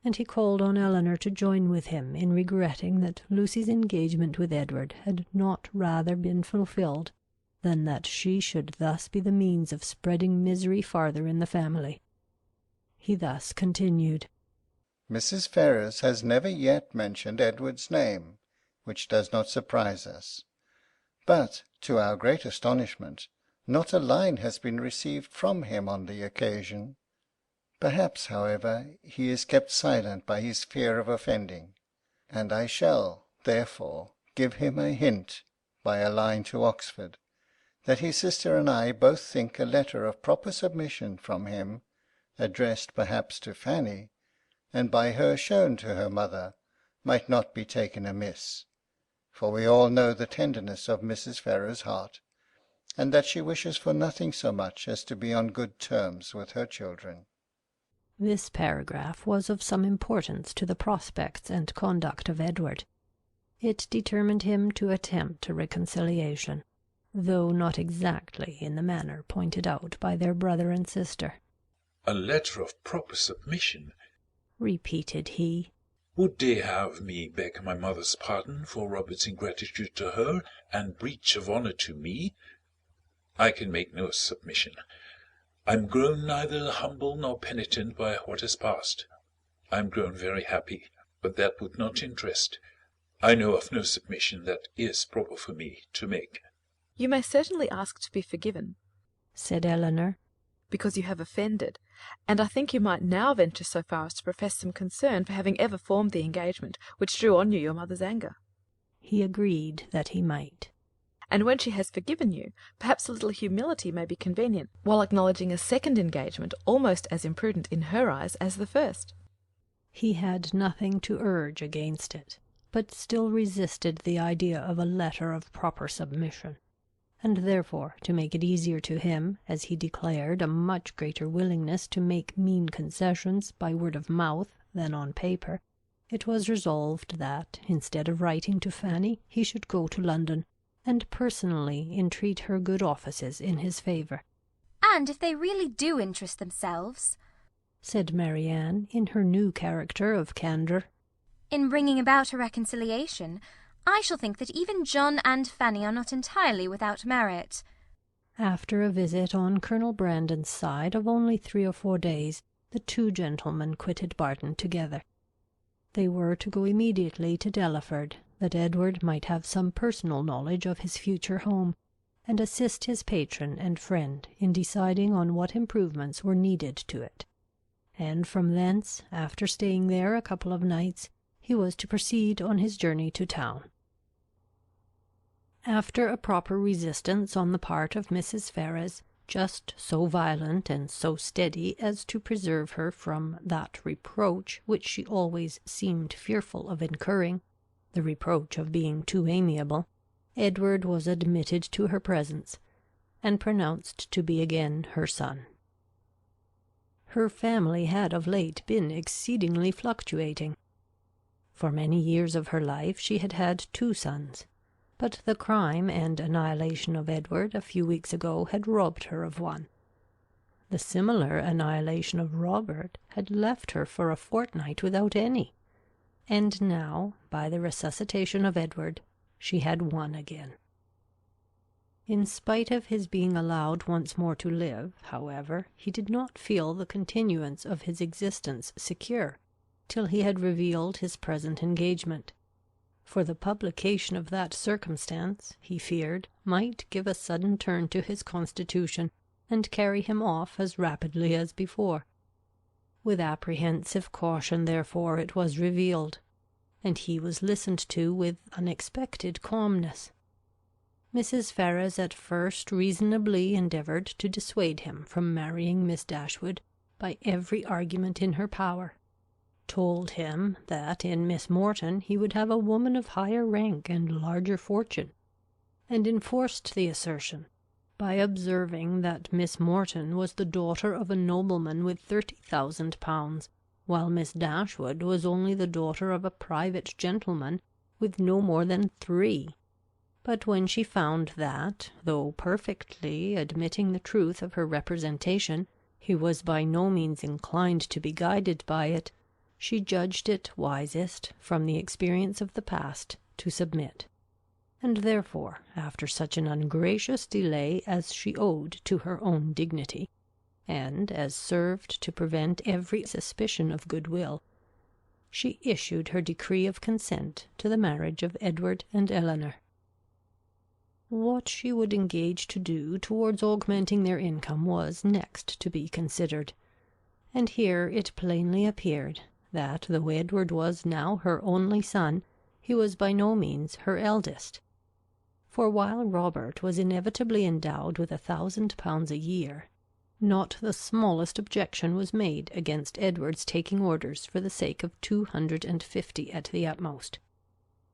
and he called on Elinor to join with him in regretting that Lucy's engagement with Edward had not rather been fulfilled than that she should thus be the means of spreading misery farther in the family. He thus continued: Mrs. Ferrars has never yet mentioned Edward's name, which does not surprise us. But, to our great astonishment, not a line has been received from him on the occasion. Perhaps, however, he is kept silent by his fear of offending, and I shall, therefore, give him a hint, by a line to Oxford, that his sister and I both think a letter of proper submission from him, addressed perhaps to Fanny, and by her shown to her mother, might not be taken amiss, for we all know the tenderness of Mrs. Ferrars' heart, and that she wishes for nothing so much as to be on good terms with her children. This paragraph was of some importance to the prospects and conduct of Edward. It determined him to attempt a reconciliation, though not exactly in the manner pointed out by their brother and sister. A letter of proper submission, repeated he. Would they have me beg my mother's pardon for Robert's ingratitude to her and breach of honour to me? I can make no submission. I am grown neither humble nor penitent by what has passed. I am grown very happy, but that would not interest. I know of no submission that is proper for me to make. You may certainly ask to be forgiven, said Elinor, because you have offended, and I think you might now venture so far as to profess some concern for having ever formed the engagement which drew on you your mother's anger. He agreed that he might. And when she has forgiven you, perhaps a little humility may be convenient, while acknowledging a second engagement almost as imprudent in her eyes as the first. He had nothing to urge against it, but still resisted the idea of a letter of proper submission, and therefore, to make it easier to him, as he declared a much greater willingness to make mean concessions by word of mouth than on paper, it was resolved that, instead of writing to Fanny, he should go to London, and personally entreat her good offices in his favour. And if they really do interest themselves, said Marianne, in her new character of candour, in bringing about a reconciliation, I shall think that even John and Fanny are not entirely without merit. After a visit on Colonel Brandon's side of only 3 or 4 days, the two gentlemen quitted Barton together. They were to go immediately to Delaford, that Edward might have some personal knowledge of his future home, and assist his patron and friend in deciding on what improvements were needed to it. And from thence, after staying there a couple of nights, he was to proceed on his journey to town. After a proper resistance on the part of Mrs. Ferrars, just so violent and so steady as to preserve her from that reproach which she always seemed fearful of incurring, the reproach of being too amiable, Edward was admitted to her presence, and pronounced to be again her son. Her family had of late been exceedingly fluctuating. For many years of her life she had had 2 sons, but the crime and annihilation of Edward a few weeks ago had robbed her of one. The similar annihilation of Robert had left her for a fortnight without any, and now, by the resuscitation of Edward, she had one again. In spite of his being allowed once more to live, however, he did not feel the continuance of his existence secure, till he had revealed his present engagement, for the publication of that circumstance, he feared, might give a sudden turn to his constitution, and carry him off as rapidly as before. With apprehensive caution, therefore, it was revealed, and he was listened to with unexpected calmness. Mrs. Ferrars at first reasonably endeavoured to dissuade him from marrying Miss Dashwood by every argument in her power, told him that in Miss Morton he would have a woman of higher rank and larger fortune, and enforced the assertion by observing that Miss Morton was the daughter of a nobleman with 30,000 pounds, while Miss Dashwood was only the daughter of a private gentleman with no more than 3. But when she found that, though perfectly admitting the truth of her representation, he was by no means inclined to be guided by it, she judged it wisest, from the experience of the past, to submit. And therefore, after such an ungracious delay as she owed to her own dignity, and as served to prevent every suspicion of goodwill, she issued her decree of consent to the marriage of Edward and Elinor. What she would engage to do towards augmenting their income was next to be considered, and here it plainly appeared that, though Edward was now her only son, he was by no means her eldest. For while Robert was inevitably endowed with 1,000 pounds a year, not the smallest objection was made against Edward's taking orders for the sake of 250 at the utmost.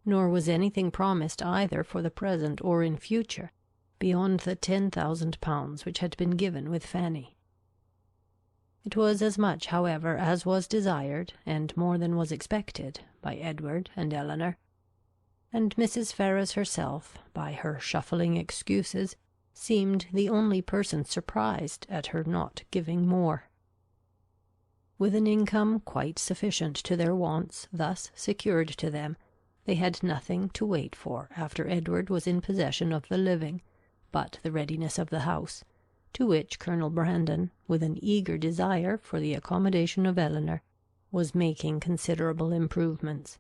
Nor was anything promised either for the present or in future, beyond the 10,000 pounds which had been given with Fanny. It was as much, however, as was desired, and more than was expected, by Edward and Elinor, and Mrs. Ferrars herself, by her shuffling excuses, seemed the only person surprised at her not giving more. With an income quite sufficient to their wants thus secured to them, they had nothing to wait for after Edward was in possession of the living, but the readiness of the house, to which Colonel Brandon, with an eager desire for the accommodation of Elinor, was making considerable improvements.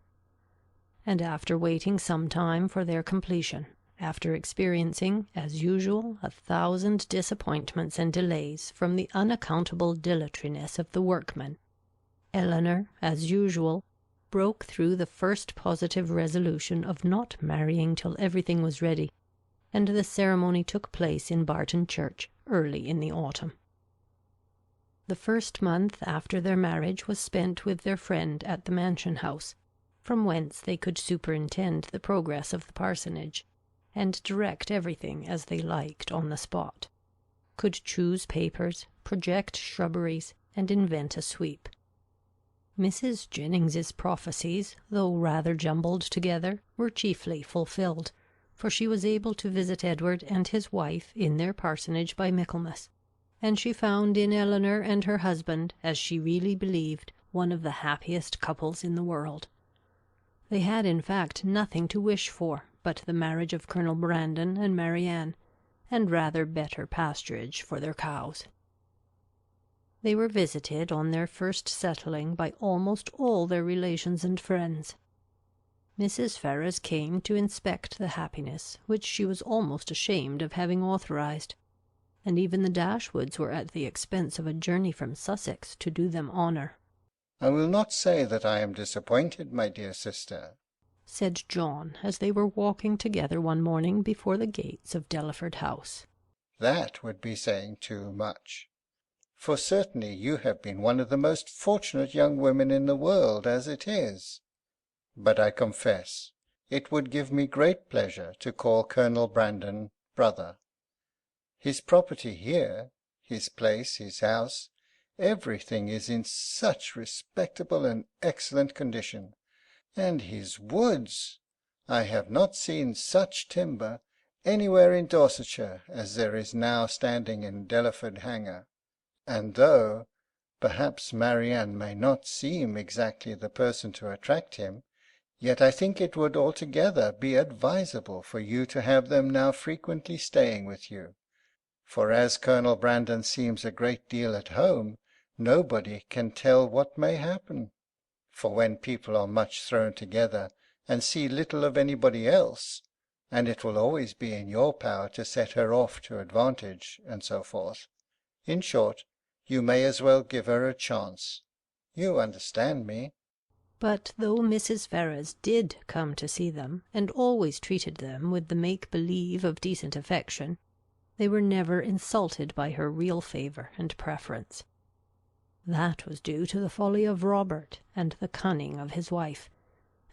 And after waiting some time for their completion, after experiencing, as usual, 1,000 disappointments and delays from the unaccountable dilatoriness of the workmen, Elinor, as usual, broke through the first positive resolution of not marrying till everything was ready, and the ceremony took place in Barton Church early in the autumn. The first month after their marriage was spent with their friend at the mansion house, from whence they could superintend the progress of the parsonage, and direct everything as they liked on the spot, could choose papers, project shrubberies, and invent a sweep. Mrs. Jennings's prophecies, though rather jumbled together, were chiefly fulfilled, for she was able to visit Edward and his wife in their parsonage by Michaelmas, and she found in Elinor and her husband, as she really believed, one of the happiest couples in the world. They had in fact nothing to wish for but the marriage of Colonel Brandon and Marianne, and rather better pasturage for their cows. They were visited on their first settling by almost all their relations and friends. Mrs. Ferrars came to inspect the happiness which she was almost ashamed of having authorized, and even the Dashwoods were at the expense of a journey from Sussex to do them honour. "I will not say that I am disappointed, my dear sister," said John, as they were walking together one morning before the gates of Delaford House. "That would be saying too much. For certainly you have been one of the most fortunate young women in the world as it is. But I confess it would give me great pleasure to call Colonel Brandon brother. His property here, his place, his house, everything is in such respectable and excellent condition. And his woods! I have not seen such timber anywhere in Dorsetshire as there is now standing in Delaford Hanger. And though, perhaps, Marianne may not seem exactly the person to attract him, yet I think it would altogether be advisable for you to have them now frequently staying with you. For as Colonel Brandon seems a great deal at home, nobody can tell what may happen. For when people are much thrown together, and see little of anybody else, and it will always be in your power to set her off to advantage, and so forth. In short, you may as well give her a chance. You understand me?" But though Mrs. Ferrars did come to see them, and always treated them with the make-believe of decent affection, they were never insulted by her real favour and preference. That was due to the folly of Robert and the cunning of his wife,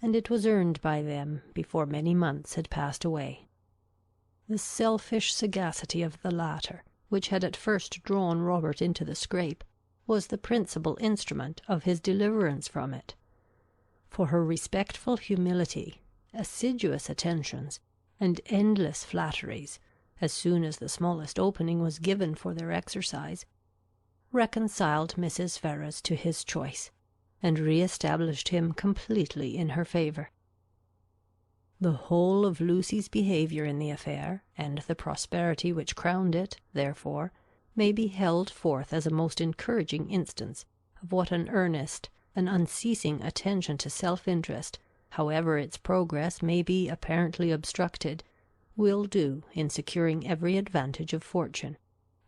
and it was earned by them before many months had passed away. The selfish sagacity of the latter, which had at first drawn Robert into the scrape, was the principal instrument of his deliverance from it. For her respectful humility, assiduous attentions, and endless flatteries, as soon as the smallest opening was given for their exercise, reconciled Mrs. Ferrars to his choice, and re-established him completely in her favour. The whole of Lucy's behaviour in the affair, and the prosperity which crowned it, therefore, may be held forth as a most encouraging instance of what an earnest, an unceasing attention to self-interest, however its progress may be apparently obstructed, will do in securing every advantage of fortune,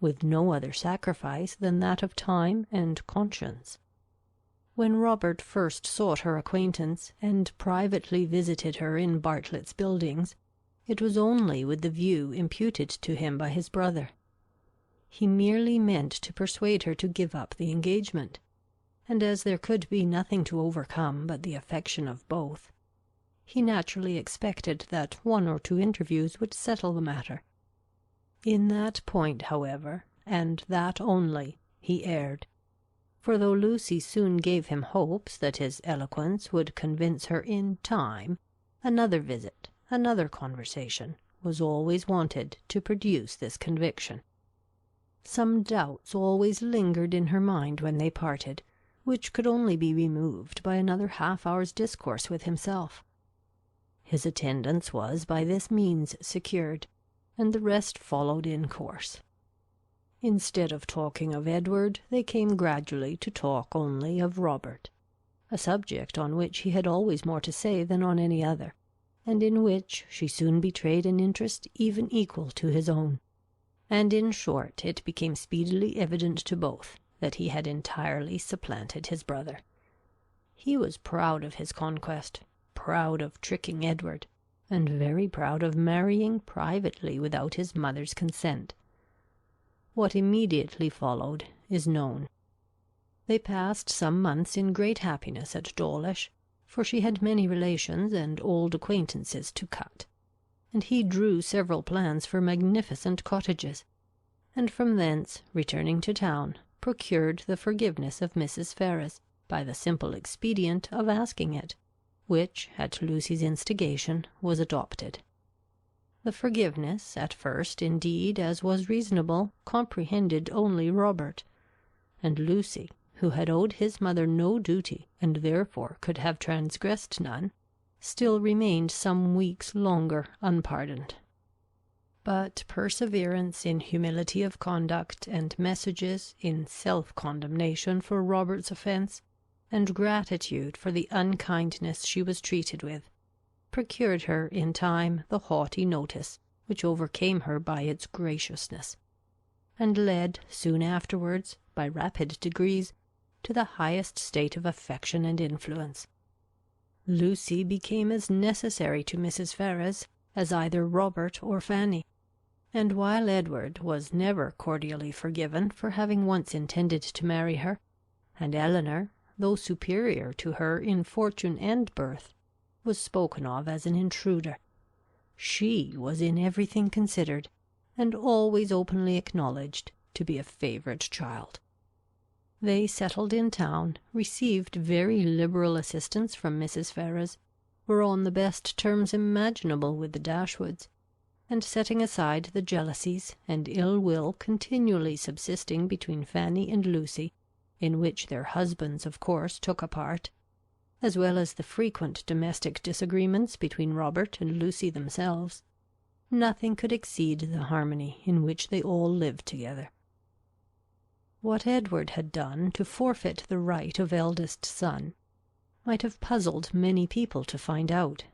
with no other sacrifice than that of time and conscience. When Robert first sought her acquaintance, and privately visited her in Bartlett's Buildings, it was only with the view imputed to him by his brother. He merely meant to persuade her to give up the engagement, and as there could be nothing to overcome but the affection of both, he naturally expected that 1 or 2 interviews would settle the matter. In that point, however, and that only, he erred, for though Lucy soon gave him hopes that his eloquence would convince her in time, another visit, another conversation, was always wanted to produce this conviction. Some doubts always lingered in her mind when they parted, which could only be removed by another half-hour's discourse with himself. His attendance was by this means secured, and the rest followed in course. Instead of talking of Edward, they came gradually to talk only of Robert, a subject on which he had always more to say than on any other, and in which she soon betrayed an interest even equal to his own. And in short, it became speedily evident to both that he had entirely supplanted his brother. He was proud of his conquest, proud of tricking Edward, and very proud of marrying privately without his mother's consent. What immediately followed is known. They passed some months in great happiness at Dawlish, for she had many relations and old acquaintances to cut, and he drew several plans for magnificent cottages, and from thence, returning to town, procured the forgiveness of Mrs. Ferrars by the simple expedient of asking it, which, at Lucy's instigation, was adopted. The forgiveness, at first, indeed, as was reasonable, comprehended only Robert, and Lucy, who had owed his mother no duty, and therefore could have transgressed none, still remained some weeks longer unpardoned. But perseverance in humility of conduct, and messages in self-condemnation for Robert's offence, and gratitude for the unkindness she was treated with, procured her in time the haughty notice which overcame her by its graciousness, and led soon afterwards, by rapid degrees, to the highest state of affection and influence. Lucy became as necessary to Mrs. Ferrars as either Robert or Fanny, and while Edward was never cordially forgiven for having once intended to marry her, and Elinor, though superior to her in fortune and birth, was spoken of as an intruder, she was in everything considered, and always openly acknowledged to be a favourite child. They settled in town, received very liberal assistance from Mrs. Ferrars, were on the best terms imaginable with the Dashwoods, and setting aside the jealousies and ill will continually subsisting between Fanny and Lucy, in which their husbands of course took a part, as well as the frequent domestic disagreements between Robert and Lucy themselves, nothing could exceed the harmony in which they all lived together. What Edward had done to forfeit the right of eldest son might have puzzled many people to find out,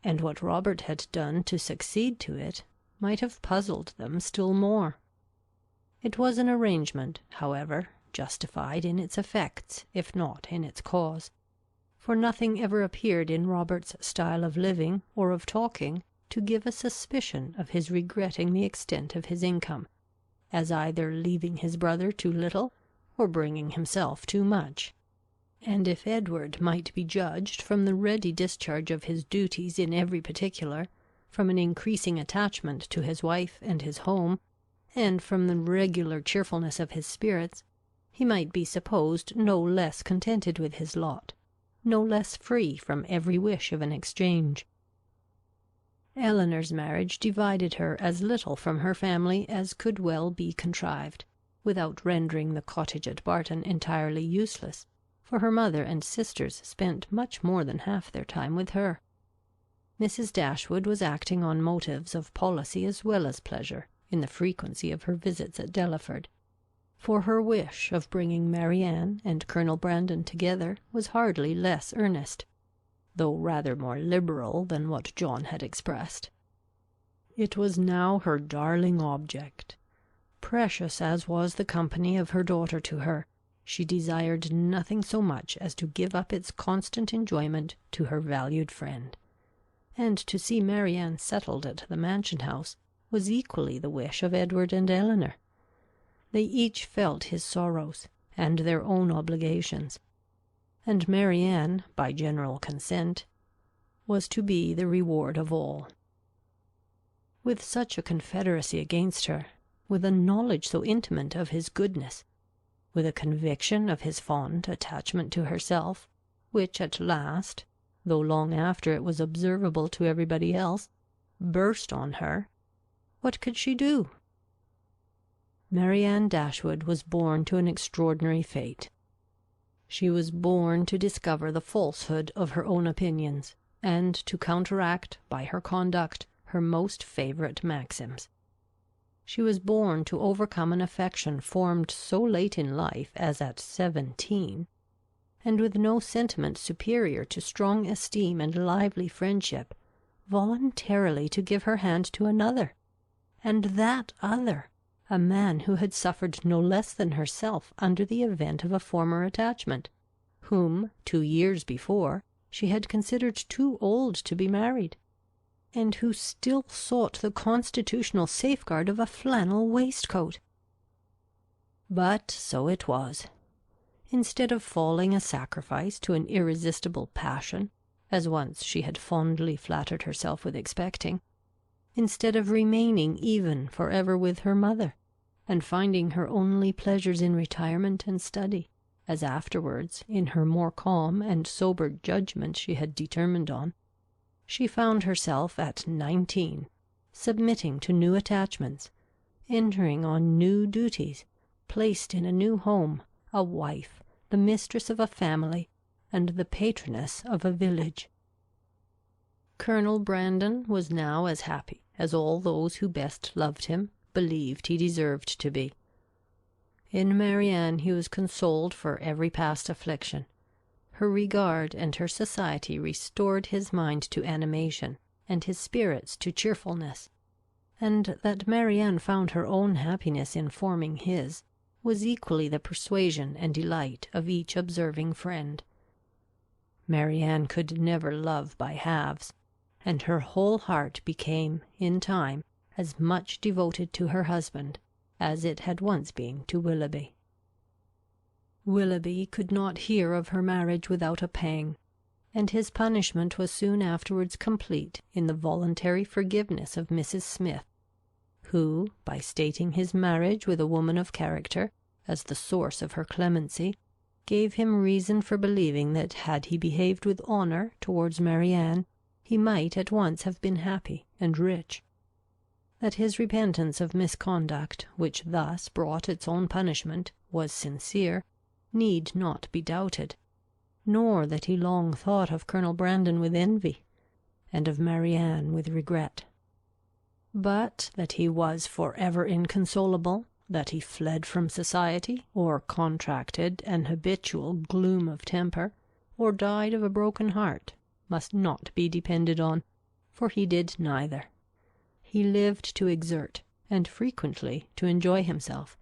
and what Robert had done to succeed to it might have puzzled them still more. It was an arrangement, however, justified in its effects, if not in its cause, for nothing ever appeared in Robert's style of living or of talking to give a suspicion of his regretting the extent of his income, as either leaving his brother too little or bringing himself too much. And if Edward might be judged from the ready discharge of his duties in every particular, from an increasing attachment to his wife and his home, and from the regular cheerfulness of his spirits, he might be supposed no less contented with his lot, no less free from every wish of an exchange. Elinor's marriage divided her as little from her family as could well be contrived, without rendering the cottage at Barton entirely useless, for her mother and sisters spent much more than half their time with her. Mrs. Dashwood was acting on motives of policy as well as pleasure in the frequency of her visits at Delaford, for her wish of bringing Marianne and Colonel Brandon together was hardly less earnest, though rather more liberal than what John had expressed. It was now her darling object. Precious as was the company of her daughter to her, she desired nothing so much as to give up its constant enjoyment to her valued friend, and to see Marianne settled at the mansion house was equally the wish of Edward and Elinor. They each felt his sorrows and their own obligations, and Marianne, by general consent, was to be the reward of all. With such a confederacy against her, with a knowledge so intimate of his goodness, with a conviction of his fond attachment to herself, which at last, though long after it was observable to everybody else, burst on her, what could she do? Marianne Dashwood was born to an extraordinary fate. She was born to discover the falsehood of her own opinions, and to counteract, by her conduct, her most favourite maxims. She was born to overcome an affection formed so late in life as at 17, and with no sentiment superior to strong esteem and lively friendship, voluntarily to give her hand to another, and that other, a man who had suffered no less than herself under the event of a former attachment, whom, 2 years before, she had considered too old to be married, and who still sought the constitutional safeguard of a flannel waistcoat. But so it was. Instead of falling a sacrifice to an irresistible passion, as once she had fondly flattered herself with expecting, instead of remaining even for ever with her mother, and finding her only pleasures in retirement and study, as afterwards, in her more calm and sober judgment, she had determined on, she found herself at 19, submitting to new attachments, entering on new duties, placed in a new home, a wife, the mistress of a family, and the patroness of a village. Colonel Brandon was now as happy as all those who best loved him believed he deserved to be. In Marianne he was consoled for every past affliction. Her regard and her society restored his mind to animation, and his spirits to cheerfulness, and that Marianne found her own happiness in forming his was equally the persuasion and delight of each observing friend. Marianne could never love by halves, and her whole heart became, in time, as much devoted to her husband as it had once been to Willoughby. Willoughby could not hear of her marriage without a pang, and his punishment was soon afterwards complete in the voluntary forgiveness of Mrs. Smith, who, by stating his marriage with a woman of character as the source of her clemency, gave him reason for believing that had he behaved with honour towards Marianne, he might at once have been happy and rich. That his repentance of misconduct, which thus brought its own punishment, was sincere, need not be doubted, nor that he long thought of Colonel Brandon with envy, and of Marianne with regret. But that he was for ever inconsolable, that he fled from society, or contracted an habitual gloom of temper, or died of a broken heart, must not be depended on, for he did neither. He lived to exert, and frequently to enjoy himself.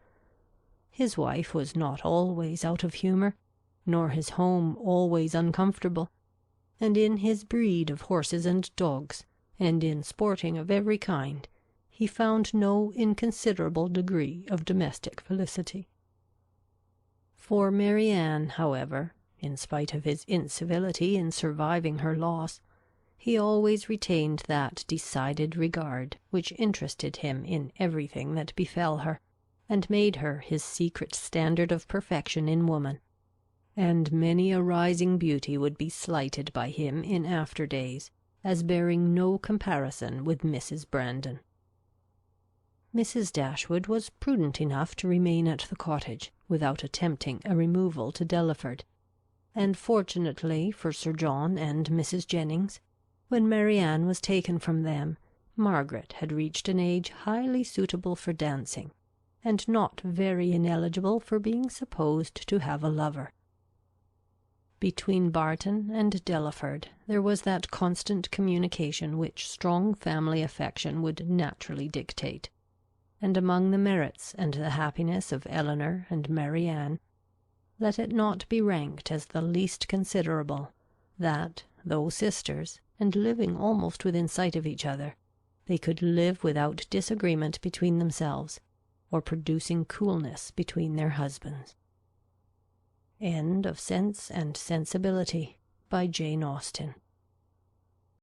His wife was not always out of humour, nor his home always uncomfortable, and in his breed of horses and dogs, and in sporting of every kind, he found no inconsiderable degree of domestic felicity. For Marianne, however, in spite of his incivility in surviving her loss, he always retained that decided regard which interested him in everything that befell her, and made her his secret standard of perfection in woman, and many a rising beauty would be slighted by him in after days, as bearing no comparison with Mrs. Brandon. Mrs. Dashwood was prudent enough to remain at the cottage, without attempting a removal to Delaford, and fortunately for Sir John and Mrs. Jennings, when Marianne was taken from them, Margaret had reached an age highly suitable for dancing, and not very ineligible for being supposed to have a lover. Between Barton and Delaford there was that constant communication which strong family affection would naturally dictate, and among the merits and the happiness of Elinor and Marianne, let it not be ranked as the least considerable, that, though sisters, and living almost within sight of each other, they could live without disagreement between themselves, or producing coolness between their husbands. End of Sense and Sensibility by Jane Austen.